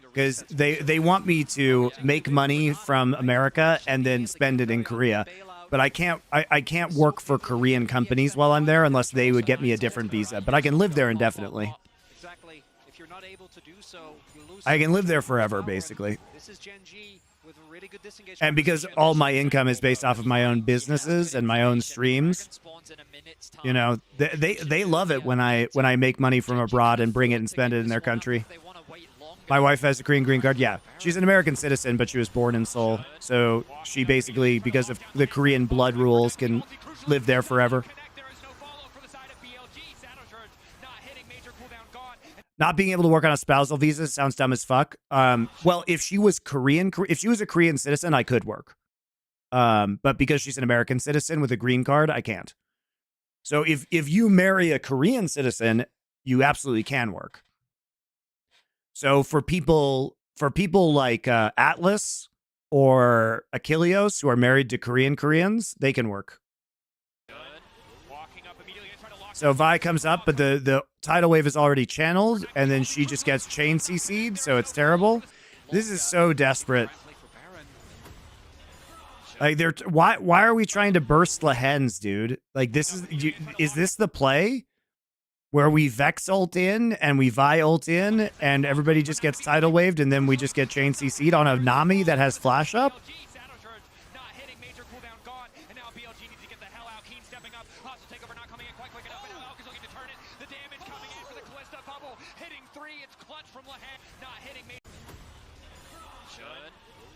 S1: Because they want me to make money from America and then spend it in Korea. But I can't work for Korean companies while I'm there unless they would get me a different visa. But I can live there indefinitely.
S4: Exactly. If you're not able to do so, you lose.
S1: I can live there forever, basically.
S4: This is Genji with a really good disengagement.
S1: And because all my income is based off of my own businesses and my own streams, you know, they love it when I make money from abroad and bring it and spend it in their country. My wife has a Korean green card. Yeah, she's an American citizen, but she was born in Seoul. So she basically, because of the Korean blood rules, can live there forever. Not being able to work on a spousal visa sounds dumb as fuck. Well, if she was a Korean citizen, I could work. But because she's an American citizen with a green card, I can't. So if you marry a Korean citizen, you absolutely can work. So for people like Atlas or Achilleos who are married to Koreans, they can work. So Vi comes up, but the tidal wave is already channeled, and then she just gets chain CC'd, so it's terrible. This is so desperate. Like why are we trying to burst Lehens, dude? Like is this the play? Where we Vex ult in and we Vi ult in and everybody just gets tidal waved and then we just get chain CC'd on a Nami that has flash up?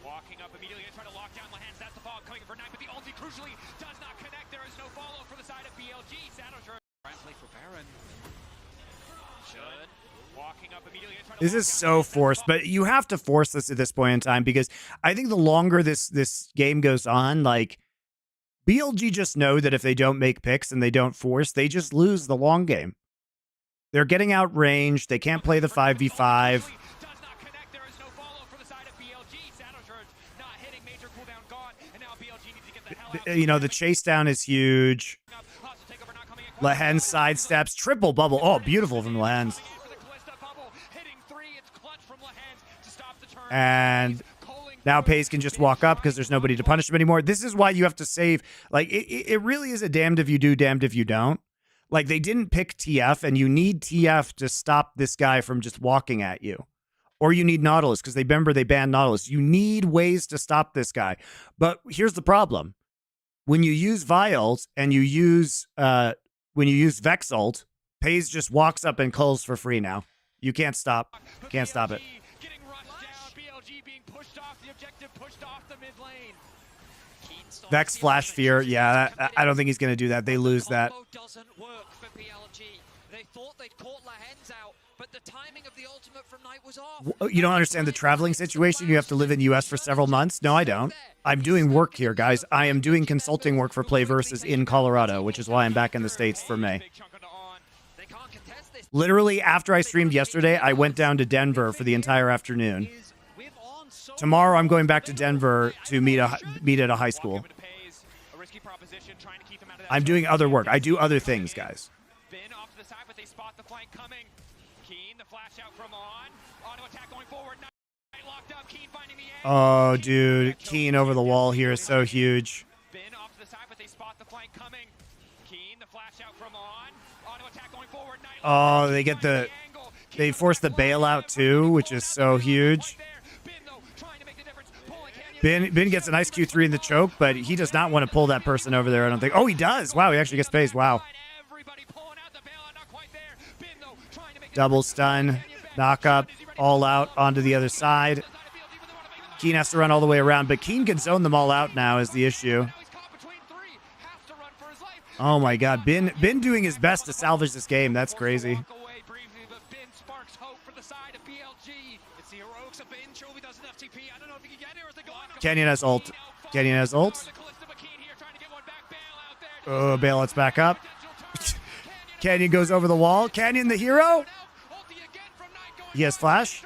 S3: Walking up immediately and trying to lock down Lehens. That's the fog coming for Knight, but the ulti crucially does not connect. There is no follow for the side of BLG. Play for Baron. Walking up immediately and trying to
S1: This is so forced, but you have to force this at this point in time because I think the longer this game goes on, like BLG just know that if they don't make picks and they don't force, they just lose the long game. They're getting outranged. They can't play the 5v5. You know, the chase down is huge. Lehens sidesteps, triple bubble. Oh, beautiful from Lehens. And now Pace can just walk up because there's nobody to punish him anymore. This is why you have to save. Like, it really is a damned if you do, damned if you don't. Like, they didn't pick TF, and you need TF to stop this guy from just walking at you. Or you need Nautilus, because they remember they banned Nautilus. You need ways to stop this guy. But here's the problem. When you use Vials and you use when you use Vex ult, Pays just walks up and culls for free now. You can't stop. Can't stop it.
S3: Getting rushed down. BLG being pushed off the objective, pushed off the mid lane.
S1: Vex Flash Fear. Yeah, I don't think he's going to do that. They lose that.
S2: Doesn't work for BLG. They thought they'd caught Lahens out, but the timing of the ultimate from Knight was off.
S1: You don't understand the traveling situation? You have to live in the U.S. for several months? No, I don't. I'm doing work here, guys. I am doing consulting work for Play Versus in Colorado, which is why I'm back in the States for May. Literally, after I streamed yesterday, I went down to Denver for the entire afternoon. Tomorrow, I'm going back to Denver to meet at a high school. I'm doing other work. I do other things, guys. Oh, dude. Keen over the wall here is so huge. Oh, they force the bailout too, which is so huge. Ben gets a nice Q3 in the choke, but he does not want to pull that person over there, I don't think. Oh, he does. Wow, he actually gets phased. Wow. Double stun, knock up, all out onto the other side. Keen has to run all the way around, but Keen can zone them all out now is the issue. Oh my god, Ben doing his best to salvage this game. That's crazy. Canyon has ult. Canyon has ult. Oh, bailout's back up. Canyon goes over the wall. Canyon the hero. He has flash.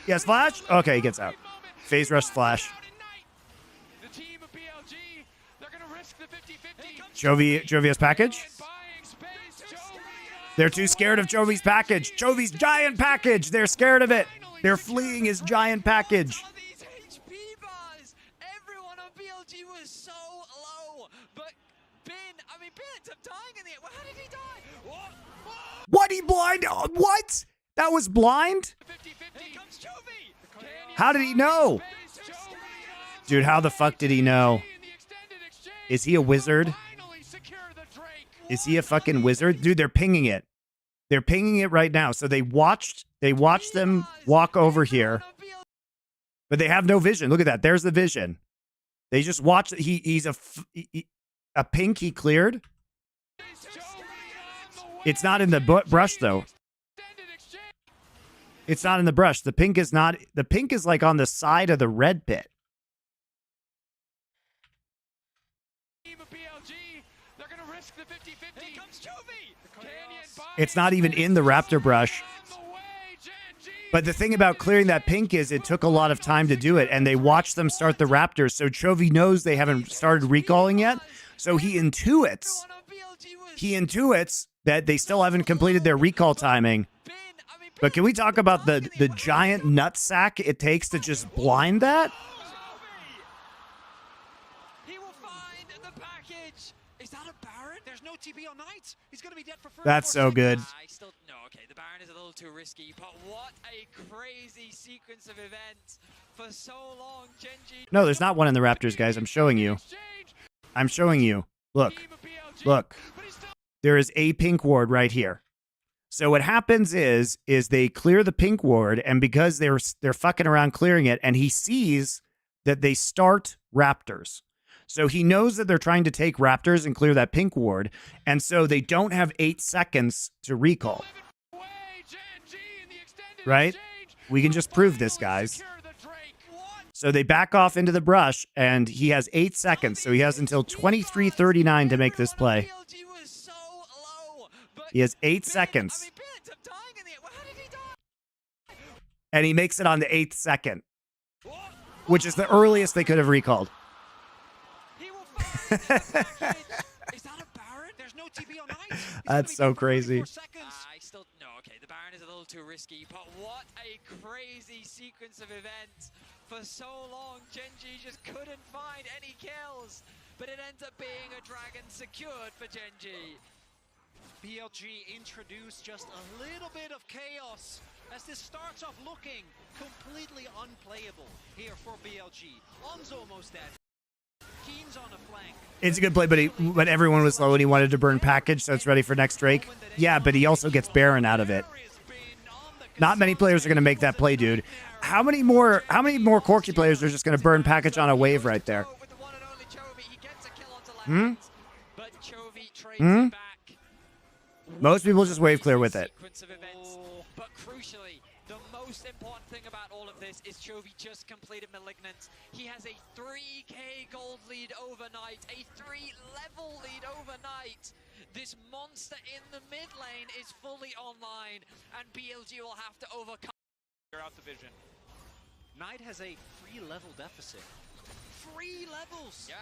S1: He has flash. Okay, he gets out. Phase rush flash. Chovy has package. They're too scared of Chovy's package. Chovy's giant package. They're scared of it. They're fleeing his giant package.
S2: Everyone on BLG was so low, but Ben ends up dying in the end. How did he die?
S1: What? He blind? What? That was blind? How did he know? Dude, how the fuck did he know? Is he a wizard? Is he a fucking wizard? Dude, they're pinging it. They're pinging it right now. So they watched them walk over here. But they have no vision. Look at that. There's the vision. They just watched. He's a pink he cleared. It's not in the brush, though. It's not in the brush. The pink is not. The pink is like on the side of the red pit. It's not even in the raptor brush. But the thing about clearing that pink is it took a lot of time to do it, and they watched them start the raptors, so Chovy knows they haven't started recalling yet, so he intuits that they still haven't completed their recall timing. But can we talk about the giant nutsack it takes to just blind that?
S4: He will find the package. Is that a Baron? There's no TP on Knight. He's going to be dead for free.
S1: That's so good.
S2: No, okay, the Baron is a little too risky, but what a crazy sequence of events for so long. Genji.
S1: No, there's not one in the Raptors, guys. I'm showing you. I'm showing you. Look. Look. There is a pink ward right here. So what happens is they clear the pink ward, and because they're fucking around clearing it, and he sees that they start raptors. So he knows that they're trying to take raptors and clear that pink ward, and so they don't have 8 seconds to recall. Right? We can just prove this, guys. So they back off into the brush, and he has 8 seconds, so he has until 23:39 to make this play. He has 8 seconds. And he makes it on the 8th second, which is the earliest they could have recalled. That's so crazy.
S2: No, okay, the Baron is a little too risky, but what a crazy sequence of events. For so long, Genji just couldn't find any kills, but it ends up being a dragon secured for Genji.
S4: BLG introduced just a little bit of chaos as this starts off looking completely unplayable here for BLG. On's almost dead. Keen's on a flank.
S1: It's a good play, but everyone was low and he wanted to burn package, so it's ready for next Drake. Yeah, but he also gets Baron out of it. Not many players are going to make that play, dude. How many more Corki players are just going to burn package on a wave right there? Hmm? Most people just wave clear with it.
S2: But crucially, the most important thing about all of this is Chovy just completed Malignant. He has a 3k gold lead overnight, a 3-level lead overnight. This monster in the mid lane is fully online, and BLG will have to overcome.
S3: Out the vision.
S4: Knight has a 3-level deficit. 3 levels!
S2: Yeah.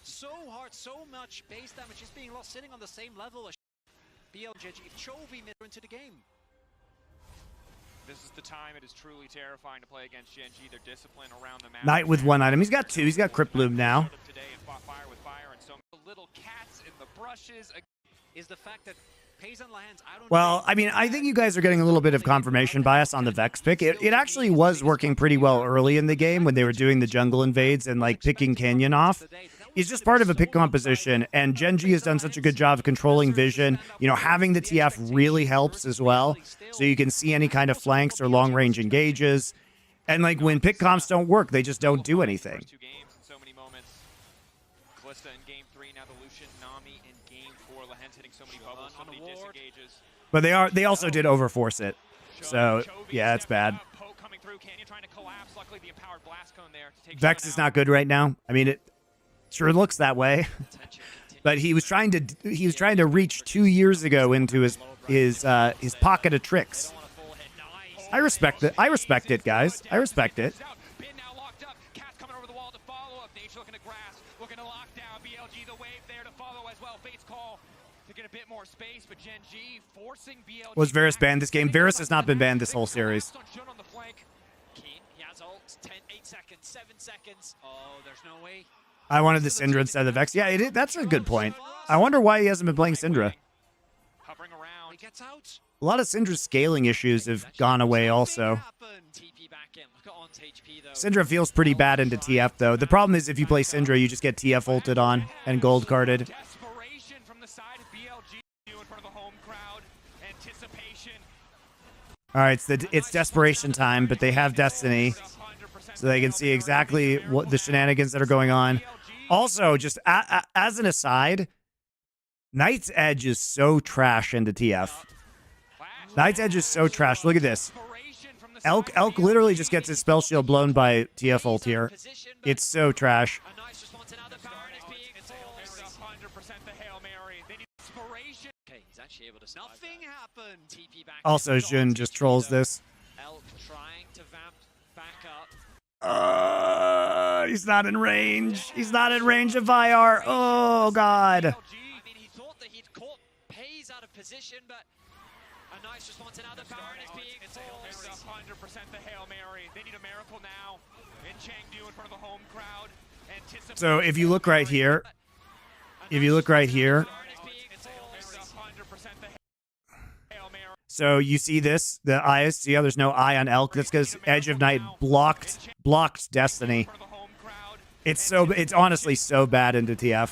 S4: So hard, so much base damage is being lost, sitting on the same level as BLG. If Chovy mid into the game.
S3: This is the time it is truly terrifying to play against Gen G. Their discipline around the map.
S1: Knight with 1 item. He's got 2. He's got Crypt Bloom now.
S3: Today and fought fire with fire, and so little cats in the brushes.
S4: Is the fact that Paysan lands, I don't
S1: Well, I mean, I think you guys are getting a little bit of confirmation bias on the Vex pick. It actually was working pretty well early in the game when they were doing the jungle invades and like picking Canyon off. It's just part of a pick composition, and Gen G has done such a good job of controlling vision. You know, having the TF really helps as well, so you can see any kind of flanks or long-range engages. And like when pick comps don't work, they just don't do anything.
S3: First 2 games in so many moments. Kalista in game 3, now the Lucian, Nami in game 4. Lahent's hitting so many bubbles, so many disengages.
S1: But they also did overforce it, so yeah, it's bad.
S3: Poke coming through, Canyon trying to collapse. Luckily, the empowered blast cone there to take
S1: Vex is not good right now. I mean, it sure looks that way. But he was trying to reach 2 years ago into his pocket of tricks. I respect it. I respect it, guys. I respect it.
S3: Bin now locked up. Cat's coming over the wall to follow up. Nature looking to grasp, looking to lock down. BLG the wave there to follow as well. Fate's call to get a bit more space, but Gen G forcing BLG.
S1: Was Varus banned this game? Varus has not been banned this whole series.
S3: On the flank.
S2: Keen, he has ult. 10, 8 seconds, 7 seconds.
S4: Oh, there's no way.
S1: I wanted the Syndra instead of the Vex. Yeah, that's a good point. I wonder why he hasn't been playing Syndra.
S3: Hovering around.
S4: He gets out.
S1: A lot of Syndra's scaling issues have gone away also.
S2: TP back in. Look at On's HP though.
S1: Syndra feels pretty bad into TF though. The problem is if you play Syndra, you just get TF ulted on and gold carded.
S3: Desperation from the side of BLG in front of the home crowd. Anticipation.
S1: All right, it's desperation time, but they have Destiny, so they can see exactly what the shenanigans that are going on. Also, just as an aside, Knight's Edge is so trash into TF. Knight's Edge is so trash. Look at this. Elk literally just gets his spell shield blown by TF ult here. It's so trash.
S2: A nice response, and now the Baron is being forced.
S3: 100% the Hail Mary. They need inspiration.
S2: Okay, he's actually able to survive
S4: Nothing
S2: that.
S4: happened.
S2: TP back
S1: Also,
S2: in.
S1: Jun just trolls this.
S2: Elk trying to vamp back up.
S1: He's not in range. He's not in range of IR. Oh, God.
S2: I mean, he thought that he'd caught Pays out of position, but a nice response, and now the Baron is being
S3: It's
S2: forced.
S3: 100% the Hail Mary. They need a miracle now. In Chengdu in front of the home crowd.
S1: So if you look right here, so you see this, the eyes. See how there's no eye on Elk? That's because Edge of Night blocked Destiny. It's honestly so bad into TF.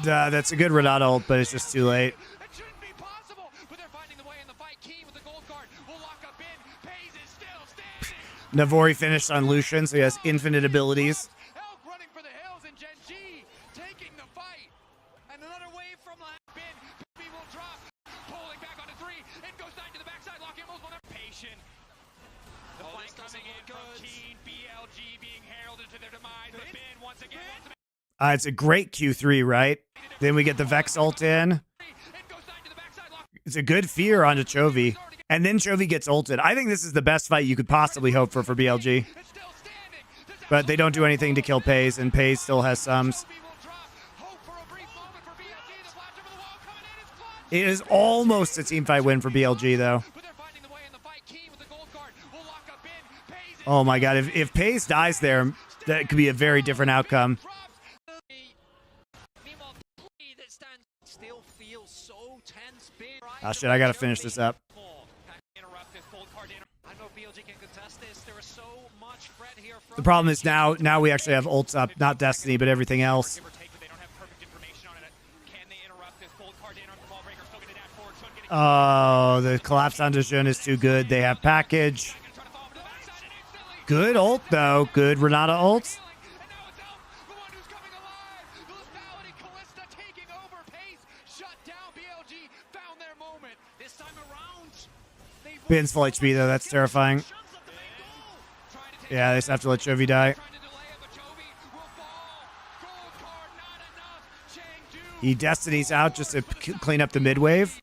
S1: That's a good Renata ult, but it's just too late.
S3: It shouldn't be possible, but they're finding the way in the fight. Keen with the gold card will lock up in. Pays is still standing.
S1: Navori finished on Lucian, so he has infinite abilities.
S3: Elk running for the hills, and Gen G taking the fight.
S4: And another wave from
S3: Bin, B will drop, pulling back onto 3. It goes 9 to the backside, locking multiple. Patient. The flank coming in from Keen. BLG being heralded to their demise. But Bin once again.
S1: It's a great Q3, right? Then we get the Vex ult in. It's a good fear onto Chovy. And then Chovy gets ulted. I think this is the best fight you could possibly hope for BLG. But they don't do anything to kill Pays, and Pays still has sums. It is almost a team fight win for BLG, though. Oh my god, if Pays dies there, that could be a very different outcome. Oh shit, I gotta finish this up. The problem is now we actually have ults up, not Destiny, but everything else. Oh, the collapse on Dejun is too good. They have package. Good ult, though. Good Renata ult. Bin's full HP, though. That's terrifying. Yeah, they just have to let Chovy die. He Destiny's out just to clean up the mid wave.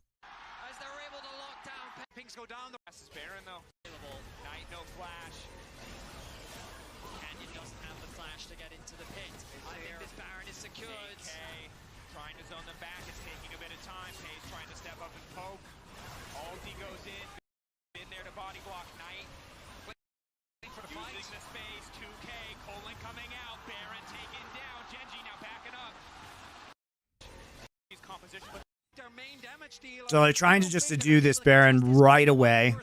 S1: So they're trying to just to do this Baron right away.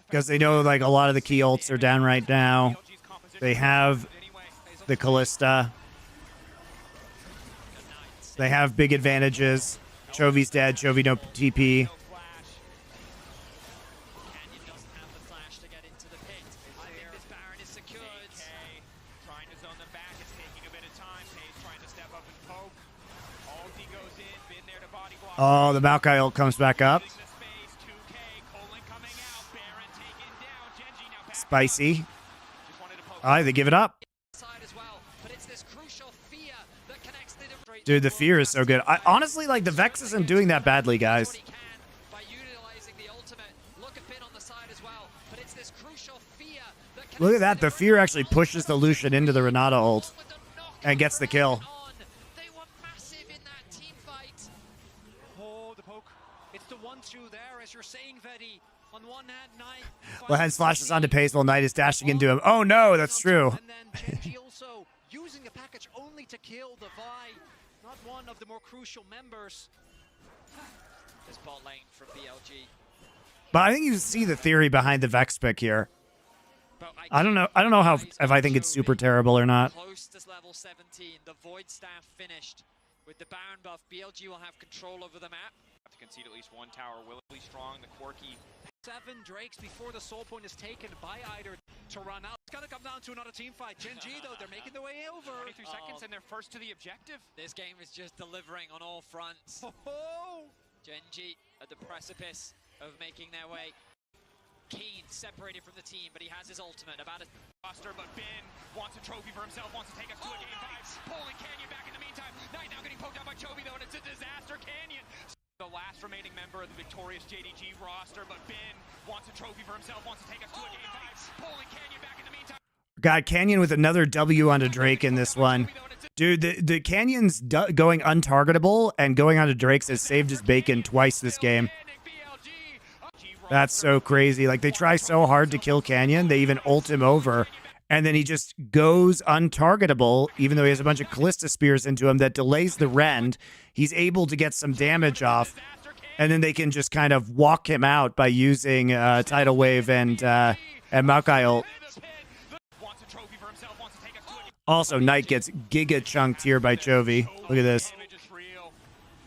S1: Because they know like a lot of the key ults are down right now. They have the Callista. They have big advantages. Chovy's dead. Chovy no TP. Oh, the Maokai ult comes back up. Spicy. Alright, they give it up. Dude, the fear is so good. Honestly, like, the Vex isn't doing that badly, guys. Look at that. The fear actually pushes the Lucian into the Renata ult and gets the kill. Well, Hens flashes onto Pace while Knight is dashing into him. Oh no, that's true.
S4: And then Genji also using the package only to kill the Vi, not one of the more crucial members.
S2: This bot lane from BLG.
S1: But I think you see the theory behind the Vex pick here. I don't know how if I think it's super terrible or not.
S2: Close to level 17, the Void Staff finished. With the Baron buff, BLG will have control over the map.
S3: Have to concede at least one tower. Willingly strong, the quirky.
S4: 7 Drakes before the soul point is taken by either to run out. It's gonna come down to another team fight. Genji though, they're making their way over.
S3: 23 seconds and they're first to the objective.
S2: This game is just delivering on all fronts. Genji at the precipice of making their way. Keen separated from the team, but he has his ultimate about a
S3: roster, but Ben wants a trophy for himself, wants to take us to a game 5. Pulling Canyon back in the meantime. Knight now getting poked out by Chovy though, and it's a disaster. Canyon, the last remaining member of the victorious JDG roster, but Ben wants a trophy for himself, wants to take us to a game 5. Pulling Canyon back in the meantime.
S1: God, Canyon with another W onto Drake in this one. Dude, the Canyon's going untargetable and going onto Drake's has saved his bacon twice this game. That's so crazy. Like, they try so hard to kill Canyon, they even ult him over, and then he just goes untargetable, even though he has a bunch of Callista spears into him that delays the rend. He's able to get some damage off, and then they can just kind of walk him out by using Tidal Wave and Maokai ult. Also, Knight gets giga chunked here by Chovy. Look at this.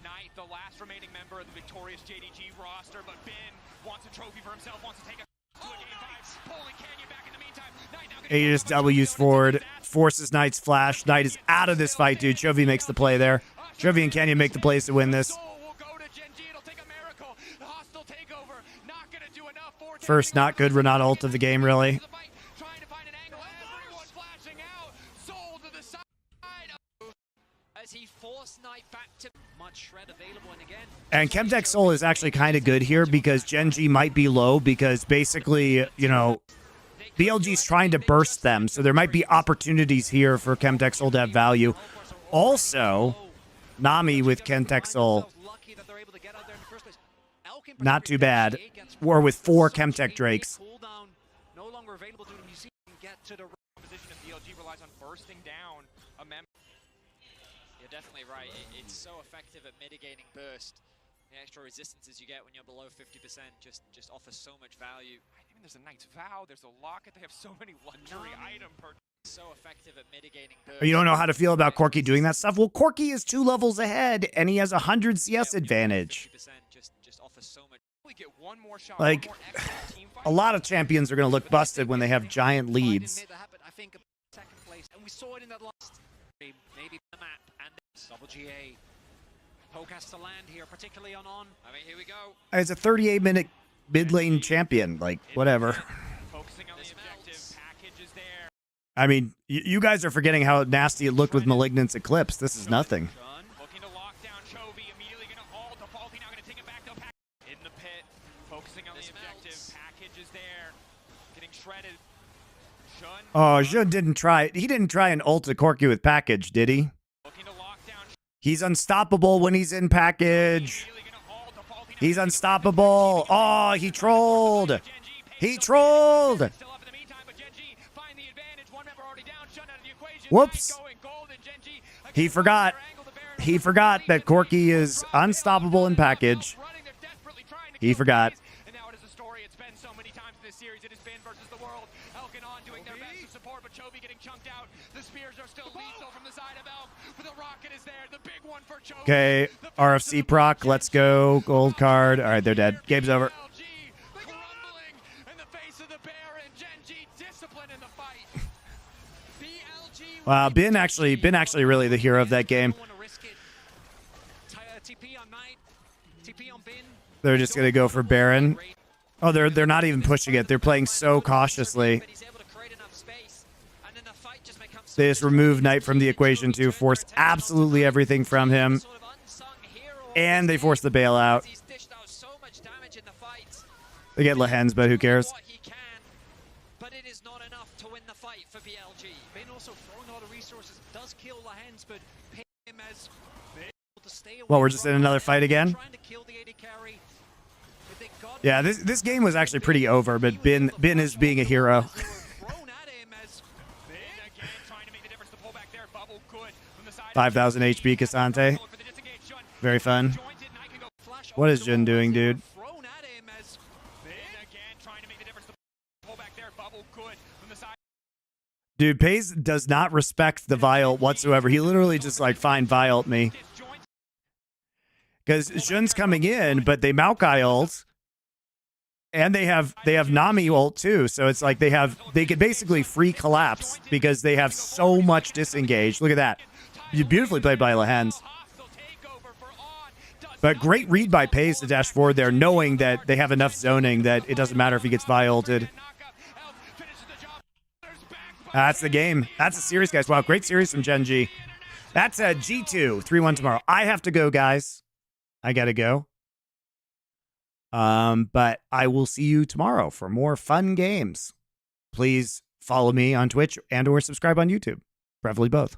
S3: Knight, the last remaining member of the victorious JDG roster, but Ben wants a trophy for himself, wants to take us to a game 5. Pulling Canyon back in the meantime. Knight now
S1: He just W's forward, forces Knight's flash. Knight is out of this fight, dude. Chovy makes the play there. Chovy and Canyon make the plays to win this. First not good Renata ult of the game, really.
S2: as he forced Knight fight back to
S4: Much shred available, and again,
S1: And Chemtech Soul is actually kind of good here because Genji might be low because basically, you know, BLG's trying to burst them. So there might be opportunities here for Chemtech Soul to have value. Also, Nami with Chemtech Soul,
S4: lucky that they're able to get out there in the first place. Elk in
S1: not too bad.
S4: particular, gets
S1: Or with 4
S4: such
S1: Chemtech
S4: a
S1: Drakes.
S4: cooldown, no longer available to them. You see him get to the
S3: Position of BLG relies on bursting down a member.
S2: You're definitely right. It's so effective at mitigating burst. The extra resistances you get when you're below 50% just offer so much value.
S3: Even there's a Knight's Vow, there's a Locket, they have so many luxury item per.
S2: So effective at mitigating burst.
S1: You don't know how to feel about Corki doing that stuff? Well, Corki is 2 levels ahead, and he has 100 CS advantage.
S2: 50% just offers so much.
S3: We get one more shot,
S1: Like,
S3: one more extra team fight.
S1: A lot of champions are going to look busted when they have giant leads.
S4: Made that happen, I think, second place, and we saw it in that last maybe
S2: The map and
S4: double GA. Poke has to land here, particularly on.
S2: I mean, here we go.
S1: It's a 38-minute mid lane champion. Like, whatever.
S3: Focusing on the objective, package is there.
S1: I mean, you guys are forgetting how nasty it looked with Malignant's Eclipse. This is nothing.
S3: Shun looking to lock down Chovy, immediately going to ult, defaulting now going to take it back to pack. In the pit, focusing on the objective, package is there, getting shredded. Shun.
S1: Oh, Jun didn't try. He didn't try an ult to Corki with package, did he?
S3: Looking to lock down.
S1: He's unstoppable when he's in package.
S3: Immediately gonna ult, defaulting now
S1: He's unstoppable. Oh, he trolled.
S3: Genji,
S1: He trolled.
S3: still up in the meantime, but Genji find the advantage. One member already down, Shun out of the equation.
S1: Whoops.
S3: Knight going gold, and Genji
S1: He
S3: against
S1: forgot.
S3: their angle, the Baron
S1: He forgot that Corki is unstoppable in package.
S3: running, they're desperately trying to
S1: He
S3: kill
S1: forgot.
S3: Chovy. And now it is a story. It's been so many times in this series. It has been versus the world. Elk and On doing their best to support, but Chovy getting chunked out. The spears are still lethal from the side of Elk, but the rocket is there. The big one for Chovy.
S1: Okay, RFC proc. Let's go. Gold card. All right, they're dead. Game's over.
S3: BLG crumbling in the face of the Baron. Genji discipline in the fight. BLG.
S1: Wow, Bin actually really the hero of that game.
S4: Don't want to risk it. TP on Knight, TP on Bin.
S1: They're just gonna go for Baron. Oh, they're not even pushing it. They're playing so cautiously.
S2: But he's able to create enough space, and then the fight just becomes
S1: They just remove Knight from the equation to force absolutely everything from him,
S2: sort of unsung hero of
S1: and
S2: this
S1: they force the bailout.
S2: He's dished out so much damage in the fight.
S1: They get Lehens, but who cares?
S2: What he can, but it is not enough to win the fight for BLG.
S4: Bin also throwing a lot of resources, does kill Lahens, but pay him as able to stay away
S1: Well, we're just
S4: from
S1: in another fight again.
S4: trying to kill the AD carry. But they got
S1: Yeah, this game was actually pretty over, but Bin is being a hero.
S4: thrown at him as
S3: Bin again trying to make the difference. The pullback there. Bubble good from the side.
S1: 5,000 HP Cassante.
S3: For the disengaged Shun.
S1: Very fun.
S3: Jointed. Knight can go
S4: flash
S1: What is
S4: onto
S1: Jin
S4: him,
S1: doing, dude?
S4: thrown at him as
S3: Bin again trying to make the difference. The pullback there. Bubble good from the side.
S1: Dude, Pays does not respect the Vial whatsoever. He literally just like, fine, Vial me.
S3: Disjointed.
S1: Because Jun's coming in, but they Maokai ult. And they have Nami ult too. So it's like they could basically free collapse because they have so much disengage. Look at that. Beautifully played by Lehens.
S3: Hostile takeover for On. Does
S1: But great read by Pays to dash forward there, knowing that they have enough zoning that it doesn't matter if he gets Vial ulted.
S3: knock up. Elk finishes the job. There's back.
S1: That's the game. That's a series, guys. Wow, great series from Genji. That's a G2, 3-1 tomorrow. I have to go, guys. I gotta go. But I will see you tomorrow for more fun games. Please follow me on Twitch and or subscribe on YouTube. Preferably both.